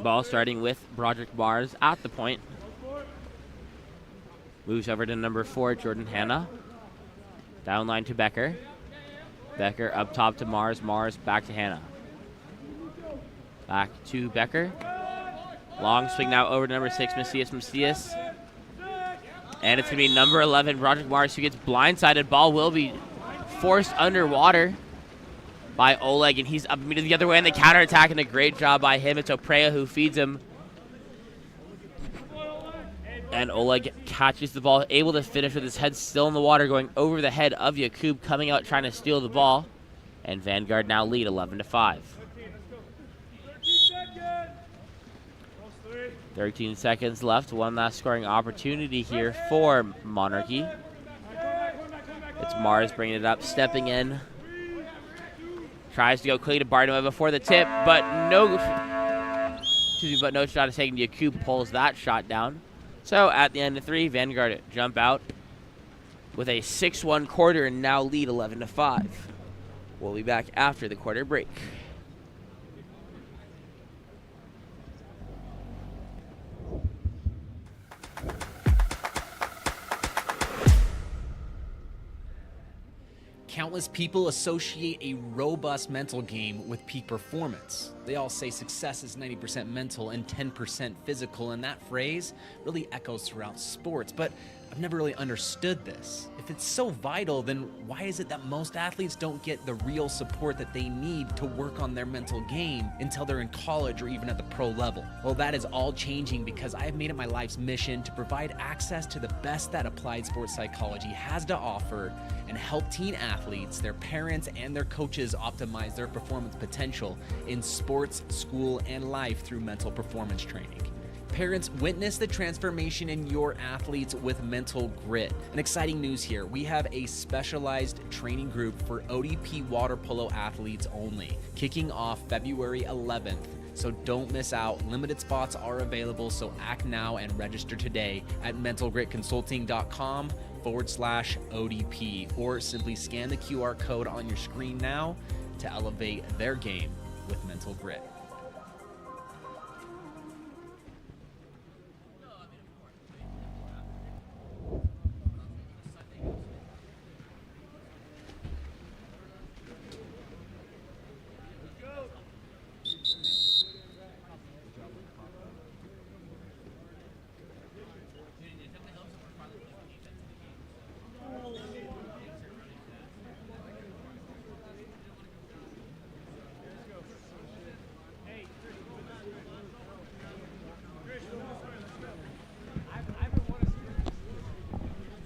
Ball starting with Broderick Mars at the point. Moves over to number 4, Jordan Hanna. Down line to Becker. Becker up top to Mars. Mars back to Hanna. Back to Becker. Long swing now over to number 6, Macias. And it's going to be number 11, Broderick Mars, who gets blindsided. Ball will be forced underwater by Oleg, and he's up immediately the other way in the counterattack, and a great job by him. It's Oprea who feeds him. And Oleg catches the ball, able to finish with his head still in the water, going over the head of Yakub, coming out trying to steal the ball. And Vanguard now lead 11-5. 13 seconds left. One last scoring opportunity here for Monarchy. It's Mars bringing it up, stepping in. Tries to go clean to Barnum before the tip, but no shot is taken. Yakub pulls that shot down. So at the end of 3, Vanguard jump out with a 6-1 quarter and now lead 11-5. We'll be back after the quarter break. Countless people associate a robust mental game with peak performance. They all say success is 90% mental and 10% physical, and that phrase really echoes throughout sports, but I've never really understood this. If it's so vital, then why is it that most athletes don't get the real support that they need to work on their mental game until they're in college or even at the pro level? Well, that is all changing because I have made it my life's mission to provide access to the best that applied sports psychology has to offer and help teen athletes, their parents, and their coaches optimize their performance potential in sports, school, and life through mental performance training. Parents, witness the transformation in your athletes with Mental Grit. And exciting news here, we have a specialized training group for ODP water polo athletes only, kicking off February 11th. So don't miss out. Limited spots are available, so act now and register today at mentalgritconsulting.com/ODP, or simply scan the QR code on your screen now to elevate their game with Mental Grit.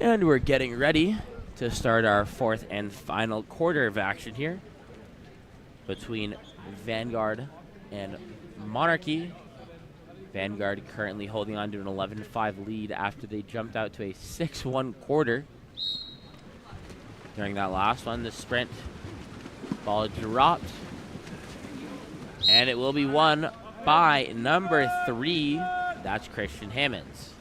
And we're getting ready to start our fourth and final quarter of action here between Vanguard and Monarchy. Vanguard currently holding on to an 11-5 lead after they jumped out to a 6-1 quarter. During that last one, the sprint ball dropped, and it will be won by number 3. That's Christian Hammonds.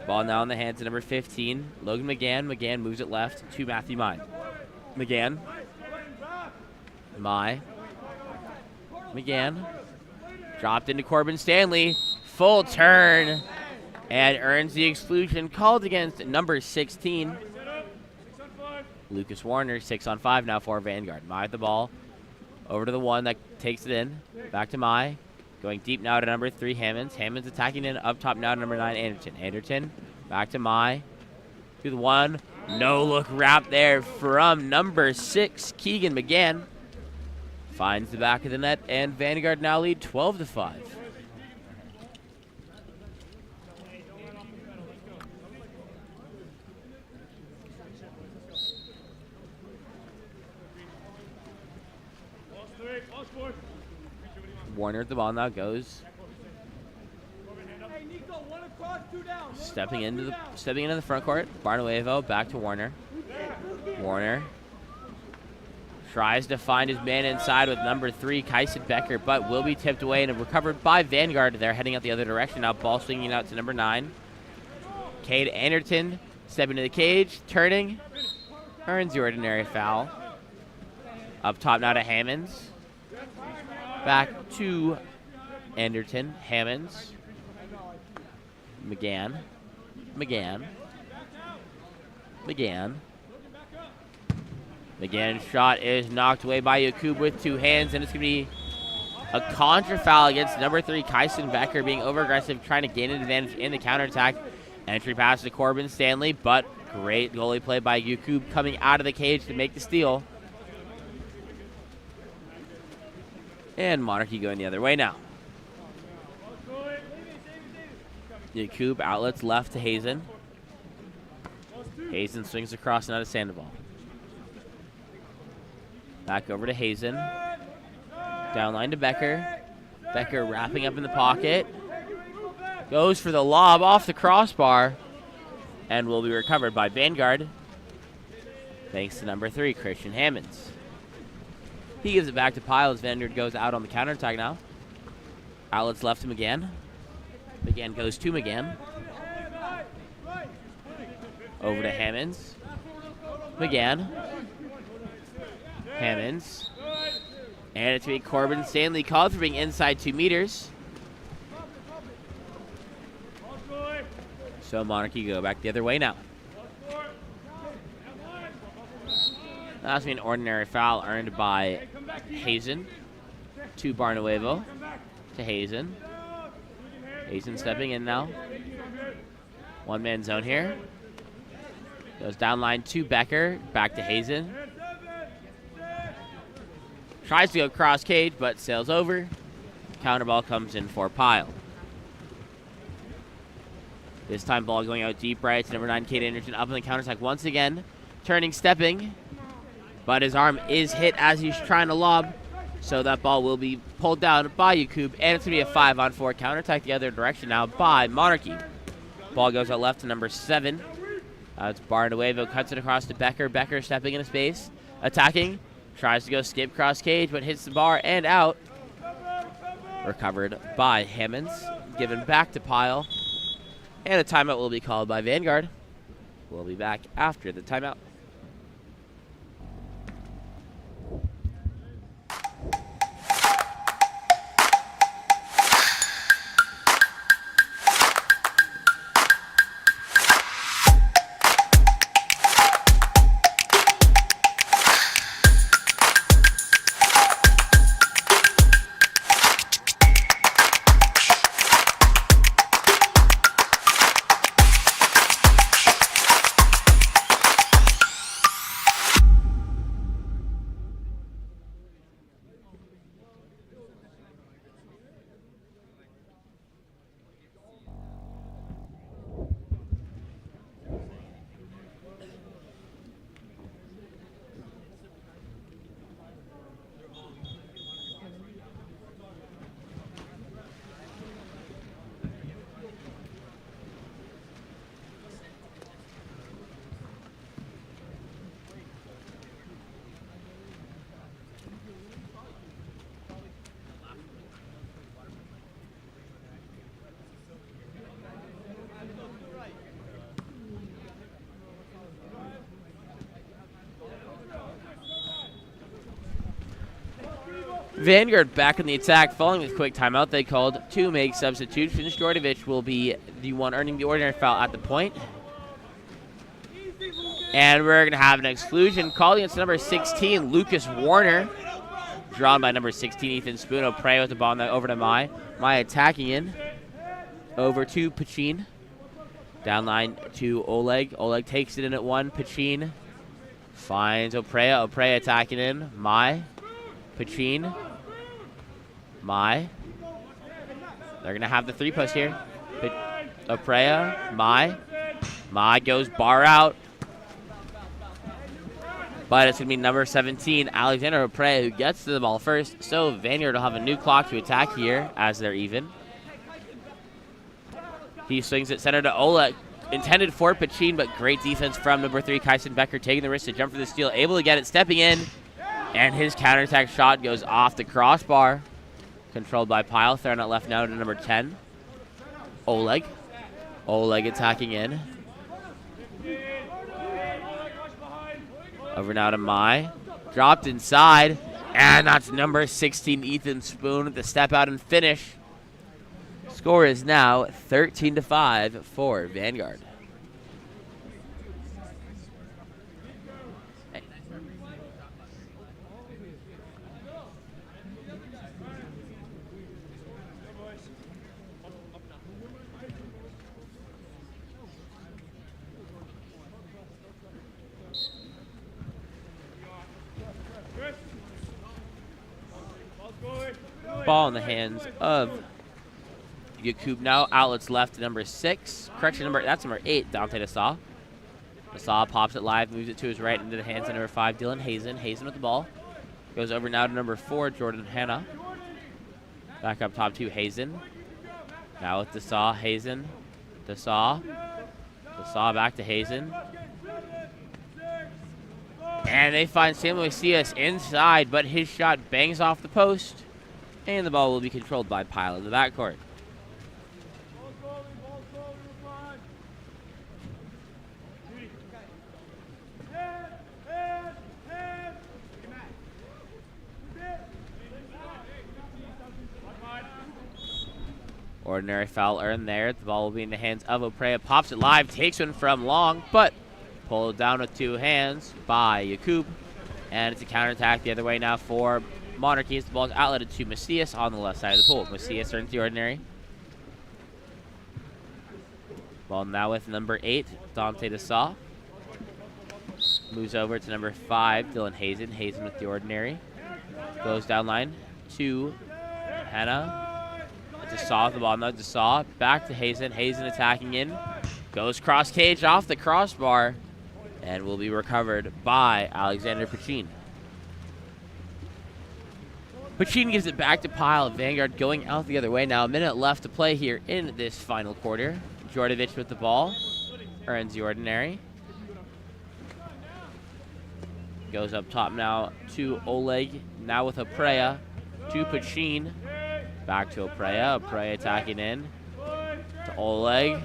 Ball now in the hands of number 15, Logan McGann. McGann moves it left to Matthew Mai. McGann. McGann. Dropped into Corbin Stanley. Full turn. And earns the exclusion called against number 16. Lucas Warner, 6-on-5 now for Vanguard. Mai with the ball. Over to the one that takes it in. Back to Mai. Going deep now to number 3, Hammonds. Hammonds attacking in up top now to number 9, Anderton. Anderton back to Mai. To the one. No look wrap there from number 6, Keegan McGann. Finds the back of the net, and Vanguard now lead 12-5. Warner at the ball now goes. Stepping into the front court. Barnuevo back to Warner. Warner tries to find his man inside with number 3, Kyson Becker, but will be tipped away and recovered by Vanguard. They're heading out the other direction now. Ball swinging out to number 9. Cade Anderton stepping to the cage, turning, earns the ordinary foul. Up top now to Hammonds. Back to Anderton, Hammonds. McGann. McGann's shot is knocked away by Yakub with 2 hands, and it's going to be a contra foul against number 3, Kyson Becker, being over-aggressive, trying to gain an advantage in the counterattack. Entry pass to Corbin Stanley, but great goalie play by Yakub coming out of the cage to make the steal. And Monarchy going the other way now. Yakub outlets left to Hazen. Hazen swings across now to Sandoval. Back over to Hazen. Downline to Becker. Becker wrapping up in the pocket. Goes for the lob off the crossbar. And will be recovered by Vanguard. Thanks to number 3, Christian Hammonds. He gives it back to Pyle as Vanguard goes out on the counterattack now. Outlets left to McGann. McGann goes to McGann. Over to Hammonds. McGann. Hammonds. And it's going to be Corbin Stanley called for being inside 2 meters. So Monarchy go back the other way now. That's going to be an ordinary foul earned by Hazen to Barnuevo. To Hazen. Hazen stepping in now. One-man zone here. Goes down line to Becker. Back to Hazen. Tries to go cross cage, but sails over. Counter ball comes in for Pyle. This time ball going out deep right to number 9, Cade Anderson, up on the counterattack once again. Turning, stepping. But his arm is hit as he's trying to lob. So that ball will be pulled down by Yakub. And it's going to be a 5-on-4 counterattack the other direction now by Monarchy. Ball goes out left to number 7. It's Barnuevo, cuts it across to Becker. Becker stepping into space. Attacking. Tries to go skip cross cage, but hits the bar and out. Recovered by Hammonds. Given back to Pyle. And a timeout will be called by Vanguard. We'll be back after the timeout. Vanguard back in the attack, following with quick timeout. They called 2 make substitutions. Jordovic will be the one earning the ordinary foul at the point. And we're going to have an exclusion called against number 16, Lucas Warner. Drawn by number 16, Ethan Spoon. O'Prey with the ball over to Mai. Mai attacking in. Over to Pachin. Downline to Oleg. Oleg takes it in at 1. Pachin finds O'Prey. O'Prey attacking in. Mai. Pachin. Mai. They're going to have the 3-post here. Oprea. Mai. Mai goes bar out. But it's going to be number 17, Alexander Oprea, who gets to the ball first. So Vanguard will have a new clock to attack here as they're even. He swings it center to Oleg. Intended for Pachin, but great defense from number 3, Kyson Becker, taking the risk to jump for the steal. Able to get it, stepping in. And his counterattack shot goes off the crossbar. Controlled by Pyle, throwing it left now to number 10, Oleg. Oleg attacking in. Over now to Mai. Dropped inside. And that's number 16, Ethan Spoon, with the step out and finish. Score is now 13-5 for Vanguard. Ball in the hands of Yakub now. Outlets left to number 6. Correction, that's number 8, Dante Nassau. Nassau pops it live, moves it to his right into the hands of number 5, Dylan Hazen. Hazen with the ball. Goes over now to number 4, Jordan Hanna. Back up top to Hazen. Now with Nassau, Hazen. Nassau. Nassau back to Hazen. And they find Samuel Macias inside, but his shot bangs off the post. And the ball will be controlled by Pyle in the backcourt. Ordinary foul earned there. The ball will be in the hands of Oprea. Pops it live, takes one from long, but pulled down with 2 hands by Yakub. And it's a counterattack the other way now for Monarchy. As the ball is outletted to Macias on the left side of the pool. Macias earns the ordinary. Ball now with number 8, Dante Nassau. Moves over to number 5, Dylan Hazen. Hazen with the ordinary. Goes down line to Hannah. Nassau with the ball now. Nassau back to Hazen. Hazen attacking in. Goes cross cage off the crossbar. And will be recovered by Alexander Pachin. Pachin gives it back to Pyle. Vanguard going out the other way now. A minute left to play here in this final quarter. Djordjevic with the ball. Earns the ordinary. Goes up top now to Oleg. Now with Oprea. To Pachin. Back to Oprea. Oprea attacking in. To Oleg.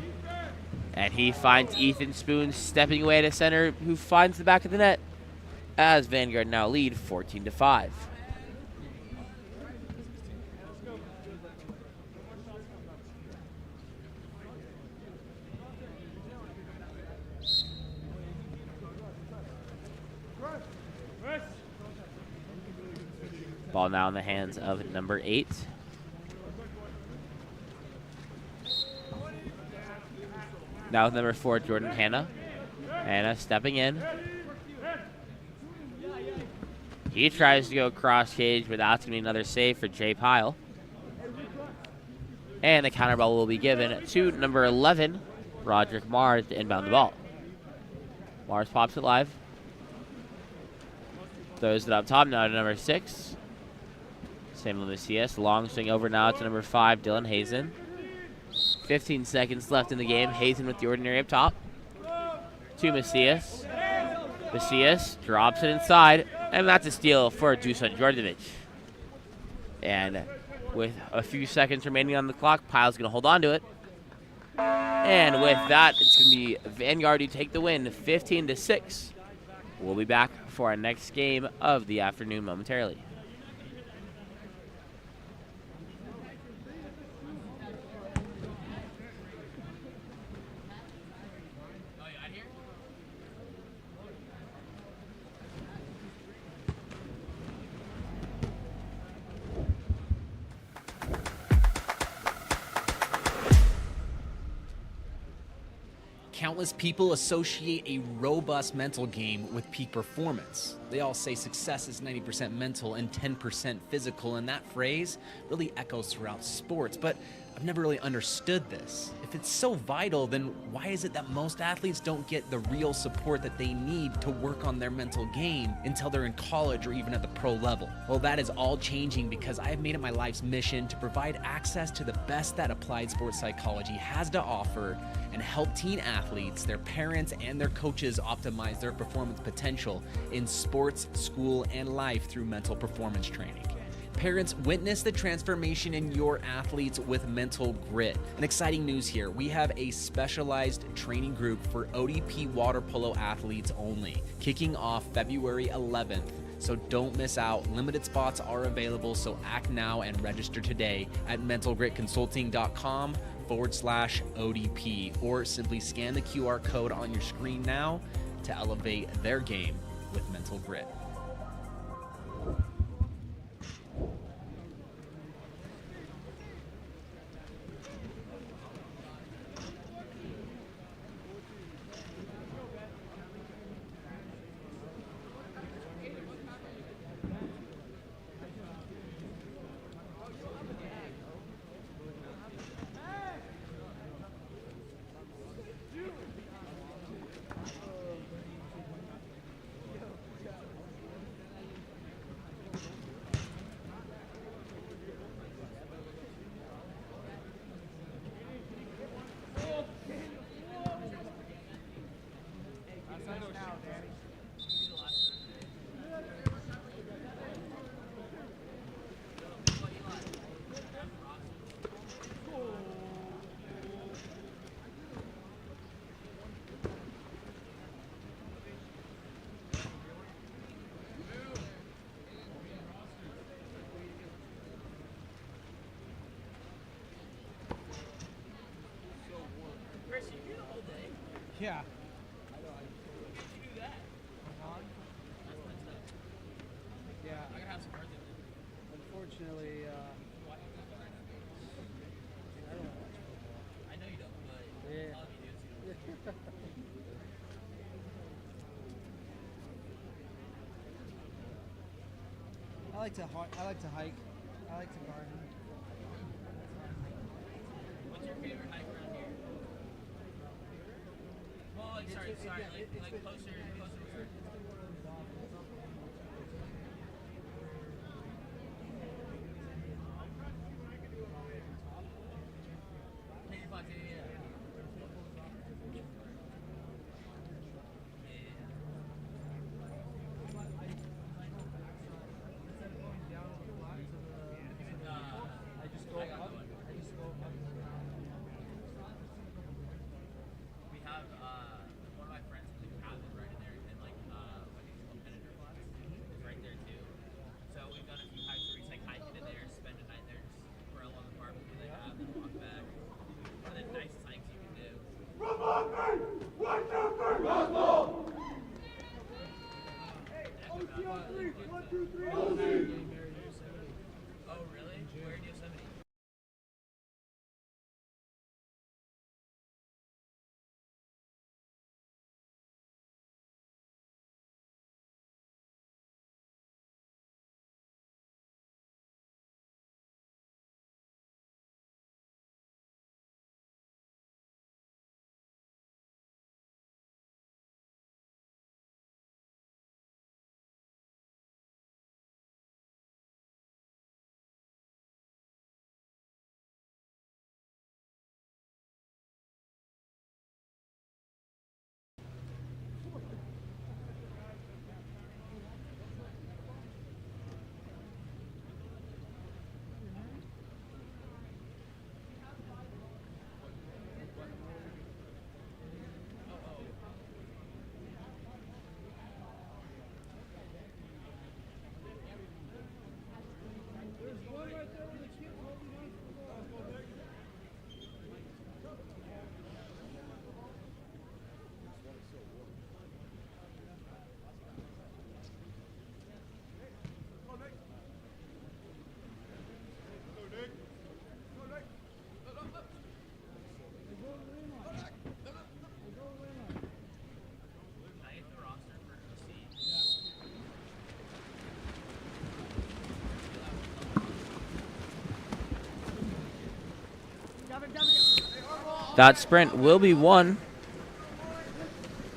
And he finds Ethan Spoon stepping away to center, who finds the back of the net. As Vanguard now lead 14-5. Ball now in the hands of number 8. Now with number 4, Jordan Hanna. Hanna stepping in. He tries to go cross cage, but that's going to be another save for Jay Pyle. And the counter ball will be given to number 11, Roderick Mars, to inbound the ball. Mars pops it live. Throws it up top now to number 6. Samuel Macias. Long swing over now to number 5, Dylan Hazen. 15 seconds left in the game. Hazen with the ordinary up top. To Macias. Macias drops it inside. And that's a steal for Dusan Djordjevic. And with a few seconds remaining on the clock, Pyle's going to hold on to it. And with that, it's going to be Vanguard who take the win, 15-6. We'll be back for our next game of the afternoon momentarily. Countless people associate a robust mental game with peak performance. They all say success is 90% mental and 10% physical, and that phrase really echoes throughout sports. But I've never really understood this. If it's so vital, then why is it that most athletes don't get the real support that they need to work on their mental game until they're in college or even at the pro level? Well, that is all changing because I have made it my life's mission to provide access to the best that applied sports psychology has to offer and help teen athletes, their parents, and their coaches optimize their performance potential in sports, school, and life through mental performance training. Parents, witness the transformation in your athletes with Mental Grit. And exciting news here, we have a specialized training group for ODP water polo athletes only, kicking off February 11th. So don't miss out. Limited spots are available, so act now and register today at mentalgritconsulting.com/ODP, or simply scan the QR code on your screen now to elevate their game with Mental Grit. Yeah. Yeah. I gotta have some birthday. Unfortunately, I don't watch football. I know you don't, but yeah. All of you do too. I like to hike. I like to garden. What's your favorite hike around here? Well, sorry, like closer to where? We have one of my friends is a captain right in there, and That sprint will be won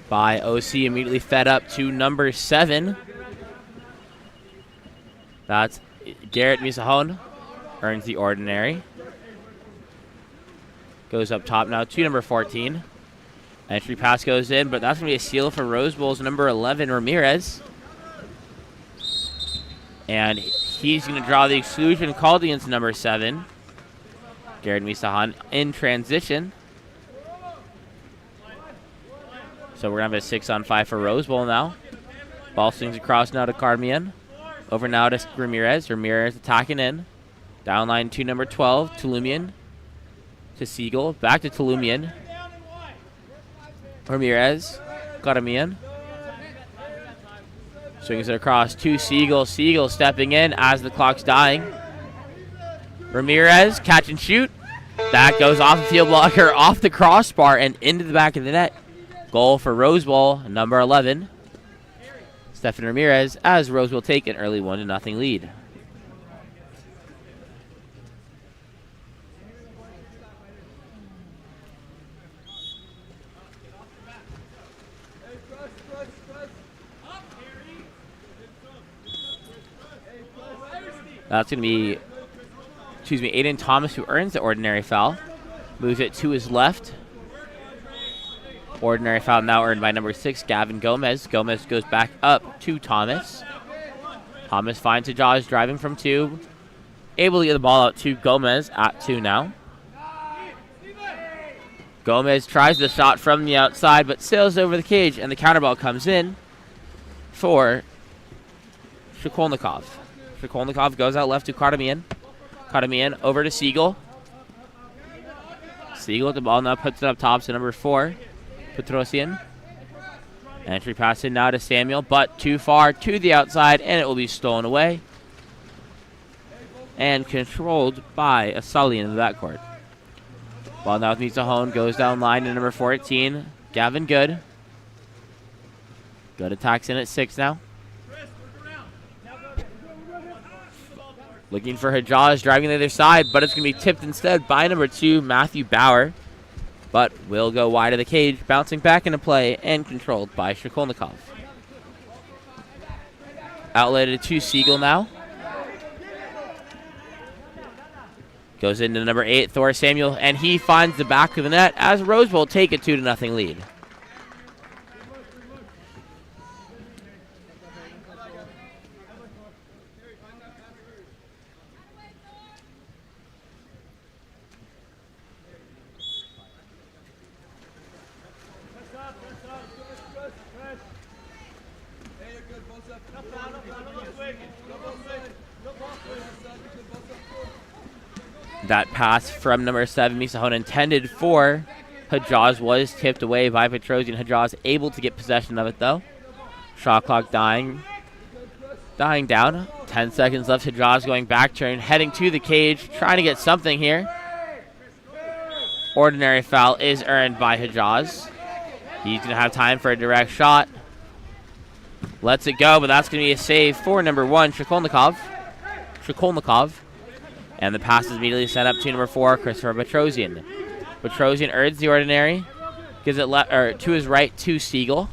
by OC, immediately fed up to number 7. That's Garrett Misahon, earns the ordinary. Goes up top now to number 14. Entry pass goes in, but that's going to be a steal for Rose Bowl's number 11, Ramirez. And he's going to draw the exclusion called against number 7. Garrett Misahan in transition. So we're going to have a 6-on-5 for Rose Bowl now. Ball swings across now to Carmian. Over now to Ramirez. Ramirez attacking in. Down line to number 12, Tulumian. To Siegel. Back to Tulumian. Ramirez. Carmian. Swings it across to Siegel. Siegel stepping in as the clock's dying. Ramirez, catch and shoot. That goes off the field blocker, off the crossbar, and into the back of the net. Goal for Rose Bowl, number 11. Stefan Ramirez, as Rose will take an early 1-0 lead. That's going to be, Aiden Thomas, who earns the ordinary foul. Moves it to his left. Ordinary foul now earned by number 6, Gavin Gomez. Gomez goes back up to Thomas. Thomas finds Hajaz driving from 2. Able to get the ball out to Gomez at 2 now. Gomez tries the shot from the outside, but sails over the cage, and the counter ball comes in for Shakolnikov. Shakolnikov goes out left to Kartamian. Kartamian over to Siegel. Siegel with the ball now, puts it up top to number 4, Petrosian. Entry pass in now to Samuel, but too far to the outside, and it will be stolen away. And controlled by Asali in the backcourt. Ball now with Misahon, goes down line to number 14, Gavin Good. Good attacks in at 6 now. Looking for Hajaz, driving the other side, but it's going to be tipped instead by number 2, Matthew Bauer. But will go wide of the cage, bouncing back into play, and controlled by Shakolnikov. Outletted to Siegel now. Goes into number 8, Thor Samuel, and he finds the back of the net as Rose Bowl take a 2-0 lead. That pass from number 7, Misahon, intended for Hajaz, was tipped away by Petrosian. Hajaz able to get possession of it, though. Shot clock dying down. 10 seconds left. Hajaz going back turn, heading to the cage, trying to get something here. Ordinary foul is earned by Hajaz. He's going to have time for a direct shot. Lets it go, but that's going to be a save for number 1, Shakolnikov. And the pass is immediately sent up to number 4, Christopher Petrosian. Petrosian earns the ordinary. Gives it to his right to Siegel.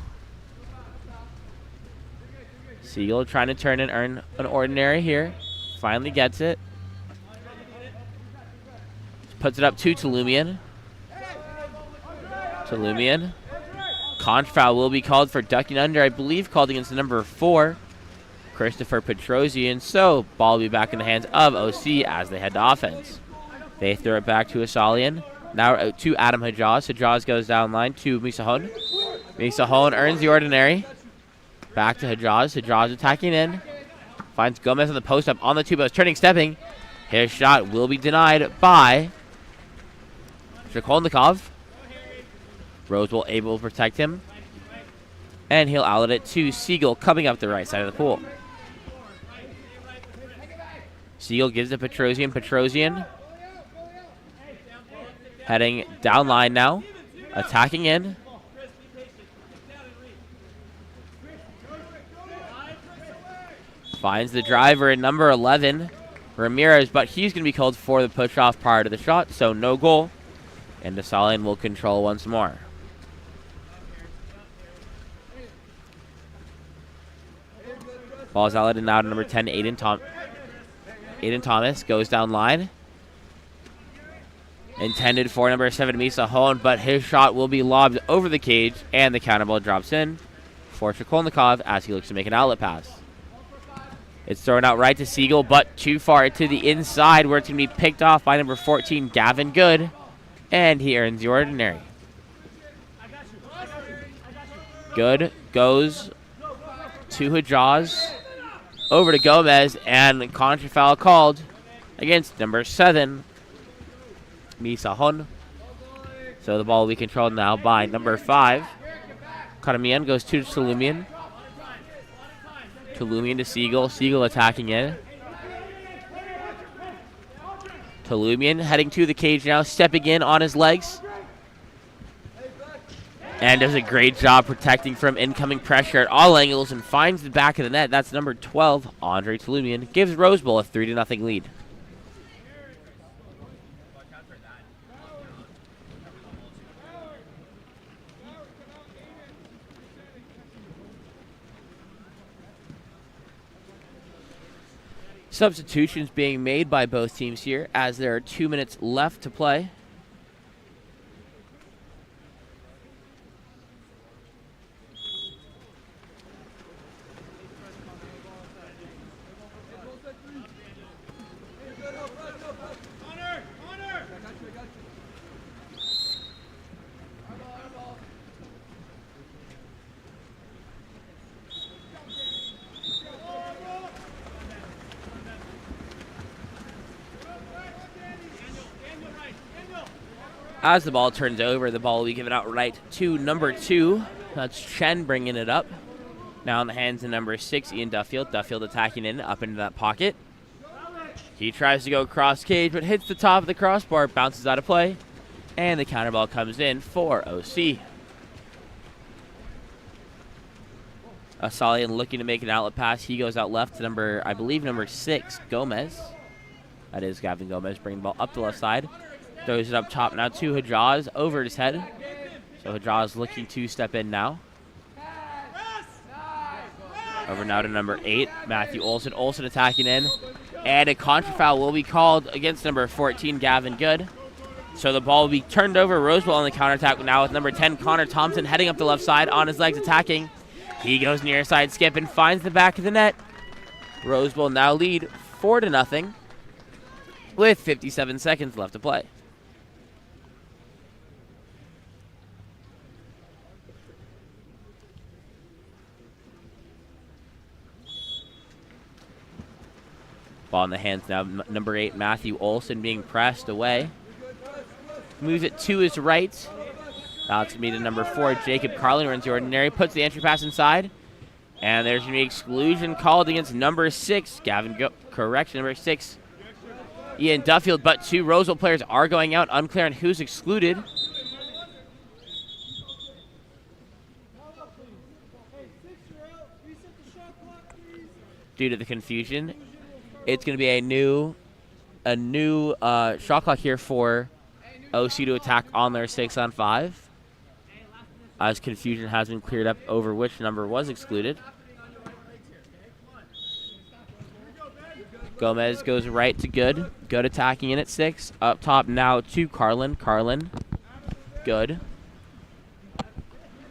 Siegel trying to turn and earn an ordinary here. Finally gets it. Puts it up to Tulumian. Conch foul will be called for ducking under, I believe called against the number 4, Christopher Petrosian. So ball will be back in the hands of OC as they head to offense. They throw it back to Asalian. Now to Adam Hajaz. Hajaz goes down line to Misahon. Misahon earns the ordinary. Back to Hajaz. Hajaz attacking in. Finds Gomez on the post up on the 2 post. Turning, stepping. His shot will be denied by Shakolnikov. Rosewell able to protect him. And he'll outlet it to Siegel coming up the right side of the pool. Siegel gives it Petrosian. Petrosian heading down line now. Attacking in. Finds the driver at number 11, Ramirez, but he's going to be called for the push-off prior to the shot, so no goal. And Dessalin will control once more. Ball's out and now to number 10, Aiden Thomas goes down line. Intended for number 7, Misa Hone, but his shot will be lobbed over the cage, and the counter ball drops in for Trikolnikov as he looks to make an outlet pass. It's thrown out right to Siegel, but too far to the inside where it's going to be picked off by number 14, Gavin Good, and he earns the ordinary. Good goes to Hajaz, over to Gomez, and contra foul called against number 7, Misahon. So the ball will be controlled now by number 5. Karamian goes to Tulumian. Tulumian to Siegel. Siegel attacking in. Tulumian heading to the cage now, stepping in on his legs. And does a great job protecting from incoming pressure at all angles and finds the back of the net. That's number 12, Andre Tulumian. Gives Rose Bowl a 3-0 lead. Substitutions being made by both teams here as there are 2 minutes left to play. As the ball turns over, the ball will be given out right to number 2. That's Chen bringing it up. Now in the hands of number 6, Ian Duffield. Duffield attacking in, up into that pocket. He tries to go cross cage, but hits the top of the crossbar, bounces out of play, and the counter ball comes in for OC. Asalian looking to make an outlet pass. He goes out left to number, I believe, number 6, Gomez. That is Gavin Gomez bringing the ball up the left side. Throws it up top now to Hajaz over his head. So Hajaz looking to step in now. Over now to number 8, Matthew Olson. Olson attacking in. And a contra foul will be called against number 14, Gavin Good. So the ball will be turned over. Rosewell on the counterattack now with number 10, Connor Thompson, heading up the left side on his legs attacking. He goes near side skip and finds the back of the net. Rosewell now lead 4-0 with 57 seconds left to play. Ball in the hands now, number 8, Matthew Olson being pressed away. Moves it to his right. Now it's going to be to number 4, Jacob Carlin, runs the ordinary, puts the entry pass inside. And there's going to be exclusion called against number 6, number 6, Ian Duffield. But 2 Roseville players are going out, unclear on who's excluded. Due to the confusion, it's going to be a new shot clock here for OC to attack on their 6-on-5. As confusion has been cleared up over which number was excluded. Gomez goes right to Good. Good attacking in at 6. Up top now to Carlin. Carlin. Good.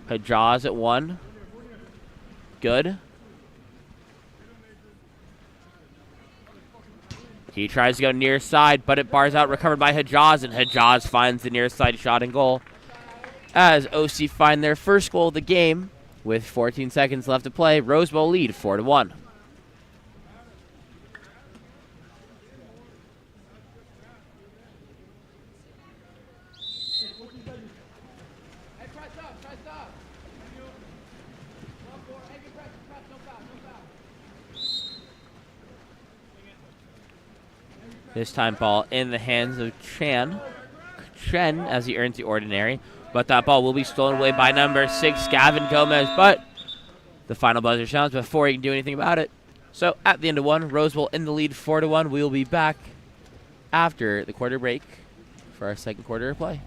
Hajaz at 1. Good. He tries to go near side, but it bars out, recovered by Hajaz, and Hajaz finds the near side shot and goal. As OC find their first goal of the game with 14 seconds left to play, Rose Bowl lead 4-1. This time ball in the hands of Chen as he earns the ordinary. But that ball will be stolen away by number 6, Gavin Gomez. But the final buzzer sounds before he can do anything about it. So at the end of 1, Roseville in the lead 4-1. We will be back after the quarter break for our second quarter of play.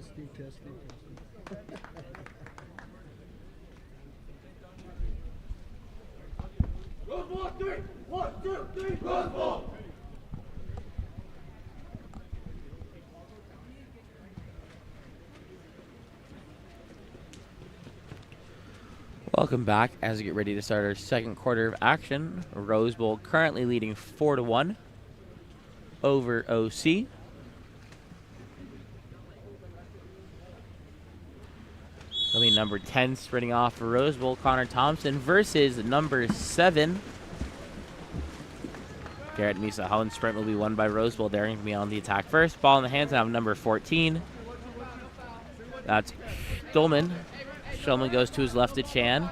Testing, testing, testing. Welcome back as we get ready to start our second quarter of action. Rose Bowl currently leading 4-1 over OC. It'll be number 10 sprinting off for Rose Bowl, Connor Thompson, versus number 7. Garrett Misahon. Sprint will be won by Rose Bowl. They're going to be on the attack first. Ball in the hands of number 14. That's Stolman. Stolman goes to his left to Chan.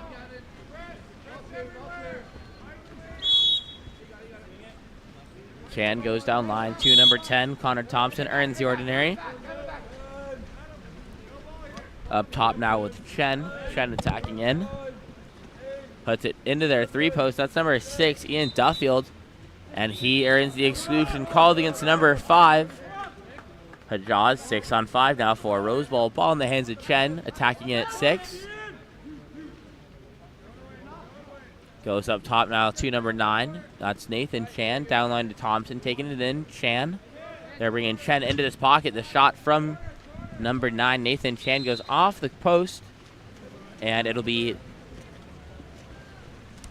Chan goes down line to number 10. Connor Thompson earns the ordinary. Up top now with Chen. Chen attacking in. Puts it into their 3-post. That's number 6, Ian Duffield. And he earns the exclusion called against number 5. Hajaz, 6-on-5 now for Rose Bowl. Ball in the hands of Chen, attacking in at 6. Goes up top now to number 9. That's Nathan Chan. Downline to Thompson, taking it in. Chan. They're bringing Chen into this pocket. The shot from number 9, Nathan Chan, goes off the post. And it'll be,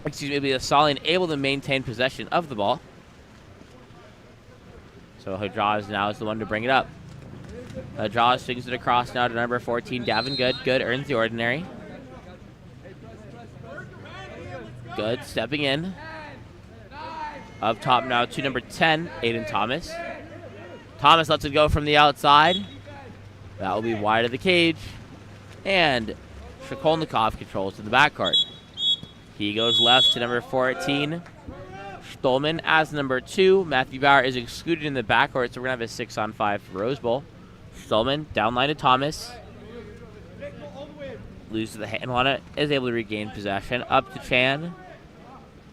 it'll be a Solid able to maintain possession of the ball. So Hajaz now is the one to bring it up. Hajaz swings it across now to number 14, Gavin Good. Good earns the ordinary. Good stepping in. Up top now to number 10, Aiden Thomas. Thomas lets it go from the outside. That will be wide of the cage. And Shakolnikov controls to the backcourt. He goes left to number 14, Stolman as number 2. Matthew Bauer is excluded in the backcourt, so we're going to have a 6-on-5 for Rose Bowl. Stolman, downline to Thomas. Loses the handle on it, is able to regain possession. Up to Chan.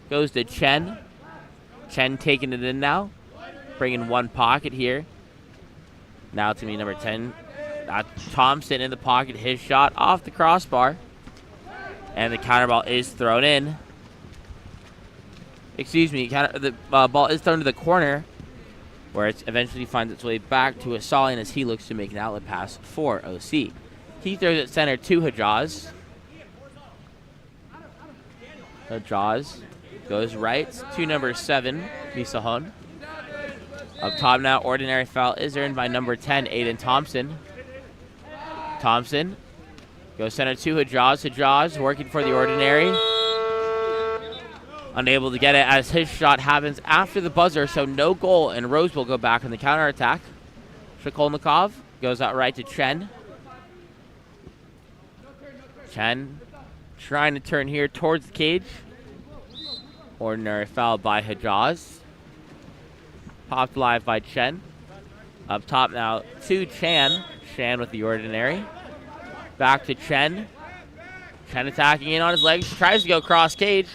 Goes to Chen. Chen taking it in now. Bringing one pocket here. Now to me, number 10. Thompson in the pocket. His shot off the crossbar. And the counter ball is thrown in. Excuse me, the ball is thrown to the corner, where it eventually finds its way back to Asalian as he looks to make an outlet pass for OC. He throws it center to Hajaz. Hajaz goes right to number 7, Misahon. Up top now, ordinary foul is earned by number 10, Aiden Thompson. Thompson goes center to Hajaz. Hajaz working for the ordinary. Unable to get it as his shot happens after the buzzer, so no goal, and Rose will go back on the counterattack. Shakolnikov goes out right to Chen. Chen trying to turn here towards the cage. Ordinary foul by Hajaz. Popped live by Chen. Up top now to Chan. Chan with the ordinary. Back to Chen. Chen attacking in on his legs. Tries to go cross cage.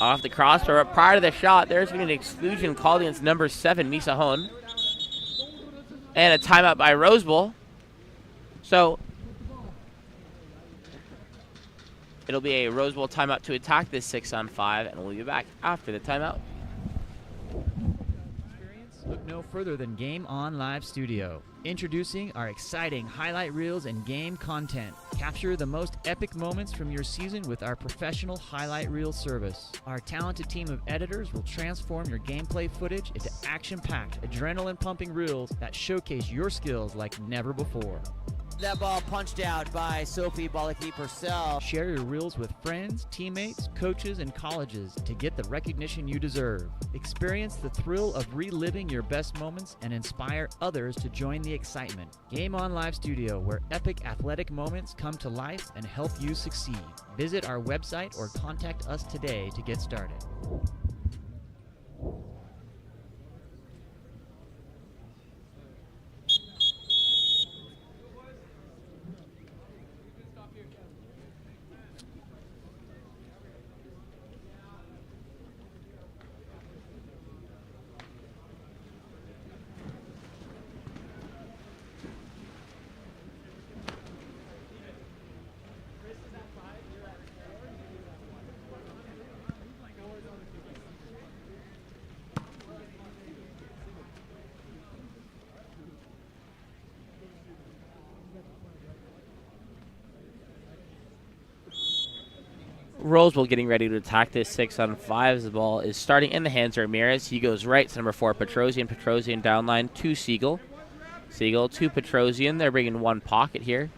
Off the crossbar. Prior to the shot, there's been an exclusion called against number 7, Misahon. And a timeout by Rose Bowl. So it'll be a Rose Bowl timeout to attack this 6-on-5, and we'll be back after the timeout. Look no further than Game On Live Studio. Introducing our exciting highlight reels and game content. Capture the most epic moments from your season with our professional highlight reel service. Our talented team of editors will transform your gameplay footage into action-packed, adrenaline-pumping reels that showcase your skills like never before. That ball punched out by Sophie Balaki-Purcell. Share your reels with friends, teammates, coaches, and colleges to get the recognition you deserve. Experience the thrill of reliving your best moments and inspire others to join the excitement. Game On Live Studio, where epic athletic moments come to life and help you succeed. Visit our website or contact us today to get started. Rosewell getting ready to attack this 6-on-5 as the ball is starting in the hands of Ramirez. He goes right to number 4, Petrosian. Petrosian downline to Siegel. Siegel to Petrosian. They're bringing one pocket here.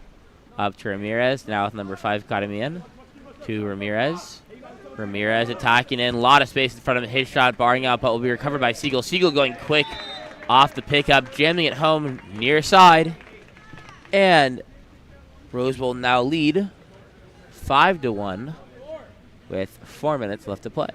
Up to Ramirez. Now with number 5, Kadamian. To Ramirez. Ramirez attacking in. A lot of space in front of him. His shot barring out, but will be recovered by Siegel. Siegel going quick off the pickup, jamming it home near side. And Rosewell now lead 5-1 with 4 minutes left to play.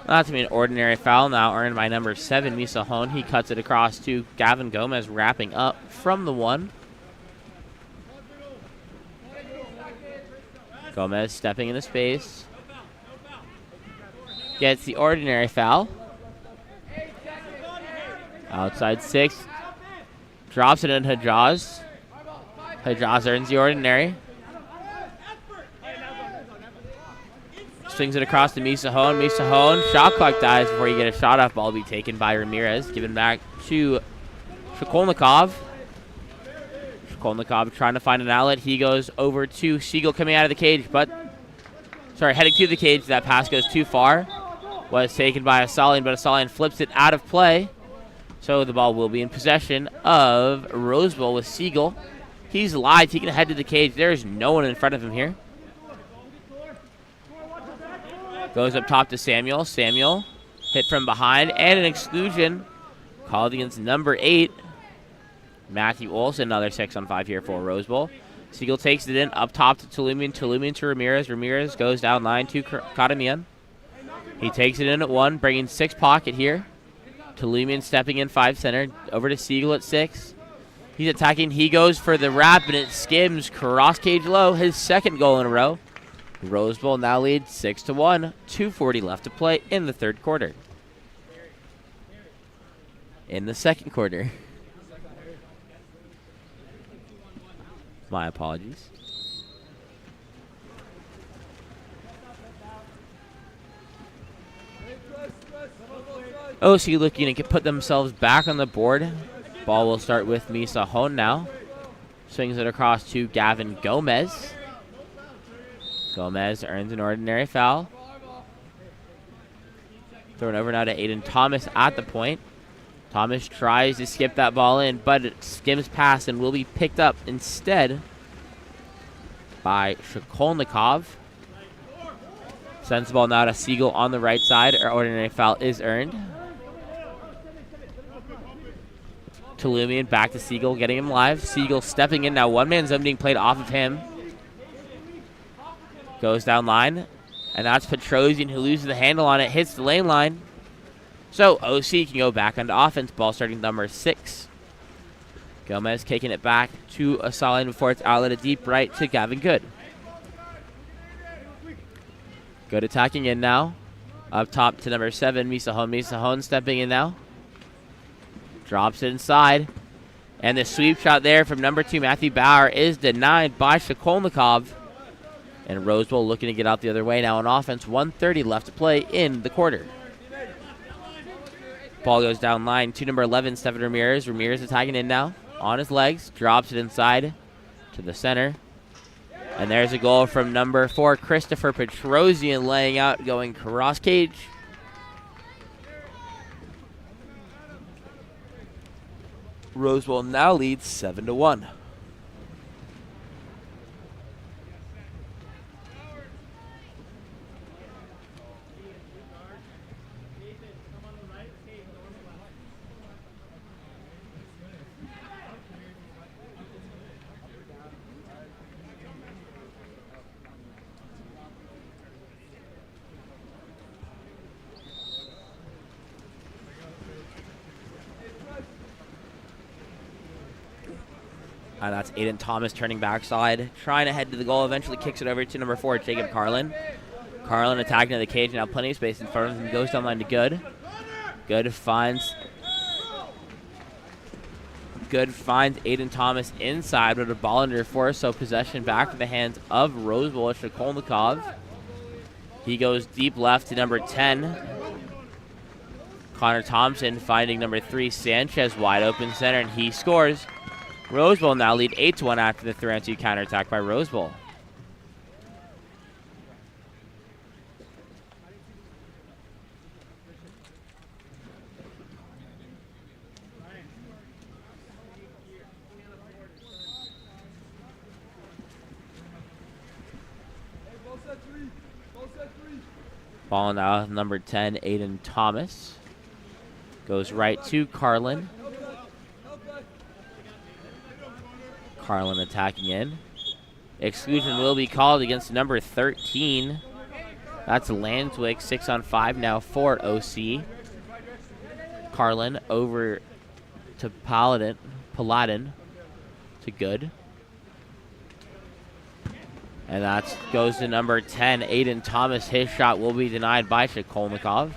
That's to be an ordinary foul now earned by number 7, Misahon. He cuts it across to Gavin Gomez, wrapping up from the 1. Gomez stepping into space. Gets the ordinary foul. Outside 6. Drops it in Hajaz. Hajaz earns the ordinary. Swings it across to Misahon. Misahon, shot clock dies before you get a shot off. Ball will be taken by Ramirez. Given back to Shokolnikov. Shokolnikov trying to find an outlet. He goes over to Siegel coming out of the cage, but heading to the cage. That pass goes too far. Was taken by Asalian, but Asalian flips it out of play. So the ball will be in possession of Rosewell with Siegel. He's live. He can head to the cage. There's no one in front of him here. Goes up top to Samuel. Samuel hit from behind, and an exclusion called against number 8, Matthew Olson. Another 6-on-5 here for Rosewell. Siegel takes it in up top to Tulumian. Tulumian to Ramirez. Ramirez goes down line to Kadamian. He takes it in at 1, bringing 6 pocket here. Tulumian stepping in 5 center. Over to Siegel at 6. He's attacking. He goes for the wrap, and it skims cross cage low. His 2nd goal in a row. Rosewell now leads 6-1. 2:40 left to play in the 3rd quarter. In the 2nd quarter. My apologies. OC looking to put themselves back on the board. Ball will start with Misahon now. Swings it across to Gavin Gomez. Gomez earns an ordinary foul. Thrown over now to Aiden Thomas at the point. Thomas tries to skip that ball in, but it skims past and will be picked up instead by Shokolnikov. Sends the ball now to Siegel on the right side. Our ordinary foul is earned. Tulumian back to Siegel, getting him live. Siegel stepping in now. One-man zone being played off of him. Goes down line, and that's Petrosian who loses the handle on it, hits the lane line. So OC can go back onto offense. Ball starting number 6. Gomez kicking it back to Asalian before it's outlet a deep right to Gavin Good. Good attacking in now. Up top to number 7, Misahon. Misahon stepping in now. Drops it inside. And the sweep shot there from number 2, Matthew Bauer, is denied by Shokolnikov. And Rosewell looking to get out the other way now on offense. 1:30 left to play in the quarter. Ball goes down line to number 11, Stephen Ramirez. Ramirez attacking in now on his legs. Drops it inside to the center. And there's a goal from number 4, Christopher Petrosian, laying out, going cross cage. Rosewell now leads 7-1. That's Aiden Thomas turning backside, trying to head to the goal, eventually kicks it over to number 4, Jacob Carlin. Carlin attacking to the cage, now plenty of space in front of him, goes down line to Good. Good finds Aiden Thomas inside with a ball under force, so possession back to the hands of Rosewell, Shokolnikov. He goes deep left to number 10. Connor Thompson finding number 3 Sanchez wide open center, and he scores. Rose Bowl now lead 8-1 after the 3-on-2 counterattack by Rose Bowl. Ball now, number 10, Aiden Thomas. Goes right to Carlin. Carlin attacking in. Exclusion will be called against number 13. That's Lanswick, 6-on-5 now for OC. Carlin over to Paladin to Good. And that goes to number 10, Aiden Thomas. His shot will be denied by Shikolnikov.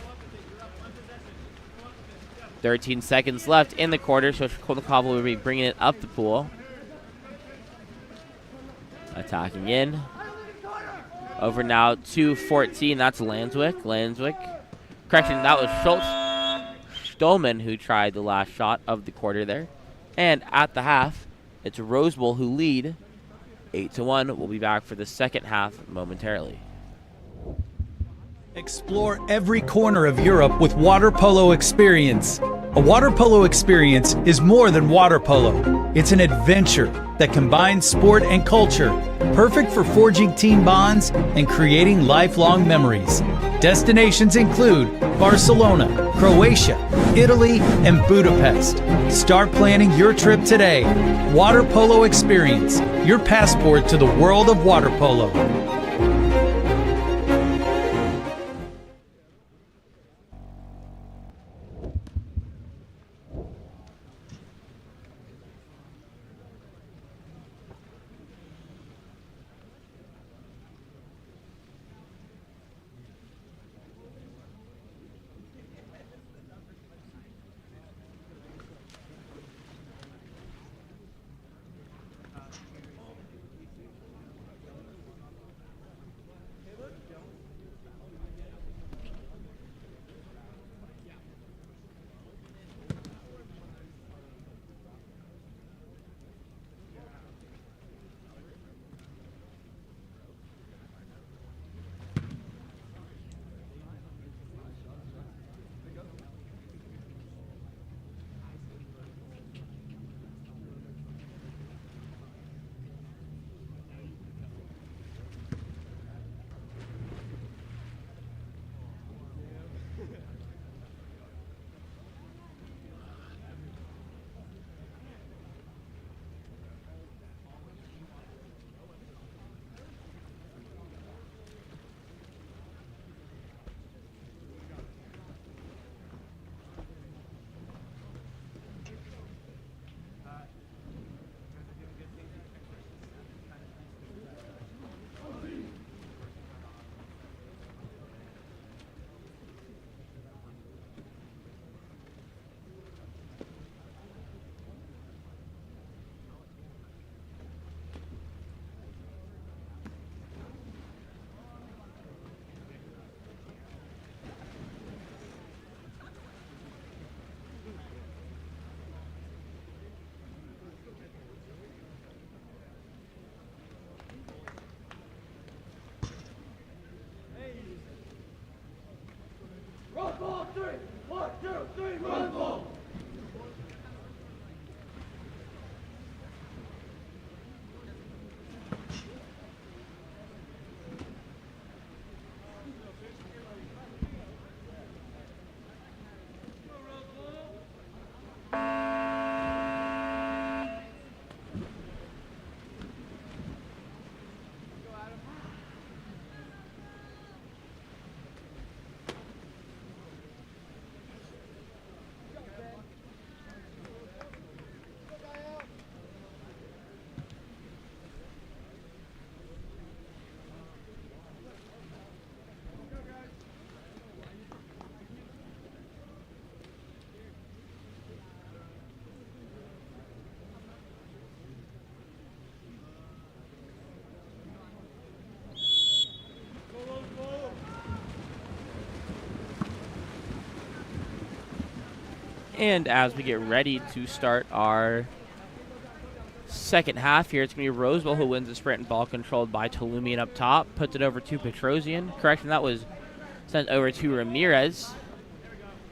13 seconds left in the quarter, so Shikolnikov will be bringing it up the pool. Attacking in. Over now to 14. That's Lanswick. Correction, that was Stolman who tried the last shot of the quarter there. And at the half, it's Rose Bowl who lead 8-1. We'll be back for the second half momentarily. Explore every corner of Europe with water polo experience. A water polo experience is more than water polo. It's an adventure that combines sport and culture, perfect for forging team bonds and creating lifelong memories. Destinations include Barcelona, Croatia, Italy, and Budapest. Start planning your trip today. Water Polo Experience, your passport to the world of water polo. And as we get ready to start our second half here, it's going to be Roseville who wins the sprint and ball controlled by Tolumian up top. Puts it over to Petrosian. Correction, that was sent over to Ramirez.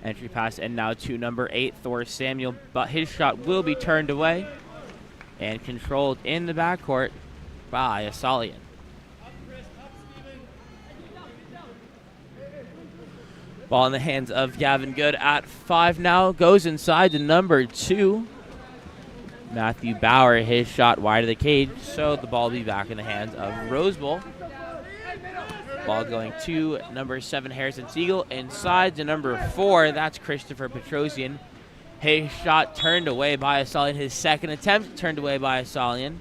Entry pass and now to number 8, Thor Samuel. But his shot will be turned away and controlled in the backcourt by Asalian. Ball in the hands of Gavin Good at 5 now. Goes inside to number 2. Matthew Bauer, his shot wide of the cage. So the ball will be back in the hands of Roseville. Ball going to number 7, Harrison Siegel. Inside to number 4, that's Christopher Petrosian. His shot turned away by Asalian. His second attempt turned away by Asalian.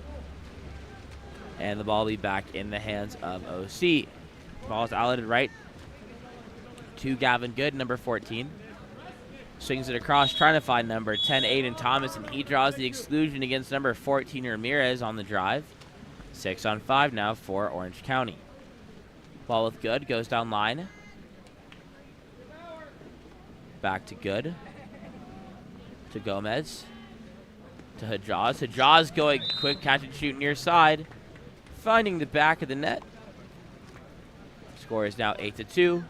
And the ball will be back in the hands of OC. Ball's outletted right to Gavin Good, number 14. Swings it across, trying to find number 10, Aiden Thomas, and he draws the exclusion against number 14, Ramirez, on the drive. 6 on 5 now for Orange County. Ball with Good, goes down line. Back to Good. To Gomez. To Hajaz. Hajaz going quick catch and shoot near side. Finding the back of the net. Score is now 8-2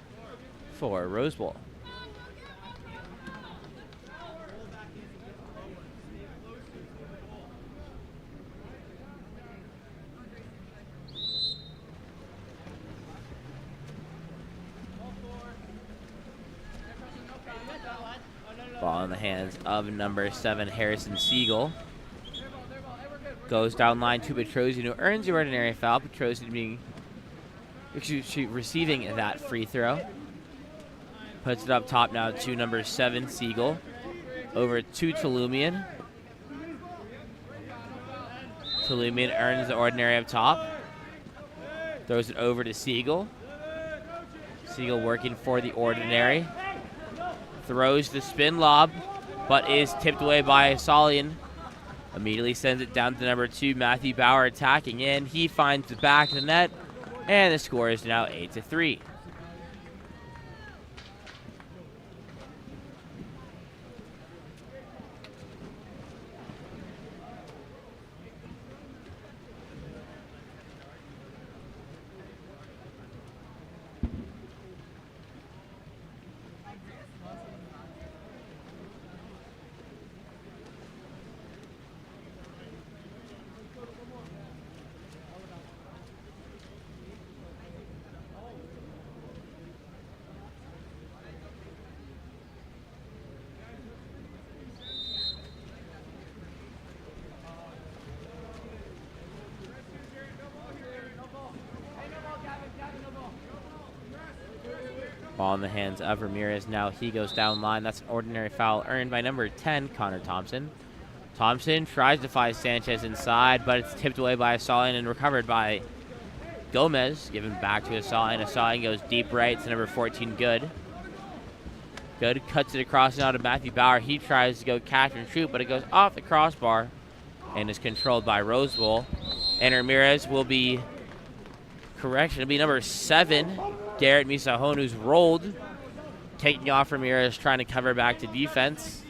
for Rose Bowl. Ball in the hands of number 7, Harrison Siegel. Goes down line to Petrosian, who earns the ordinary foul. Petrosian receiving that free throw. Puts it up top now to number 7, Siegel. Over to Tolumian. Tolumian earns the ordinary up top. Throws it over to Siegel. Siegel working for the ordinary. Throws the spin lob, but is tipped away by Asalian. Immediately sends it down to number 2, Matthew Bauer, attacking in. He finds the back of the net, and the score is now 8-3. Ball in the hands of Ramirez. Now he goes down line. That's an ordinary foul earned by number 10, Connor Thompson. Thompson tries to find Sanchez inside, but it's tipped away by Asalian and recovered by Gomez. Given back to Asalian. Asalian goes deep right to number 14, Good. Good cuts it across now to Matthew Bauer. He tries to go catch and shoot, but it goes off the crossbar and is controlled by Roseville. And Ramirez will be, correction, it'll be number 7, Garrett Misahon, who's rolled, taking off Ramirez, trying to cover back to defense.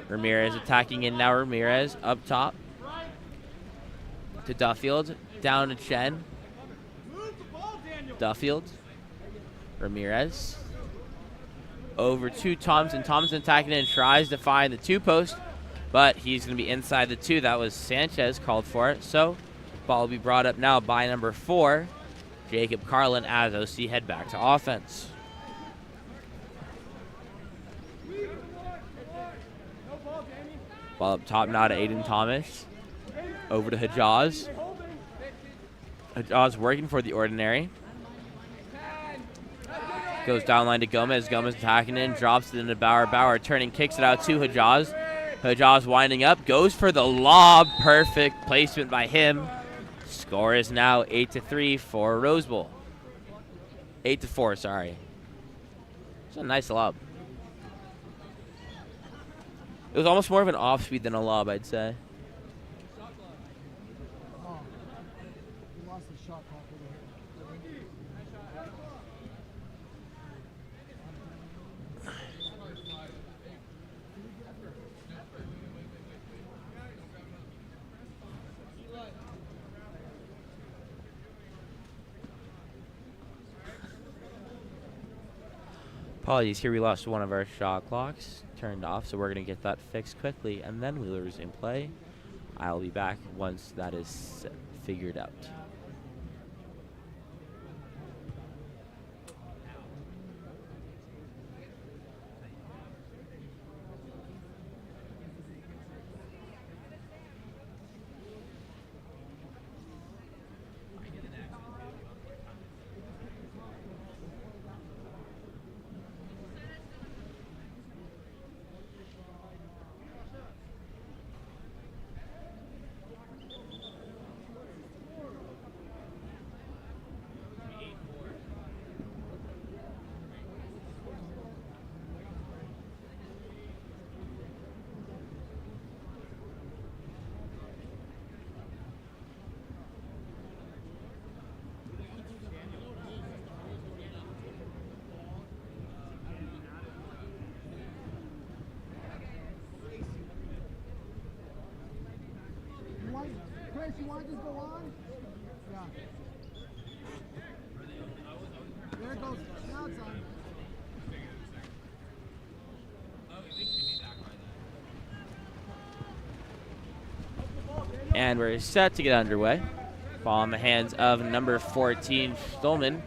Ramirez attacking in now. Ramirez up top to Duffield, down to Chen. Duffield, Ramirez, over to Thompson. Thompson attacking in, tries to find the 2-post, but he's going to be inside the 2. That was Sanchez called for it. So ball will be brought up now by number 4, Jacob Carlin, as OC head back to offense. Ball up top now to Aiden Thomas. Over to Hajaz. Hajaz working for the ordinary. Goes down line to Gomez. Gomez attacking in, drops it into Bauer. Bauer turning, kicks it out to Hajaz. Hajaz winding up, goes for the lob. Perfect placement by him. Score is now 8-3 for Rose Bowl. 8-4, sorry. It's a nice lob. It was almost more of an off speed than a lob, I'd say. Apologies, here we lost one of our shot clocks turned off, so we're going to get that fixed quickly, and then we'll resume play. I'll be back once that is figured out. Chris, you want to just go on? Yeah. There it goes. Now it's on. And we're set to get underway. Ball in the hands of number 14, Stolman.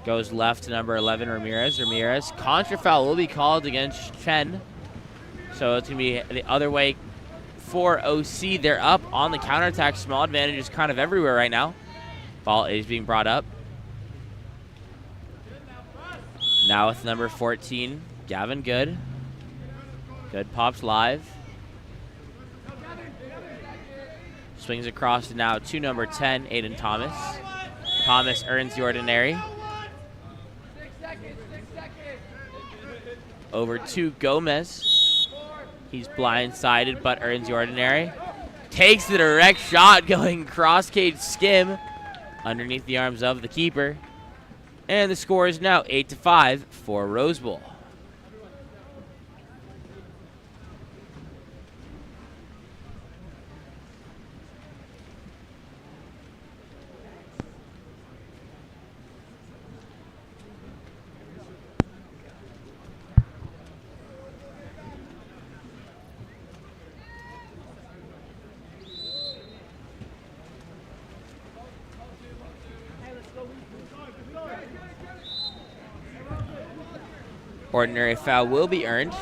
Goes left to number 11, Ramirez. Ramirez, contra foul will be called against Chen. So it's going to be the other way for OC. They're up on the counterattack. Small advantage is kind of everywhere right now. Ball is being brought up. Now with number 14, Gavin Good. Good pops live. Swings across now to number 10, Aiden Thomas. Thomas earns the ordinary. Over to Gomez. He's blindsided but earns the ordinary. Takes the direct shot going cross cage skim underneath the arms of the keeper. And the score is now 8-5 for Rose Bowl. Ordinary foul will be earned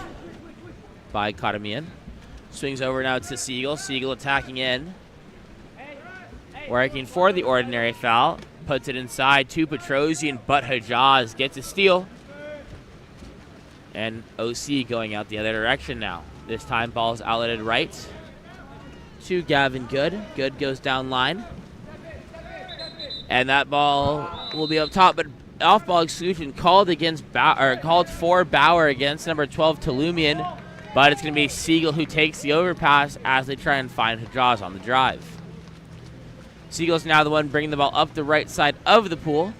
by Kadamian. Swings over now to Siegel. Siegel attacking in. Working for the ordinary foul. Puts it inside to Petrosian, but Hajaz gets a steal. And OC going out the other direction now. This time ball's outletted right to Gavin Good. Good goes down line. And that ball will be up top, but off-ball exclusion called for Bauer against number 12 Talumian, but it's going to be Siegel who takes the overpass as they try and find Hajaz on the drive. Siegel's now the one bringing the ball up the right side of the pool.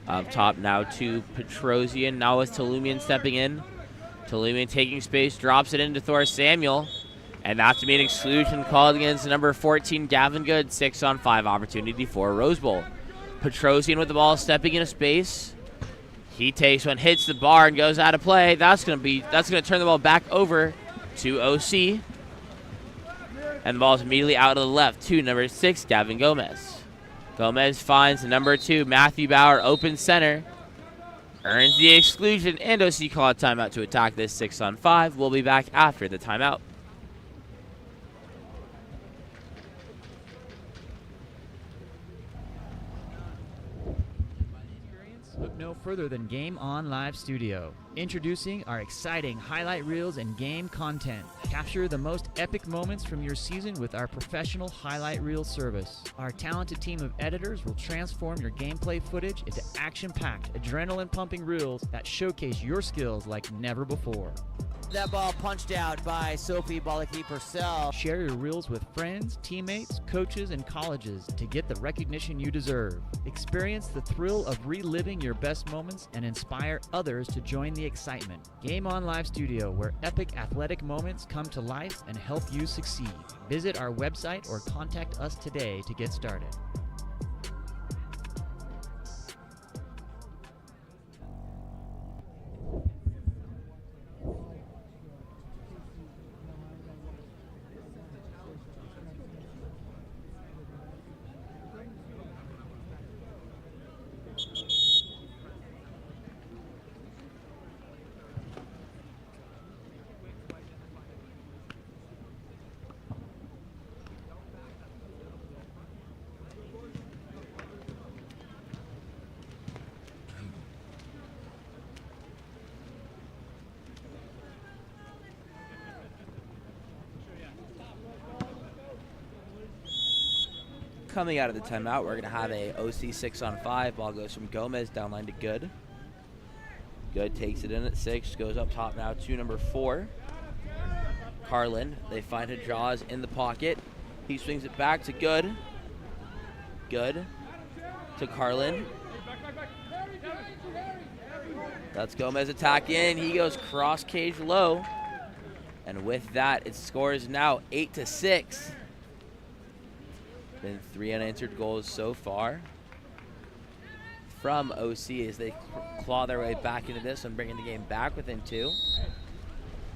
Up top now to Petrosian. Now with Talumian stepping in. Talumian taking space, drops it into Thor Samuel. And that's to be an exclusion called against number 14, Gavin Good. 6-on-5 opportunity for Rose Bowl. Petrosian with the ball, stepping into space. He takes one, hits the bar, and goes out of play. That's gonna turn the ball back over to OC. And the ball is immediately out of the left to number 6, Gavin Gomez. Gomez finds the number 2, Matthew Bauer, open center. Earns the exclusion, and OC call a timeout to attack this 6-on-5. We'll be back after the timeout. Look no further than Game On Live Studio. Introducing our exciting highlight reels and game content. Capture the most epic moments from your season with our professional highlight reel service. Our talented team of editors will transform your gameplay footage into action-packed, adrenaline-pumping reels that showcase your skills like never before. That ball punched out by Sophie Balaki Purcell. Share your reels with friends, teammates, coaches, and colleges to get the recognition you deserve. Experience the thrill of reliving your best moments and inspire others to join the excitement. Game On Live Studio, where epic athletic moments come to life and help you succeed. Visit our website or contact us today to get started. Coming out of the timeout, we're going to have a OC 6-on-5. Ball goes from Gomez down line to Good. Good takes it in at 6, goes up top now to number 4. Carlin, they find Hajaz in the pocket. He swings it back to Good. Good to Carlin. That's Gomez attacking. He goes cross cage low. And with that, it scores now 8-6. Been 3 unanswered goals so far from OC as they claw their way back into this and bringing the game back within 2.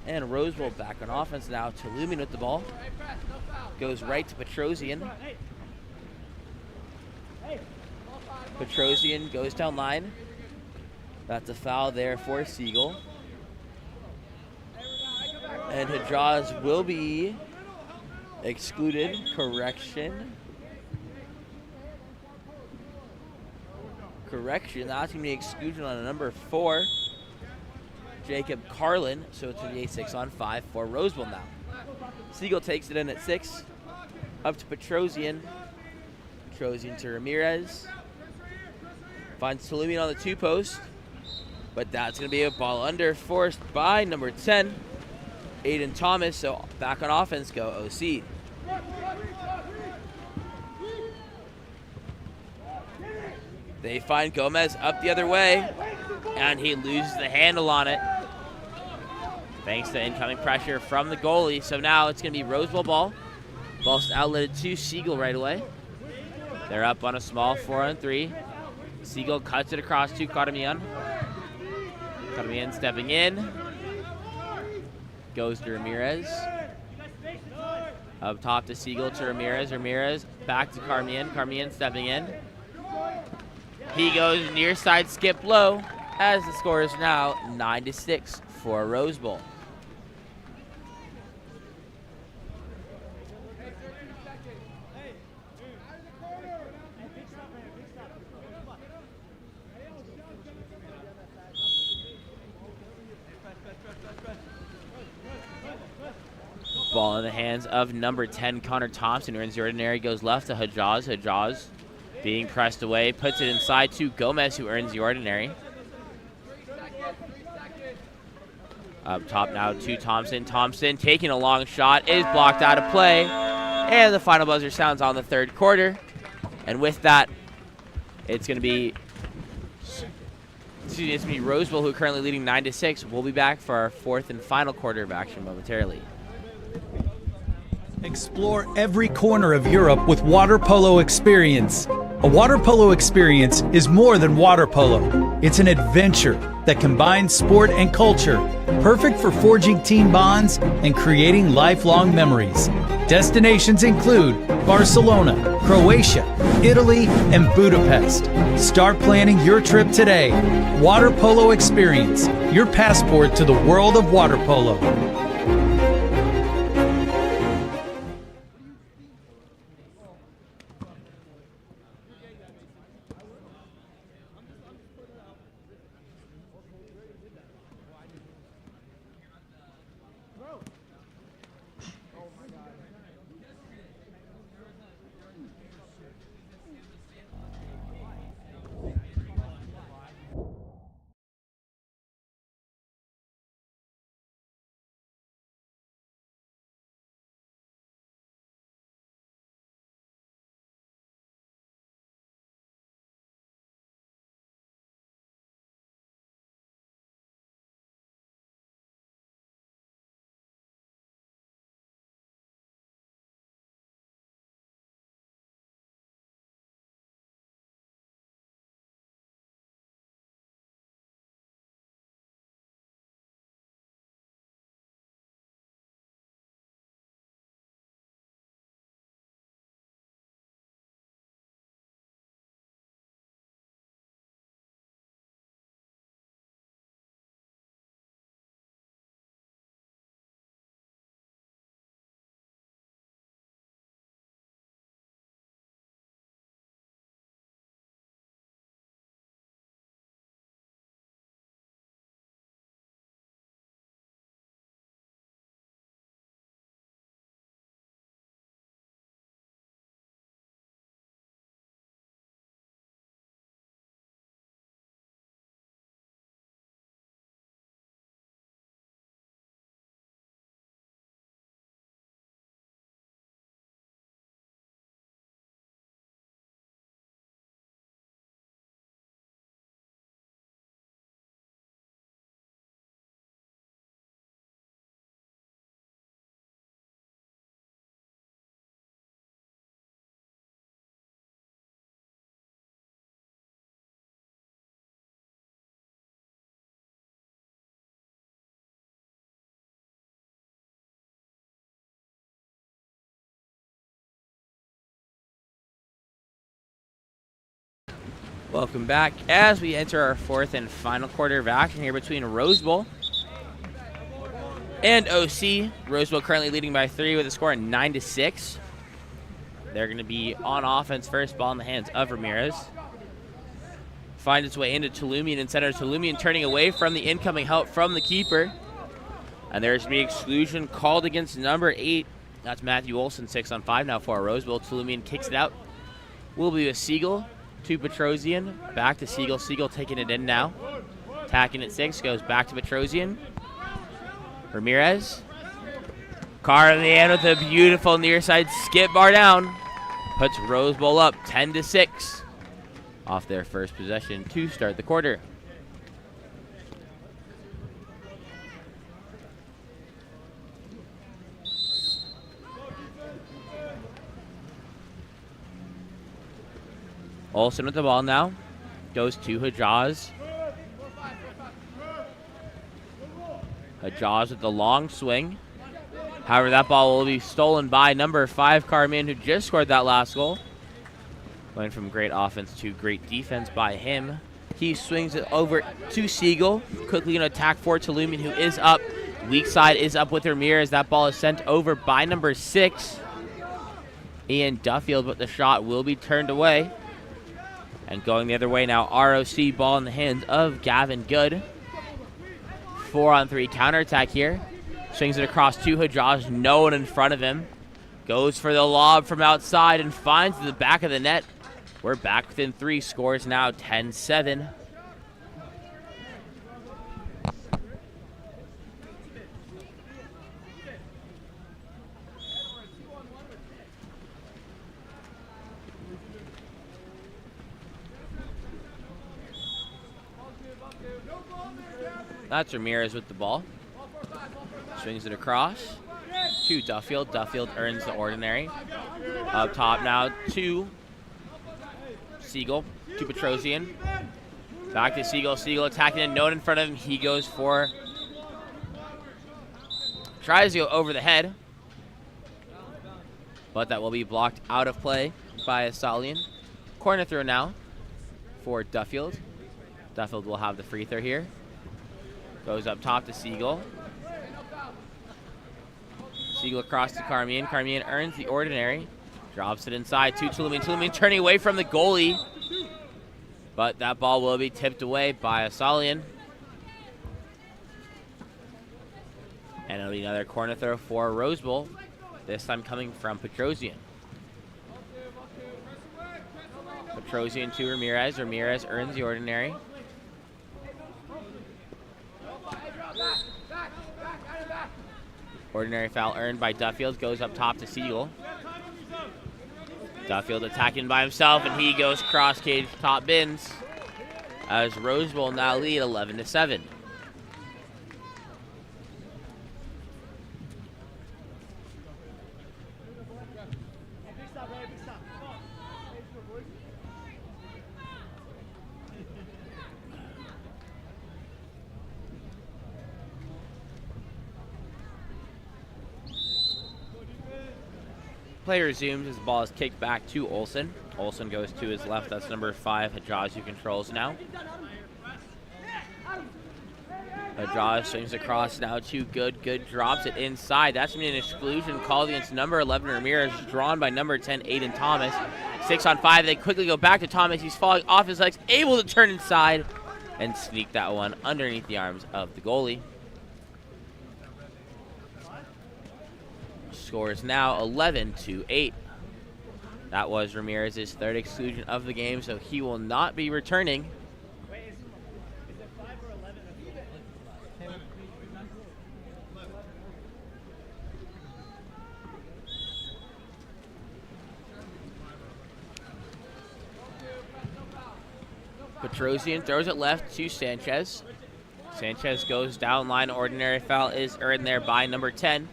And Rosewell back on offense now. Talumin with the ball. Goes right to Petrosian. Petrosian goes down line. That's a foul there for Siegel. And Hajaz will be excluded. Correction, that's going to be exclusion on a number 4, Jacob Carlin. So it's going to be a 6-on-5 for Roseville now. Siegel takes it in at 6, up to Petrosian. Petrosian to Ramirez. Finds Talumian on the 2-post, but that's going to be a ball under, forced by number 10, Aiden Thomas. So back on offense go OC. They find Gomez up the other way, and he loses the handle on it thanks to incoming pressure from the goalie. So now it's going to be Roseville ball. Ball's outletted to Siegel right away. They're up on a small 4-on-3. Siegel cuts it across to Kadamian. Kadamian stepping in. Goes to Ramirez. Up top to Siegel to Ramirez. Ramirez back to Carmian. Carmian stepping in. He goes near side skip low as the score is now 9-6 for Rose Bowl. Ball in the hands of number 10, Connor Thompson, who earns the ordinary, goes left to Hajaz. Hajaz being pressed away, puts it inside to Gomez, who earns the ordinary. Up top now to Thompson. Thompson taking a long shot, is blocked out of play, and the final buzzer sounds on the 3rd quarter. And with that, it's going to be Roseville, who are currently leading 9-6. We'll be back for our 4th and final quarter of action momentarily. Explore every corner of Europe with Water Polo Experience. A water polo experience is more than water polo. It's an adventure that combines sport and culture, perfect for forging team bonds and creating lifelong memories. Destinations include Barcelona, Croatia, Italy, and Budapest. Start planning your trip today. Water Polo Experience, your passport to the world of water polo. Welcome back as we enter our fourth and final quarter of action here between Rose Bowl and OC. Rose Bowl currently leading by 3 with a score of 9-6. They're going to be on offense first, ball in the hands of Ramirez. Finds its way into Tulumian in center. Tulumian turning away from the incoming help from the keeper. And there's going to be exclusion called against number 8. That's Matthew Olson, 6 on 5 now for Rose Bowl. Tulumian kicks it out. Will be a Siegel to Petrosian. Back to Siegel. Siegel taking it in now. Attacking at 6. Goes back to Petrosian. Ramirez. Carr in the end with a beautiful near side skip bar down. Puts Rose Bowl up 10-6 off their first possession to start the quarter. Olsen with the ball now. Goes to Hajaz. Hajaz with the long swing. However, that ball will be stolen by number 5, Carman, who just scored that last goal. Going from great offense to great defense by him. He swings it over to Siegel. Quickly going to attack for Tulumian, who is up. Weak side is up with Ramirez. That ball is sent over by number 6, Ian Duffield, but the shot will be turned away. And going the other way now, ROC, ball in the hands of Gavin Good. 4-on-3 counterattack here. Swings it across to Hajaj, no one in front of him. Goes for the lob from outside and finds the back of the net. We're back within 3, scores now 10-7. That's Ramirez with the ball. Swings it across to Duffield. Duffield earns the ordinary. Up top now to Siegel, to Petrosian. Back to Siegel. Siegel attacking and no one in front of him. He goes for, tries to go over the head, but that will be blocked out of play by Asalian. Corner throw now for Duffield. Duffield will have the free throw here. Goes up top to Siegel. Siegel across to Carmian. Carmian earns the ordinary. Drops it inside to Tulumian. Tulumian turning away from the goalie. But that ball will be tipped away by Asalian. And it'll be another corner throw for Rose Bowl. This time coming from Petrosian. Petrosian to Ramirez. Ramirez earns the ordinary. Ordinary foul earned by Duffield. Goes up top to Siegel. Duffield attacking by himself, and he goes cross cage top bins as Rose Bowl now lead 11-7. Play resumes as the ball is kicked back to Olsen. Olsen goes to his left. That's number 5, Hajaz, who controls now. Hajaz swings across now to Good. Good drops it inside. That's going to be an exclusion called against number 11, Ramirez, drawn by number 10, Aiden Thomas. 6 on 5. They quickly go back to Thomas. He's falling off his legs, able to turn inside and sneak that one underneath the arms of the goalie. Score is now 11-8. That was Ramirez's 3rd exclusion of the game, so he will not be returning. Petrosian throws it left to Sanchez. Sanchez goes down line. Ordinary foul is earned there by number 10.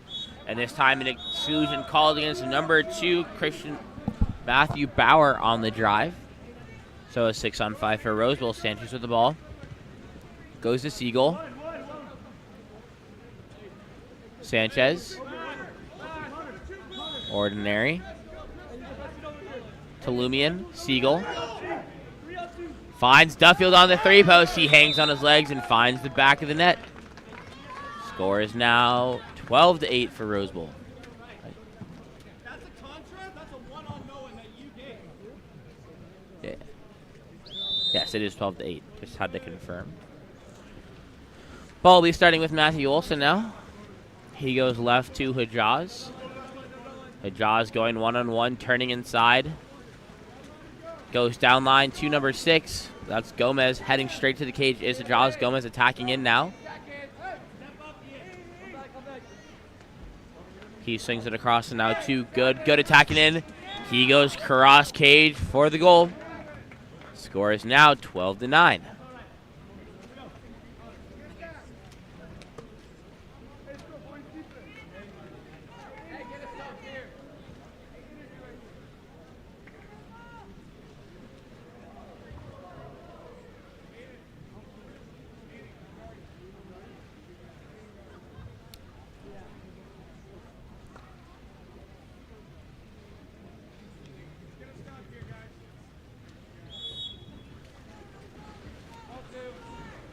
And this time an exclusion called against number 2, Christian Matthew Bauer on the drive. So a 6 on 5 for Rose Bowl. Sanchez with the ball. Goes to Siegel. Sanchez. Ordinary. Tulumian. Siegel. Finds Duffield on the 3-post. He hangs on his legs and finds the back of the net. Score is now 12-8 for Rose Bowl. That's a contract? That's a one-on-no that you gave. Yeah. Yes, it is 12-8. Just had to confirm. Ball will be starting with Matthew Olson now. He goes left to Hajaz. Hajaz going one-on-one, turning inside. Goes down line to number 6. That's Gomez heading straight to the cage. Is Hajaz. Gomez attacking in now. He swings it across and now to Good. Good attacking in. He goes cross cage for the goal. Score is now 12-9.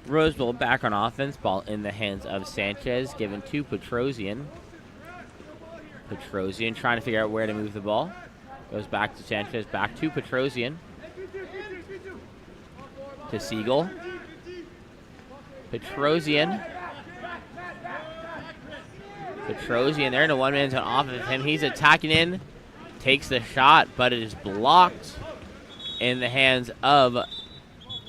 Rose Bowl back on offense. Ball in the hands of Sanchez, given to Petrosian. Petrosian trying to figure out where to move the ball. Goes back to Sanchez, back to Petrosian. To Siegel. Petrosian. Petrosian there in a one-man zone off of him. He's attacking in. Takes the shot, but it is blocked in the hands of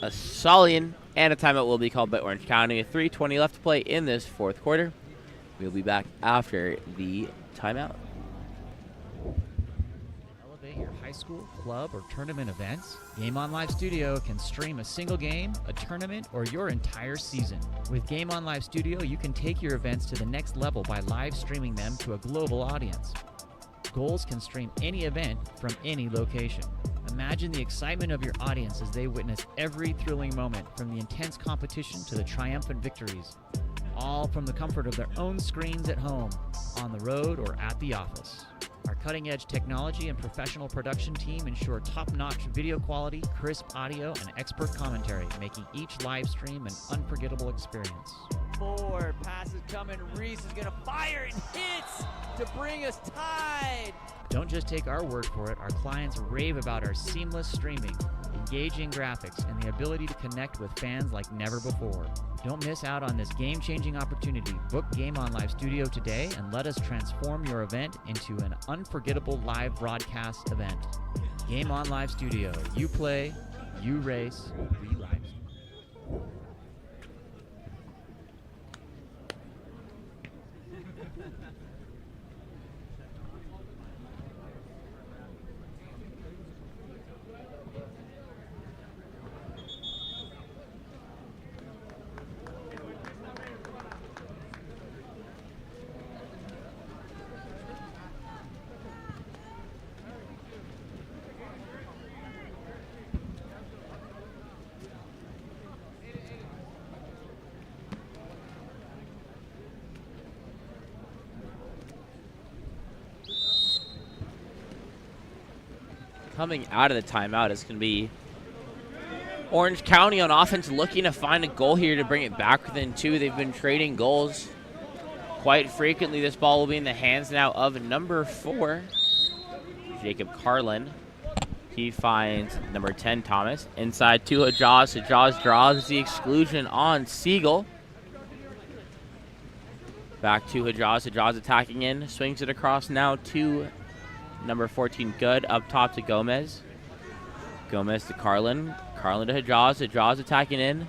Solian. And a timeout will be called by Orange County. 3:20 left to play in this fourth quarter. We'll be back after the timeout. Elevate your high school, club, or tournament events. Game On Live Studio can stream a single game, a tournament, or your entire season. With Game On Live Studio, you can take your events to the next level by live streaming them to a global audience. Goals can stream any event from any location. Imagine the excitement of your audience as they witness every thrilling moment, from the intense competition to the triumphant victories, all from the comfort of their own screens at home, on the road, or at the office. Our cutting-edge technology and professional production team ensure top-notch video quality, crisp audio, and expert commentary, making each live stream an unforgettable experience. Forward, pass is coming. Reese is going to fire and hits to bring us tied. Don't just take our word for it. Our clients rave about our seamless streaming, engaging graphics, and the ability to connect with fans like never before. Don't miss out on this game-changing opportunity. Book Game On Live Studio today and let us transform your event into an unforgettable live broadcast event. Game On Live Studio. You play, you race, we live. Coming out of the timeout is going to be Orange County on offense, looking to find a goal here to bring it back within 2. They've been trading goals quite frequently. This ball will be in the hands now of number 4, Jacob Carlin. He finds number 10, Thomas. Inside to Hajaz. Hajaz draws the exclusion on Siegel. Back to Hajaz. Hajaz attacking in. Swings it across now to number 14, Good. Up top to Gomez. Gomez to Carlin. Carlin to Hajaz. Hajaz attacking in.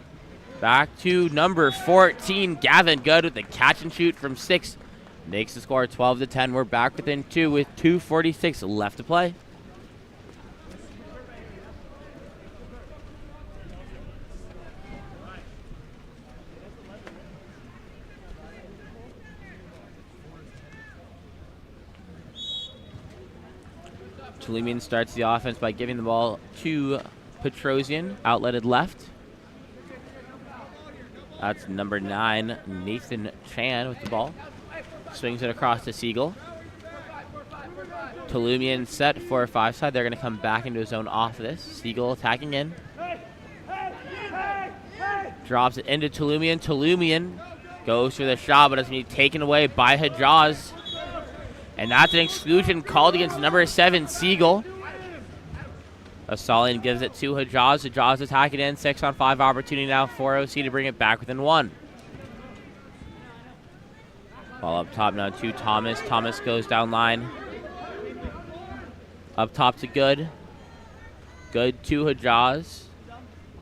Back to number 14, Gavin Good with the catch and shoot from 6. Makes the score 12-10. We're back within 2 with 2:46 left to play. Tulimian starts the offense by giving the ball to Petrosian, outletted left. That's number 9, Nathan Chan with the ball. Swings it across to Siegel. Tulimian set for a 5 side. They're going to come back into his zone off this. Siegel attacking in. Drops it into Tulumian. Tulumian goes for the shot, but it's going to be taken away by Hajaz. And that's an exclusion called against number 7, Siegel. Asalian gives it to Hajaz. Hajaz attacking in. 6-on-5 opportunity now for OC to bring it back within 1. Ball up top now to Thomas. Thomas goes down line. Up top to Good. Good to Hajaz.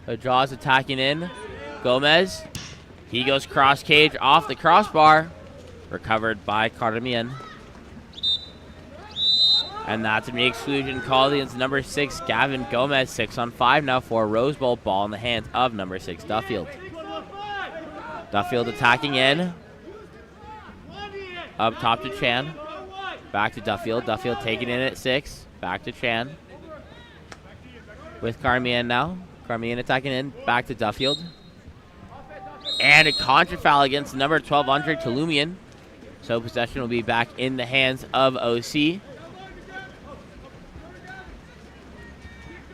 Hajaz attacking in. Gomez. He goes cross cage off the crossbar. Recovered by Cartamian. And that's an exclusion called against number 6, Gavin Gomez. 6-on-5 now for Rose Bowl. Ball in the hands of number 6, Duffield. Duffield attacking in. Up top to Chan. Back to Duffield. Duffield taking in at 6. Back to Chan. With Carmian now. Carmian attacking in. Back to Duffield. And a contra foul against number 12, Andre Tulumian. So possession will be back in the hands of OC.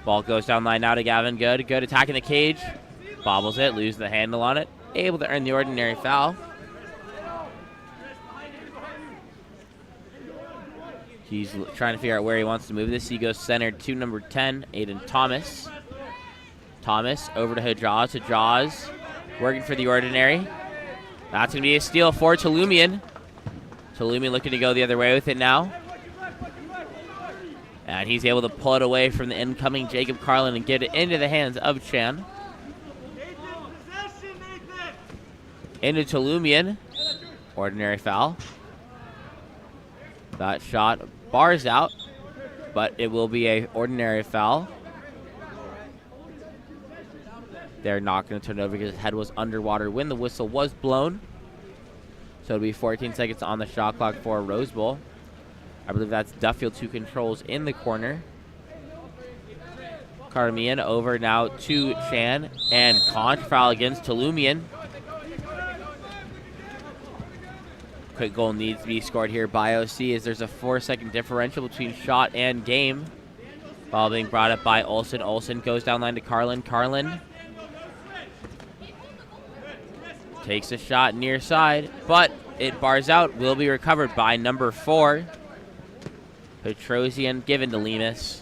Ball goes down line now to Gavin Good. Good attacking the cage. Bobbles it. Loses the handle on it. Able to earn the ordinary foul. He's trying to figure out where he wants to move this. He goes centered to number 10, Aiden Thomas. Thomas over to Hajaz. Hajaz working for the ordinary. That's going to be a steal for Tulumian. Tulumian looking to go the other way with it now. And he's able to pull it away from the incoming Jacob Carlin and get it into the hands of Chan. Into Tulumian. Ordinary foul. That shot bars out, but it will be a ordinary foul. They're not going to turn it over because his head was underwater when the whistle was blown. So it'll be 14 seconds on the shot clock for Rose Bowl. I believe that's Duffield who controls in the corner. Carmian over now to Chan, and contra foul against Tulumian. Quick goal needs to be scored here by OC as there's a 4-second differential between shot and game. Ball being brought up by Olsen. Olsen goes down line to Carlin. Carlin takes a shot near side, but it bars out. Will be recovered by number 4. Petrosian given to Lemus.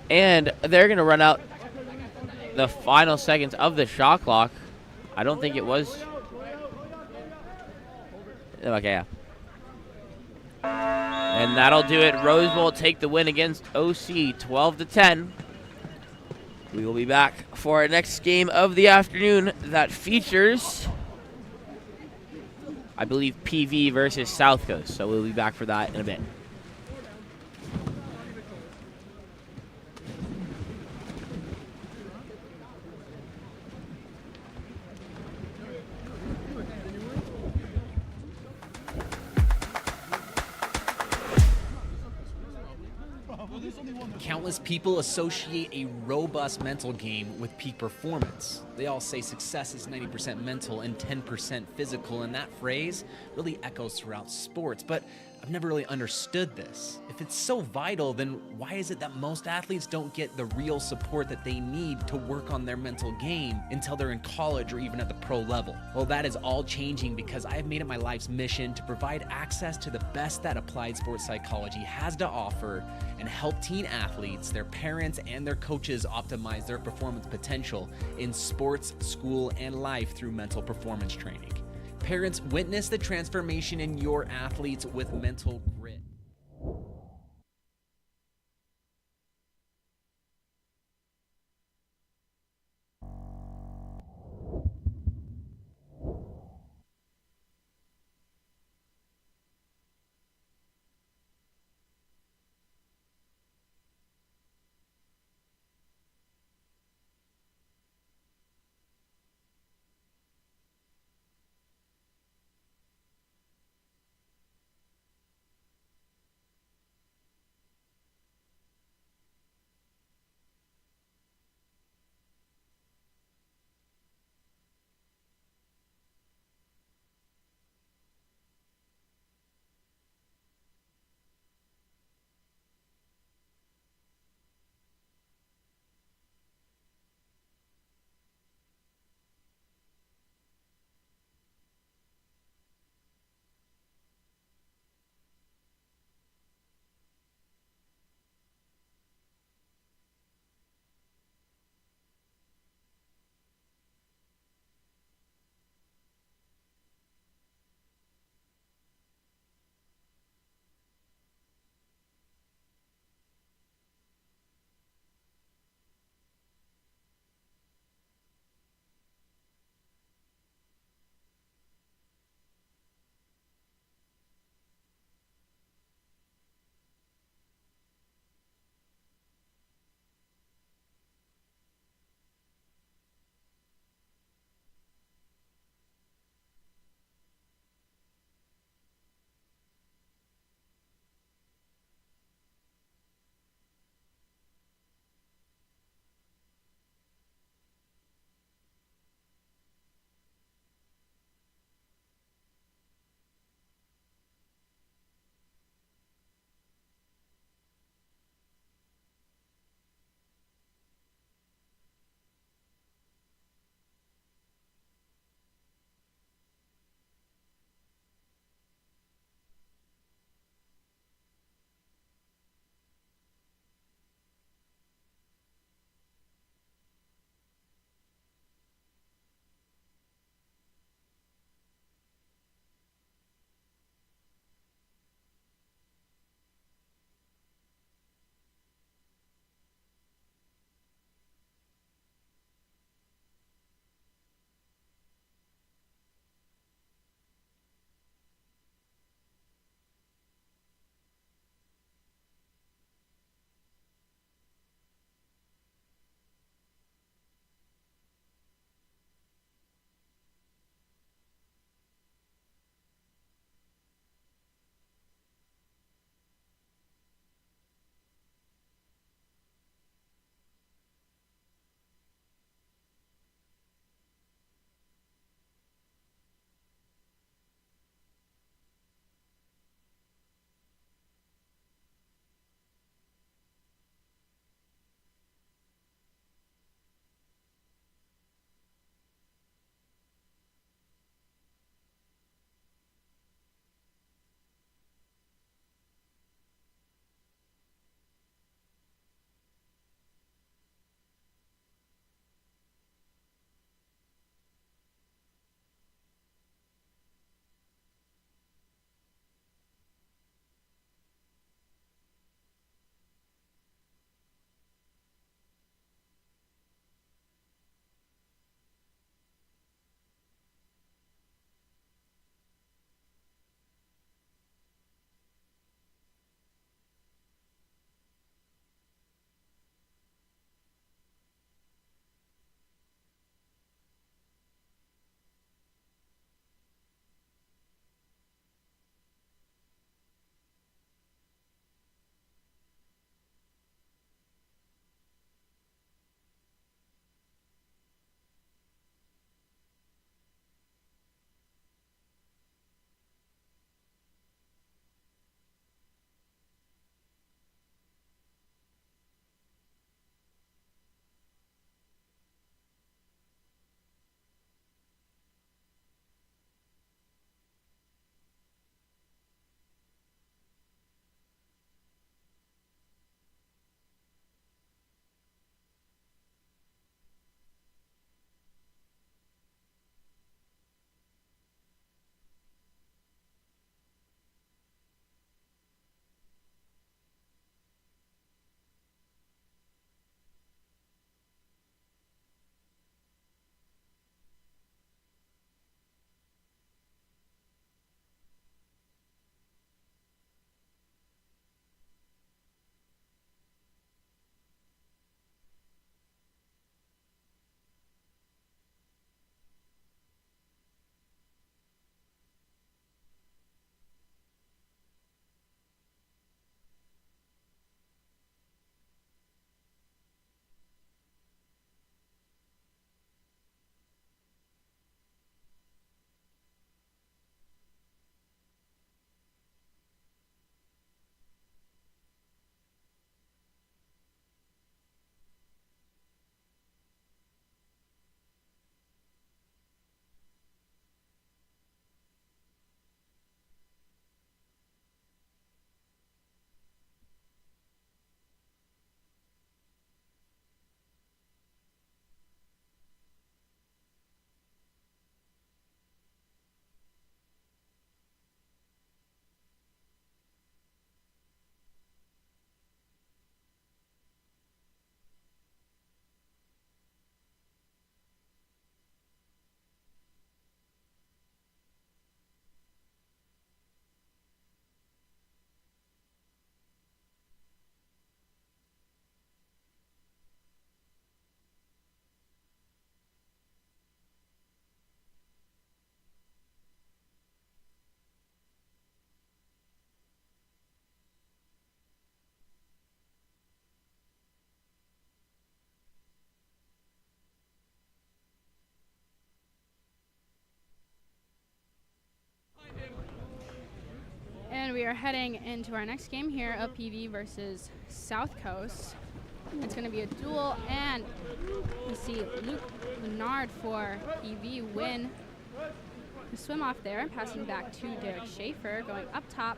And they're going to run out the final seconds of the shot clock. I don't think it was. Okay, yeah. And that'll do it. Rose Bowl take the win against OC 12-10. We will be back for our next game of the afternoon that features, I believe, PV versus South Coast. So we'll be back for that in a bit. Countless people associate a robust mental game with peak performance. They all say success is 90% mental and 10% physical, and that phrase really echoes throughout sports, but I've never really understood this. If it's so vital, then why is it that most athletes don't get the real support that they need to work on their mental game until they're in college or even at the pro level? Well, that is all changing because I have made it my life's mission to provide access to the best that applied sports psychology has to offer and help teen athletes, their parents, and their coaches optimize their performance potential in sports, school, and life through mental performance training. Parents, witness the transformation in your athletes with mental grit. we are heading into our next game here of PV versus South Coast. It's going to be a duel, and we see Luke Leonard for PV win the swim off there, passing back to Derek Schaefer, going up top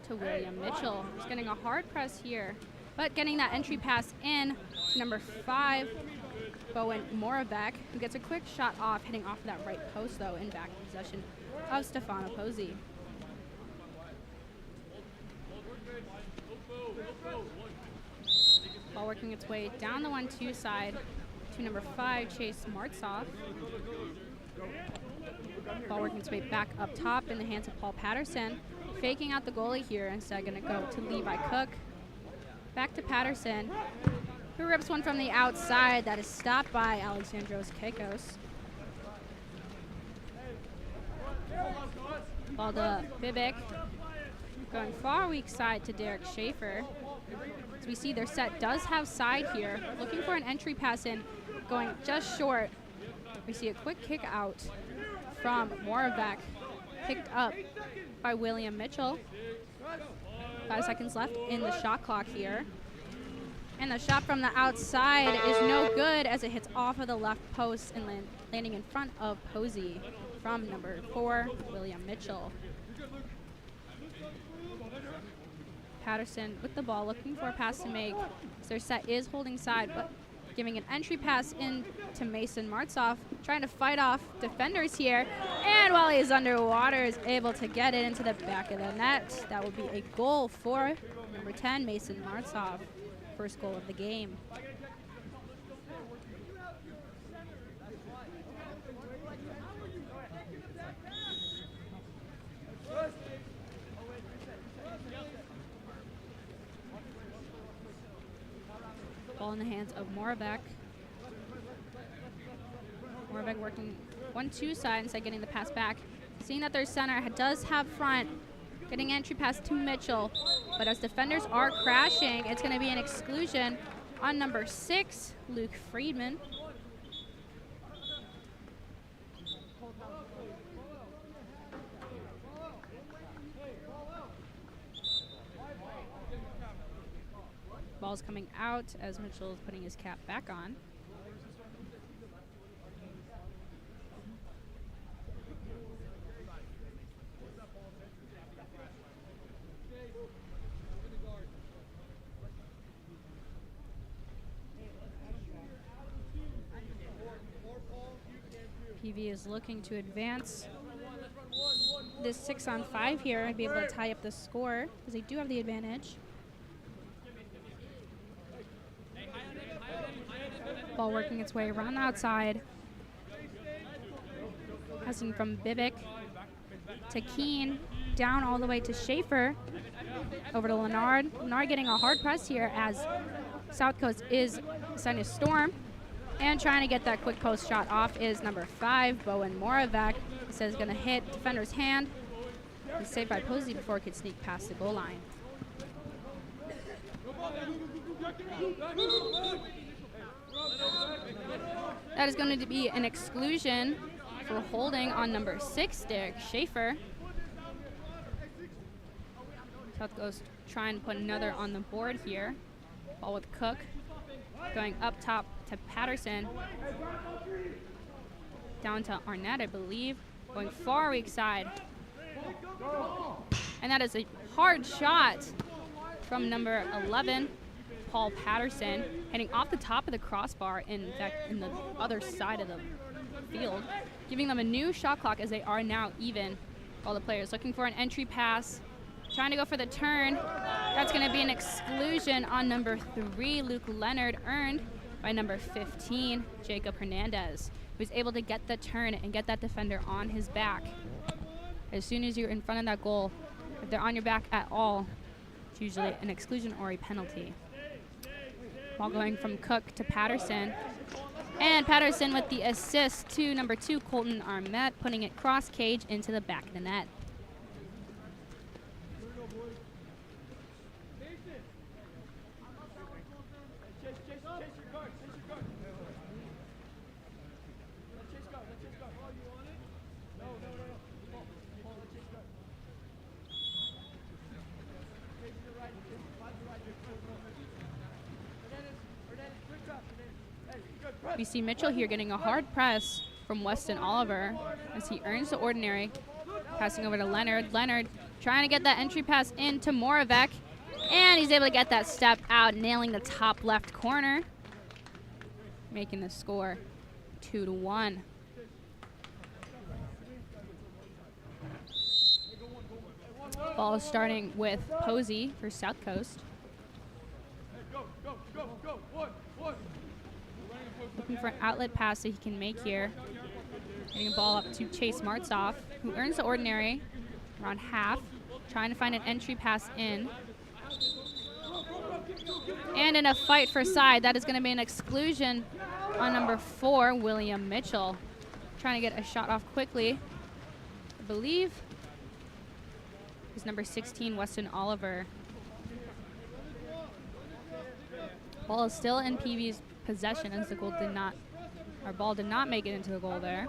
to William Mitchell. He's getting a hard press here, but getting that entry pass in to number 5, Bowen Moravec, who gets a quick shot off, hitting off that right post, though, in back possession of Stefano Pozzi. Ball working its way down the 1-2 side to number 5, Chase Martsoff. Ball working its way back up top in the hands of Paul Patterson. Faking out the goalie here, instead going to go to Levi Cook. Back to Patterson, who rips one from the outside that is stopped by Alexandros Kekos. Ball to Bibic, going far weak side to Derek Schaefer. As we see, their set does have side here, looking for an entry pass in, going just short. We see a quick kick out from Moravec, picked up by William Mitchell. 5 seconds left in the shot clock here. And the shot from the outside is no good as it hits off of the left post and landing in front of Pozzi from number 4, William Mitchell. Patterson with the ball, looking for a pass to make. So their set is holding side, but giving an entry pass in to Mason Martsoff, trying to fight off defenders here. And while he's underwater, is able to get it into the back of the net. That will be a goal for number 10, Mason Martsoff. First goal of the game. Ball in the hands of Moravec. Moravec working 1-2 side instead getting the pass back. Seeing that their center does have front, getting entry pass to Mitchell. But as defenders are crashing, it's going to be an exclusion on number 6, Luke Friedman. Ball's coming out as Mitchell is putting his cap back on. PV is looking to advance this 6-on-5 here and be able to tie up the score, because they do have the advantage. Ball working its way around the outside. Passing from Bibic to Keene, down all the way to Schaefer. Over to Leonard. Leonard getting a hard press here as South Coast is starting to storm. And trying to get that quick post shot off is number 5, Bowen Moravec. He says going to hit defender's hand. He's saved by Pozzi before it could sneak past the goal line. That is going to be an exclusion for holding on number 6, Derek Schaefer. South Coast trying to put another on the board here. Ball with Cook. Going up top to Patterson. Down to Arnett, I believe. Going far weak side. And that is a hard shot from number 11, Paul Patterson, heading off the top of the crossbar, in fact, in the other side of the field, giving them a new shot clock as they are now even. All the players looking for an entry pass, trying to go for the turn. That's going to be an exclusion on number 3, Luke Leonard, earned by number 15, Jacob Hernandez, who's able to get the turn and get that defender on his back. As soon as you're in front of that goal, if they're on your back at all, it's usually an exclusion or a penalty. Ball going from Cook to Patterson. And Patterson with the assist to number 2, Colton Arnett, putting it cross cage into the back of the net. We see Mitchell here getting a hard press from Weston Oliver as he earns the ordinary. Passing over to Leonard. Leonard trying to get that entry pass into Moravec. And he's able to get that step out, nailing the top left corner. Making the score 2-1. Ball is starting with Posey for South Coast. Looking for an outlet pass that he can make here. Getting a ball up to Chase Martzoff, who earns the ordinary around half. Trying to find an entry pass in. And in a fight for side, that is going to be an exclusion on number 4, William Mitchell. Trying to get a shot off quickly. I believe is number 16, Weston Oliver. Ball is still in PV's possession as the goal ball did not make it into the goal there.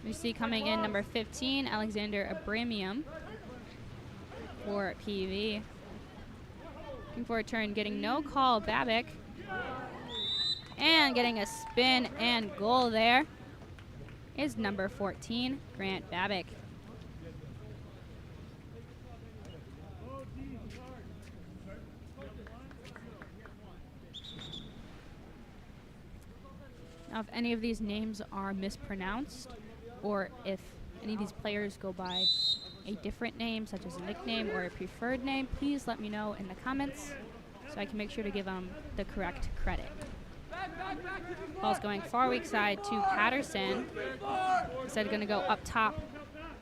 We see coming in number 15, Alexander Abramium for PV. Looking for a turn, getting no call, Babic. And getting a spin and goal there is number 14, Grant Babic. Now, if any of these names are mispronounced, or if any of these players go by a different name, such as a nickname or a preferred name, please let me know in the comments so I can make sure to give them the correct credit. Ball's going far weak side to Patterson. Instead, going to go up top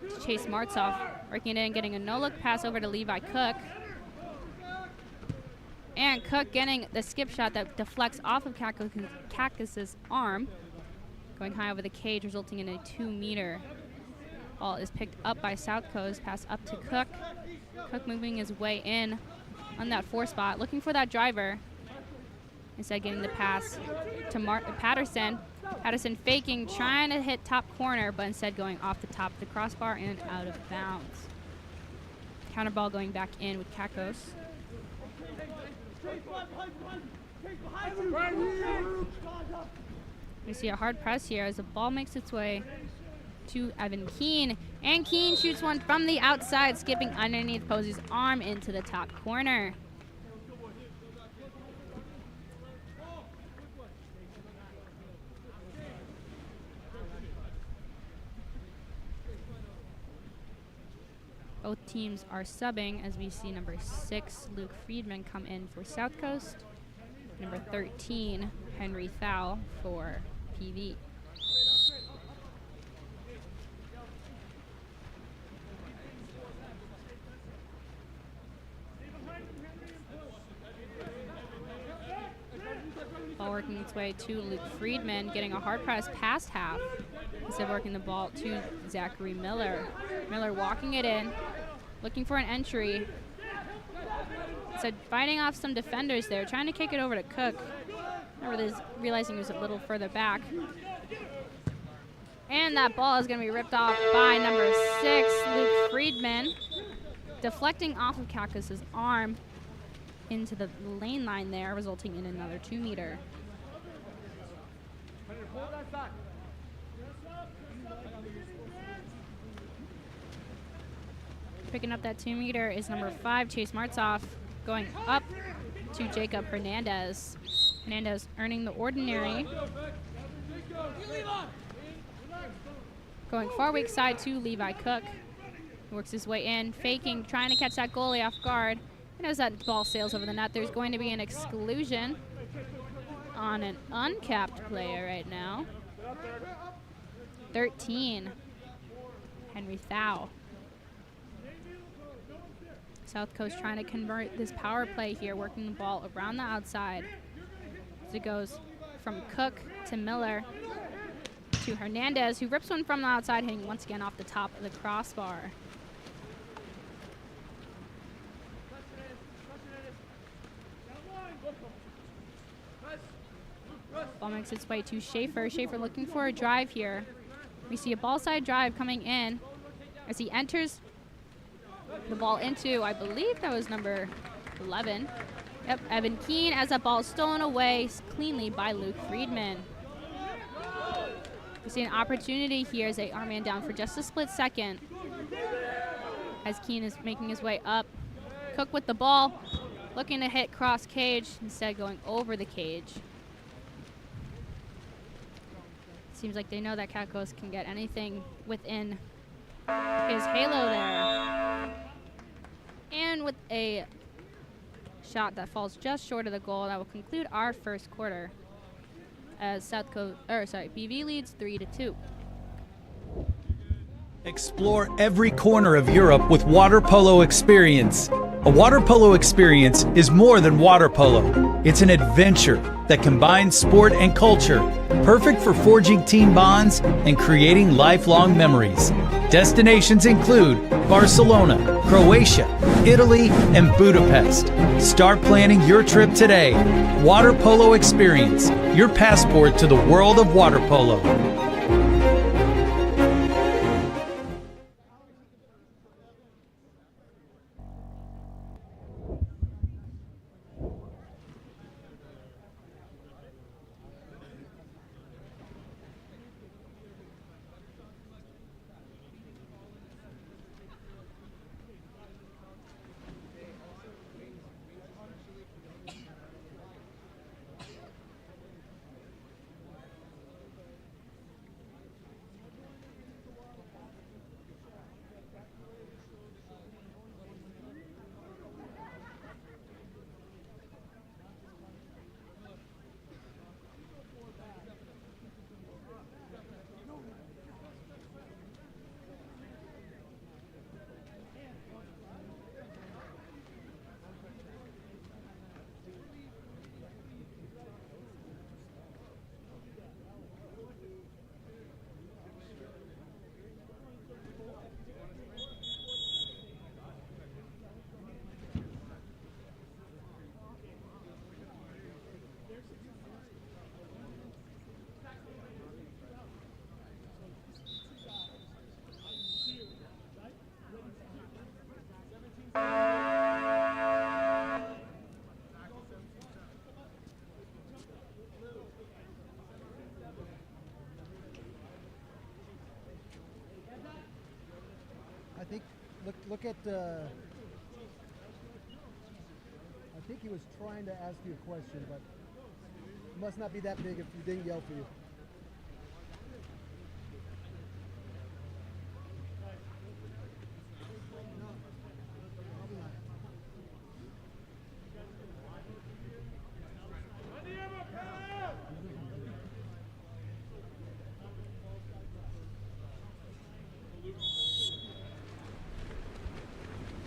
to Chase Martzoff, working it in, getting a no-look pass over to Levi Cook. And Cook getting the skip shot that deflects off of Cactus's arm, going high over the cage, resulting in a 2-meter. Ball is picked up by South Coast, pass up to Cook. Cook moving his way in on that 4 spot, looking for that driver. Instead, getting the pass to Patterson. Patterson faking, trying to hit top corner, but instead going off the top of the crossbar and out of bounds. Counter ball going back in with Kakos. We see a hard press here as the ball makes its way to Evan Keene. And Keene shoots one from the outside, skipping underneath Posey's arm into the top corner. Both teams are subbing as we see number 6, Luke Friedman, come in for South Coast. Number 13, Henry Thau for PV. Ball working its way to Luke Friedman, getting a hard press past half. Instead of working the ball to Zachary Miller. Miller walking it in, looking for an entry. So fighting off some defenders there, trying to kick it over to Cook. Realizing he was a little further back. And that ball is going to be ripped off by number 6, Luke Friedman. Deflecting off of Kakos' arm into the lane line there, resulting in another 2-meter. Picking up that 2-meter is number 5, Chase Martzoff, going up to Jacob Hernandez. Hernandez earning the ordinary. Going far weak side to Levi Cook. He works his way in, faking, trying to catch that goalie off guard. And as that ball sails over the net, there's going to be an exclusion on an uncapped player right now. 13, Henry Thau. South Coast trying to convert this power play here, working the ball around the outside. As it goes from Cook to Miller to Hernandez, who rips one from the outside, hitting once again off the top of the crossbar. Ball makes its way to Schaefer. Schaefer looking for a drive here. We see a ball side drive coming in as he enters the ball into, I believe that was number 11, Yep, Evan Keane as that ball is stolen away cleanly by Luke Friedman. We see an opportunity here as they are man down for just a split second. As Keane is making his way up. Cook with the ball, looking to hit cross cage, instead going over the cage. Seems like they know that Kakos can get anything within his halo there. And with a shot that falls just short of the goal, that will conclude our first quarter as BV leads 3-2. Explore every corner of Europe with water polo experience. A water polo experience is more than water polo. It's an adventure that combines sport and culture, perfect for forging team bonds and creating lifelong memories. Destinations include Barcelona, Croatia, Italy, and Budapest. Start planning your trip today. Water Polo Experience, your passport to the world of water polo. I think, look at, I think he was trying to ask you a question, but it must not be that big if he didn't yell for you.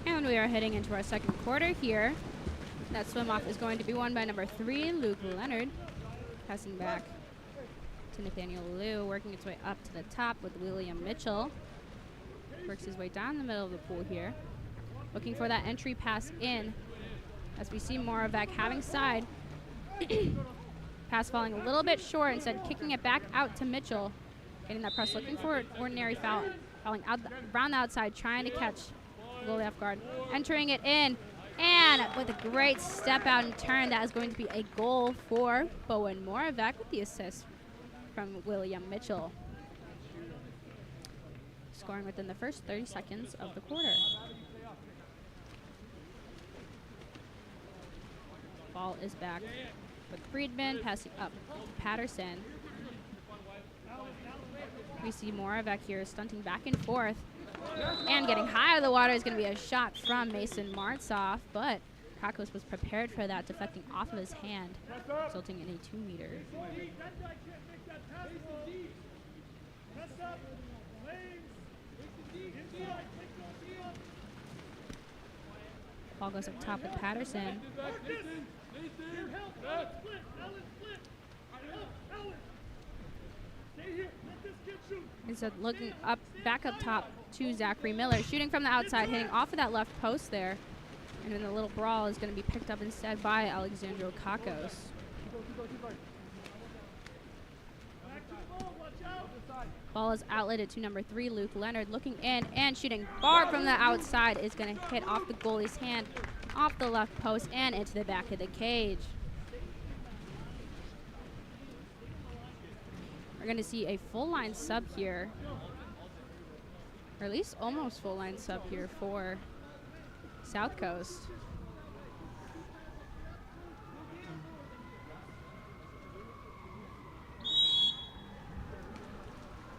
And we are heading into our second quarter here. That swim off is going to be won by number 3, Luke Leonard. Passing back to Nathaniel Liu, working its way up to the top with William Mitchell. Works his way down the middle of the pool here. Looking for that entry pass in. As we see Moravec having side. Pass falling a little bit short, instead kicking it back out to Mitchell. Getting that press, looking for an ordinary foul. Falling out around the outside, trying to catch goalie off guard. Entering it in. And with a great step out and turn, that is going to be a goal for Bowen Moravec with the assist from William Mitchell. Scoring within the first 30 seconds of the quarter. Ball is back with Friedman, passing up to Patterson. We see Moravec here stunting back and forth. And getting high out of the water is going to be a shot from Mason Martzoff, but Kakos was prepared for that, deflecting off of his hand, resulting in a 2-meter. Ball goes up top with Patterson. Instead, looking up, back up top to Zachary Miller, shooting from the outside, hitting off of that left post there. And then the little brawl is going to be picked up instead by Alexandro Kakos. Ball is outletted to number 3, Luke Leonard, looking in and shooting far from the outside, is going to hit off the goalie's hand off the left post and into the back of the cage. We're going to see a full line sub here, or at least almost full line sub here for South Coast.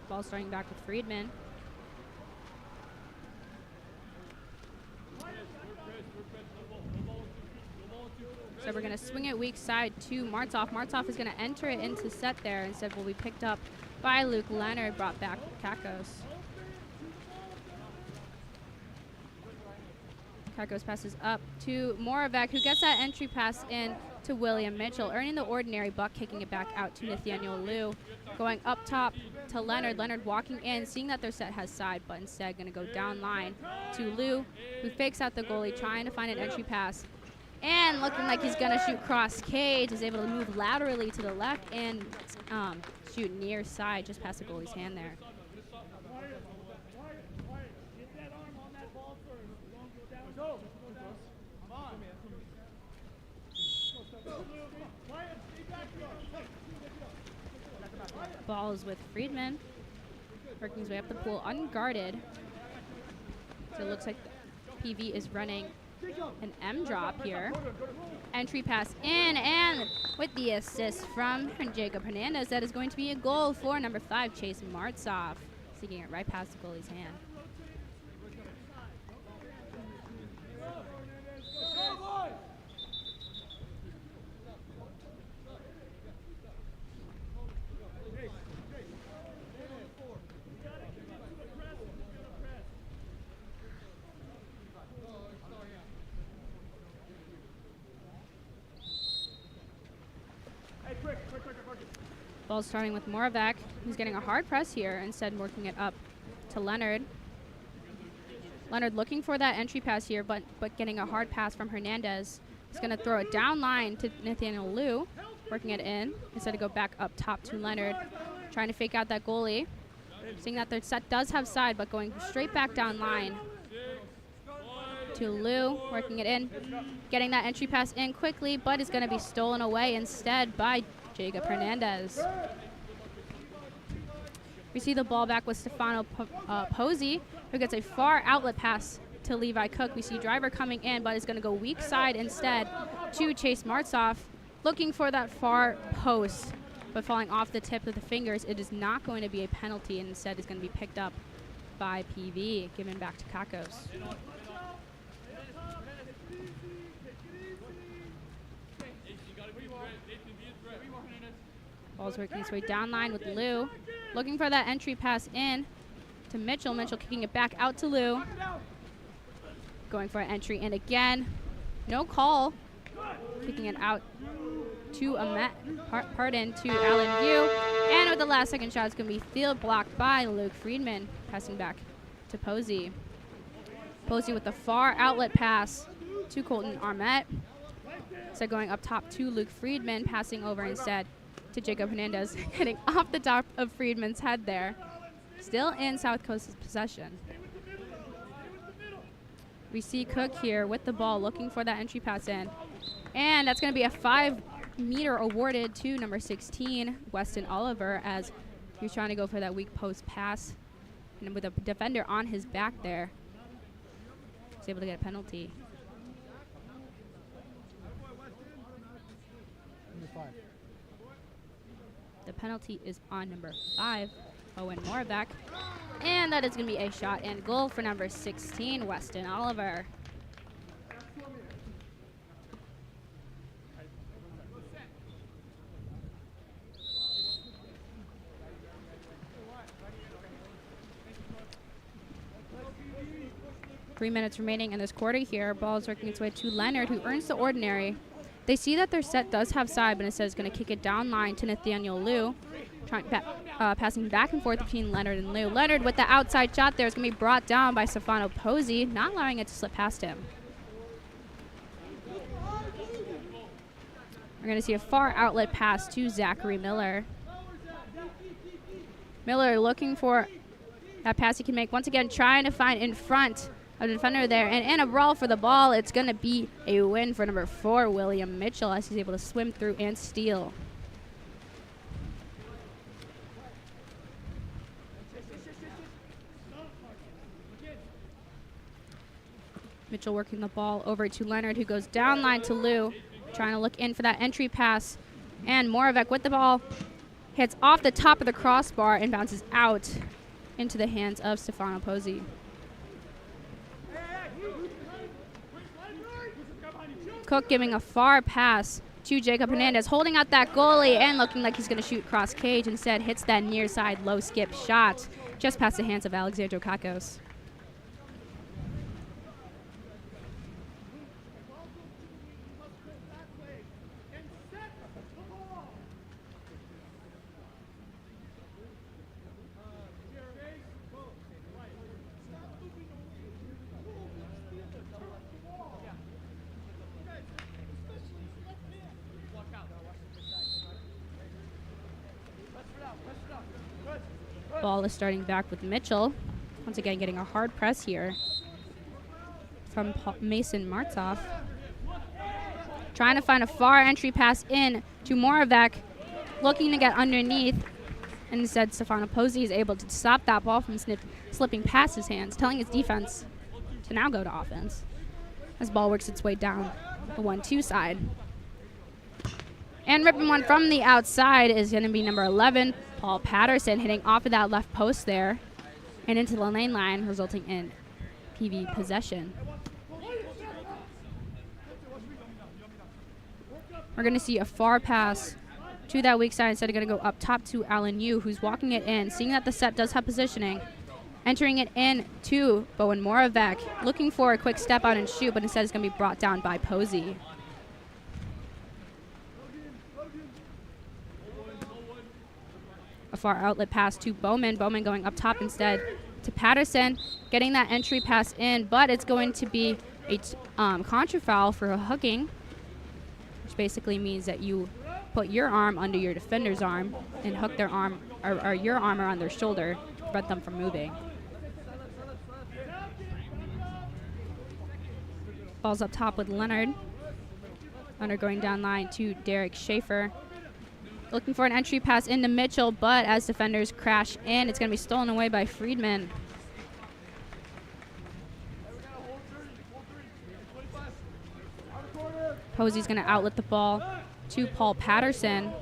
Ball starting back with Friedman. So we're going to swing it weak side to Martov. Martov is going to enter it into set there. Instead will be picked up by Luke Leonard, brought back Kakos. Kakos passes up to Moravec, who gets that entry pass in to William Mitchell, earning the ordinary buck, kicking it back out to Nathaniel Liu. Going up top to Leonard. Leonard walking in, seeing that their set has side, but instead going to go down line to Liu, who fakes out the goalie, trying to find an entry pass. And looking like he's going to shoot cross cage, is able to move laterally to the left and shoot near side, just past the goalie's hand there. Ball is with Friedman, working his way up the pool unguarded. So it looks like PV is running an M drop here. Entry pass in, and with the assist from Jacob Hernandez, that is going to be a goal for number 5, Chase Martzoff, sneaking it right past the goalie's hand. Ball starting with Moravec, who's getting a hard press here, instead working it up to Leonard. Leonard looking for that entry pass here, but getting a hard pass from Hernandez. He's going to throw it down line to Nathaniel Liu, working it in, instead of go back up top to Leonard, trying to fake out that goalie. Seeing that their set does have side, but going straight back down line to Liu, working it in, getting that entry pass in quickly, but is going to be stolen away instead by Jacob Hernandez. We see the ball back with Stefano Pozzi, who gets a far outlet pass to Levi Cook. We see driver coming in, but is going to go weak side instead to Chase Martzoff, looking for that far post, but falling off the tip of the fingers. It is not going to be a penalty, and instead is going to be picked up by PV, given back to Kakos. Ball's working its way down line with Liu, looking for that entry pass in to Mitchell. Mitchell kicking it back out to Liu, going for an entry in again. No call. Kicking it out to pardon to Alan Yu, and with the last second shot, it's going to be field blocked by Luke Friedman, passing back to Pozzi. Pozzi with the far outlet pass to Colton Armette. So going up top to Luke Friedman, passing over instead to Jacob Hernandez, hitting off the top of Friedman's head there. Still in South Coast's possession. We see Cook here with the ball, looking for that entry pass in. And that's going to be a 5-meter awarded to number 16, Weston Oliver, as he was trying to go for that weak post pass. And with a defender on his back there, he's able to get a penalty. The penalty is on number 5, Owen Moravec. And that is going to be a shot and goal for number 16, Weston Oliver. Three minutes remaining in this quarter here. Ball is working its way to Leonard, who earns the ordinary. They see that their set does have side, but instead is going to kick it down line to Nathaniel Liu, passing back and forth between Leonard and Liu. Leonard with the outside shot there is going to be brought down by Stefano Pozzi, not allowing it to slip past him. We're going to see a far outlet pass to Zachary Miller. Miller looking for that pass he can make. Once again, trying to find in front a defender there. And in a brawl for the ball, it's going to be a win for number 4, William Mitchell, as he's able to swim through and steal. Mitchell working the ball over to Leonard, who goes down line to Lou, trying to look in for that entry pass. And Moravec with the ball, hits off the top of the crossbar and bounces out into the hands of Stefano Pozzi. Cook giving a far pass to Jacob Hernandez, holding out that goalie and looking like he's going to shoot cross cage. Instead, hits that near side low skip shot just past the hands of Alexandro Kakos. Ball is starting back with Mitchell. Once again, getting a hard press here from Mason Martzoff. Trying to find a far entry pass in to Moravec, looking to get underneath. And instead, Stefano Pozzi is able to stop that ball from slipping past his hands, telling his defense to now go to offense. As ball works its way down the 1-2 side. And ripping one from the outside is going to be number 11, Paul Patterson, hitting off of that left post there and into the lane line, resulting in PV possession. We're going to see a far pass to that weak side. Instead of going to go up top to Alan Yu, who's walking it in, seeing that the set does have positioning. Entering it in to Bowen Moravec, looking for a quick step out and shoot, but instead it's going to be brought down by Pozzi. A far outlet pass to Bowman. Bowman going up top instead to Patterson, getting that entry pass in, but it's going to be a contra foul for a hooking, which basically means that you put your arm under your defender's arm and hook their arm or your arm around their shoulder to prevent them from moving. Ball's up top with Leonard. Leonard going down line to Derek Schaefer. Looking for an entry pass into Mitchell, but as defenders crash in, it's going to be stolen away by Friedman. Pozzi's going to outlet the ball to Paul Patterson.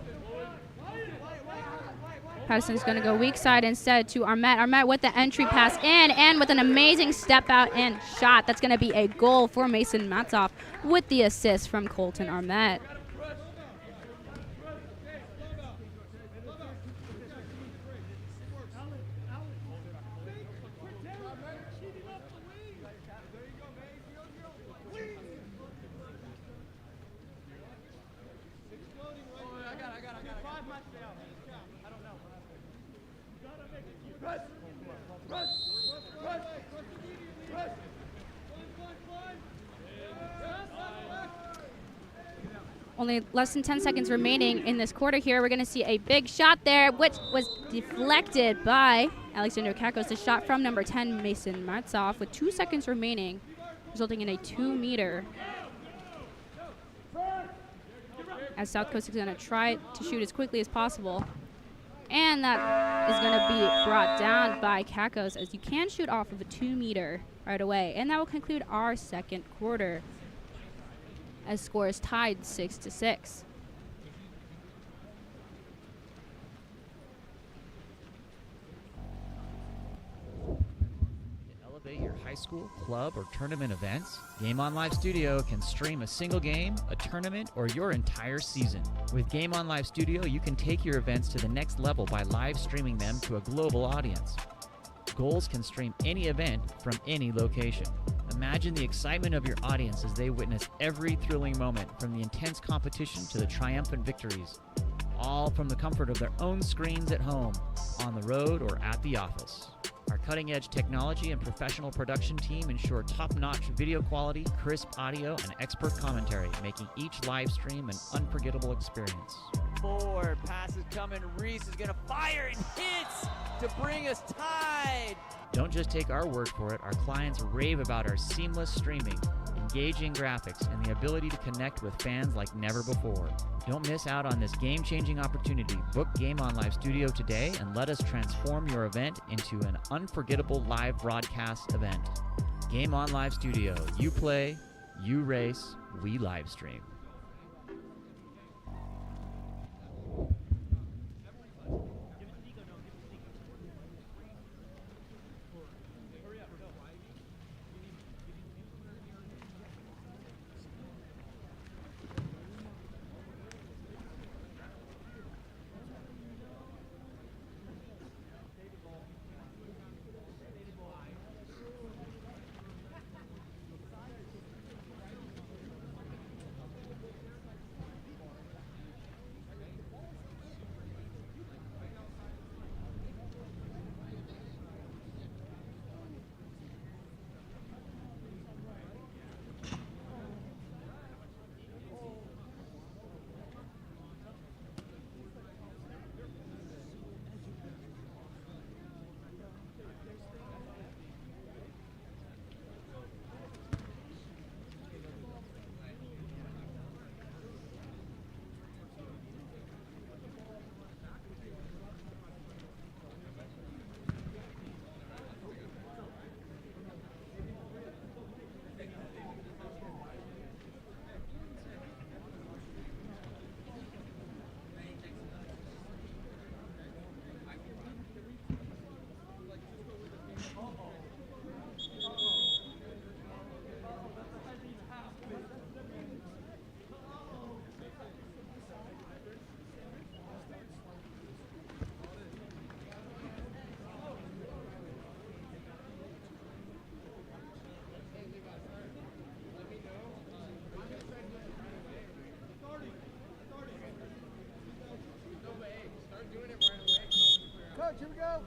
Patterson's going to go weak side instead to Armet. Armet with the entry pass in and with an amazing step out and shot. That's going to be a goal for Mason Matzoff with the assist from Colton Armet. Only less than 10 seconds remaining in this quarter here. We're going to see a big shot there, which was deflected by Alexander Kakos. The shot from number 10, Mason Martzoff, with 2 seconds remaining, resulting in a 2-meter. As South Coast is going to try to shoot as quickly as possible. And that is going to be brought down by Kakos, as you can shoot off of a 2-meter right away. And that will conclude our second quarter, as score is tied 6-6. To elevate your high school, club, or tournament events, Game On Live Studio can stream a single game, a tournament, or your entire season. With Game On Live Studio, you can take your events to the next level by live streaming them to a global audience. Goals can stream any event from any location. Imagine the excitement of your audience as they witness every thrilling moment, from the intense competition to the triumphant victories, all from the comfort of their own screens at home, on the road, or at the office. Our cutting-edge technology and professional production team ensure top-notch video quality, crisp audio, and expert commentary, making each live stream an unforgettable experience. forward. Pass is coming. Reese is going to fire and hits to bring us tied. Don't just take our word for it. Our clients rave about our seamless streaming, engaging graphics, and the ability to connect with fans like never before. Don't miss out on this game-changing opportunity. Book Game On Live Studio today and let us transform your event into an unforgettable live broadcast event. Game On Live Studio. You play, you race, we live stream. Coach, here we go.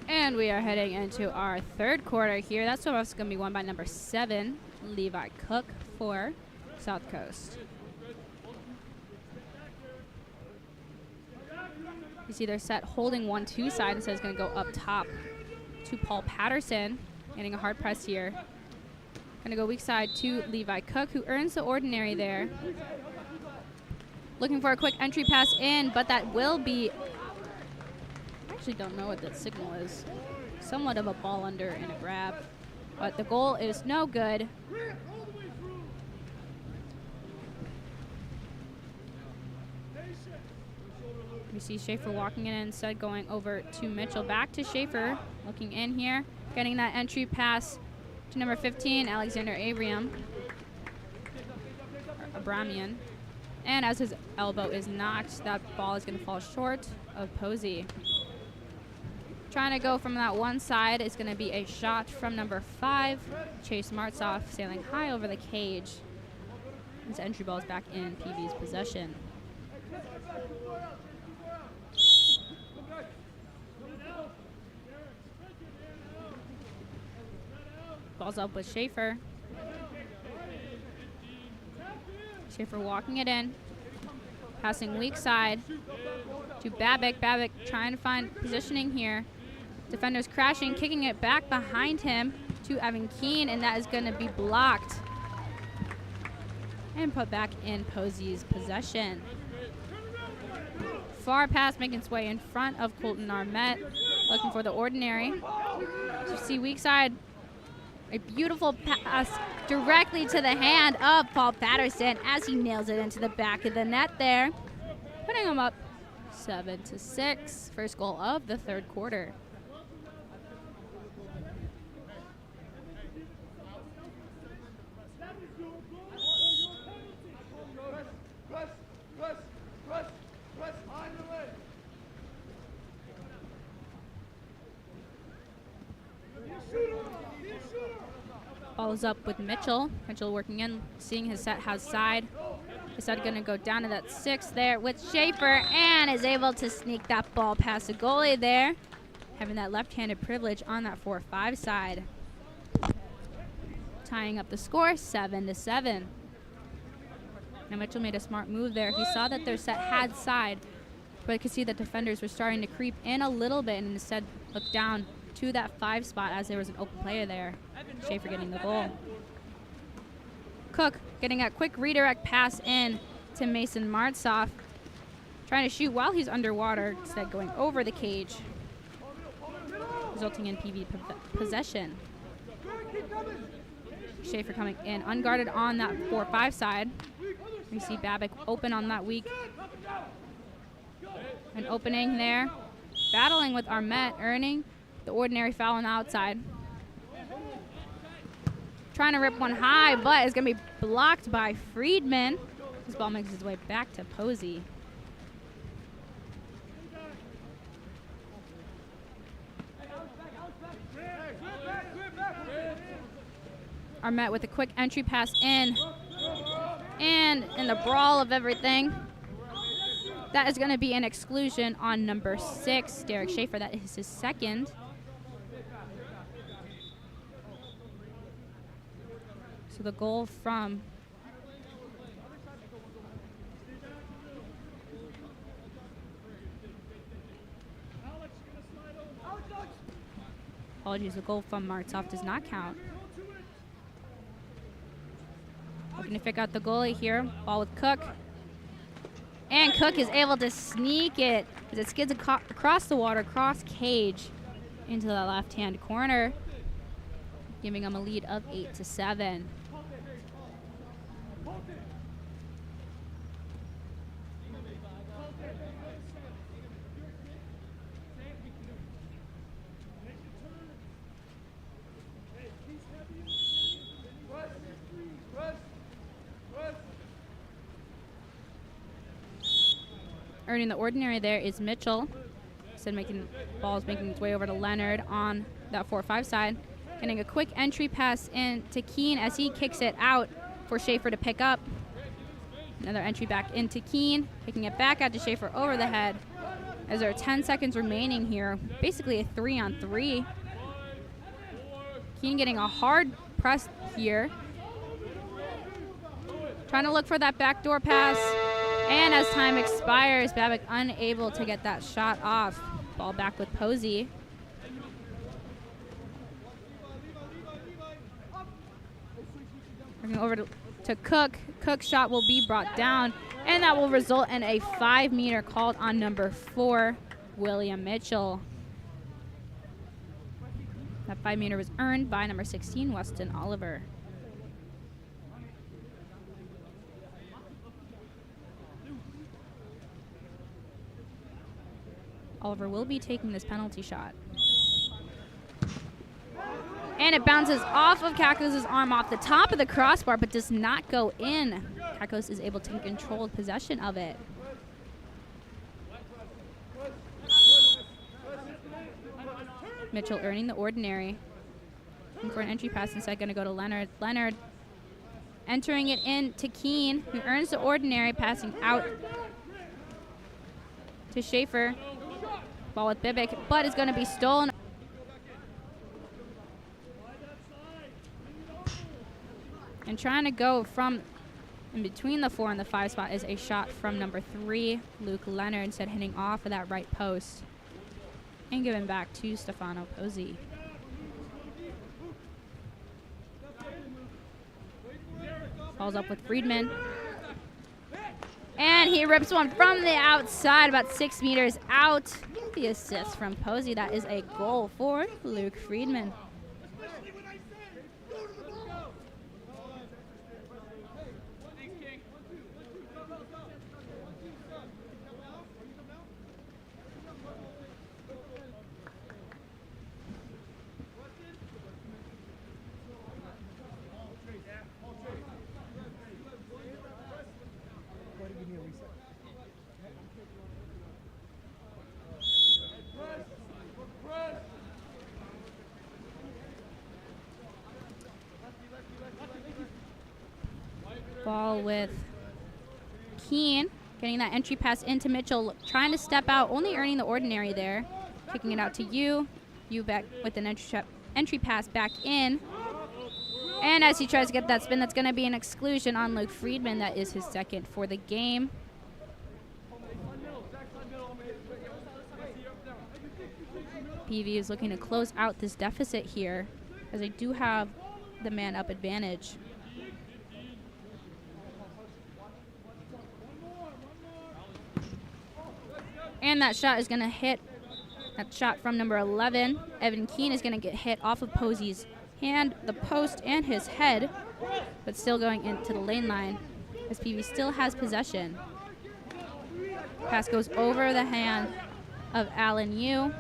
And we are heading into our third quarter here. That swim off is going to be won by number 7, Levi Cook for South Coast. You see they're set holding 1-2 side, and so it's going to go up top to Paul Patterson, getting a hard press here. Going to go weak side to Levi Cook, who earns the ordinary there. Looking for a quick entry pass in, but that will be... I actually don't know what that signal is. Somewhat of a ball under and a grab, but the goal is no good. We see Schaefer walking in instead, going over to Mitchell. Back to Schaefer, looking in here, getting that entry pass to number 15, Alexander Abramian. And as his elbow is knocked, that ball is going to fall short of Posey. Trying to go from that one side is going to be a shot from number 5, Chase Martzoff, sailing high over the cage. His entry ball is back in PV's possession. Ball's up with Schaefer. Schaefer walking it in. Passing weak side to Babic. Babic trying to find positioning here. Defenders crashing, kicking it back behind him to Evan Keene, and that is going to be blocked and put back in Posey's possession. Far pass making its way in front of Colton Armette, looking for the ordinary. You see weak side, a beautiful pass directly to the hand of Paul Patterson as he nails it into the back of the net there, putting him up 7-6. First goal of the third quarter. Follows up with Mitchell. Mitchell working in, seeing his set has side. His set going to go down to that 6 there with Schaefer, and is able to sneak that ball past the goalie there, having that left-handed privilege on that 4-5 side. Tying up the score, 7-7. Now Mitchell made a smart move there. He saw that their set had side, but I could see that defenders were starting to creep in a little bit and instead looked down to that 5 spot as there was an open player there. Schaefer getting the goal. Cook getting a quick redirect pass in to Mason Martsoff. Trying to shoot while he's underwater, instead going over the cage, resulting in PV possession. Schaefer coming in unguarded on that 4-5 side. We see Babic open on that weak. An opening there. Battling with Armet, earning the ordinary foul on the outside. Trying to rip one high, but it's going to be blocked by Friedman. This ball makes its way back to Posey. Armet with a quick entry pass in. And in the brawl of everything, that is going to be an exclusion on number 6, Derek Schaefer. That is his second. So the goal from apologies, the goal from Martsoff does not count. Looking to pick out the goalie here. Ball with Cook. And Cook is able to sneak it as it skids across the water, cross cage into the left-hand corner, giving them a lead of 8-7. Earning the ordinary there is Mitchell. Instead making balls making its way over to Leonard on that 4-5 side. Getting a quick entry pass in to Keene as he kicks it out for Schaefer to pick up. Another entry back into Keene, kicking it back out to Schaefer over the head. As there are 10 seconds remaining here, basically a 3-on-3. Keene getting a hard press here. Trying to look for that backdoor pass. And as time expires, Babic unable to get that shot off. Ball back with Posey. Working over to Cook. Cook's shot will be brought down, and that will result in a 5-meter called on number 4, William Mitchell. That 5-meter was earned by number 16, Weston Oliver. Oliver will be taking this penalty shot. And it bounces off of Kakos' arm off the top of the crossbar, but does not go in. Kakos is able to take controlled possession of it. Mitchell earning the ordinary. Looking for an entry pass, instead going to go to Leonard. Leonard entering it in to Keene, who earns the ordinary, passing out to Schaefer. Ball with Bibic, but is going to be stolen. And trying to go from in between the 4 and the 5 spot is a shot from number 3, Luke Leonard, instead hitting off of that right post and giving back to Stefano Posey. Falls up with Friedman. And he rips one from the outside, about 6 meters out. The assist from Posey. That is a goal for Luke Friedman. ball with Keene. Getting that entry pass into Mitchell. Trying to step out, only earning the ordinary there. Kicking it out to you. You back with an entry pass back in. And as he tries to get that spin, that's going to be an exclusion on Luke Friedman. That is his second for the game. PV is looking to close out this deficit here, as they do have the man-up advantage. And that shot is going to hit. That shot from number 11. Evan Keene is going to get hit off of Posey's hand, the post, and his head, but still going into the lane line as PV still has possession. Pass goes over the hand of Allen Yu.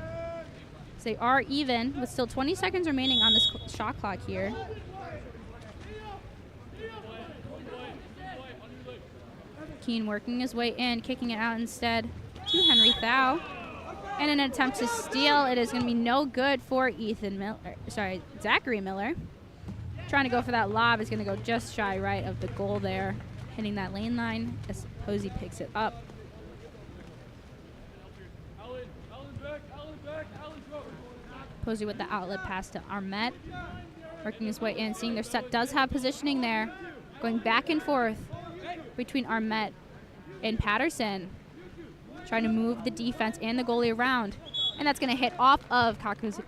So they are even with still 20 seconds remaining on this shot clock here. Keene working his way in, kicking it out instead to Henry Thau. And an attempt to steal. It is going to be no good for Zachary Miller. Trying to go for that lob is going to go just shy right of the goal there, hitting that lane line as Posey picks it up. Posey with the outlet pass to Armet. Working his way in, seeing their set does have positioning there. Going back and forth between Armet and Patterson. Trying to move the defense and the goalie around. And that's going to hit off of Kakos's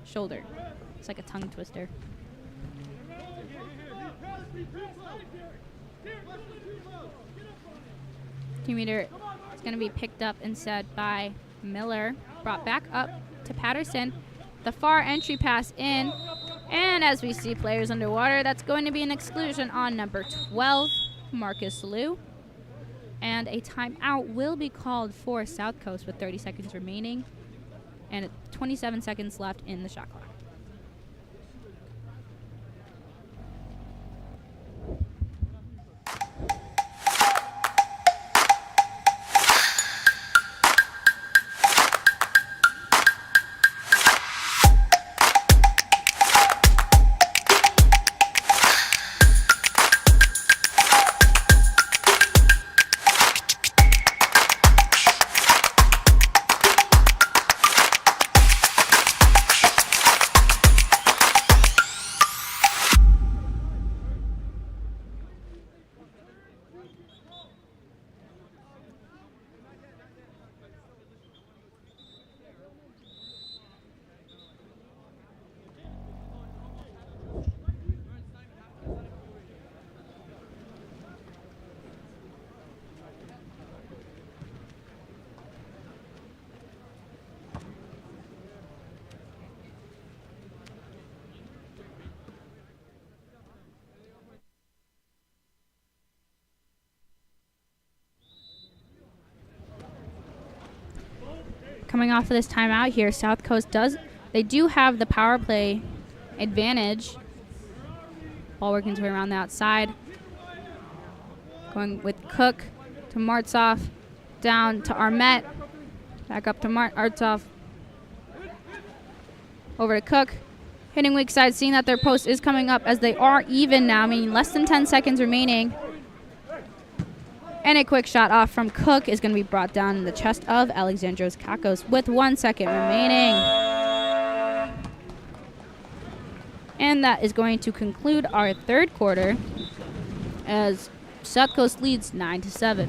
shoulder. It's like a tongue twister. Meter is going to be picked up instead by Miller. Brought back up to Patterson. The far entry pass in. And as we see players underwater, that's going to be an exclusion on number 12, Marcus Liu. And a timeout will be called for South Coast with 30 seconds remaining and 27 seconds left in the shot clock. Coming off of this timeout here, South Coast do have the power play advantage. Ball working its way around the outside. Going with Cook to Martsoff, down to Armet, back up to Artsoff, over to Cook. Hitting weak side, seeing that their post is coming up as they are even now, meaning less than 10 seconds remaining. And a quick shot off from Cook is going to be brought down in the chest of Alexandros Kakos with 1 second remaining. And that is going to conclude our third quarter as South Coast leads 9-7.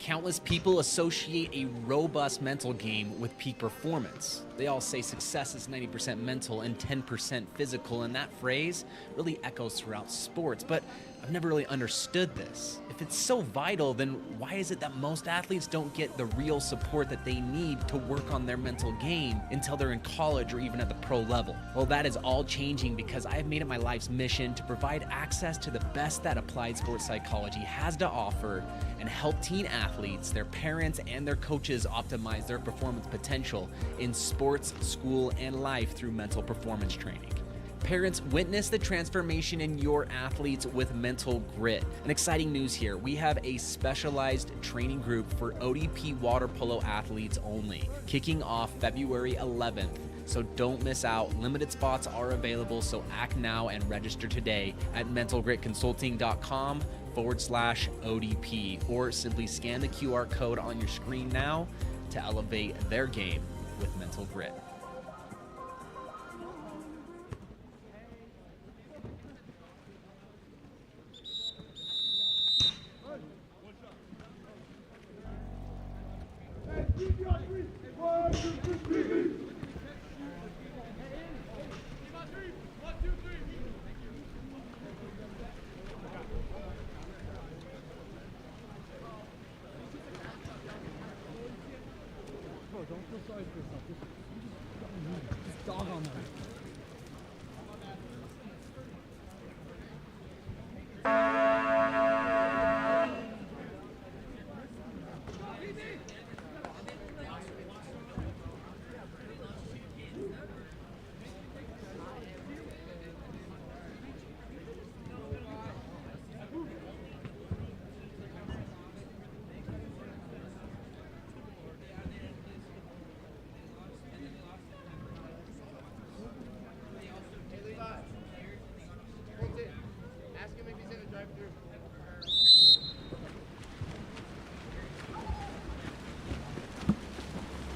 Countless people associate a robust mental game with peak performance. They all say success is 90% mental and 10% physical, and that phrase really echoes throughout sports, but I've never really understood this. If it's so vital, then why is it that most athletes don't get the real support that they need to work on their mental game until they're in college or even at the pro level? Well, that is all changing because I have made it my life's mission to provide access to the best that applied sports psychology has to offer and help teen athletes, their parents, and their coaches optimize their performance potential in sports, school, and life through mental performance training. Parents, witness the transformation in your athletes with mental grit. And exciting news here, we have a specialized training group for ODP water polo athletes only, kicking off February 11th. So don't miss out. Limited spots are available, so act now and register today at mentalgritconsulting.com/ODP, or simply scan the QR code on your screen now to elevate their game with mental grit. Don't feel sorry for yourself. Just dog on them.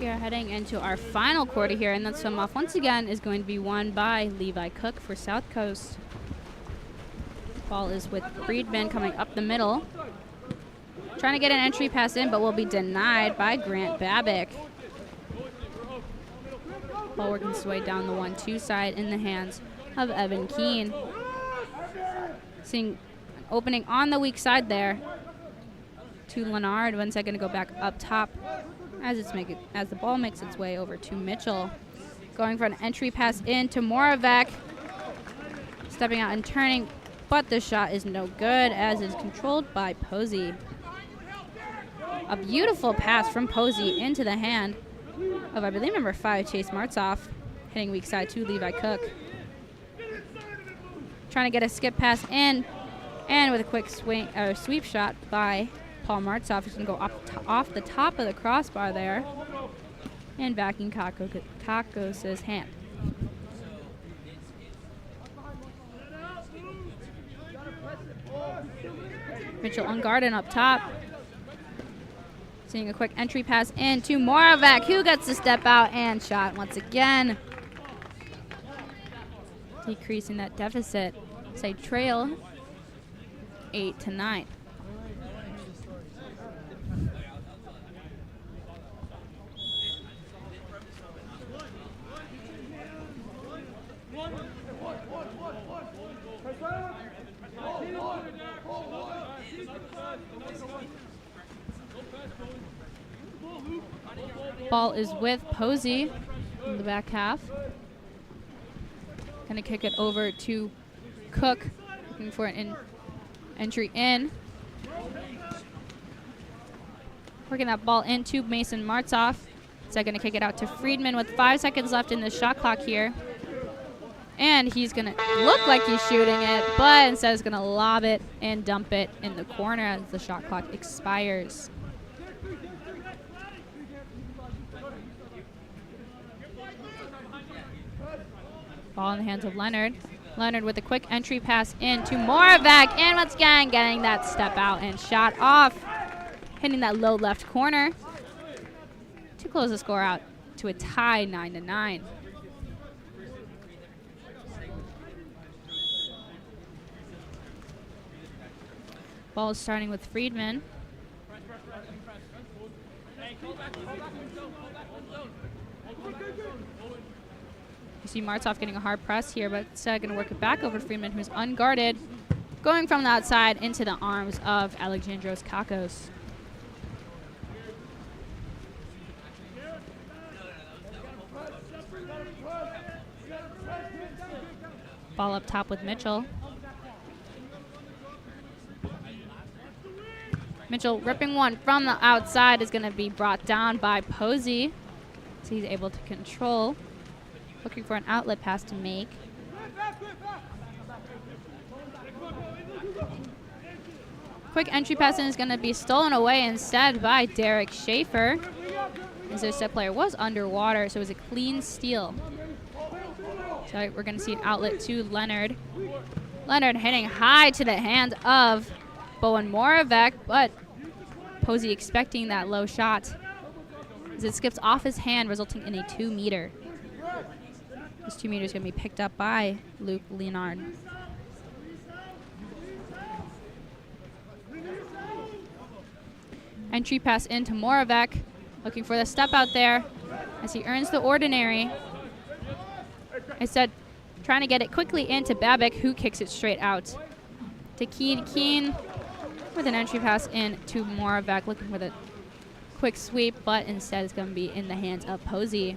We are heading into our final quarter here, and that swim off once again is going to be won by Levi Cook for South Coast. Ball is with Friedman coming up the middle. Trying to get an entry pass in, but will be denied by Grant Babick. Ball working its way down the 1-2 side in the hands of Evan Keene. Seeing an opening on the weak side there to Leonard. When's that going to go back up top as the ball makes its way over to Mitchell. Going for an entry pass in to Moravec. Stepping out and turning, but the shot is no good as it's controlled by Posey. A beautiful pass from Posey into the hand of, I believe, number 5, Chase Martzoff, hitting weak side to Levi Cook. Trying to get a skip pass in, and with a quick sweep shot by Paul Martzoff, is going to go off the top of the crossbar there and back in Kakos' hand. Mitchell unguarded up top. Seeing a quick entry pass in to Moravec, who gets to step out and shot once again. Decreasing that deficit, say trail 8-9. Ball is with Posey in the back half. Gonna kick it over to Cook, looking for an entry in. Working that ball into Mason Martzoff. So gonna kick it out to Friedman with 5 seconds left in the shot clock here. And he's gonna look like he's shooting it, but instead is gonna lob it and dump it in the corner as the shot clock expires. Ball in the hands of Leonard. Leonard with a quick entry pass in to Moravec, and once again getting that step out and shot off, hitting that low left corner to close the score out to a tie 9-9. Ball is starting with Friedman. You see Martzoff getting a hard press here, but instead going to work it back over to Friedman, who's unguarded, going from the outside into the arms of Alexandros Kakos. Ball up top with Mitchell. Mitchell ripping one from the outside is going to be brought down by Posey. So he's able to control. Looking for an outlet pass to make. Quick entry pass in is going to be stolen away instead by Derek Schaefer. As their set player was underwater, so it was a clean steal. So we're going to see an outlet to Leonard. Leonard hitting high to the hand of Bowen Moravec, but Posey expecting that low shot as it skips off his hand, resulting in a 2-meter. This 2 meter is going to be picked up by Luke Leonard. Entry pass into Moravec, looking for the step out there as he earns the ordinary. I said trying to get it quickly into Babik, who kicks it straight out to Keen. Keen with an entry pass in to Moravec, looking for the quick sweep, but instead it's going to be in the hands of Posey.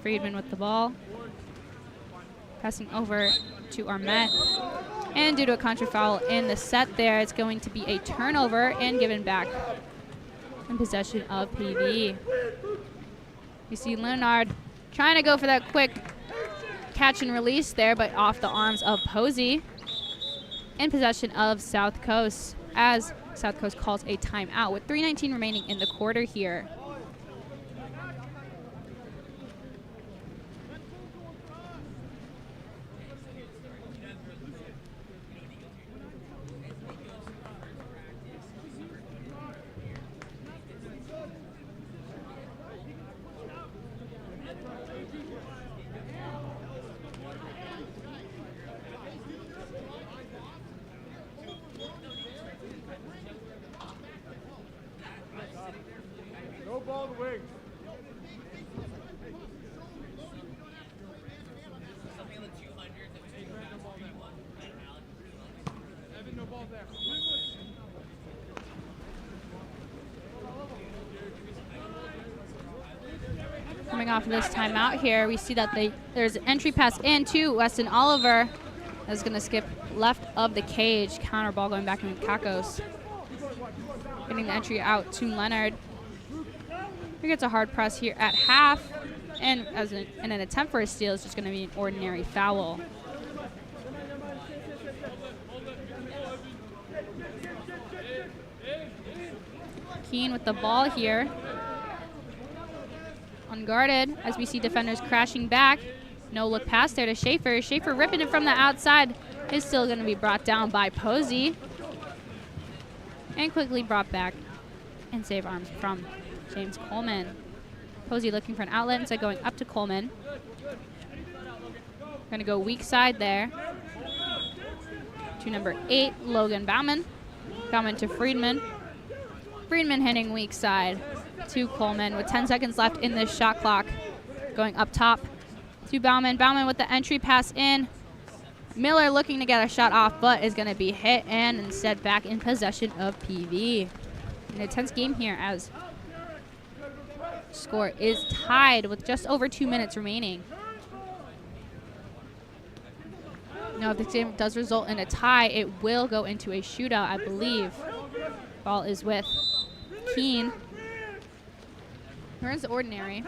Friedman with the ball. Passing over to Armet. And due to a contra foul in the set there, it's going to be a turnover and given back in possession of PV. We see Leonard trying to go for that quick catch and release there, but off the arms of Posey. In possession of South Coast, as South Coast calls a timeout with 3:19 remaining in the quarter here. No ball in the wings. Evan, no ball there. Coming off of this timeout here, we see that there's an entry pass in to Weston Oliver. That's going to skip left of the cage. Counter ball going back into Kakos. Getting the entry out to Leonard. He gets a hard press here at half. And in an attempt for a steal, it's just going to be an ordinary foul. Keen with the ball here. Unguarded as we see defenders crashing back. No look pass there to Schaefer. Schaefer ripping it from the outside is still going to be brought down by Posey. And quickly brought back and save arms from James Coleman. Posey looking for an outlet instead going up to Coleman. Going to go weak side there to number 8, Logan Bauman. Bauman to Friedman. Friedman hitting weak side to Coleman with 10 seconds left in this shot clock. Going up top to Bauman. Bauman with the entry pass in. Miller looking to get a shot off, but is going to be hit and instead back in possession of PV. An intense game here as score is tied with just over 2 minutes remaining. Now, if this game does result in a tie, it will go into a shootout, I believe. Ball is with Keen. Earns the ordinary.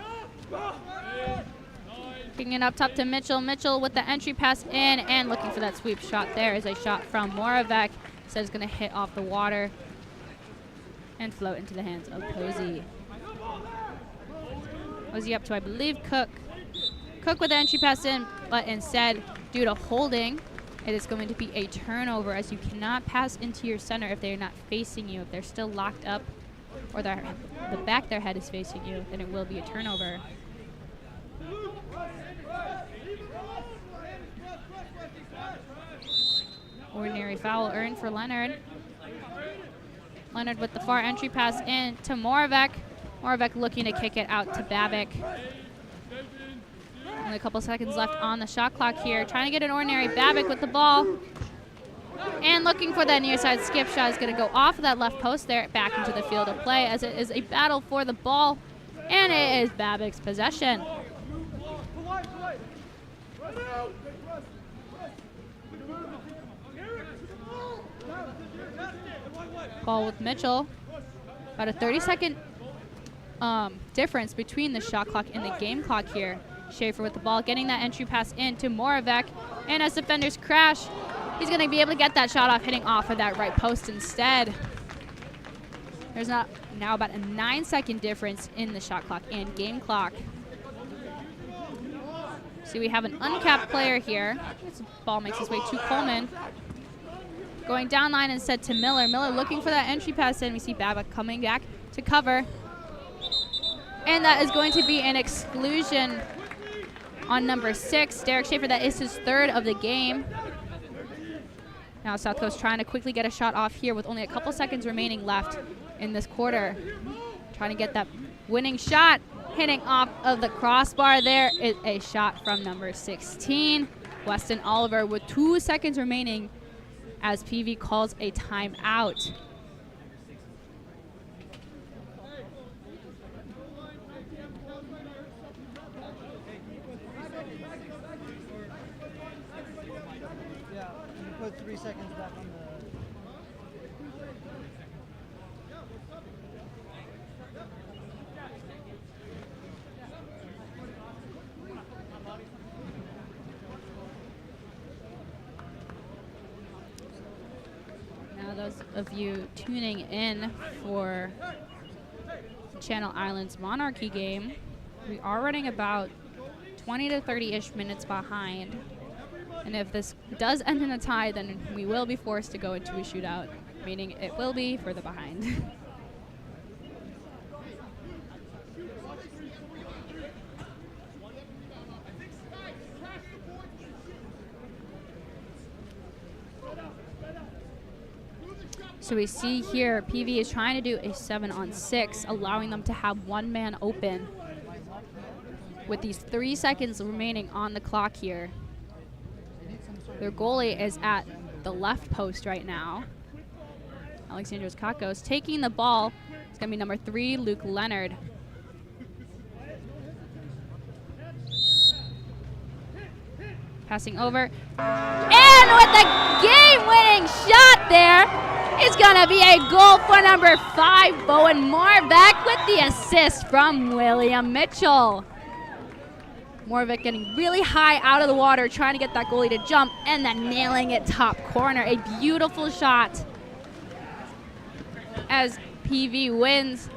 Kicking it up top to Mitchell. Mitchell with the entry pass in and looking for that sweep shot. There is a shot from Moravec. So it's going to hit off the water and float into the hands of Posey. Posey up to, I believe, Cook. Cook with the entry pass in, but instead, due to holding, it is going to be a turnover as you cannot pass into your center if they're not facing you. If they're still locked up or the back of their head is facing you, then it will be a turnover. Ordinary foul earned for Leonard. Leonard with the far entry pass in to Moravec. Moravec looking to kick it out to Babik. Only a couple seconds left on the shot clock here. Trying to get an ordinary. Babik with the ball. And looking for that near side skip shot is going to go off of that left post there, back into the field of play as it is a battle for the ball. And it is Babik's possession. Ball with Mitchell. About a 30-second difference between the shot clock and the game clock here. Schaefer with the ball, getting that entry pass into Moravec, and as defenders crash, he's going to be able to get that shot off, hitting off of that right post instead. There's now about a 9-second difference in the shot clock and game clock. So we have an uncapped player here. This ball makes its way to Coleman. Going down line instead to Miller. Miller looking for that entry pass in. We see Babak coming back to cover. And that is going to be an exclusion on number 6, Derek Schaefer. That is his 3rd of the game. Now South Coast trying to quickly get a shot off here with only a couple seconds remaining left in this quarter. Trying to get that winning shot. Hitting off of the crossbar. There is a shot from number 16, Weston Oliver, with 2 seconds remaining as PV calls a timeout. Yeah, you put 3 seconds back on the... Now those of you tuning in for Channel Islands Monarchy game, we are running about 20 to 30-ish minutes behind. And if this does end in a tie, then we will be forced to go into a shootout, meaning it will be further behind. So we see here PV is trying to do a 7-on-6, allowing them to have one man open with these 3 seconds remaining on the clock here. Their goalie is at the left post right now. Alexandros Kakos taking the ball. It's going to be number 3, Luke Leonard. Passing over. And with the game-winning shot there, it's going to be a goal for number 5, Bowen Moravec, with the assist from William Mitchell. Moravec getting really high out of the water, trying to get that goalie to jump, and then nailing it top corner. A beautiful shot as PV wins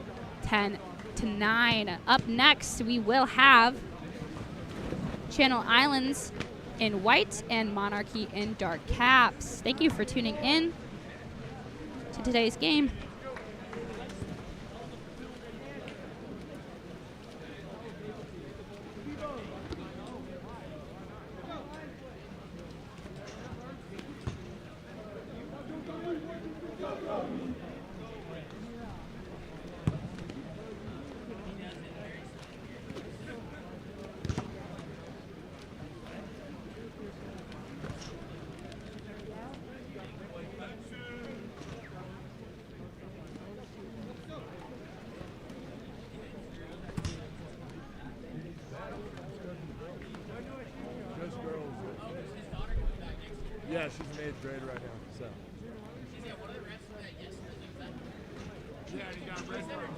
10-9. Up next, we will have Channel Islands in white and Monarchy in dark caps. Thank you for tuning in to today's game. Yeah, she's in 8th grade right now. So. Yeah, you got red girl.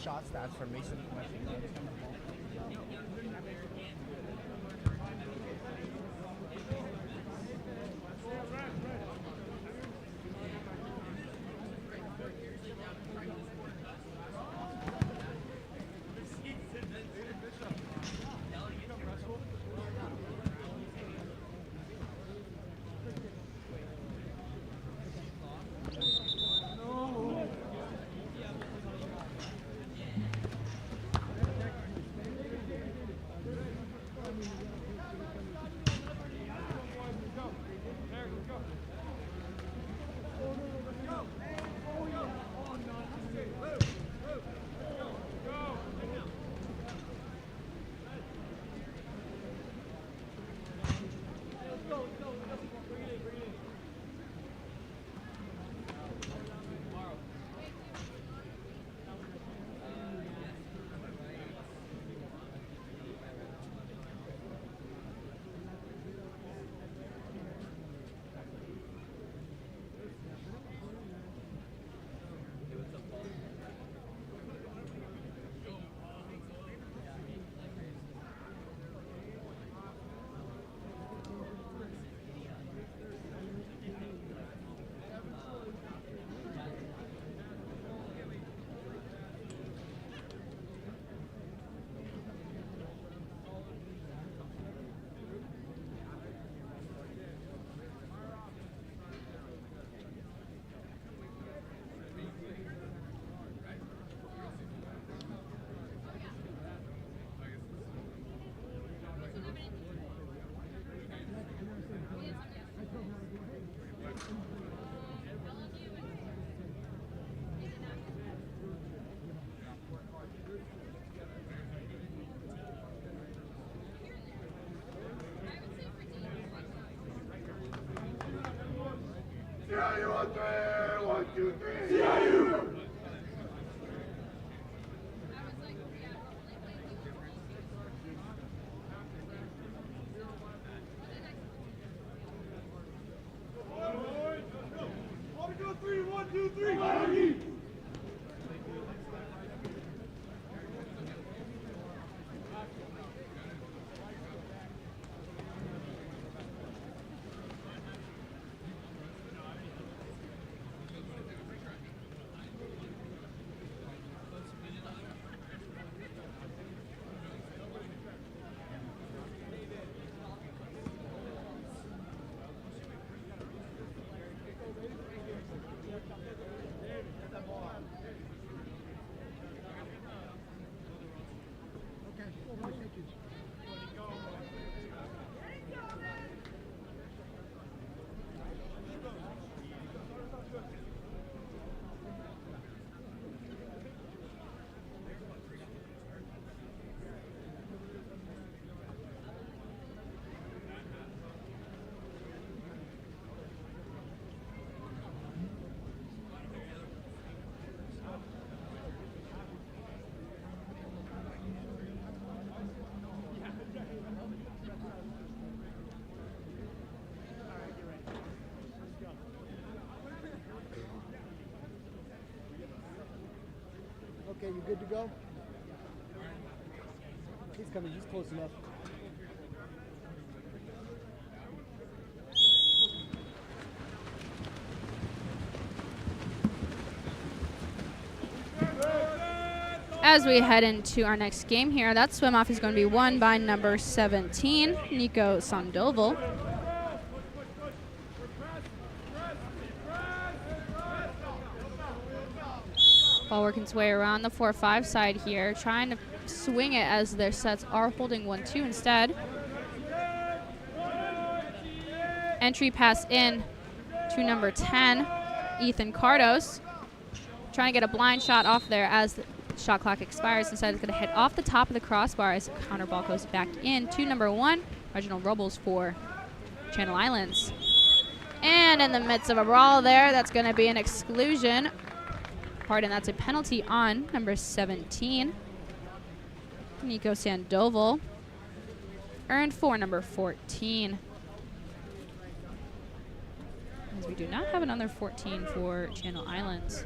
Shot stats for Mason. Okay, you good to go? He's coming, he's close enough. As we head into our next game here, that swim off is going to be won by number 17, Nico Sandoval. Ball working its way around the 4-5 side here, trying to swing it as their sets are holding 1-2 instead. Entry pass in to number 10, Ethan Cardos. Trying to get a blind shot off there as the shot clock expires. Instead, it's going to hit off the top of the crossbar as the counter ball goes back in to number 1, Reginald Robles for Channel Islands. And in the midst of a brawl there, that's going to be an exclusion. Pardon, that's a penalty on number 17, Nico Sandoval, earned for number 14. As we do not have another 14 for Channel Islands.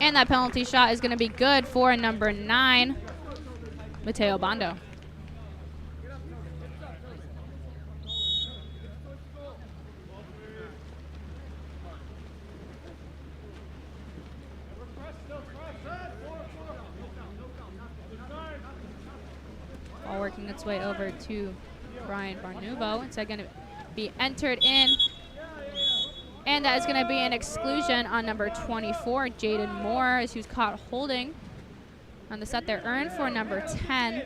And that penalty shot is going to be good for number 9, Mateo Bondo. Ball working its way over to Brian Barnuvo. It's going to be entered in. And that is going to be an exclusion on number 24, Jaden Moore, as he was caught holding on the set there. Earned for number 10,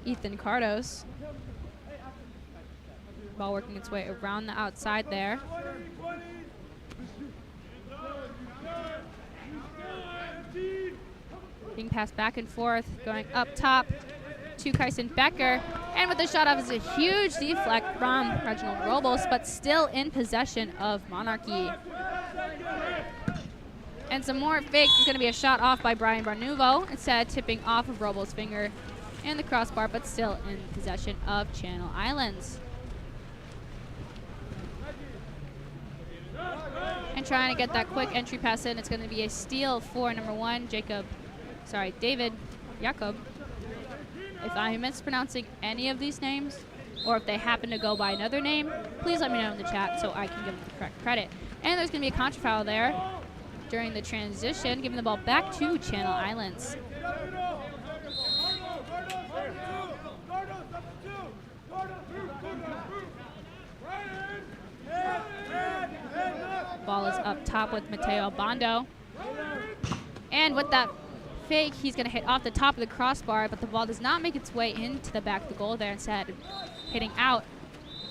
Ethan Cardos. Ball working its way around the outside there. Being passed back and forth, going up top to Kyson Becker. And with the shot off is a huge deflect from Reginald Robles, but still in possession of Monarchy. And some more fakes. It's going to be a shot off by Brian Barnuvo, instead tipping off of Robles' finger in the crossbar, but still in possession of Channel Islands. And trying to get that quick entry pass in, it's going to be a steal for number 1, David Jakob. If I am mispronouncing any of these names, or if they happen to go by another name, please let me know in the chat so I can give them the correct credit. And there's going to be a contra foul there during the transition, giving the ball back to Channel Islands. Ball is up top with Mateo Bondo. And with that fake, he's going to hit off the top of the crossbar, but the ball does not make its way into the back of the goal there, instead hitting out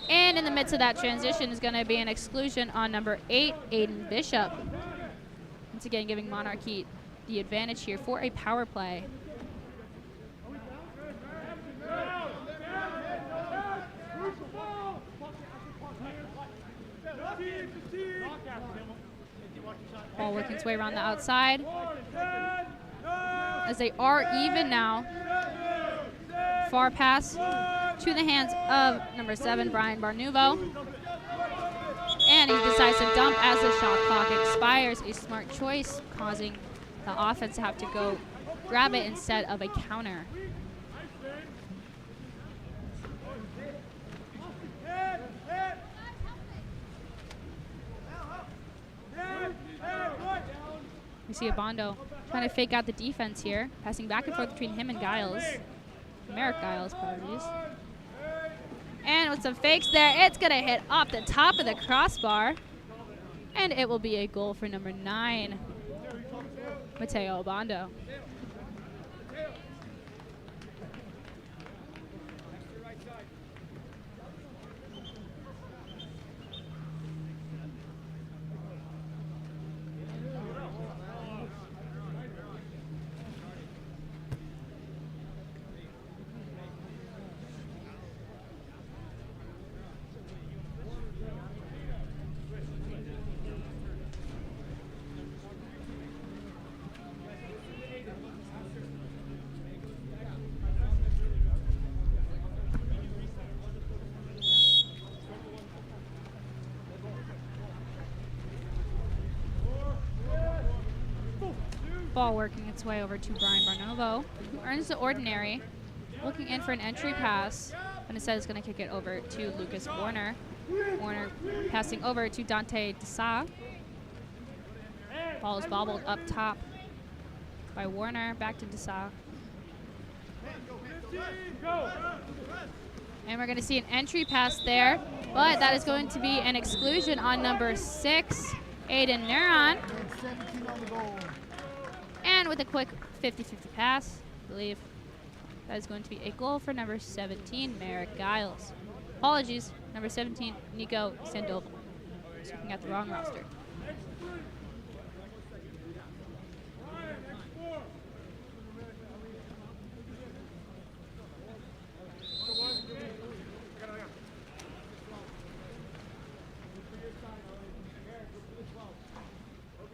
And in the midst of that transition is going to be an exclusion on number 8, Aiden Bishop. Once again, giving Monarchy the advantage here for a power play. Ball working its way around the outside. As they are even now. Far pass to the hands of number 7, Brian Barnuvo. And he decides to dump as the shot clock expires. A smart choice, causing the offense to have to go grab it instead of a counter. We see Abondo trying to fake out the defense here, passing back and forth between him and Giles. Merrick Giles, apologies. And with some fakes there, it's going to hit off the top of the crossbar. And it will be a goal for number 9, Mateo Abondo. Ball working its way over to Brian Barnovo, who earns the ordinary, looking in for an entry pass, but instead is going to kick it over to Lucas Warner. Warner passing over to Dante Desa. Ball is bobbled up top by Warner, back to Desa. And we're going to see an entry pass there, but that is going to be an exclusion on number 6, Aiden Neuron. And with a quick 50-50 pass, I believe that is going to be a goal for number 17, Merrick Giles. Apologies, number 17, Nico Sandoval. Just looking at the wrong roster.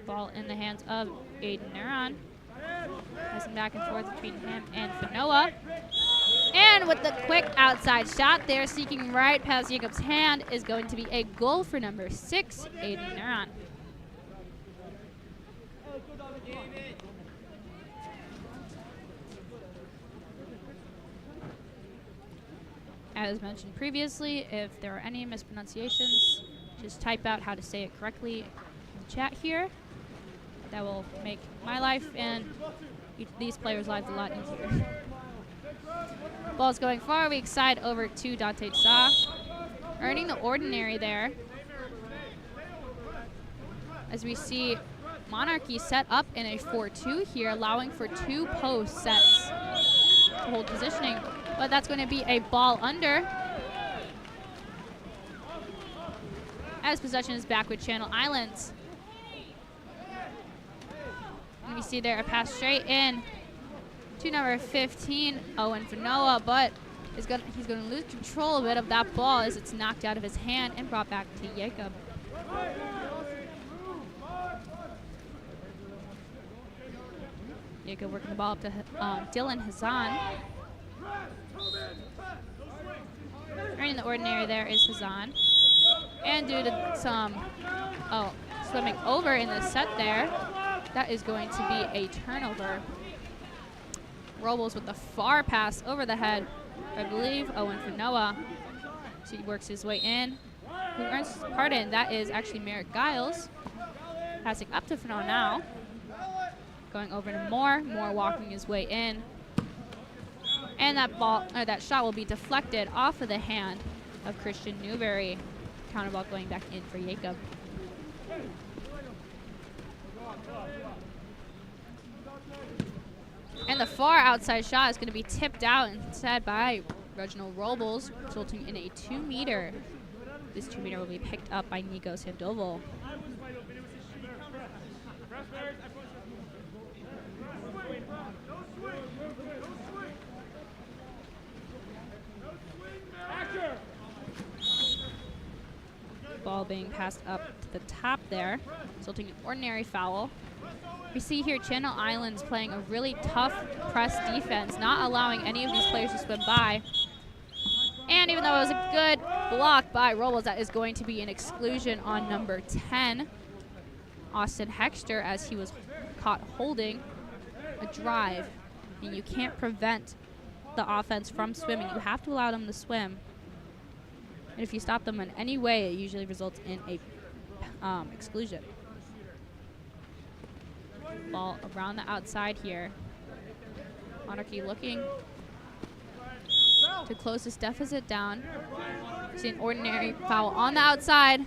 Ball in the hands of Aiden Neuron. Passing back and forth between him and Fanoa. And with the quick outside shot there, seeking right past Jacob's hand, is going to be a goal for number 6, Aiden Neuron. As mentioned previously, if there are any mispronunciations, just type out how to say it correctly in the chat here. That will make my life and these players' lives a lot easier. Ball's going far, weak side over to Dante Desa. Earning the ordinary there. As we see Monarchy set up in a 4-2 here, allowing for 2 post sets to hold positioning. But that's going to be a ball under. As possession is back with Channel Islands. And we see there a pass straight in to number 15, Owen Fanoa, but he's going to lose control a bit of that ball as it's knocked out of his hand and brought back to Jacob. Jacob working the ball up to Dylan Hazan. Earning the ordinary there is Hazan. And due to some swimming over in the set there, that is going to be a turnover. Robles with the far pass over the head, I believe, Owen Fanoa. So he works his way in. Who earns pardon? That is actually Merrick Giles. Passing up to Fanoa now. Going over to Moore. Moore walking his way in. And that shot will be deflected off of the hand of Christian Newberry. Counter ball going back in for Jacob. And the far outside shot is going to be tipped out instead by Reginald Robles, resulting in a 2-meter This 2-meter will be picked up by Nico Sandoval. Ball being passed up to the top there, resulting in ordinary foul. We see here Channel Islands playing a really tough press defense, not allowing any of these players to swim by. And even though it was a good block by Robles, that is going to be an exclusion on number 10, Austin Hexter, as he was caught holding a drive. And you can't prevent the offense from swimming. You have to allow them to swim. And if you stop them in any way, it usually results in a exclusion. Ball around the outside here. Monarchy looking to close this deficit down. See an ordinary foul on the outside.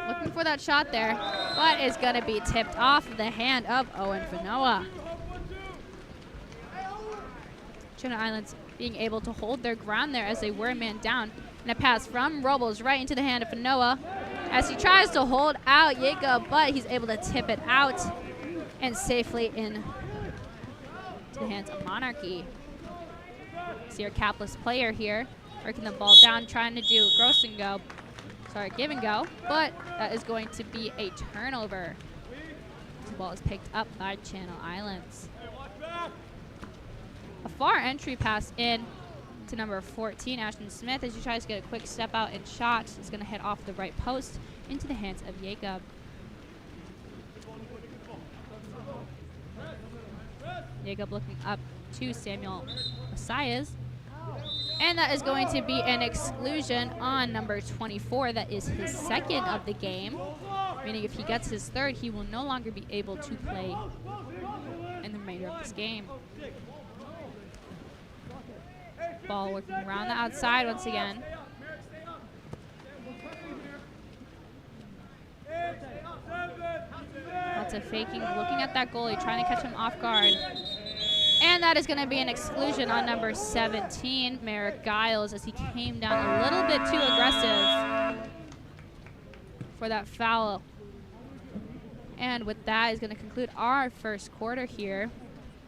Looking for that shot there, but is going to be tipped off the hand of Owen Fanoa. Channel Islands being able to hold their ground there as they were a man down. And a pass from Robles right into the hand of Fanoa as he tries to hold out Jacob, but he's able to tip it out and safely in to the hands of Monarchy. See our capless player here working the ball down, trying to do give and go, but that is going to be a turnover. The ball is picked up by Channel Islands. A far entry pass in to number 14, Ashton Smith, as he tries to get a quick step out and shot. Is going to hit off the right post into the hands of Jacob. Jacob looking up to Samuel Messias. And that is going to be an exclusion on number 24. That is his second of the game, meaning if he gets his third, he will no longer be able to play in the remainder of this game. Ball working around the outside once again. Lots of faking, looking at that goalie, trying to catch him off guard. And that is going to be an exclusion on number 17, Merrick Giles, as he came down a little bit too aggressive for that foul. And with that is going to conclude our first quarter here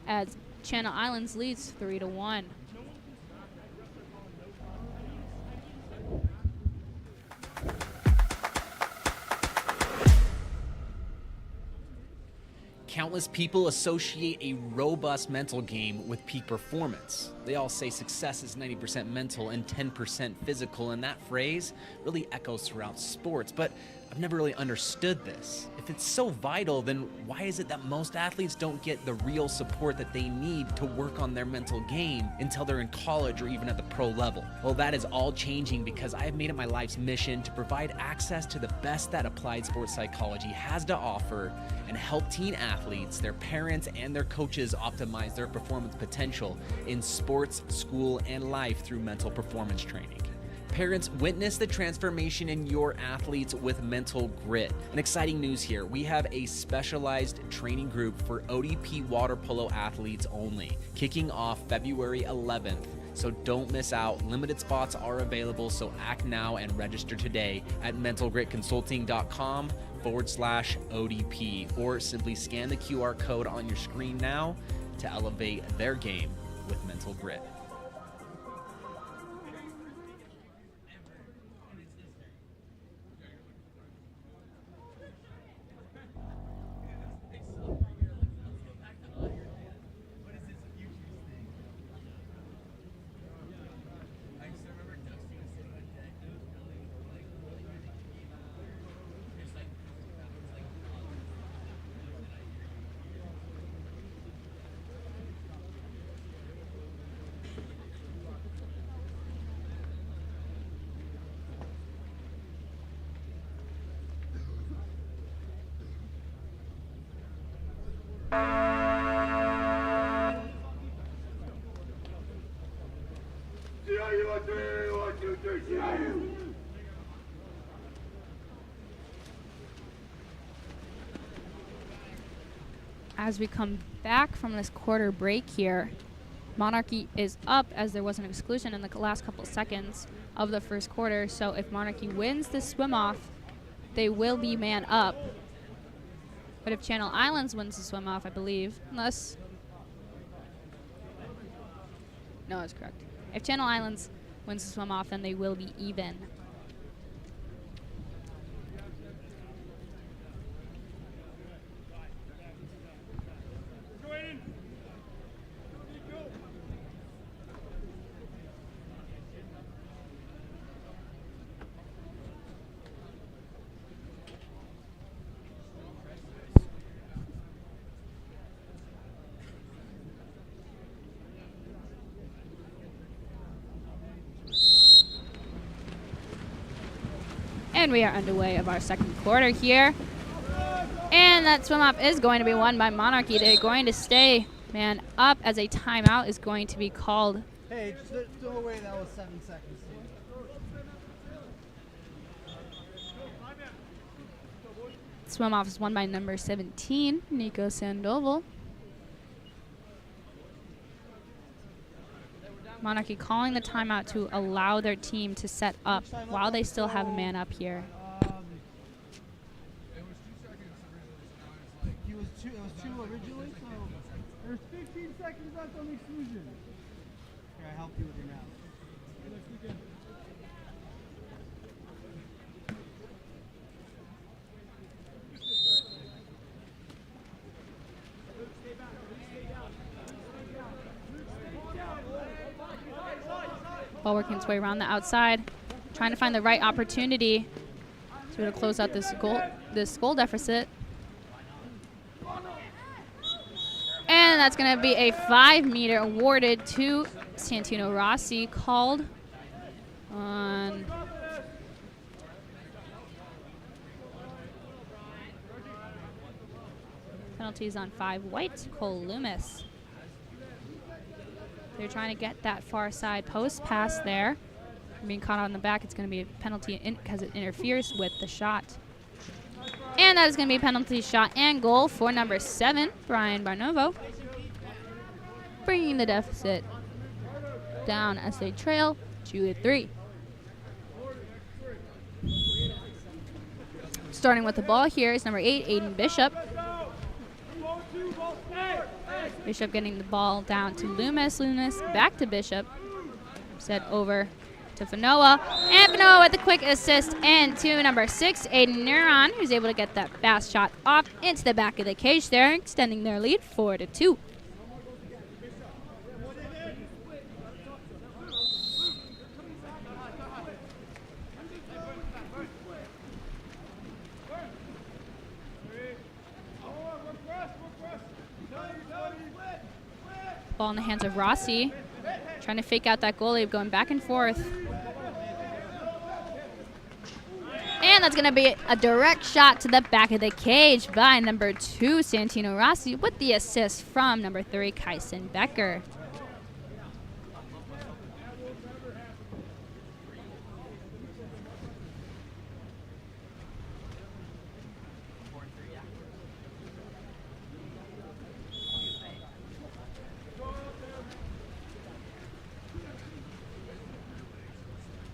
as Channel Islands leads 3-1. Countless people associate a robust mental game with peak performance. They all say success is 90% mental and 10% physical, and that phrase really echoes throughout sports, but I've never really understood this. If it's so vital, then why is it that most athletes don't get the real support that they need to work on their mental game until they're in college or even at the pro level? Well, that is all changing because I have made it my life's mission to provide access to the best that applied sports psychology has to offer and help teen athletes, their parents, and their coaches optimize their performance potential in sports, school, and life through mental performance training. Parents, witness the transformation in your athletes with Mental Grit. And exciting news here, we have a specialized training group for ODP water polo athletes only, kicking off February 11th. So don't miss out. Limited spots are available, so act now and register today at mentalgritconsulting.com/ODP, or simply scan the QR code on your screen now to elevate their game with Mental Grit. As we come back from this quarter break here, Monarchy is up as there was an exclusion in the last couple seconds of the first quarter. So if Monarchy wins this swim off, they will be man up. But if Channel Islands wins the swim off, I believe, unless... No, that's correct. If Channel Islands wins the swim off, then they will be even. And we are underway of our second quarter here. And that swim off is going to be won by Monarchy. They're going to stay man up as a timeout is going to be called. Hey, just throw away that was 7 seconds. Swim off is won by number 17, Nico Sandoval. Monarchy calling the timeout to allow their team to set up while they still have a man up here. It was two originally, so there's 15 seconds left on the exclusion. Here, I help you with your math. Ball working its way around the outside, trying to find the right opportunity to be able to close out this goal deficit. And that's going to be a 5-meter awarded to Santino Rossi, called on penalties on 5 white, Cole Loomis. They're trying to get that far side post pass there. Being caught on the back, it's going to be a penalty because it interferes with the shot. And that is going to be a penalty shot and goal for number 7, Brian Barnovo, bringing the deficit down as they trail 2-3. Starting with the ball here is number 8, Aiden Bishop. Bishop getting the ball down to Loomis. Loomis back to Bishop. Set over to Fanoa. And Fanoa with a quick assist and to number 6, Aiden Neuron, who's able to get that fast shot off into the back of the cage there, extending their lead 4-2. Ball in the hands of Rossi, trying to fake out that goalie, going back and forth. And that's going to be a direct shot to the back of the cage by number 2, Santino Rossi, with the assist from number 3, Kyson Becker.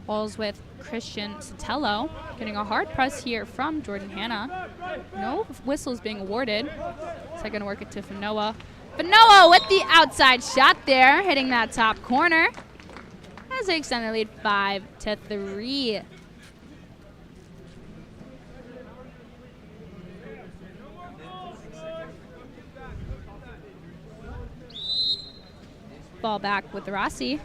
Balls with Christian Sotelo, getting a hard press here from Jordan Hanna. No whistles being awarded. So they're going to work it to Fanoa. Fanoa with the outside shot there, hitting that top corner as they extend their lead 5-3. Ball back with Rossi.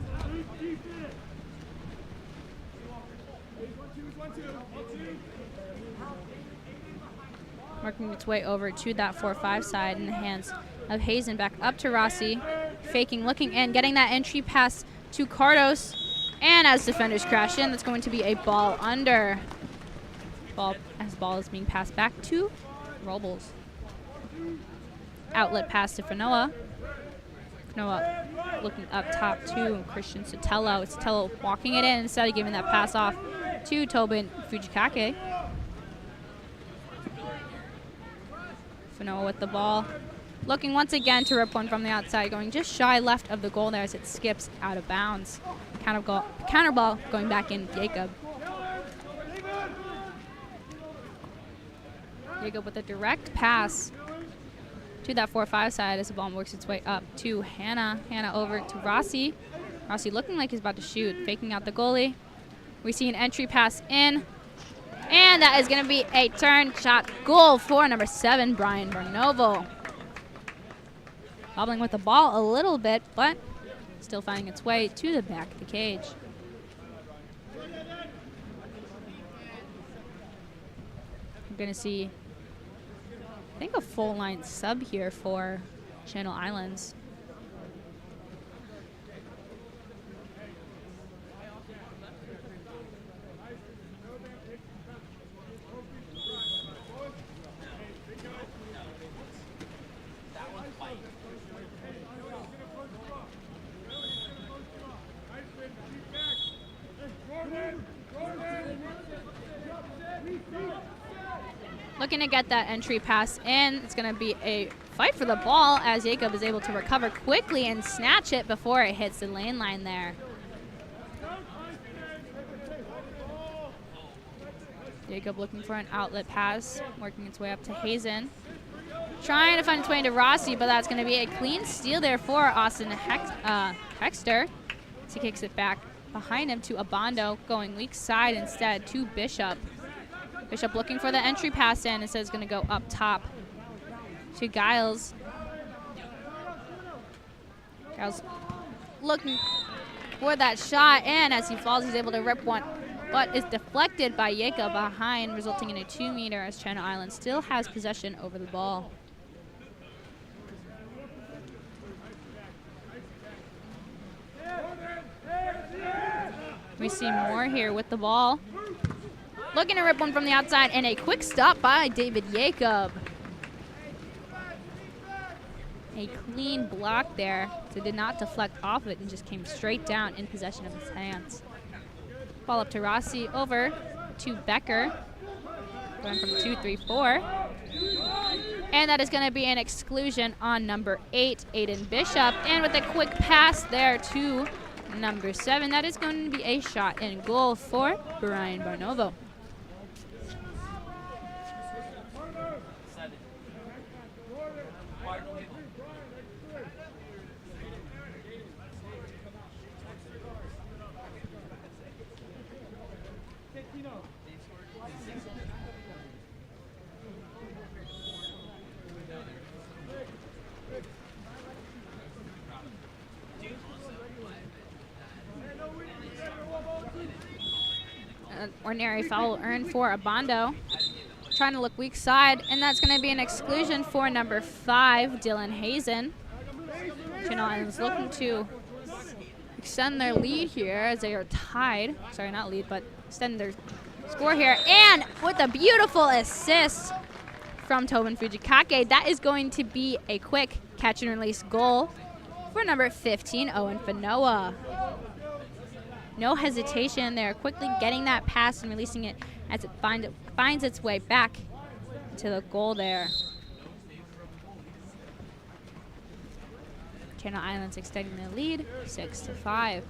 Working its way over to that 4-5 side in the hands of Hazen. Back up to Rossi. Faking, looking in, getting that entry pass to Cardos. And as defenders crash in, that's going to be a ball under. Ball is being passed back to Robles. Outlet pass to Fanoa. Fanoa looking up top to Christian Sotelo. Sotelo walking it in instead of giving that pass off to Tobin Fujikake. Fanoa with the ball. looking once again to rip one from the outside, going just shy left of the goal there as it skips out of bounds. Counter ball going back in Jacob. Jacob with a direct pass to that 4-5 side as the ball works its way up to Hannah. Hannah over to Rossi. Rossi looking like he's about to shoot, faking out the goalie. We see an entry pass in, and that is going to be a turn shot goal for number 7, Brian Barnovo. Hobbling with the ball a little bit, but still finding its way to the back of the cage. We're going to see, I think, a full line sub here for Channel Islands. Looking to get that entry pass in. It's going to be a fight for the ball as Jacob is able to recover quickly and snatch it before it hits the lane line there. Jacob looking for an outlet pass, working its way up to Hazen. Trying to find its way into Rossi, but that's going to be a clean steal there for Austin Hexter. As he kicks it back behind him to Abondo, going weak side instead to Bishop. Bishop looking for the entry pass in. It says it's going to go up top to Giles. Giles looking for that shot, and as he falls, he's able to rip one, but is deflected by Jacob behind, resulting in a 2-meter as Channel Islands still has possession over the ball. We see Moore here with the ball. Looking to rip one from the outside, and a quick stop by David Jacob. A clean block there, so did not deflect off of it and just came straight down in possession of his hands. Ball up to Rossi, over to Becker. Going from 2-3-4. And that is going to be an exclusion on number 8, Aiden Bishop. And with a quick pass there to number 7, that is going to be a shot and goal for Brian Barnovo. An ordinary foul earned for Abondo. Trying to look weak side, and that's going to be an exclusion for number 5, Dylan Hazen. Channel Islands looking to extend their lead here as they are tied. Sorry, not lead, but extend their score here. And with a beautiful assist from Tobin Fujikake, that is going to be a quick catch and release goal for number 15, Owen Fanoa. No hesitation there, quickly getting that pass and releasing it as it finds its way back to the goal there. Channel Islands extending the lead, 6-5.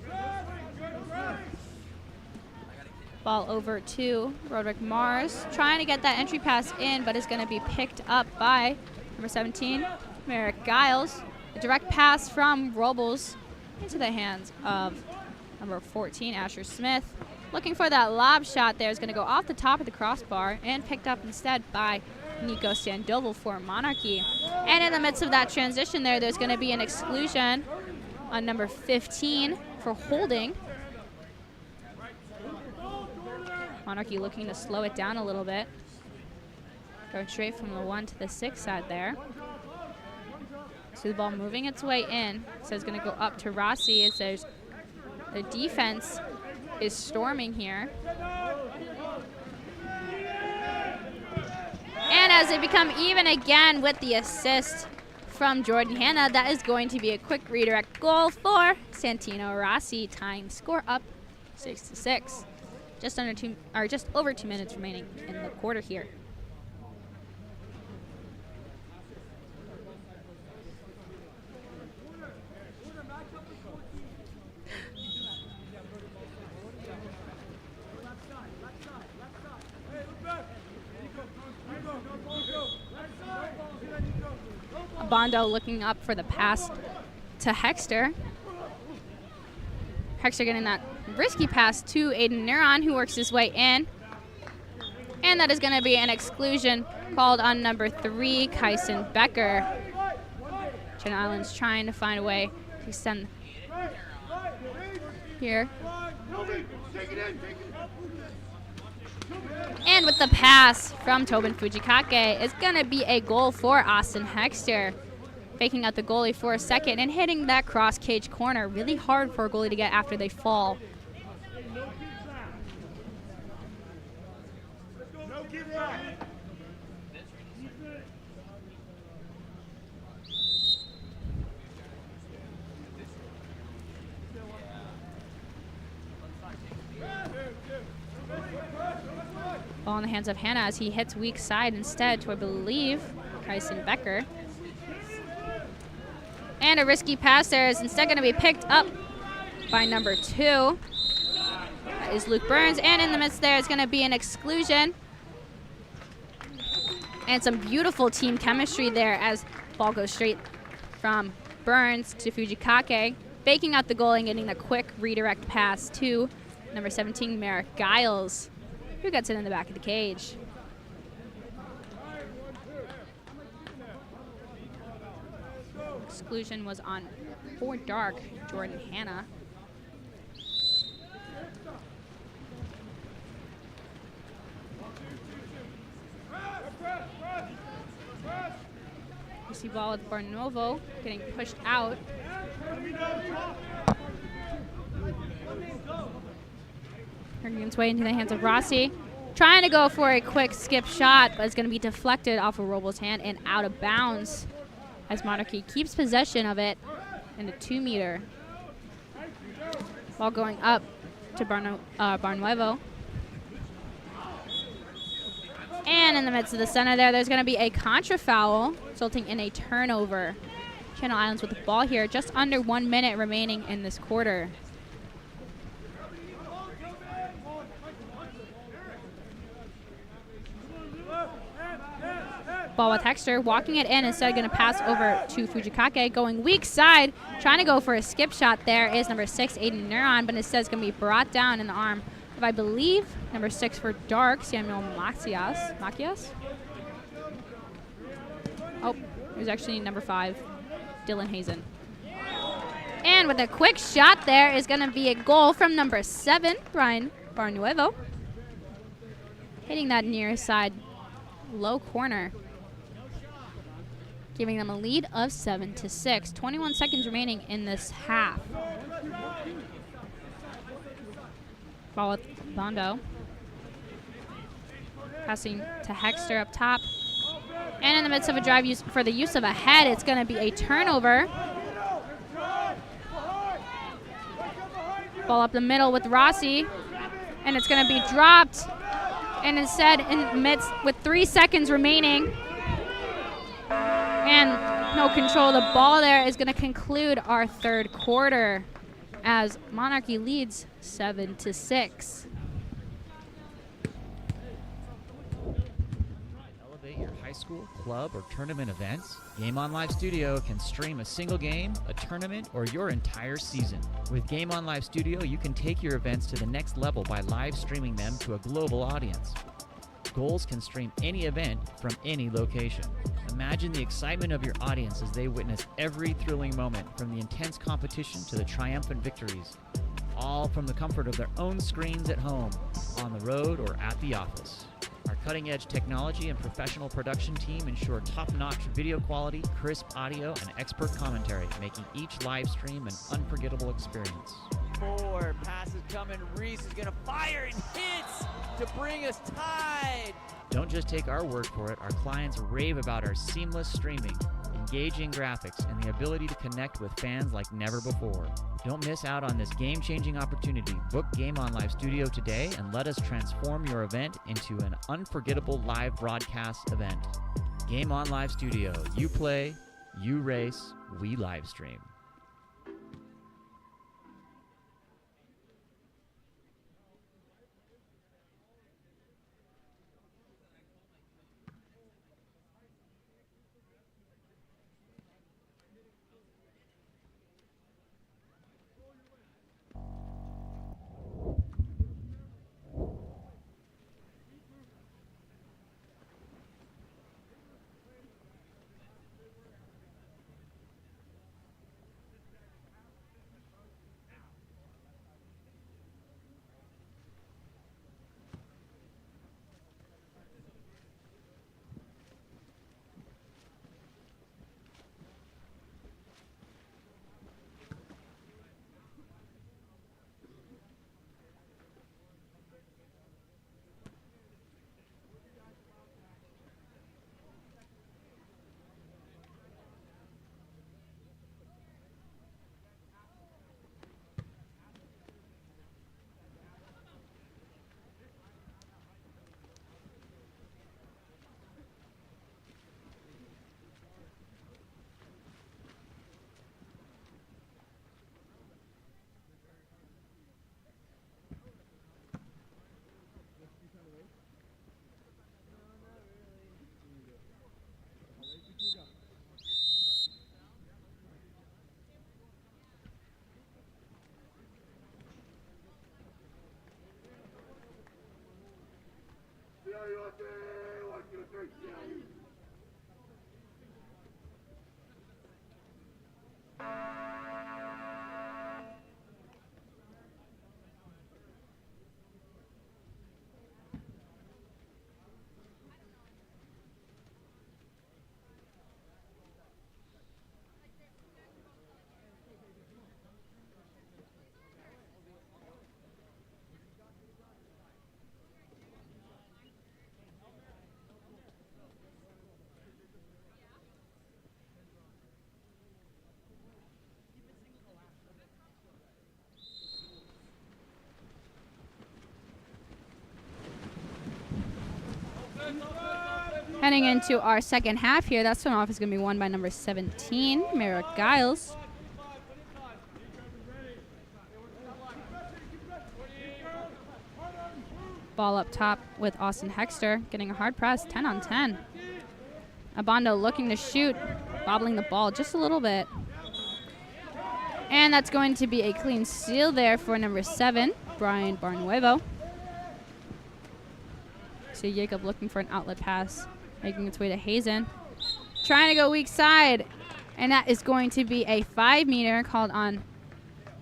Ball over to Roderick Mars, trying to get that entry pass in, but is going to be picked up by number 17, Merrick Giles. A direct pass from Robles into the hands of number 14, Asher Smith. Looking for that lob shot there is going to go off the top of the crossbar and picked up instead by Nico Sandoval for Monarchy. And in the midst of that transition there's going to be an exclusion on number 15 for holding. Monarchy looking to slow it down a little bit. Going straight from the 1 to the 6 side there. So the ball moving its way in. So it's going to go up to Rossi as there's the defense is storming here. And as they become even again with the assist from Jordan Hanna, that is going to be a quick redirect goal for Santino Rossi, tying the score up 6-6. Just over 2 minutes remaining in the quarter here. Bondo looking up for the pass to Hexter. Hexter getting that risky pass to Aiden Neuron, who works his way in. And that is going to be an exclusion called on number 3, Kyson Becker. Channel Islands trying to find a way to extend here. And with the pass from Tobin Fujikake, it's going to be a goal for Austin Hexter. Faking out the goalie for a second and hitting that cross cage corner. Really hard for a goalie to get after they fall. Ball in the hands of Hannah as he hits weak side instead to, I believe, Kyson Becker. And a risky pass there is instead going to be picked up by number 2. That is Luke Burns. And in the midst there is going to be an exclusion. And some beautiful team chemistry there as ball goes straight from Burns to Fujikake. Faking out the goal and getting the quick redirect pass to number 17, Merrick Giles, who gets it in the back of the cage. Exclusion was on for Dark, Jordan Hanna. You see ball with Barnovo getting pushed out. Turning its way into the hands of Rossi. Trying to go for a quick skip shot, but it's going to be deflected off of Robles' hand and out of bounds as Monarchy keeps possession of it in the 2-meter. Ball going up to Barnuevo. And in the midst of the center there's going to be a contra foul, resulting in a turnover. Channel Islands with the ball here, just under 1 minute remaining in this quarter. Ball with Hexter, walking it in, instead going to pass over to Fujikake, going weak side, trying to go for a skip shot there is number 6, Aiden Neuron, but instead it's going to be brought down in the arm of, I believe, number 6 for Dark, Samuel Macias. Oh, it was actually number 5, Dylan Hazen. And with a quick shot there is going to be a goal from number 7, Brian Barnuevo. Hitting that near side low corner, giving them a lead of 7-6. 21 seconds remaining in this half. Ball with Bondo. Passing to Hexter up top. And in the midst of a drive for the use of a head, it's going to be a turnover. Ball up the middle with Rossi. And it's going to be dropped. And instead, in the midst, with 3 seconds remaining, and no control of the ball there, is going to conclude our third quarter as Monarchy leads 7-6. Elevate your high school, club, or tournament events. Game On Live Studio can stream a single game, a tournament, or your entire season. With Game On Live Studio, you can take your events to the next level by live streaming them to a global audience. Goals can stream any event from any location. Imagine the excitement of your audience as they witness every thrilling moment, from the intense competition to the triumphant victories, all from the comfort of their own screens at home, on the road, or at the office. Our cutting-edge technology and professional production team ensure top-notch video quality, crisp audio, and expert commentary, making each live stream an unforgettable experience. Forward, pass is coming. Reese is going to fire and hits to bring us tied. Don't just take our word for it. Our clients rave about our seamless streaming, engaging graphics, and the ability to connect with fans like never before. Don't miss out on this game-changing opportunity. Book Game On Live Studio today and let us transform your event into an unforgettable live broadcast event. Game On Live Studio. You play, you race, we live stream. Heading into our second half here, that swim-off is going to be won by number 17, Merrick Giles. Ball up top with Austin Hexter, getting a hard press, 10 on 10. Abando looking to shoot, bobbling the ball just a little bit. And that's going to be a clean steal there for number 7, Brian Barnuevo. See Jacob looking for an outlet pass, making its way to Hazen. Trying to go weak side, and that is going to be a 5-meter called on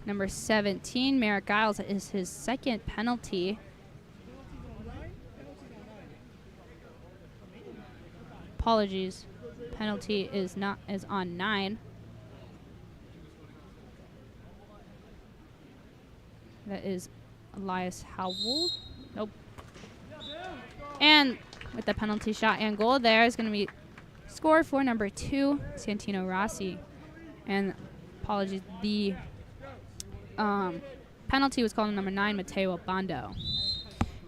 number 17, Merrick Giles. That is his second penalty. Apologies. Penalty is on 9. That is Elias Howell. Nope. And with the penalty shot and goal there is going to be score for number 2, Santino Rossi. And apologies, the penalty was called on number 9, Mateo Abando.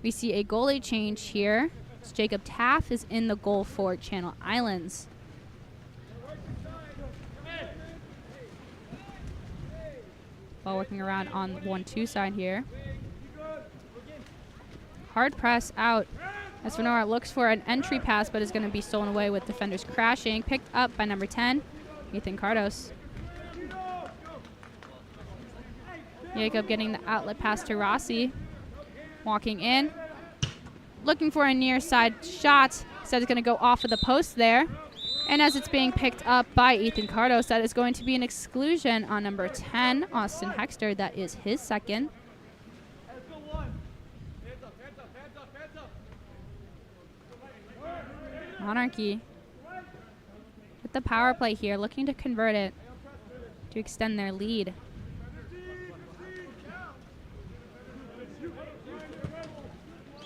We see a goalie change here. Jacob Taff is in the goal for Channel Islands. Ball working around on 1-2 side here. Hard press out as Sonora looks for an entry pass, but is going to be stolen away with defenders crashing. Picked up by number 10, Ethan Cardos. Jacob getting the outlet pass to Rossi. Walking in. Looking for a near side shot. So it's going to go off of the post there. And as it's being picked up by Ethan Cardos, that is going to be an exclusion on number 10, Austin Hexter. That is his second. Monarchy with the power play here, looking to convert it to extend their lead.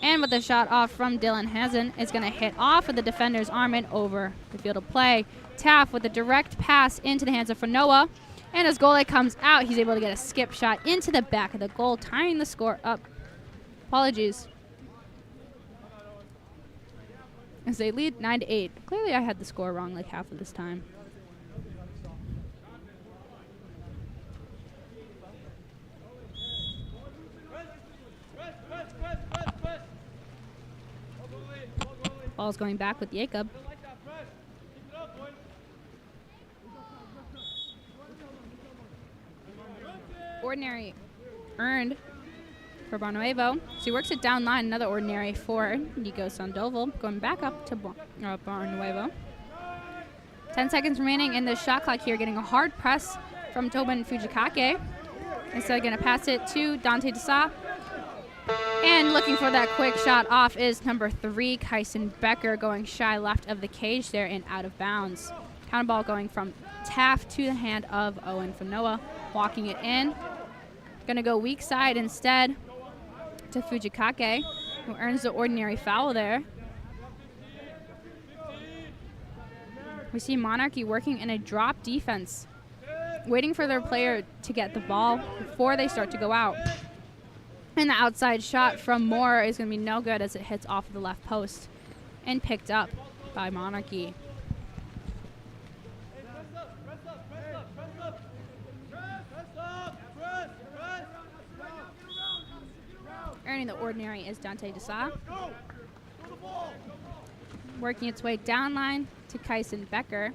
And with the shot off from Dylan Hazen, it's going to hit off of the defender's arm and over the field of play. Taff with a direct pass into the hands of Fanoa. And as goalie comes out, he's able to get a skip shot into the back of the goal, tying the score up. Apologies. As they lead 9-8. Clearly I had the score wrong like half of this time. Ball's going back with Jacob. Ordinary earned for Barnuevo. So he works it down line. Another ordinary for Nico Sandoval. Going back up to Barnuevo. 10 seconds remaining in the shot clock here. Getting a hard press from Tobin Fujikake. Instead going to pass it to Dante Desa. And looking for that quick shot off is number 3, Kyson Becker, going shy left of the cage there and out of bounds. Counter ball going from Taft to the hand of Owen Fanoa, walking it in. Going to go weak side instead to Fujikake, who earns the ordinary foul there. We see Monarchy working in a drop defense, waiting for their player to get the ball before they start to go out. And the outside shot from Moore is going to be no good as it hits off of the left post and picked up by Monarchy. Earning the ordinary is Dante Desa. Working its way down line to Kyson Becker,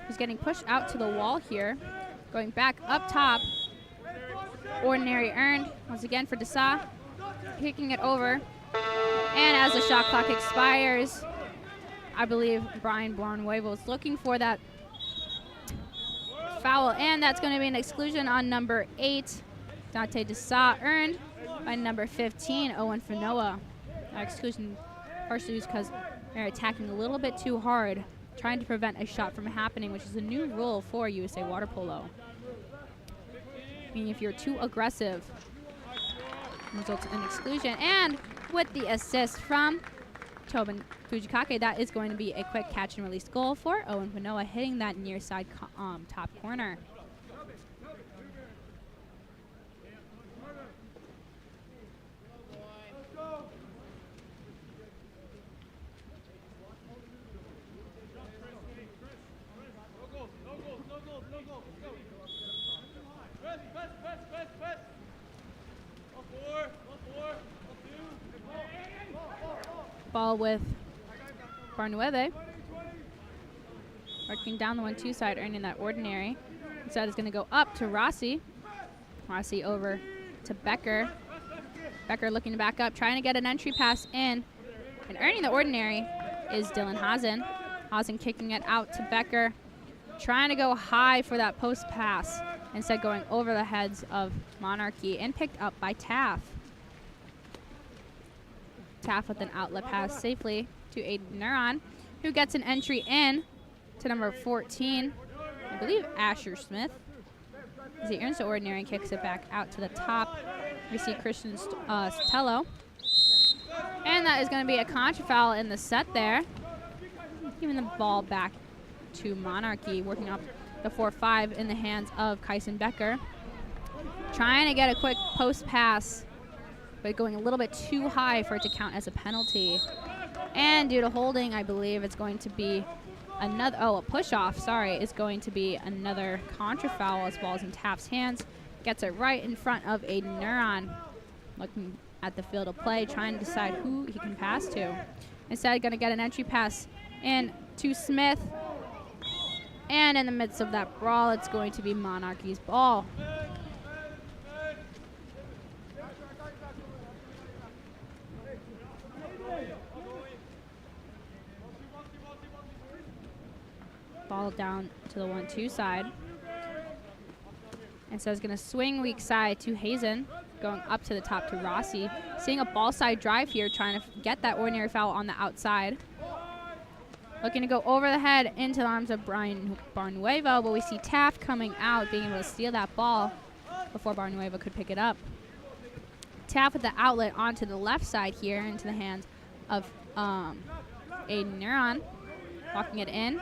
who's getting pushed out to the wall here. Going back up top. Ordinary earned once again for Desa, kicking it over. And as the shot clock expires, I believe Brian Barnuevo is looking for that foul, and that's going to be an exclusion on number 8, Dante Desa, earned by number 15, Owen Fanoa. Exclusion partially because they're attacking a little bit too hard, trying to prevent a shot from happening, which is a new rule for USA Water Polo. Meaning if you're too aggressive, it results in exclusion. And with the assist from Tobin Fujikake, that is going to be a quick catch and release goal for Owen Fanoa, hitting that near side top corner. Ball with Barnueve. Working down the 1-2 side, earning that ordinary. Instead is going to go up to Rossi. Rossi over to Becker. Becker looking to back up, trying to get an entry pass in. And earning the ordinary is Dylan Hazen. Hazen kicking it out to Becker. Trying to go high for that post pass. Instead going over the heads of Monarchy and picked up by Taff. Taff with an outlet pass safely to Aiden Neuron, who gets an entry in to number 14, I believe Asher Smith. As he earns the ordinary and kicks it back out to the top. We see Christian Sotelo. And that is going to be a contra foul in the set there. Giving the ball back to Monarchy, working up the 4-5 in the hands of Kyson Becker. Trying to get a quick post pass, but going a little bit too high for it to count as a penalty. And due to holding, I believe it's going to be another, a push-off, sorry, is going to be another contra foul as ball's in Taft's hands. Gets it right in front of Aiden Neuron. Looking at the field of play, trying to decide who he can pass to. Instead, going to get an entry pass in to Smith. And in the midst of that brawl, it's going to be Monarchy's ball. Ball down to the 1-2 side. And so it's going to swing weak side to Hazen, going up to the top to Rossi. Seeing a ball side drive here, trying to get that ordinary foul on the outside. Looking to go over the head into the arms of Brian Barnuevo, but we see Taft coming out, being able to steal that ball before Barnuevo could pick it up. Taft with the outlet onto the left side here into the hands of Aiden Neuron. Walking it in.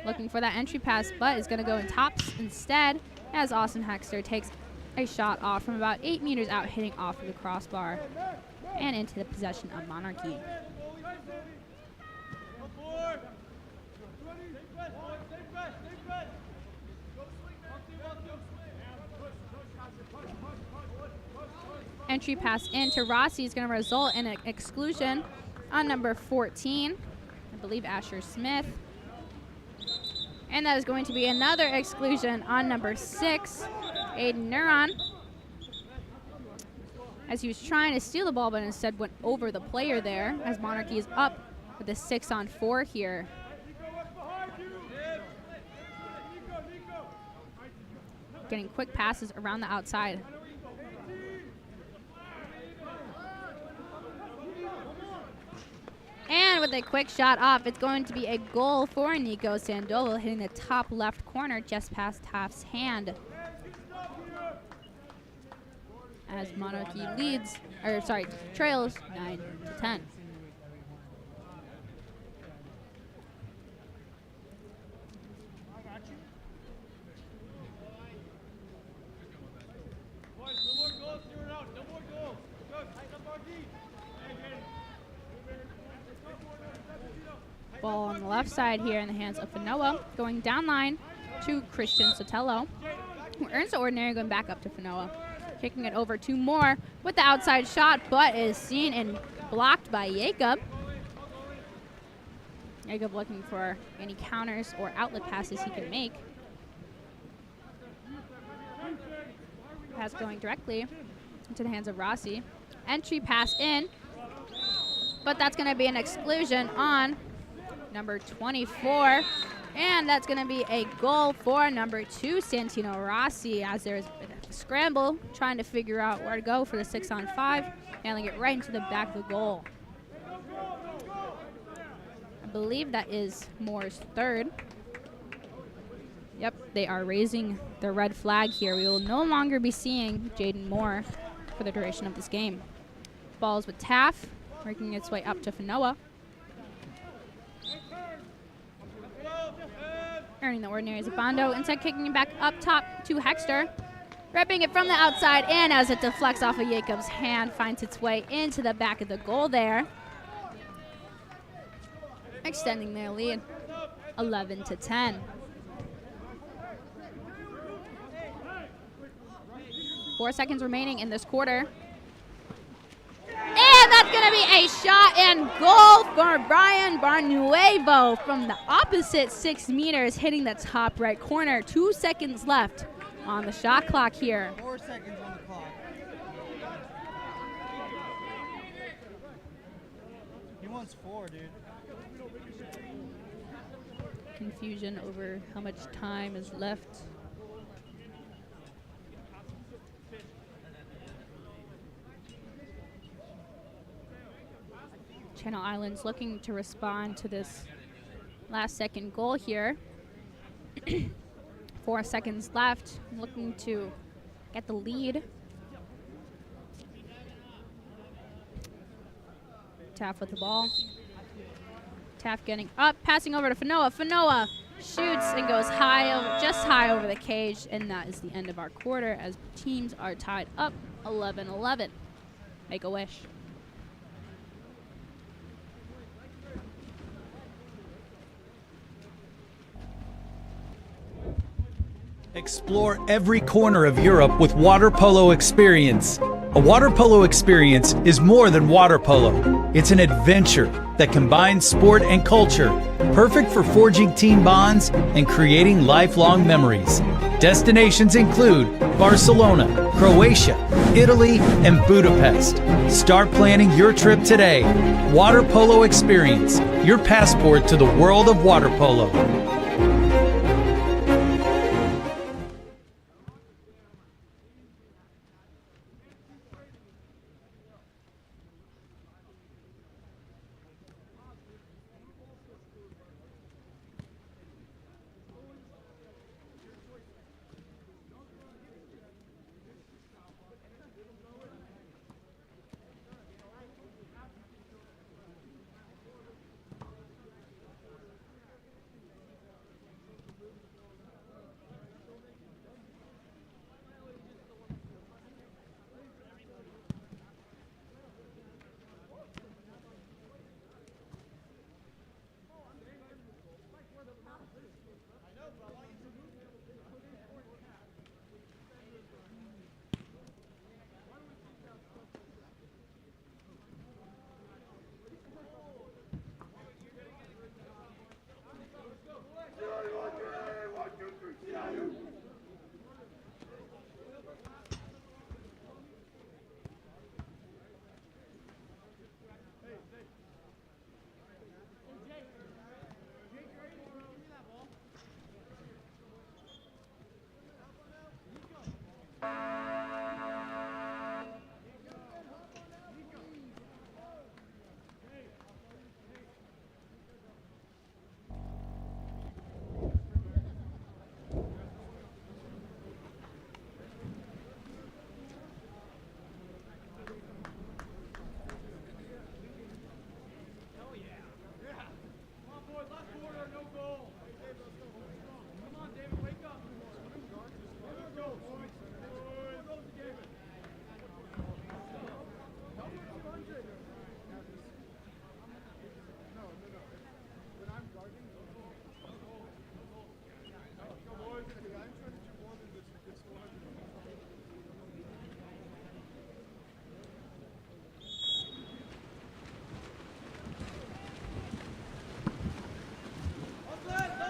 Looking for that entry pass, but is going to go in tops instead as Austin Hexter takes a shot off from about 8 meters out, hitting off of the crossbar and into the possession of Monarchy. Entry pass into Rossi is going to result in an exclusion on number 14, I believe Asher Smith. And that is going to be another exclusion on number 6, Aiden Neuron. As he was trying to steal the ball, but instead went over the player there, as Monarchy is up with a 6-on-4 here. Getting quick passes around the outside. And with a quick shot off, it's going to be a goal for Nico Sandoval, hitting the top left corner just past Taft's hand. As Monarchy trails 9-10. Ball on the left side here in the hands of Fanoa, going down line to Christian Sotelo, who earns the ordinary, going back up to Fanoa. Kicking it over to Moore with the outside shot, but is seen and blocked by Jacob. Jacob looking for any counters or outlet passes he can make. Pass going directly into the hands of Rossi. Entry pass in, but that's going to be an exclusion on number 24, and that's going to be a goal for number 2, Santino Rossi, as there's been a scramble trying to figure out where to go for the 6-on-5, nailing it right into the back of the goal. I believe that is Moore's third. Yep, they are raising the red flag here. We will no longer be seeing Jaden Moore for the duration of this game. Ball's with Taff, working its way up to Fanoa. Earning the ordinary as a Bondo, instead kicking it back up top to Hexter. Ripping it from the outside in as it deflects off of Jacob's hand, finds its way into the back of the goal there. Extending their lead, 11-10. 4 seconds remaining in this quarter. And that's going to be a shot and goal for Brian Barnuevo from the opposite 6 meters, hitting the top right corner. 2 seconds left on the shot clock here. 4 seconds on the clock. He wants 4, dude. Confusion over how much time is left. Channel Islands looking to respond to this last second goal here. 4 seconds left, looking to get the lead. Taff with the ball. Taff getting up, passing over to Fanoa. Fanoa shoots and goes high, just high over the cage, and that is the end of our quarter as teams are tied up 11-11. Make a wish. Explore every corner of Europe with water polo experience. A water polo experience is more than water polo. It's an adventure that combines sport and culture, perfect for forging team bonds and creating lifelong memories. Destinations include Barcelona, Croatia, Italy, and Budapest. Start planning your trip today. Water Polo Experience, your passport to the world of water polo.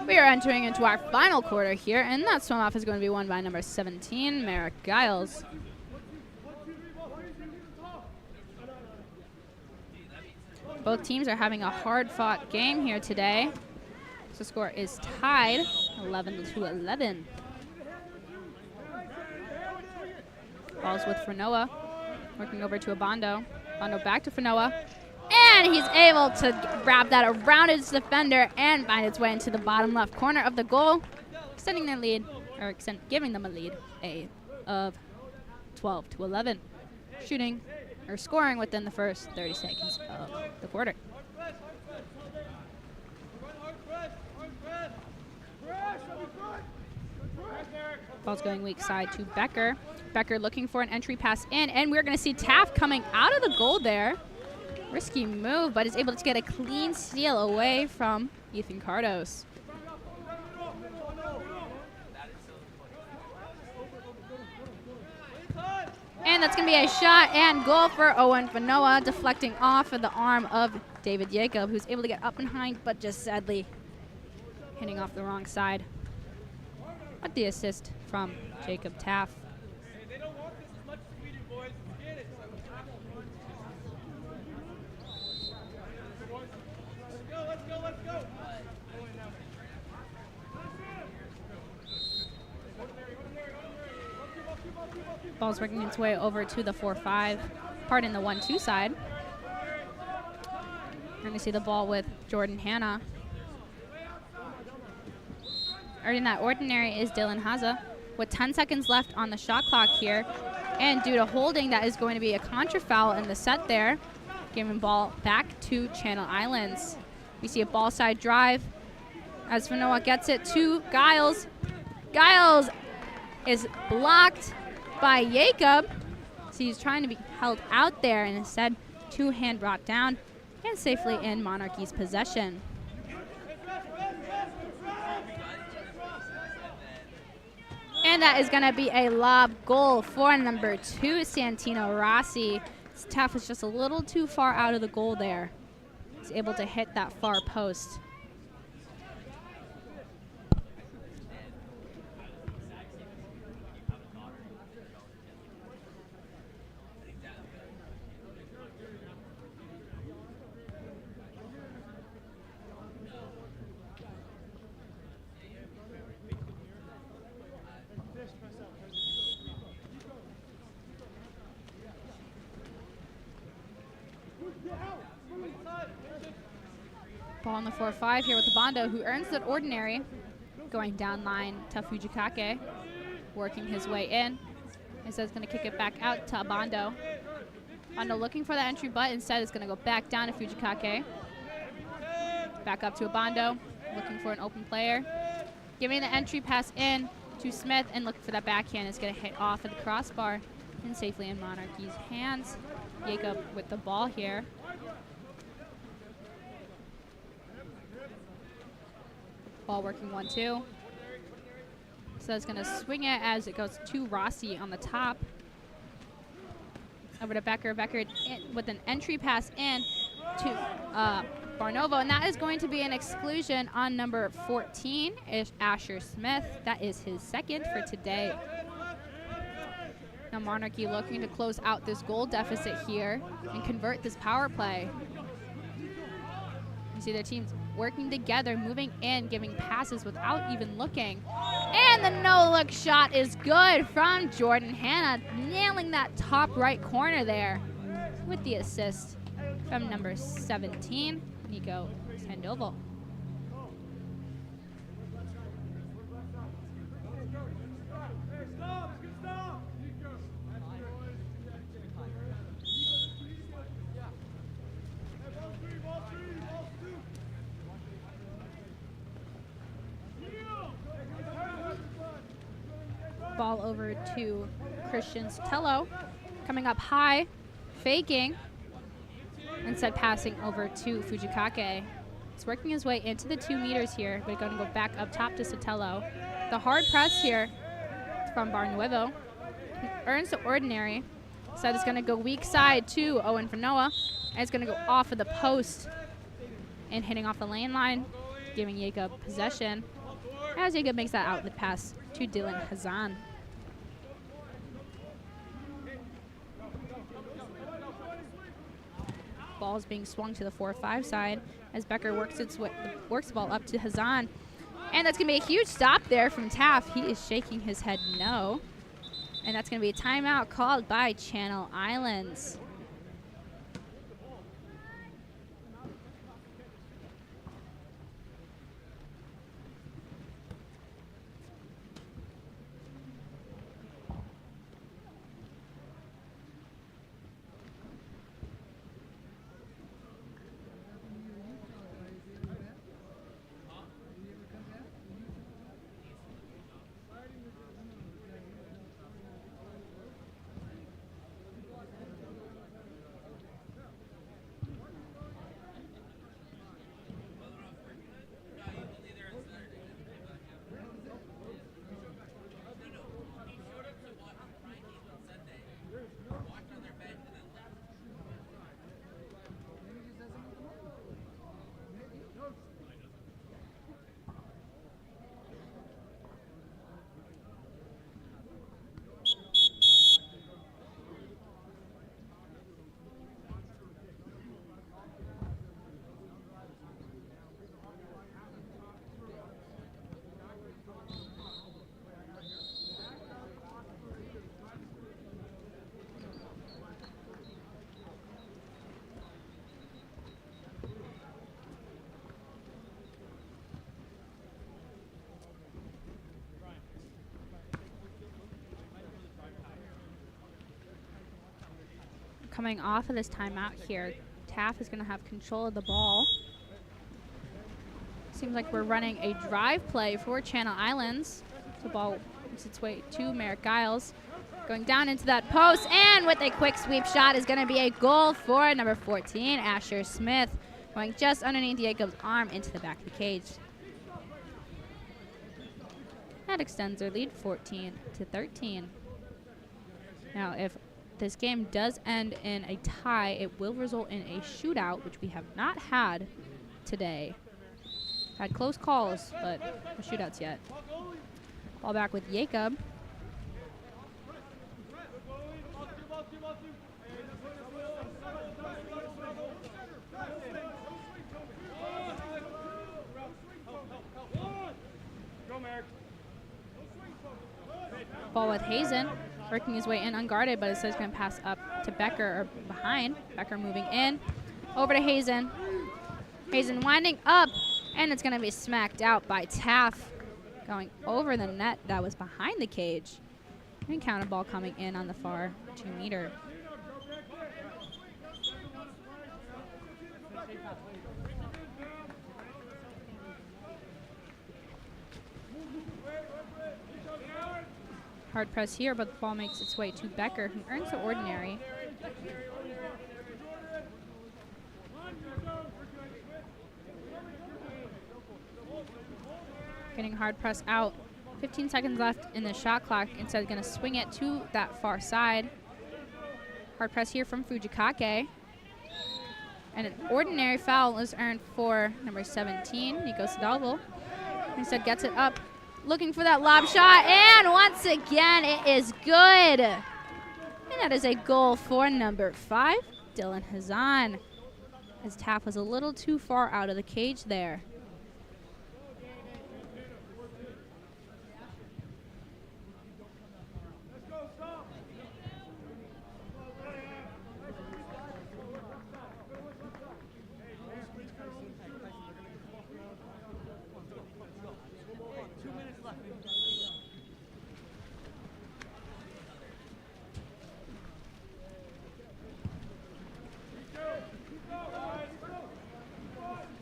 We are entering into our final quarter here, and that swim off is going to be won by number 17, Merrick Giles. Both teams are having a hard-fought game here today. So the score is tied 11-11. Ball's with Frenoa, working over to Abondo. Abondo back to Frenoa. And he's able to wrap that around his defender and find its way into the bottom left corner of the goal, extending their lead, or giving them a lead of 12-11. Shooting or scoring within the first 30 seconds of the quarter. Ball's going weak side to Becker. Becker looking for an entry pass in, and we're going to see Taft coming out of the goal there. Risky move, but is able to get a clean steal away from Ethan Cardos. And that's going to be a shot and goal for Owen Vanoa, deflecting off of the arm of David Jacob, who's able to get up and behind, but just sadly hitting off the wrong side. But the assist from Jacob Taff. They don't want this as much as we do, boys. Let's get it. Let's go, let's go. Ball's working its way over to the 4-5, pardon the 1-2 side. We're going to see the ball with Jordan Hanna. Earning that ordinary is Dylan Haza with 10 seconds left on the shot clock here. And due to holding, that is going to be a contra foul in the set there, giving ball back to Channel Islands. We see a ball side drive as Vanoa gets it to Giles. Giles is blocked by Jacob. So he's trying to be held out there, and instead two-hand brought down and safely in Monarchy's possession. And that is going to be a lob goal for number 2, Santino Rossi. Taff was just a little too far out of the goal there. He's able to hit that far post. Ball on the 4-5 here with Abando, who earns that ordinary. Going down line to Fujikake, working his way in. Instead, he's going to kick it back out to Abando. Abando looking for the entry, but instead is going to go back down to Fujikake. Back up to Abando, looking for an open player. Giving the entry pass in to Smith and looking for that backhand. Is going to hit off of the crossbar and safely in Monarchy's hands. Jacob with the ball here. Ball working 1-2. So it's going to swing it as it goes to Rossi on the top. Over to Becker. Becker with an entry pass in to Barnovo. And that is going to be an exclusion on number 14, Asher Smith. That is his second for today. Now Monarchy looking to close out this goal deficit here and convert this power play. You see their teams working together, moving in, giving passes without even looking. And the no-look shot is good from Jordan Hanna, nailing that top right corner there with the assist from number 17, Nico Sandoval. Ball over to Christian Sotelo, coming up high, faking, instead passing over to Fujikake. He's working his way into the 2 meters here, but going to go back up top to Sotelo. The hard press here from Barnuevo. He earns the ordinary. So it's going to go weak side to Owen Vanoa, and it's going to go off of the post and hitting off the lane line, giving Jacob possession, as Jacob makes that outlet pass to Dylan Hazan. Ball is being swung to the 4-5 side as Becker works the ball up to Hazan. And that's going to be a huge stop there from Taff. He is shaking his head no. And that's going to be a timeout called by Channel Islands. coming off of this timeout here. Taft is going to have control of the ball. Seems like we're running a drive play for Channel Islands. The ball makes its way to Merrick Giles. Going down into that post, and with a quick sweep shot is going to be a goal for number 14, Asher Smith. Going just underneath Jacob's arm into the back of the cage. That extends their lead 14-13. Now, if this game does end in a tie, it will result in a shootout, which we have not had today. Had close calls, but no shootouts yet. Ball back with Jacob. Ball with Hazen, working his way in unguarded, but it says going to pass up to Becker, or behind. Becker moving in, over to Hazen. Hazen winding up, and it's going to be smacked out by Taft, going over the net that was behind the cage. And counter ball coming in on the far 2-meter. Hard press here, but the ball makes its way to Becker, who earns the ordinary. Getting hard press out. 15 seconds left in the shot clock. Instead, going to swing it to that far side. Hard press here from Fujikake. And an ordinary foul is earned for number 17, Nico Sadalvo. Instead, gets it up. Looking for that lob shot, and once again, it is good. And that is a goal for number 5, Dylan Hazan, as Taft was a little too far out of the cage there.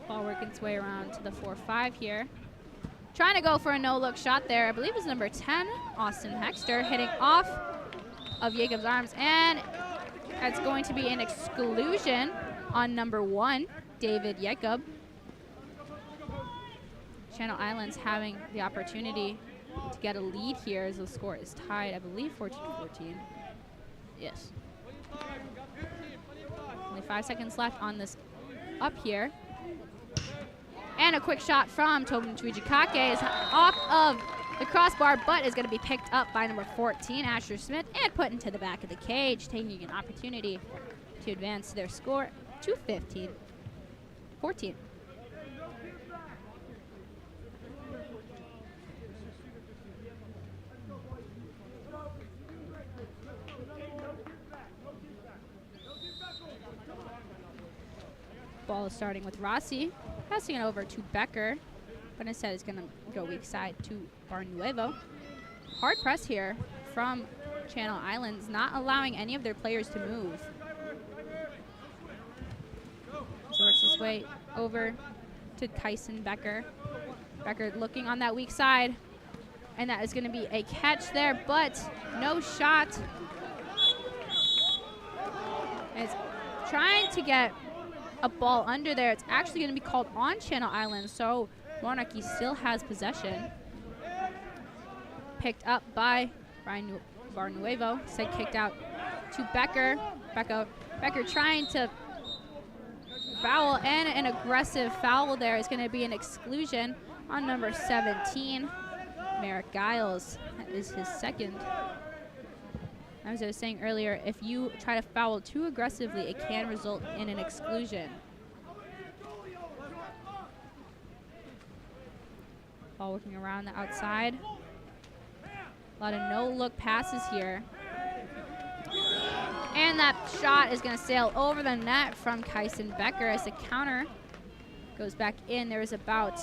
Ball working its way around to the 4-5 here. Trying to go for a no-look shot there. I believe it's number 10, Austin Hexter, hitting off of Jacob's arms. And it's going to be an exclusion on number 1, David Jacob. Channel Islands having the opportunity to get a lead here as the score is tied, I believe, 14-14. Yes. Only 5 seconds left on this up here. And a quick shot from Tobin Fujikake is off of the crossbar, but is going to be picked up by number 14, Asher Smith, and put into the back of the cage, taking an opportunity to advance their score to 15-14. Ball is starting with Rossi, passing it over to Becker, but instead it's going to go weak side to Barnuevo. Hard press here from Channel Islands, not allowing any of their players to move. So works his way over to Kyson Becker. Becker looking on that weak side, and that is going to be a catch there, but no shot. And it's trying to get a ball under there. It's actually going to be called on Channel Islands, so Monarchy still has possession. Picked up by Ryan Barnuevo. Said kicked out to Becker. Becker trying to foul, and an aggressive foul there is going to be an exclusion on number 17, Merrick Giles. That is his second. As I was saying earlier, if you try to foul too aggressively, it can result in an exclusion. Ball working around the outside. A lot of no-look passes here. And that shot is going to sail over the net from Kyson Becker as the counter goes back in. There is about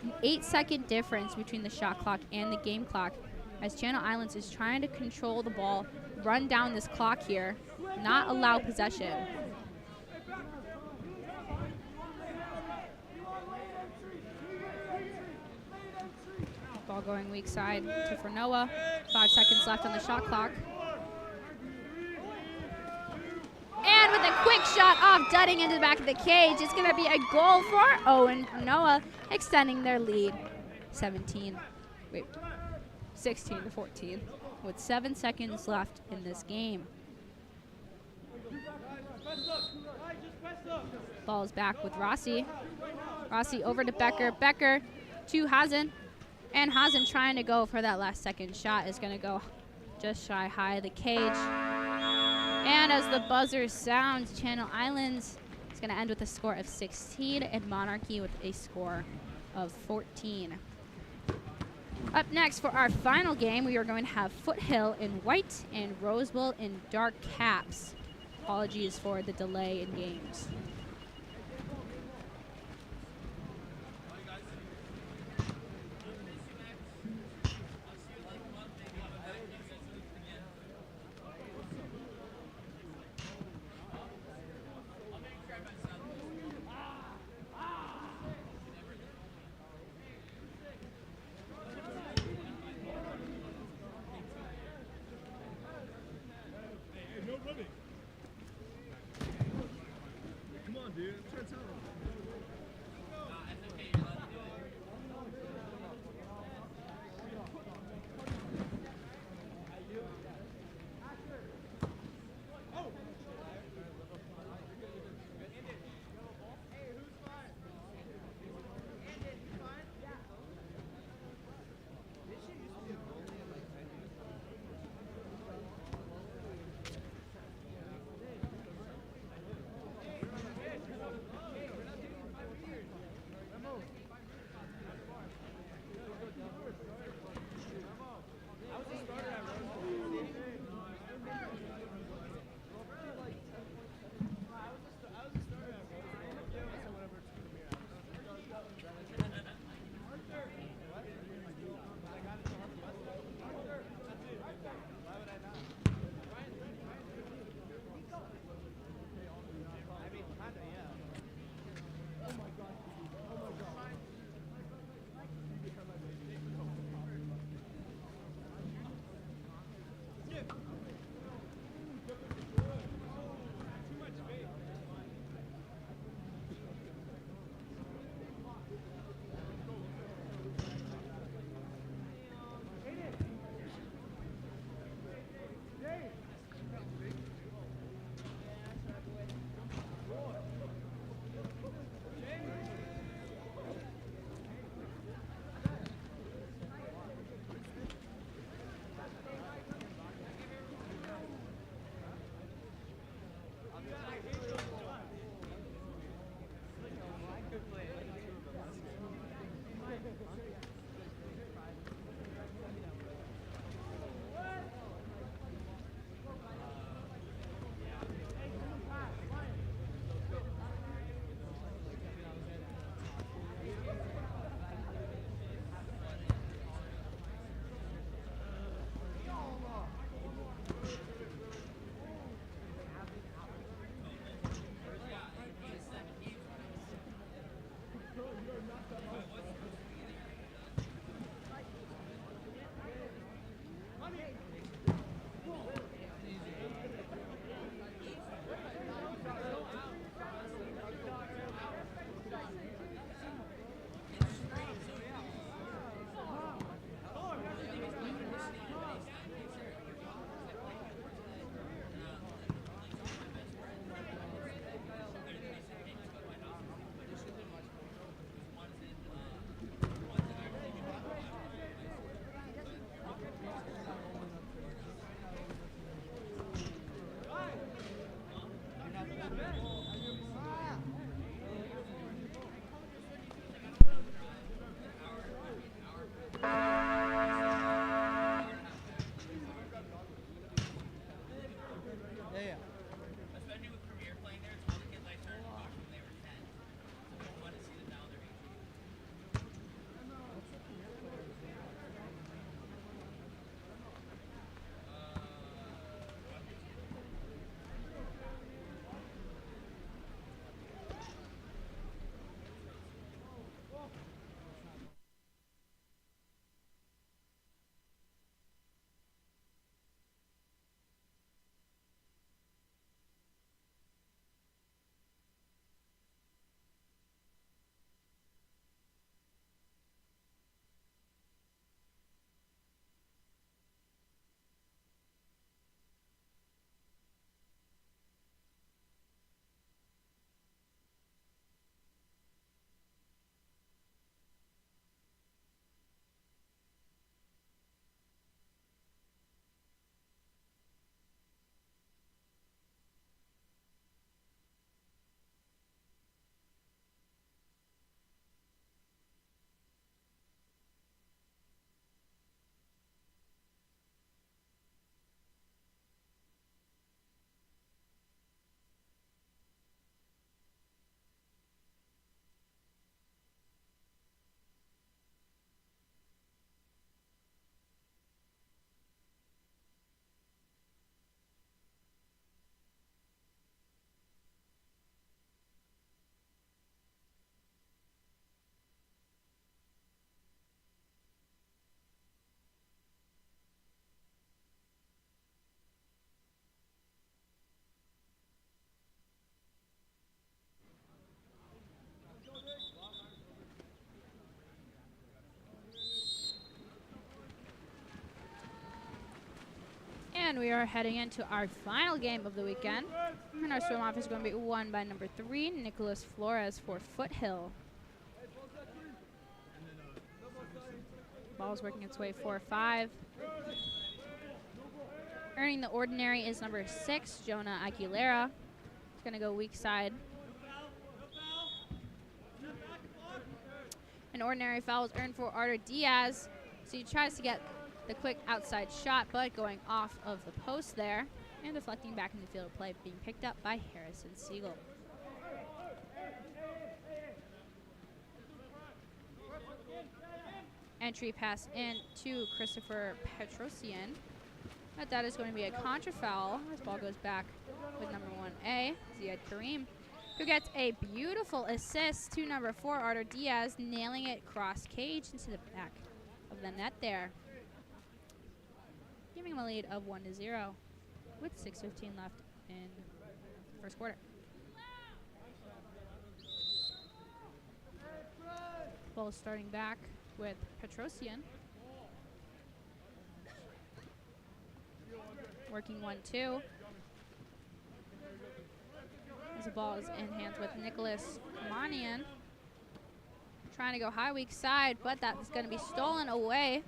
an 8-second difference between the shot clock and the game clock. as Channel Islands is trying to control the ball, run down this clock here, not allow possession. Ball going weak side to Fornoa. 5 seconds left on the shot clock. And with a quick shot off, Dudding into the back of the cage, it's going to be a goal for Owen Fornoa, extending their lead 16 to 14, with 7 seconds left in this game. Ball is back with Rossi. Rossi over to Becker. Becker to Hazen. And Hazen trying to go for that last second shot is going to go just shy high of the cage. And as the buzzer sounds, Channel Islands is going to end with a score of 16 and Monarchy with a score of 14. Up next for our final game, we are going to have Foothill in white and Roseville in dark caps. Apologies for the delay in games. And we are heading into our final game of the weekend. And our swim off is going to be won by number 3, Nicholas Flores for Foothill. Ball's working its way 4-5. Earning the ordinary is number 6, Jonah Aguilera. It's going to go weak side. An ordinary foul is earned for Artur Diaz. So he tries to get the quick outside shot, but going off of the post there and deflecting back into field of play, being picked up by Harrison Siegel. Entry pass in to Christopher Petrosian. But that is going to be a contra foul. This ball goes back with number 1A, Ziad Kareem, who gets a beautiful assist to number 4, Artur Diaz, nailing it cross cage into the back of the net there, giving him a lead of 1-0 with 6:15 left in the first quarter. Ball starting back with Petrosian. Working 1-2. As the ball is in hands with Nicholas Manian. Trying to go high weak side, but that's going to be stolen away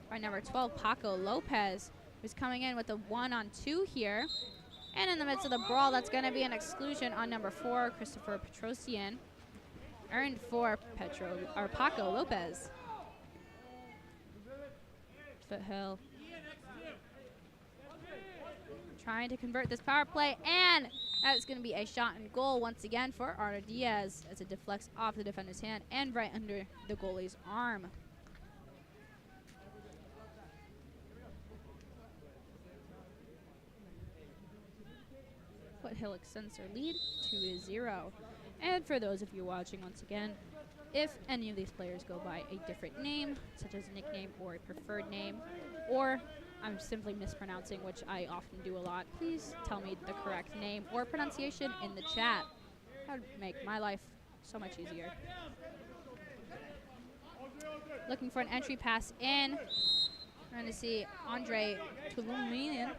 by number 12, Paco Lopez, who's coming in with a 1-on-2 here. And in the midst of the brawl, that's going to be an exclusion on number 4, Christopher Petrosian. Earned for Paco Lopez. Foothill trying to convert this power play, and that's going to be a shot and goal once again for Artur Diaz as it deflects off the defender's hand and right under the goalie's arm. Foothill extends their lead 2-0. And for those of you watching, once again, if any of these players go by a different name, such as a nickname or a preferred name, or I'm simply mispronouncing, which I often do a lot, please tell me the correct name or pronunciation in the chat. That would make my life so much easier. Looking for an entry pass in. Trying to see Andre Tulumian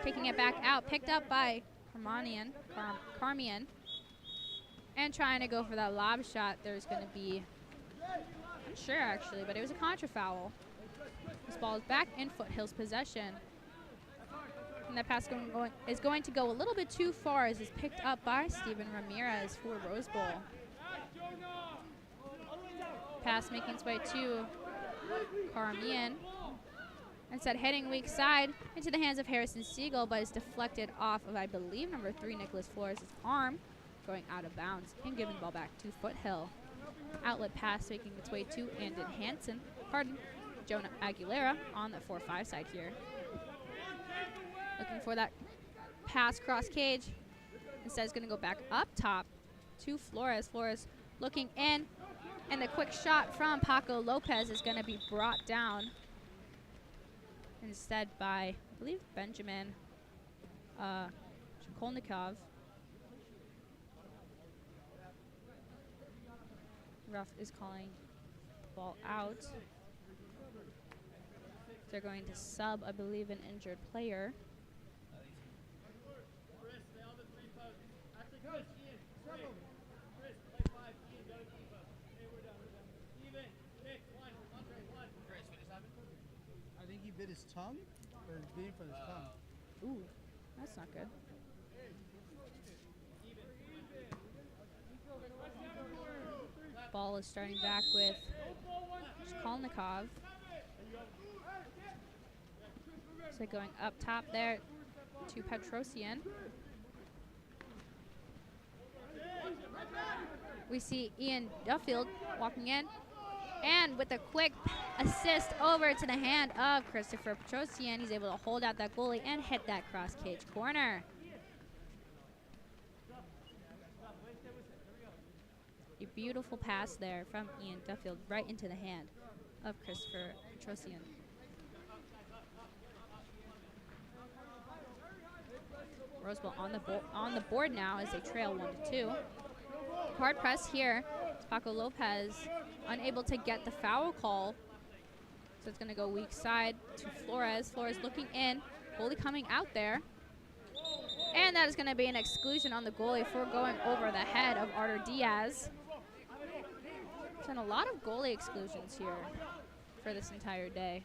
taking it back out, picked up by Carmian, and trying to go for that lob shot. There's going to be, I'm sure actually, but it was a contra foul. This ball is back in Foothill's possession. And that pass is going to go a little bit too far as it's picked up by Steven Ramirez for Rose Bowl. Pass making its way to Carmian. Instead heading weak side into the hands of Harrison Siegel, but is deflected off of, I believe, number 3, Nicholas Flores' arm, going out of bounds and giving the ball back to Foothill. Outlet pass making its way to Jonah Aguilera on the 4-5 side here. Looking for that pass cross cage. Instead it's going to go back up top to Flores. Flores looking in, and the quick shot from Paco Lopez is going to be brought down instead by, I believe, Benjamin Shakolnikov. Ref is calling the ball out. They're going to sub, I believe, an injured player. I think he bit his tongue, or he's bleeding from his tongue. Ooh, that's not good. Ball is starting back with Shakolnikov. So going up top there to Petrosian. We see Ian Duffield walking in, and with a quick assist over to the hand of Christopher Petrosian, he's able to hold out that goalie and hit that cross cage corner. A beautiful pass there from Ian Duffield right into the hand of Christopher Petrosian. Roseville on the board now as they trail 1-2. Hard press here. Paco Lopez unable to get the foul call So it's going to go weak side to Flores. Flores looking in. Goalie coming out there. And that is going to be an exclusion on the goalie for going over the head of Artur Diaz. There's been a lot of goalie exclusions here for this entire day.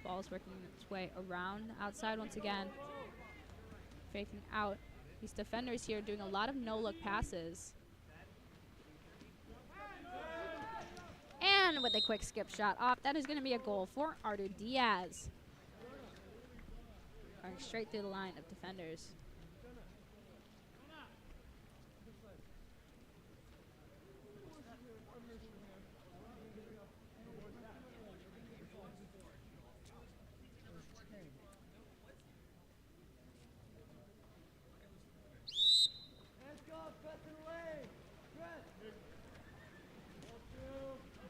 Ball's working its way around outside once again. Faking out. These defenders here doing a lot of no-look passes. And with a quick skip shot off, that is going to be a goal for Artur Diaz. Going straight through the line of defenders.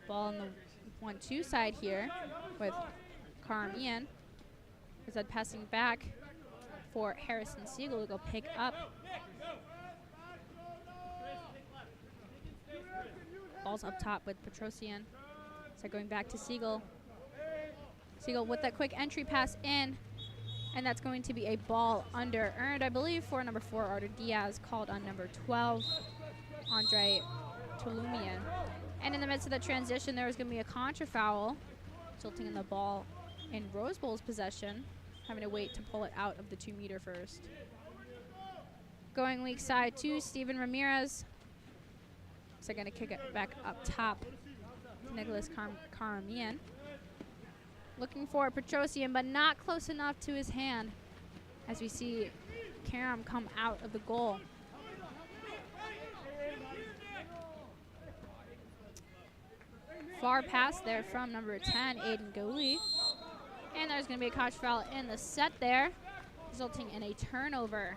Ball on the 1-2 side here with Karamian. Is that passing back for Harrison Siegel to go pick up. Ball's up top with Petrosian. So going back to Siegel. Siegel with that quick entry pass in. And that's going to be a ball under earned, I believe, for number 4, Artur Diaz, called on number 12, Andre Tolumian. And in the midst of the transition, there was going to be a contra foul, resulting in the ball in Rose Bowl's possession, having to wait to pull it out of the 2-meter first. Going weak side to Steven Ramirez. So going to kick it back up top to Nicholas Karamian. Looking for Petrosian, but not close enough to his hand as we see Karam come out of the goal. Far pass there from number 10, Aiden Gooley. And there's going to be a contra foul in the set there, resulting in a turnover.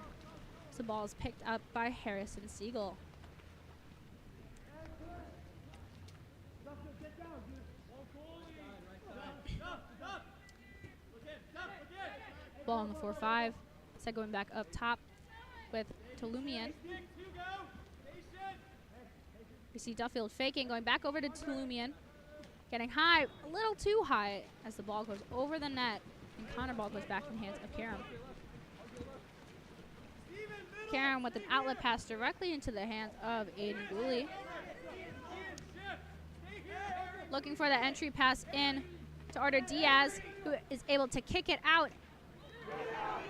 So the ball is picked up by Harrison Siegel. Ball on the 4-5. Set going back up top with Tolumian. We see Duffield faking, going back over to Tolumian. Getting high, a little too high, as the ball goes over the net, and counter ball goes back in the hands of Karam. Karam with an outlet pass directly into the hands of Aiden Gooley. Looking for the entry pass in to Artur Diaz, who is able to kick it out.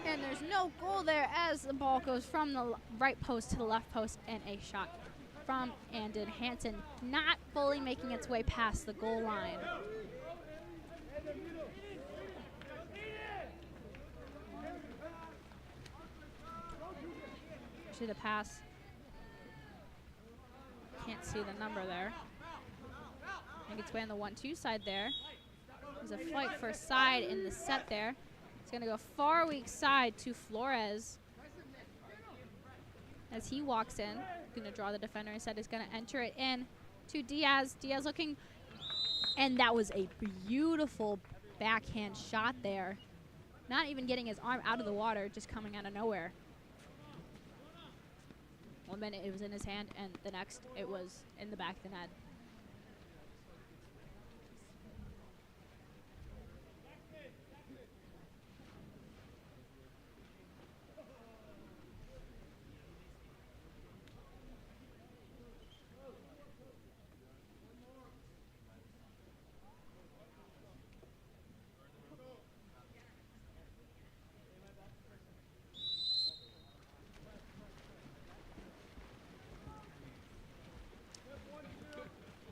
And there's no goal there as the ball goes from the right post to the left post, and a shot from Andon Hansen, not fully making its way past the goal line. To the pass. Can't see the number there. Make its way on the 1-2 side there. There's a fight for side in the set there. It's going to go far weak side to Flores. As he walks in, going to draw the defender instead, is going to enter it in to Diaz. Diaz looking, and that was a beautiful backhand shot there. Not even getting his arm out of the water, just coming out of nowhere. 1 minute it was in his hand, and the next it was in the back of the net.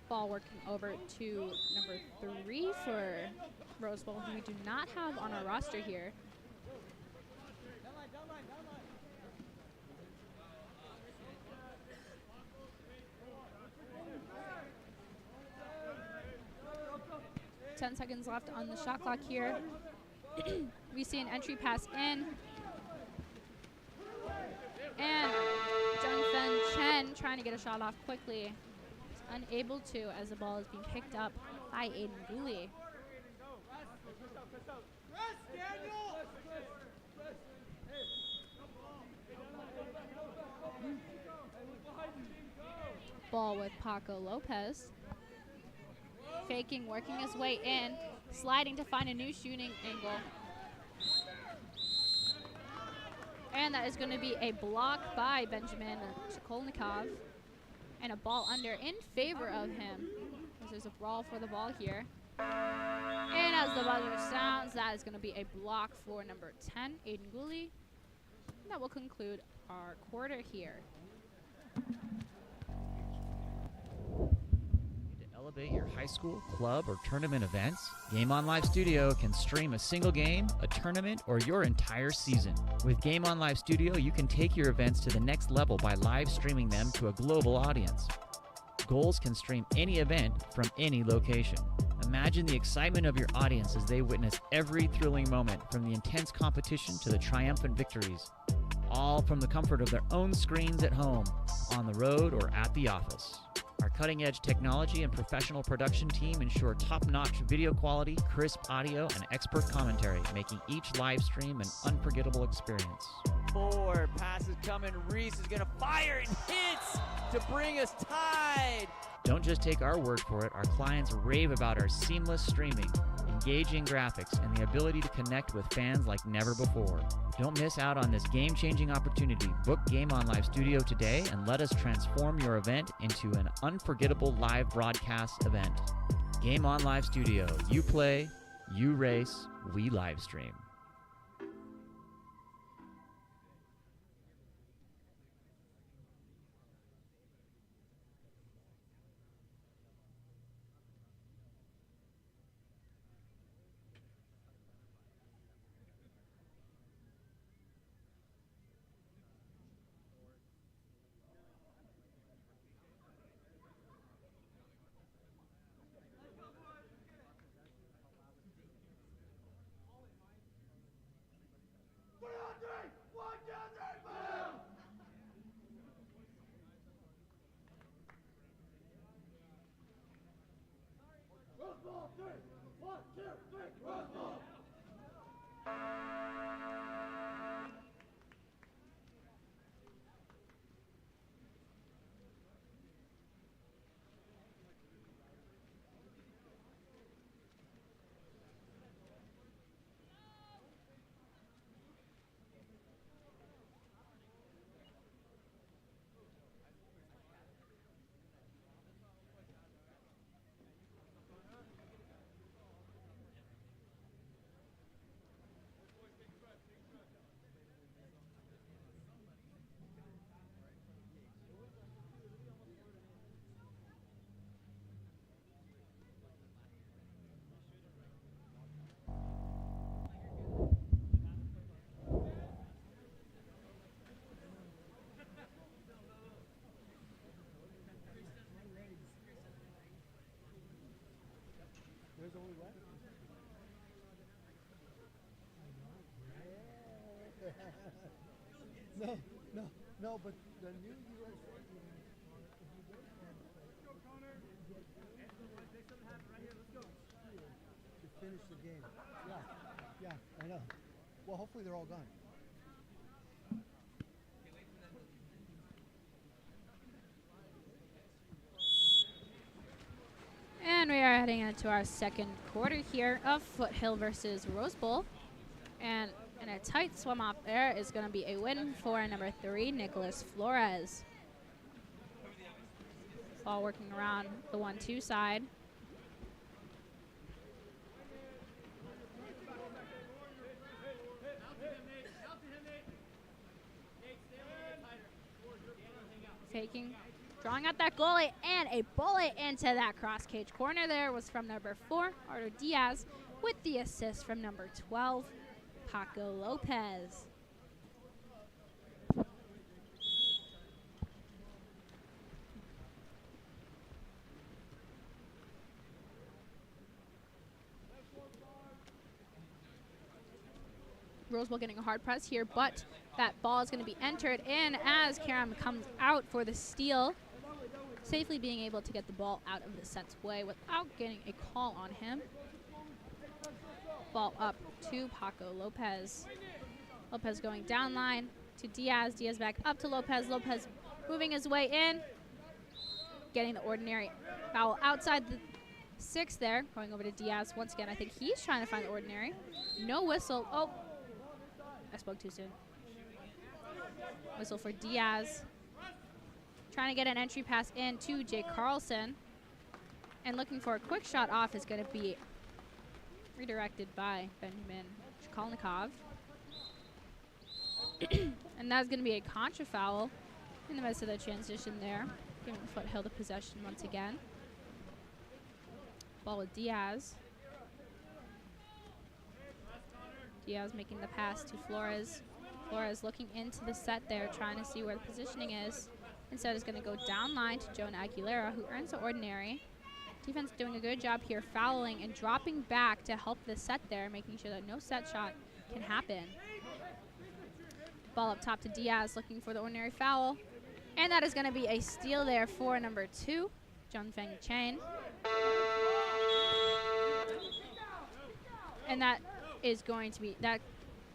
Ball working over to number 3 for Rose Bowl, who we do not have on our roster here. Ten seconds left on the shot clock here. We see an entry pass in. And Jungfen Chen trying to get a shot off quickly. Unable to, as the ball is being picked up by Aiden Gooley. Ball with Paco Lopez. faking, working his way in, sliding to find a new shooting angle. And that is going to be a block by Benjamin Sokolnikov. And a ball under in favor of him. There's a brawl for the ball here. And as the buzzer sounds, that is going to be a block for number 10, Aiden Gooley. And that will conclude our quarter here. To elevate your high school, club, or tournament events, Game On Live Studio can stream a single game, a tournament, or your entire season. With Game On Live Studio, you can take your events to the next level by live streaming them to a global audience. Goals can stream any event from any location. Imagine the excitement of your audience as they witness every thrilling moment, from the intense competition to the triumphant victories, all from the comfort of their own screens at home, on the road, or at the office. Our cutting-edge technology and professional production team ensure top-notch video quality, crisp audio, and expert commentary, making each live stream an unforgettable experience. Forward pass is coming. Reese is going to fire and hits to bring us tied. Don't just take our word for it. Our clients rave about our seamless streaming, engaging graphics, and the ability to connect with fans like never before. Don't miss out on this game-changing opportunity. Book Game On Live Studio today and let us transform your event into an unforgettable live broadcast event. Game On Live Studio. You play, you race, we live stream. No, but the new U.S. to finish the game. Yeah, I know. Well, hopefully they're all gone. And we are heading into our second quarter here of Foothill versus Rose Bowl. And in a tight swim off there is going to be a win for number 3, Nicholas Flores. Ball working around the 1-2 side. Faking, drawing out that goalie, and a bullet into that cross cage corner there was from number 4, Ardo Diaz, with the assist from number 12, Paco Lopez. Rose Bowl getting a hard press here, but that ball is going to be entered in as Karam comes out for the steal, safely being able to get the ball out of the set's way without getting a call on him. Ball up to Paco Lopez. Lopez going down line to Diaz. Diaz back up to Lopez. Lopez moving his way in, getting the ordinary foul outside the 6 there, going over to Diaz. Once again, I think he's trying to find the ordinary. No whistle. Oh, I spoke too soon. Whistle for Diaz. Trying to get an entry pass in to Jay Carlson. And looking for a quick shot off is going to be redirected by Benjamin Shikolnikov. And that's going to be a contra foul in the midst of the transition there, giving Foothill the possession once again. Ball with Diaz. Diaz making the pass to Flores. Flores looking into the set there, trying to see where the positioning is. Instead is going to go down line to Jonah Aguilera, who earns the ordinary. Defense doing a good job here, fouling and dropping back to help the set there, making sure that no set shot can happen. Ball up top to Diaz, looking for the ordinary foul. And that is going to be a steal there for number 2, Jungfeng Chen. And that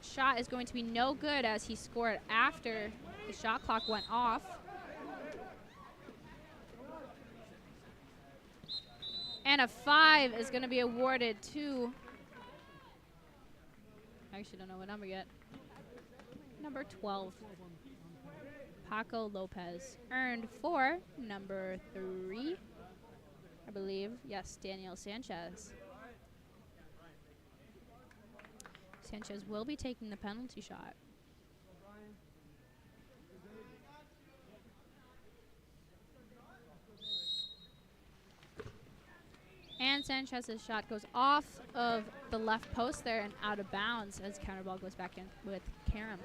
shot is going to be no good, as he scored after the shot clock went off. And a 5 is going to be awarded to, I actually don't know what number yet. Number 12, Paco Lopez. Earned for number 3, I believe. Yes, Daniel Sanchez. Sanchez will be taking the penalty shot. And Sanchez's shot goes off of the left post there and out of bounds as counter ball goes back in with Karam.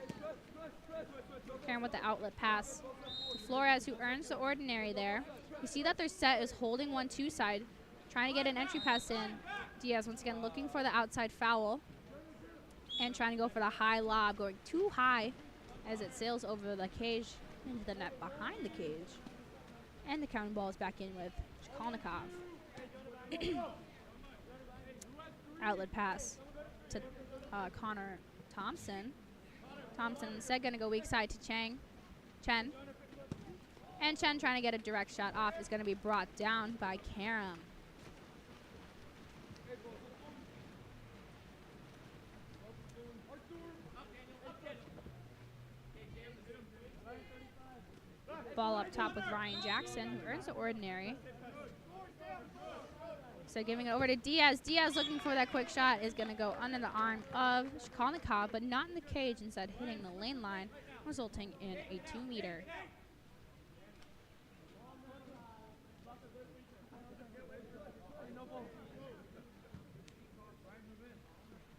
Karam with the outlet pass to Flores, who earns the ordinary there. You see that their set is holding 1-2 side, trying to get an entry pass in. Diaz once again looking for the outside foul and trying to go for the high lob, going too high as it sails over the cage into the net behind the cage. And the counter ball is back in with Shikolnikov. Outlet pass to Connor Thompson. Thompson instead going to go weak side to Chen. And Chen trying to get a direct shot off is going to be brought down by Karam. Ball up top with Ryan Jackson, who earns the ordinary. So giving it over to Diaz. Diaz looking for that quick shot is going to go under the arm of Shikolnikov, but not in the cage, instead hitting the lane line, resulting in a 2-meter.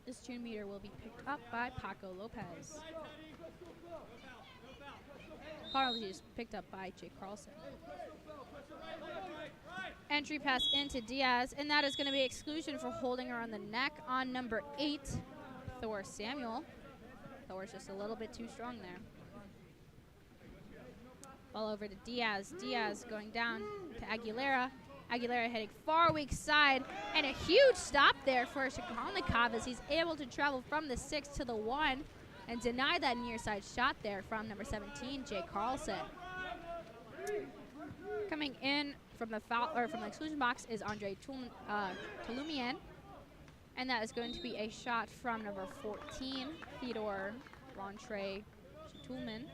This 2-meter will be picked up by Paco Lopez. Apologies, picked up by Jake Carlson. Entry pass into Diaz, and that is going to be exclusion for holding her on the neck on number 8, Thor Samuel. Thor's just a little bit too strong there. Ball over to Diaz. Diaz going down to Aguilera. Aguilera heading far weak side, and a huge stop there for Shikolnikov as he's able to travel from the 6 to the 1 and deny that near side shot there from number 17, Jay Carlson. Coming in from the foul or from the exclusion box is Andre Tolumian, and that is going to be a shot from number 14, Theodore Rontre Tulman.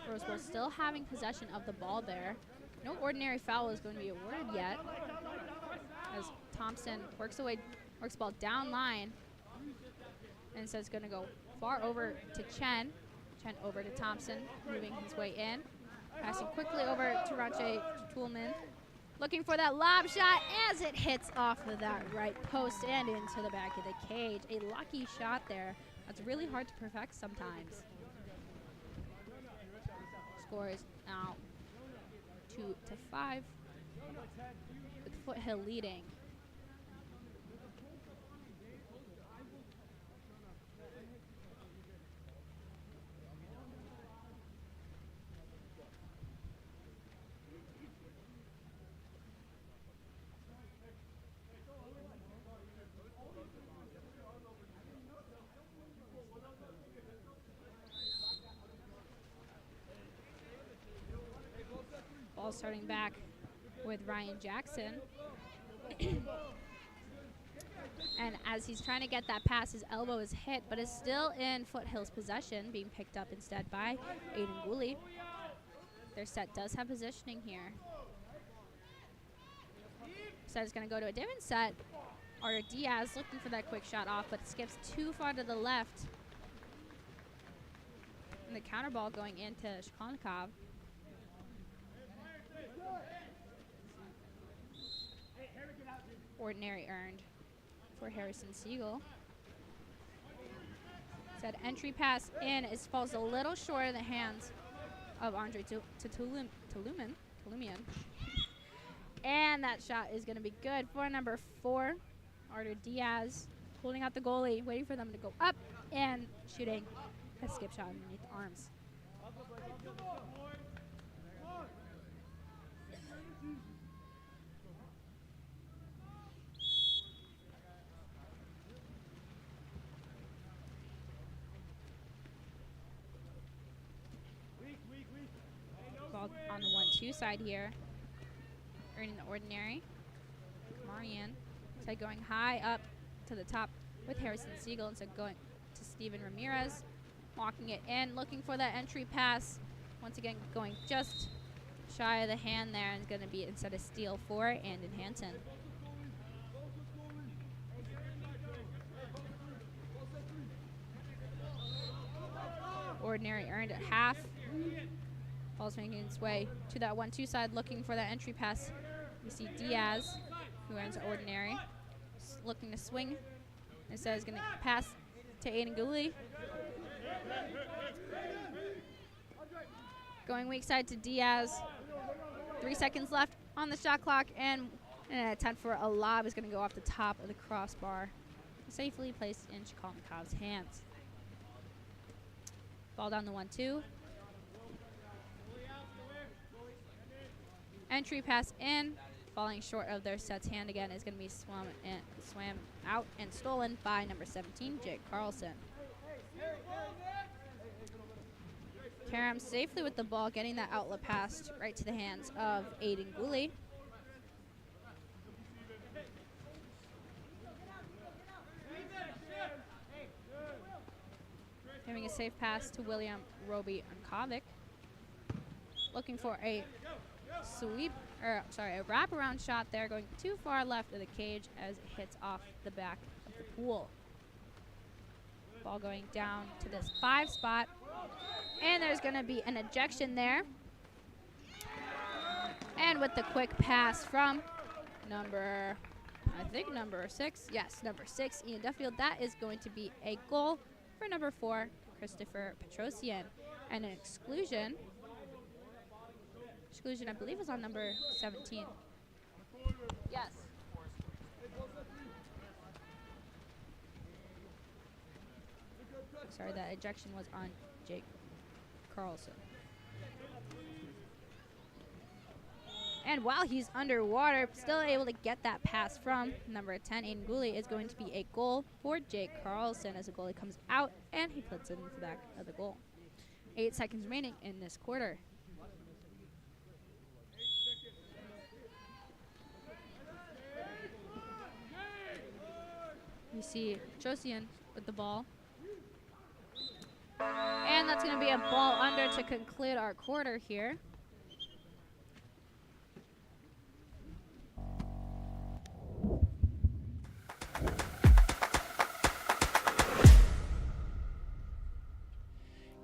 Rosewell still having possession of the ball there. No ordinary foul is going to be awarded yet, as Thompson works the ball down line, and so it's going to go far over to Chen. Chen over to Thompson, moving his way in. Passing quickly over to Ranche Toolman. Looking for that lob shot as it hits off of that right post and into the back of the cage. A lucky shot there. That's really hard to perfect sometimes. Score is now 2-5, with Foothill leading. Ball starting back with Ryan Jackson. And as he's trying to get that pass, his elbow is hit, but is still in Foothill's possession, being picked up instead by Aiden Gooley. Their set does have positioning here. Set is going to go to a different set. Or Diaz looking for that quick shot off, but skips too far to the left. And the counter ball going into Shkolnikov. Ordinary earned for Harrison Siegel. Said entry pass in. It falls a little short in the hands of Andre Tulumian. And that shot is going to be good for number 4, Artur Diaz, holding out the goalie, waiting for them to go up and shooting a skip shot underneath the arms. Ball on the 1-2 side here. Earning the ordinary. Marian. Instead going high up to the top with Harrison Siegel. Instead going to Steven Ramirez. Walking it in, looking for that entry pass. Once again, going just shy of the hand there, and going to be instead a steal for Andon Hansen. Ordinary earned at half. Ball's making its way to that 1-2 side, looking for that entry pass. We see Diaz, who earns ordinary, looking to swing. Instead is going to pass to Aiden Gooley. Going weak side to Diaz. 3 seconds left on the shot clock, and an attempt for a lob is going to go off the top of the crossbar. Safely placed in Shkolnikov's hands. Ball down the 1-2. Entry pass in, falling short of their set's hand again, is going to be swam out and stolen by number 17, Jake Carlson. Karam safely with the ball, getting that outlet pass right to the hands of Aiden Gooley. Giving a safe pass to William Roby Unkovic. Looking for a a wraparound shot there, going too far left of the cage as it hits off the back of the pool. Ball going down to this 5 spot, and there's going to be an ejection there. And with the quick pass from number 6, yes, number 6, Ian Duffield, that is going to be a goal for number 4, Christopher Petrosian, and an exclusion, I believe, was on number 17. Yes. Sorry, that ejection was on Jake Carlson. And while he's underwater, still able to get that pass from number 10, Aiden Gooley, is going to be a goal for Jake Carlson as the goalie comes out and he puts it in the back of the goal. 8 seconds remaining in this quarter. You see Petrosian with the ball. And that's going to be a ball under to conclude our quarter here.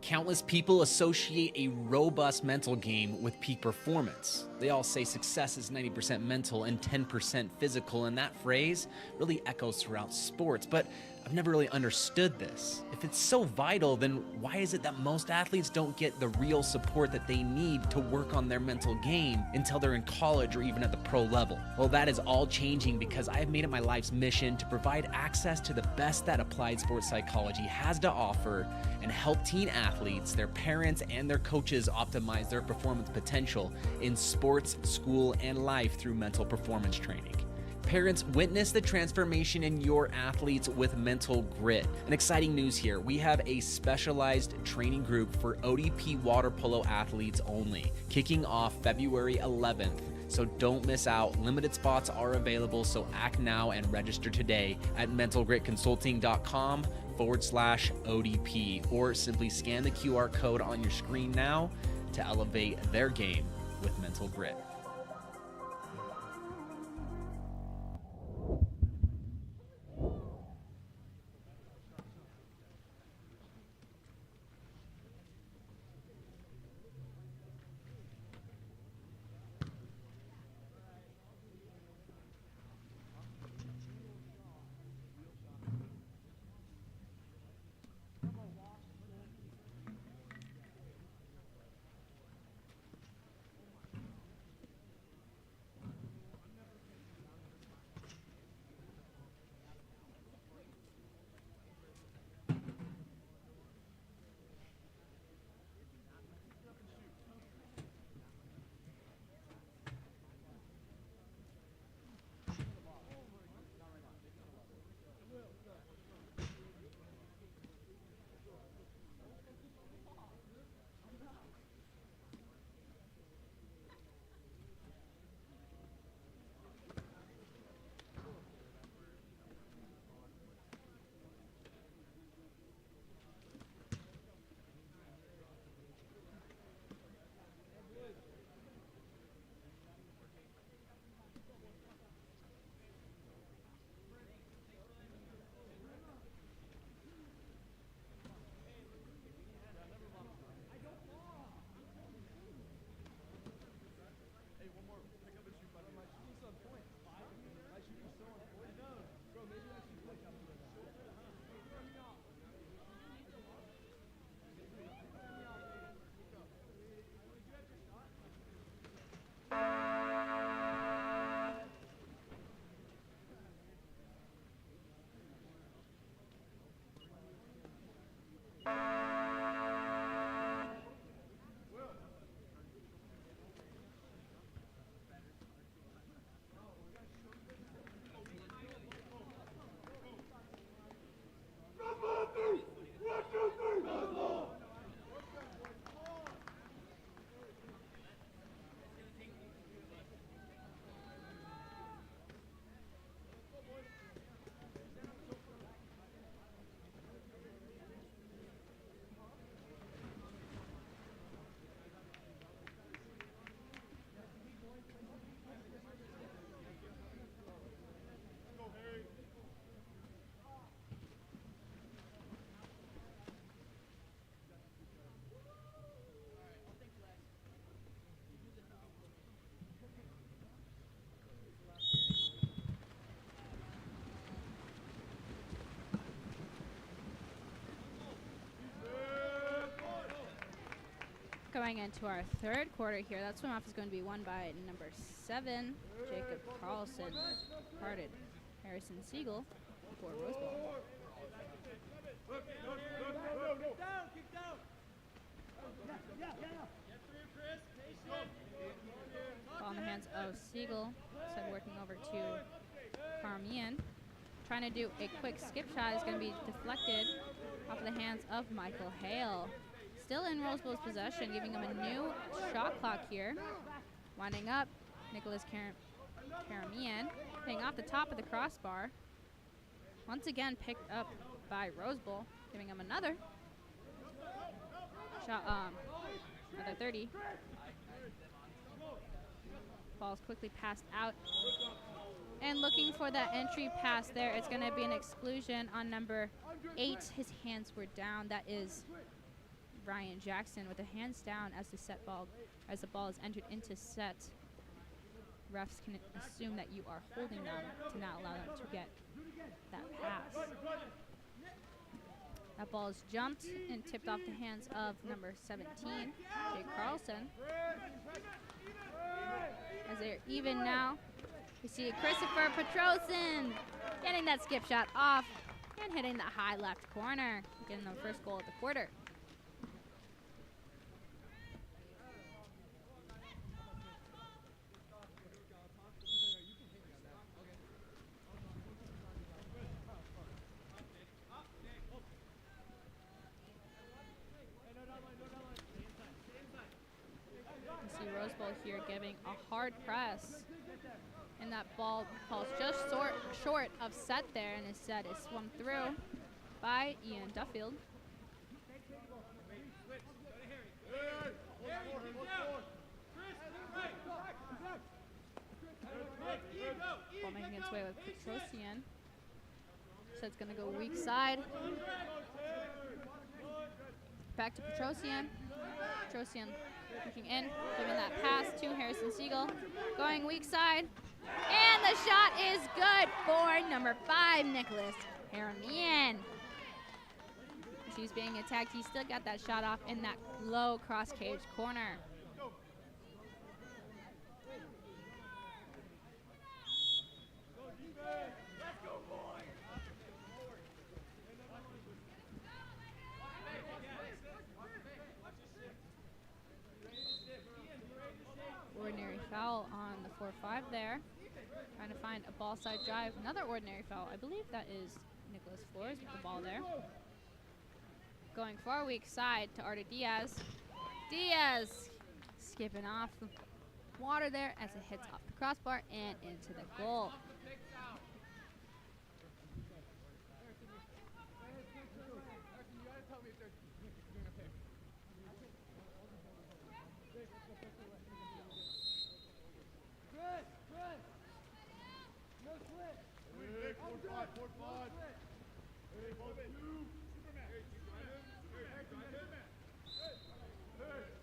Countless people associate a robust mental game with peak performance. They all say success is 90% mental and 10% physical, and that phrase really echoes throughout sports, but I've never really understood this. If it's so vital, then why is it that most athletes don't get the real support that they need to work on their mental game until they're in college or even at the pro level? Well, that is all changing because I've made it my life's mission to provide access to the best that applied sports psychology has to offer and help teen athletes, their parents, and their coaches optimize their performance potential in sports, school, and life through mental performance training. Parents, witness the transformation in your athletes with mental grit. And exciting news here, we have a specialized training group for ODP water polo athletes only, kicking off February 11th. So don't miss out. Limited spots are available, so act now and register today at mentalgritconsulting.com/ODP, or simply scan the QR code on your screen now to elevate their game with mental grit. Going into our third quarter here, that swim off is going to be won by number 7, Jacob Carlson, parted Harrison Siegel for Rosebud. Ball in the hands of Siegel, instead working over to Carmian. Trying to do a quick skip shot is going to be deflected off of the hands of Michael Hale. Still in Rosebud's possession, giving him a new shot clock here. Winding up, Nicholas Caramian, hitting off the top of the crossbar. Once again picked up by Rosebud, giving him another shot, another 30. Ball's quickly passed out. And looking for that entry pass there, it's going to be an exclusion on number 8. His hands were down. That is Ryan Jackson with the hands down as the ball is entered into set. Refs can assume that you are holding them to not allow them to get that pass. That ball is jumped and tipped off the hands of number 17, Jake Carlson. As they're even now, we see Christopher Petrosin getting that skip shot off and hitting the high left corner, getting the first goal of the quarter. Rose Bowl here, giving a hard press. And that ball falls just short of set there, and instead is swung through by Ian Duffield. Ball making its way with Petrosian. So it's going to go weak side. Back to Petrosian. Petrosian looking in, giving that pass to Harrison Siegel. Going weak side. And the shot is good for number 5, Nicholas Haramian. As he was being attacked, he still got that shot off in that low cross cage corner. Ordinary foul on the 4-5 there. Trying to find a ball side drive. Another ordinary foul. I believe that is Nicholas Flores with the ball there. Going far weak side to Arda Diaz. Diaz skipping off the water there as it hits off the crossbar and into the goal.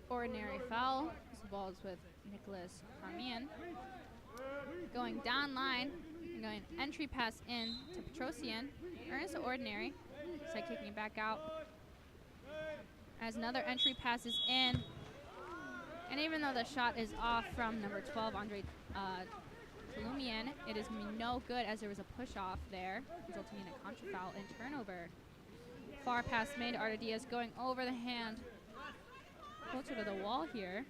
Ordinary foul. This ball is with Nicholas Harmian. Going down line, and going entry pass in to Petrosian. Earns the ordinary. So kicking it back out. As another entry pass is in. And even though the shot is off from number 12, Andre Tolumian, it is no good as there was a push off there, resulting in a contra foul and turnover. Far pass made, Arda Diaz going over the hand, closer to the wall here.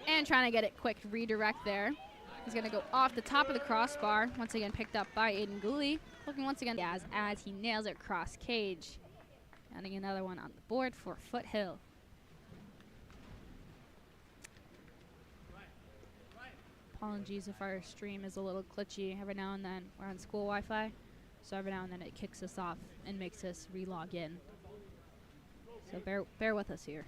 And trying to get it quick redirect there. He's going to go off the top of the crossbar, once again picked up by Aiden Gooley. Looking once again as he nails it cross cage. Adding another one on the board for Foothill. Apologies if our stream is a little glitchy every now and then. We're on school Wi-Fi, so every now and then it kicks us off and makes us re-log in. So bear with us here.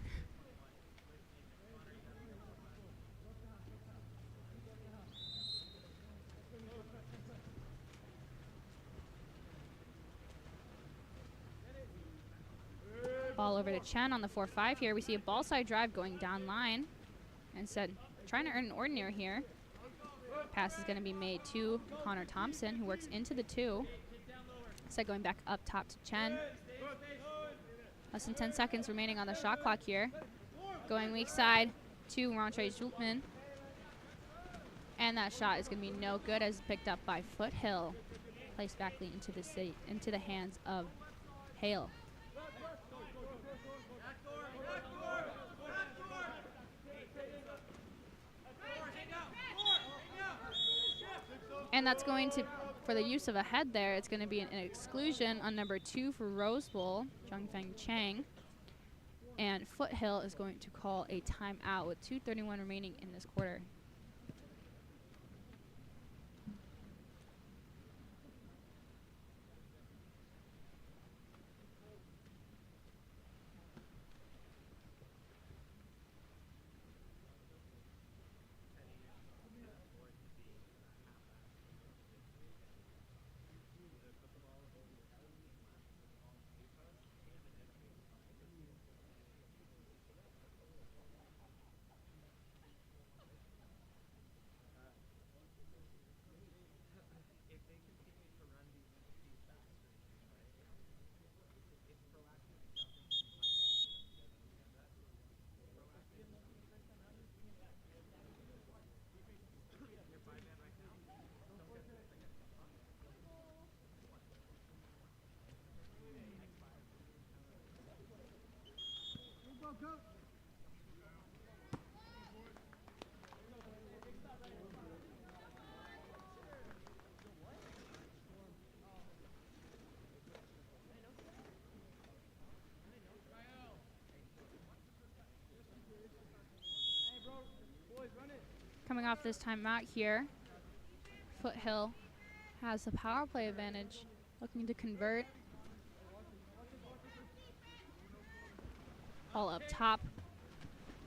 Ball over to Chen on the 4-5 here. We see a ball side drive going down line. Instead, trying to earn an ordinary here. Pass is going to be made to Connor Thompson, who works into the 2. Instead, going back up top to Chen. Less than 10 seconds remaining on the shot clock here. Going weak side to Rontre Schultman. And that shot is going to be no good as picked up by Foothill. Placed back into the hands of Hale. And that's going to, for the use of a head there, it's going to be an exclusion on number 2 for Rose Bowl, Zhongfeng Chang. And Foothill is going to call a timeout with 2:31 remaining in this quarter. Coming off this timeout here, Foothill has the power play advantage, looking to convert. Ball up top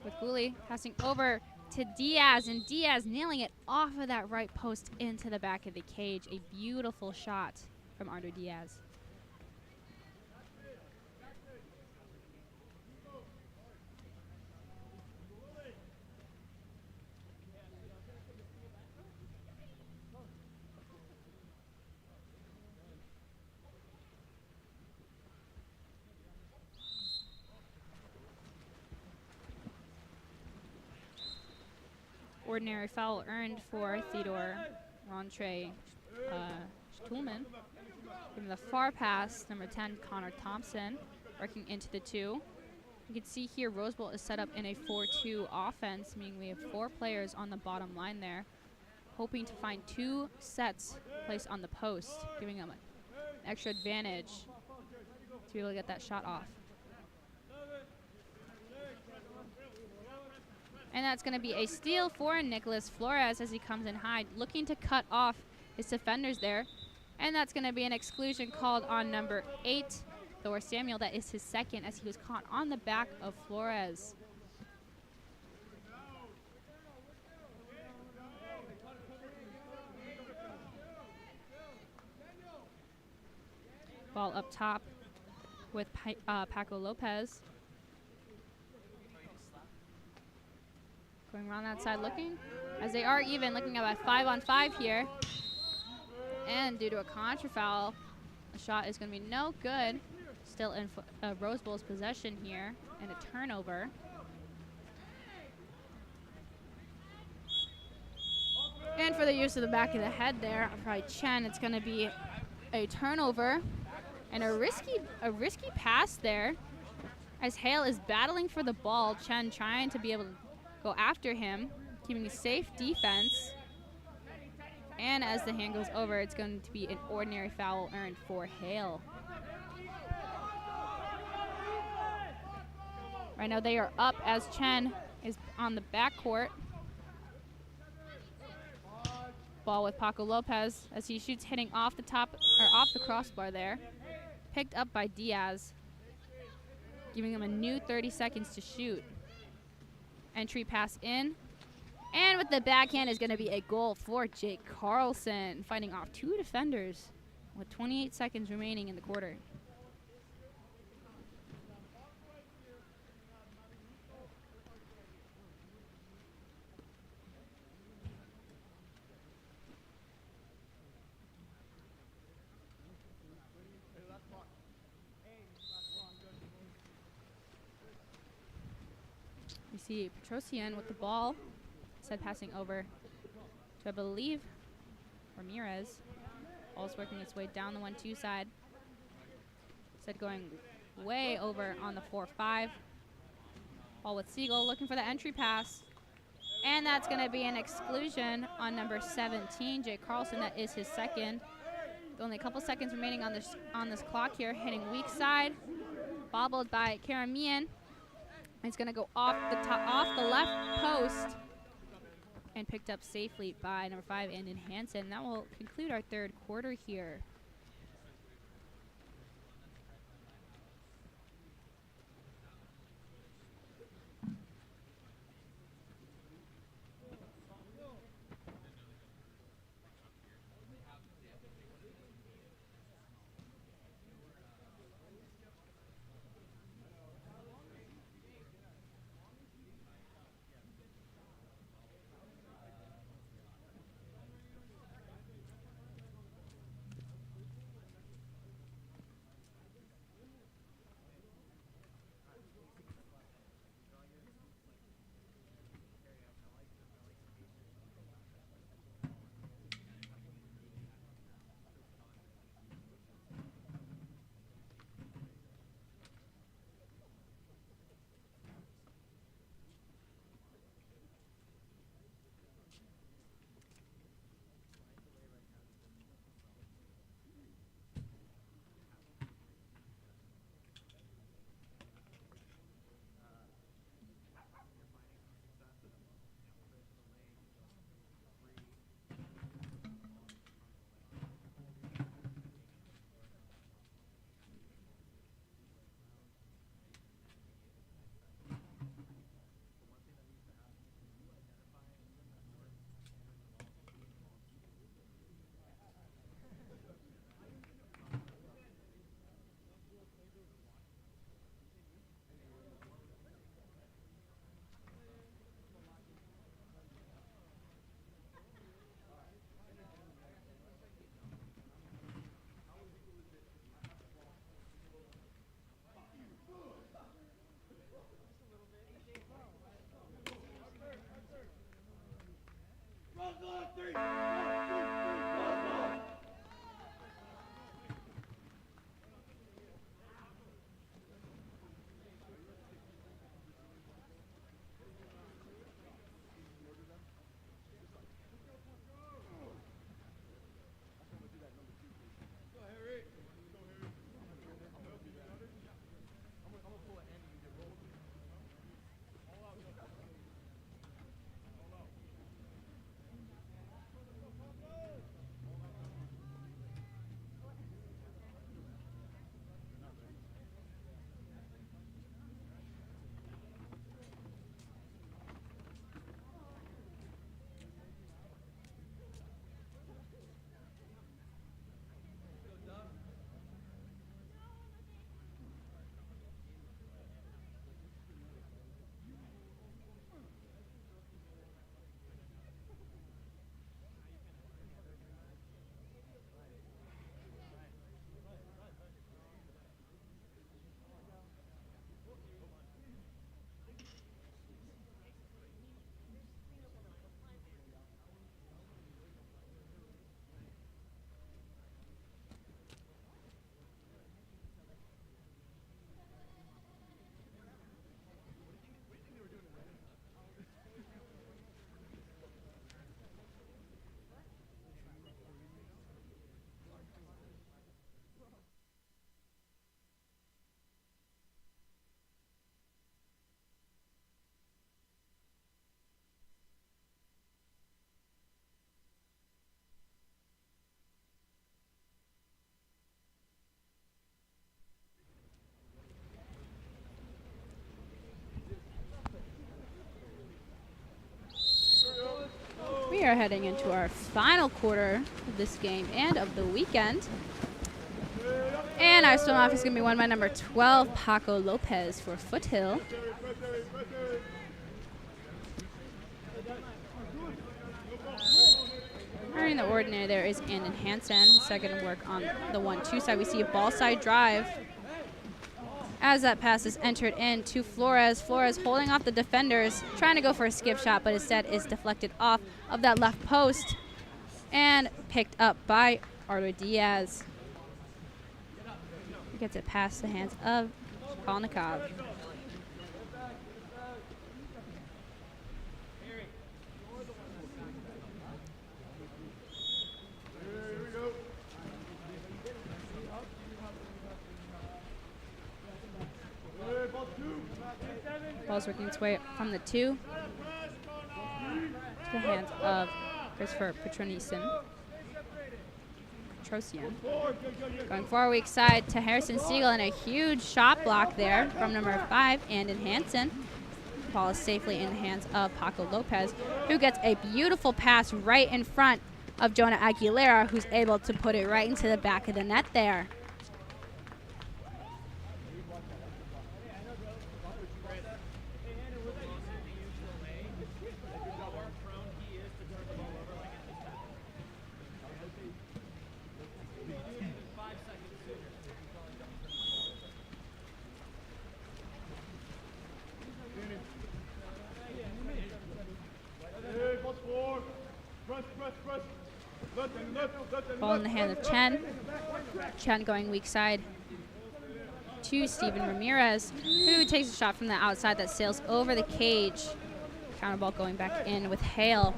with Gooley passing over to Diaz, and Diaz nailing it off of that right post into the back of the cage. A beautiful shot from Arthur Diaz. Ordinary foul earned for Theodore Rentre Stulman. From the far pass, number 10, Connor Thompson, working into the 2. You can see here Rose Bowl is set up in a 4-2 offense, meaning we have 4 players on the bottom line there, hoping to find 2 sets placed on the post, giving them an extra advantage to be able to get that shot off. And that's going to be a steal for Nicholas Flores as he comes in high, looking to cut off his defenders there. And that's going to be an exclusion called on number 8, Thor Samuel. That is his second, as he was caught on the back of Flores. Ball up top with Paco Lopez. Going around that side looking, as they are even, looking at a 5-on-5 here. And due to a contra foul, the shot is going to be no good. Still in Rose Bowl's possession here, and a turnover. And for the use of the back of the head there, probably Chen, it's going to be a turnover. And a risky pass there, as Hale is battling for the ball. Chen trying to be able to go after him, keeping a safe defense. And as the hand goes over, it's going to be an ordinary foul earned for Hale. Right now they are up as Chen is on the backcourt. Ball with Paco Lopez as he shoots, hitting off the top, or off the crossbar there. Picked up by Diaz, giving him a new 30 seconds to shoot. Entry pass in, and with the backhand is going to be a goal for Jake Carlson, fighting off 2 defenders with 28 seconds remaining in the quarter. We see Petrosian with the ball, instead passing over to, I believe, Ramirez. Ball's working its way down the 1-2 side. Instead going way over on the 4-5. Ball with Siegel looking for the entry pass. And that's going to be an exclusion on number 17, Jake Carlson. That is his second. Only a couple seconds remaining on this clock here, hitting weak side. Bobbled by Karamian. It's going to go off the left post and picked up safely by number 5, Andon Hansen. That will conclude our third quarter here. are heading into our final quarter of this game and of the weekend. And our swim off is going to be won by number 12, Paco Lopez for Foothill. In the ordinary, there is Andon Hansen. So going to work on the 1-2 side. We see a ball side drive as that pass is entered in to Flores. Flores holding off the defenders, trying to go for a skip shot, but instead is deflected off of that left post and picked up by Arthur Diaz. He gets it past the hands of Kalnikov. Ball's working its way from the 2 to the hands of Christopher Petrosian. Going forward, weak side to Harrison Siegel, and a huge shot block there from number 5, Andon Hansen. The ball is safely in the hands of Paco Lopez, who gets a beautiful pass right in front of Jonah Aguilera, who's able to put it right into the back of the net there. Ball in the hand of Chen. Chen going weak side to Steven Ramirez, who takes a shot from the outside that sails over the cage. Counter ball going back in with Hale.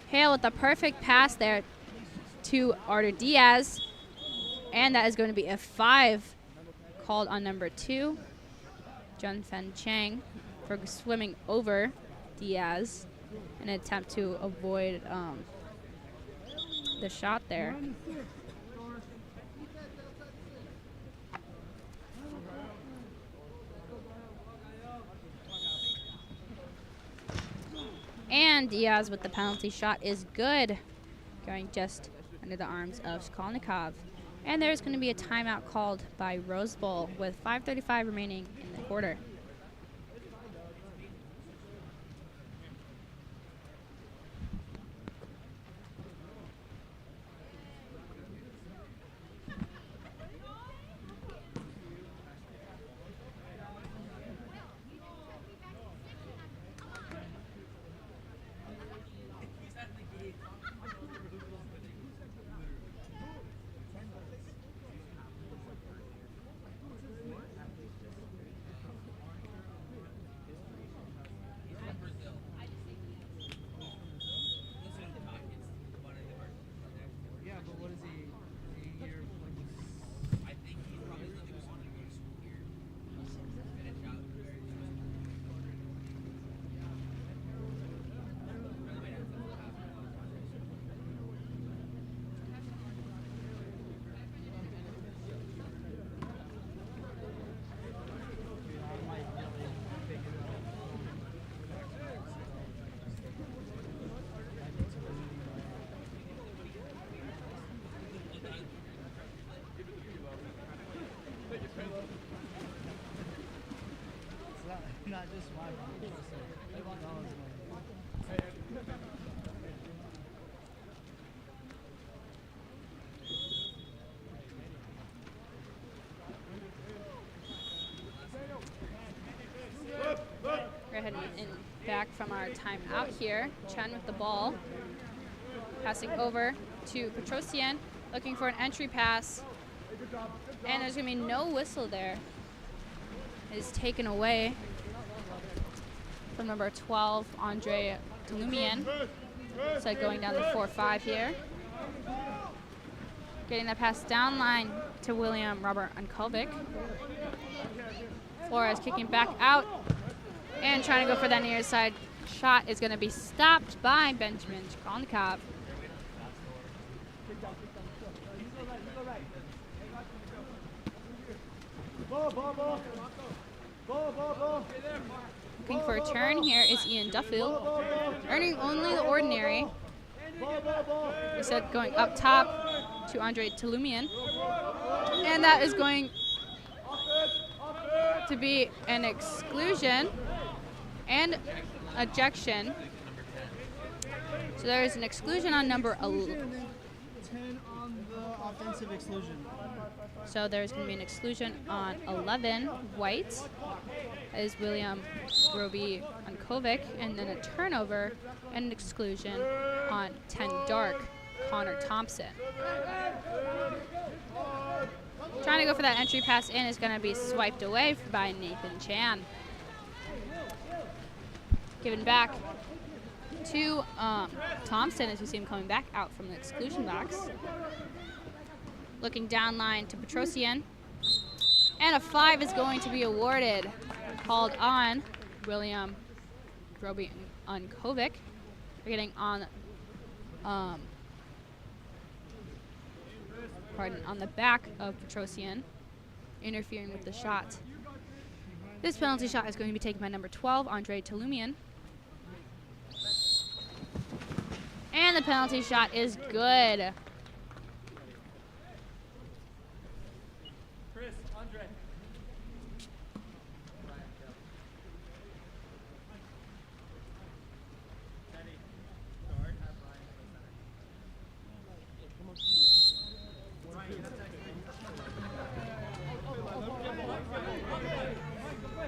Hale with the perfect pass there to Arthur Diaz. And that is going to be a 5 called on number 2, Junfen Chang, for swimming over Diaz in an attempt to avoid the shot there. And Diaz with the penalty shot is good, going just under the arms of Skolnikov. And there's going to be a timeout called by Rose Bowl with 5:35 remaining in the quarter. Not just one. We're heading in back from our timeout here. Chen with the ball. Passing over to Petrosian, looking for an entry pass. And there's going to be no whistle there. It is taken away from number 12, Andre Delumian. So going down the 4-5 here. Getting that pass down line to William Robert Unkovic. Flores kicking back out and trying to go for that near side shot is going to be stopped by Benjamin Chkolnikov. Looking for a turn here is Ian Duffield, earning only the ordinary We said going up top to Andre Tolumian. And that is going to be an exclusion and ejection. So there is an exclusion on number 11. 10 on the offensive exclusion. So there's going to be an exclusion on 11, white, is William Roby Unkovic, and then a turnover and an exclusion on 10, dark, Connor Thompson. Trying to go for that entry pass in is going to be swiped away by Nathan Chan. Given back to Thompson as we see him coming back out from the exclusion box. Looking down line to Petrosian. And a 5 is going to be awarded. Called on William Roby Unkovic. We're getting on on the back of Petrosian, interfering with the shot. This penalty shot is going to be taken by number 12, Andre Tolumian. And the penalty shot is good. Chris, Andre.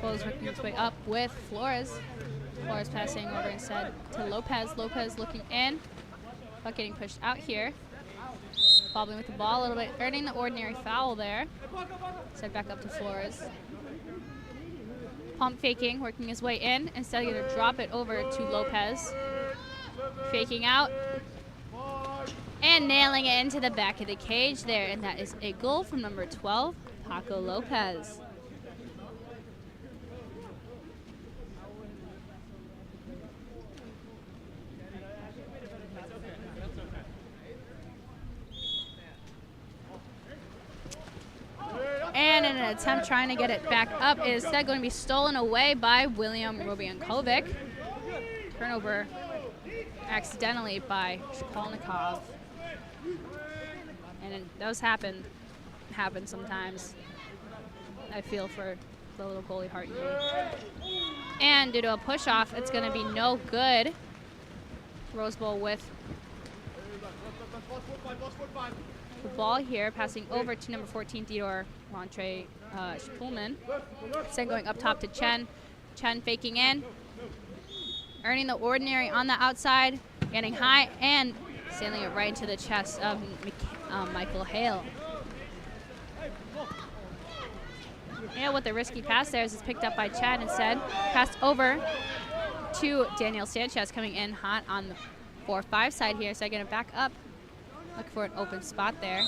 Ball's working its way up with Flores. Flores passing over instead to Lopez. Lopez looking in, but getting pushed out here. Bobbling with the ball a little bit, earning the ordinary foul there. Side back up to Flores. Pump faking, working his way in. Instead, going to drop it over to Lopez. Faking out. And nailing it into the back of the cage there. And that is a goal from number 12, Paco Lopez. And in an attempt trying to get it back up, it is instead going to be stolen away by William Robiankovic. Turnover accidentally by Shikolnikov. And those happen sometimes. I feel for the little goalie heart in me. And due to a push off, it's going to be no good. Rose Bowl with the ball here, passing over to number 14, Theodore Montre Schpullman. Then going up top to Chen. Chen faking in, earning the ordinary on the outside, getting high and sailing it right into the chest of Michael Hale. And with the risky pass there, it's picked up by Chad instead. Passed over to Daniel Sanchez coming in hot on the 4-5 side here. So I'm going to back up, look for an open spot there.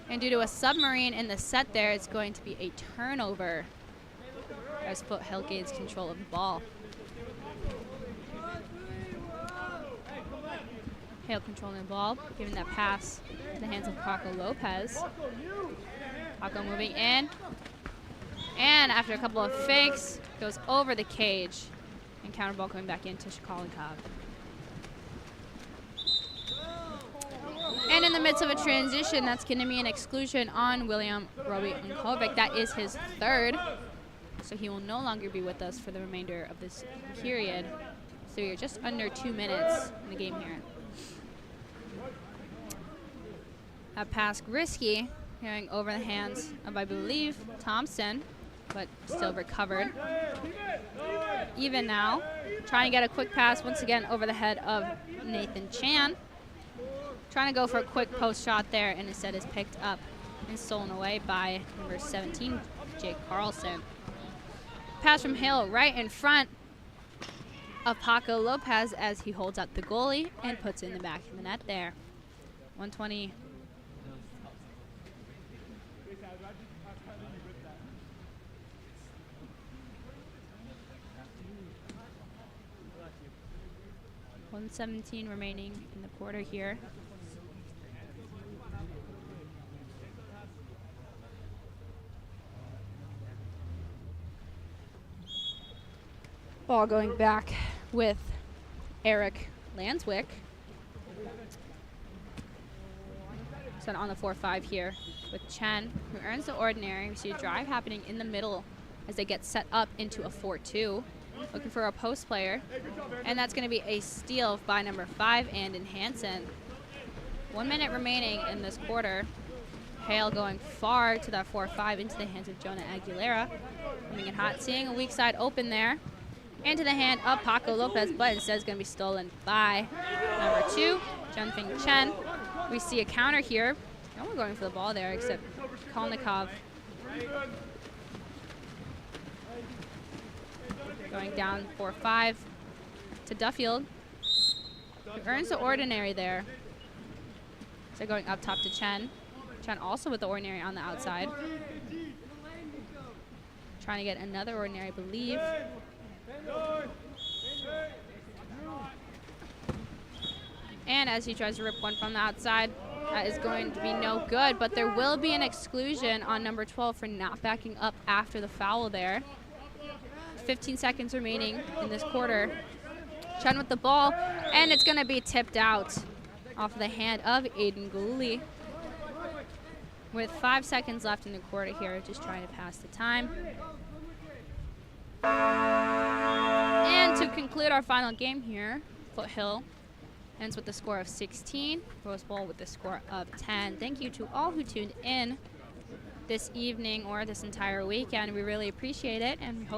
And due to a submarine in the set there, it's going to be a turnover as Foothill gains control of the ball. Hale controlling the ball, giving that pass to the hands of Paco Lopez. Paco moving in. And after a couple of fakes, goes over the cage. And counter ball coming back into Shikolnikov. And in the midst of a transition, that's going to be an exclusion on William Roby Unkovic. That is his third. So he will no longer be with us for the remainder of this period. So you're just under 2 minutes in the game here. That pass risky, going over the hands of, I believe, Thompson, but still recovered. Even now, trying to get a quick pass once again over the head of Nathan Chan. Trying to go for a quick post shot there, and instead is picked up and stolen away by number 17, Jake Carlson. Pass from Hale right in front of Paco Lopez as he holds up the goalie and puts it in the back of the net there. 120. .117 remaining in the quarter here. Ball going back with Eric Lanswick. So on the 4-5 here with Chen, who earns the ordinary. We see a drive happening in the middle as they get set up into a 4-2. Looking for a post player. And that's going to be a steal by number 5, Andon Hansen. 1 minute remaining in this quarter. Hale going far to that 4-5 into the hands of Jonah Aguilera. Coming in hot, seeing a weak side open there. Into the hand of Paco Lopez, but instead is going to be stolen by number 2, Junfeng Chen. We see a counter here. No one going for the ball there except Kolnikov. Going down 4-5 to Duffield, who earns the ordinary there. So going up top to Chen. Chen also with the ordinary on the outside. Trying to get another ordinary, I believe. And as he tries to rip one from the outside, that is going to be no good, but there will be an exclusion on number 12 for not backing up after the foul there. 15 seconds remaining in this quarter. Chen with the ball, and it's going to be tipped out off the hand of Aiden Gouli. With 5 seconds left in the quarter here, just trying to pass the time. And to conclude our final game here, Foothill ends with the score of 16, Rose Bowl with the score of 10. Thank you to all who tuned in this evening or this entire weekend. We really appreciate it, and we hope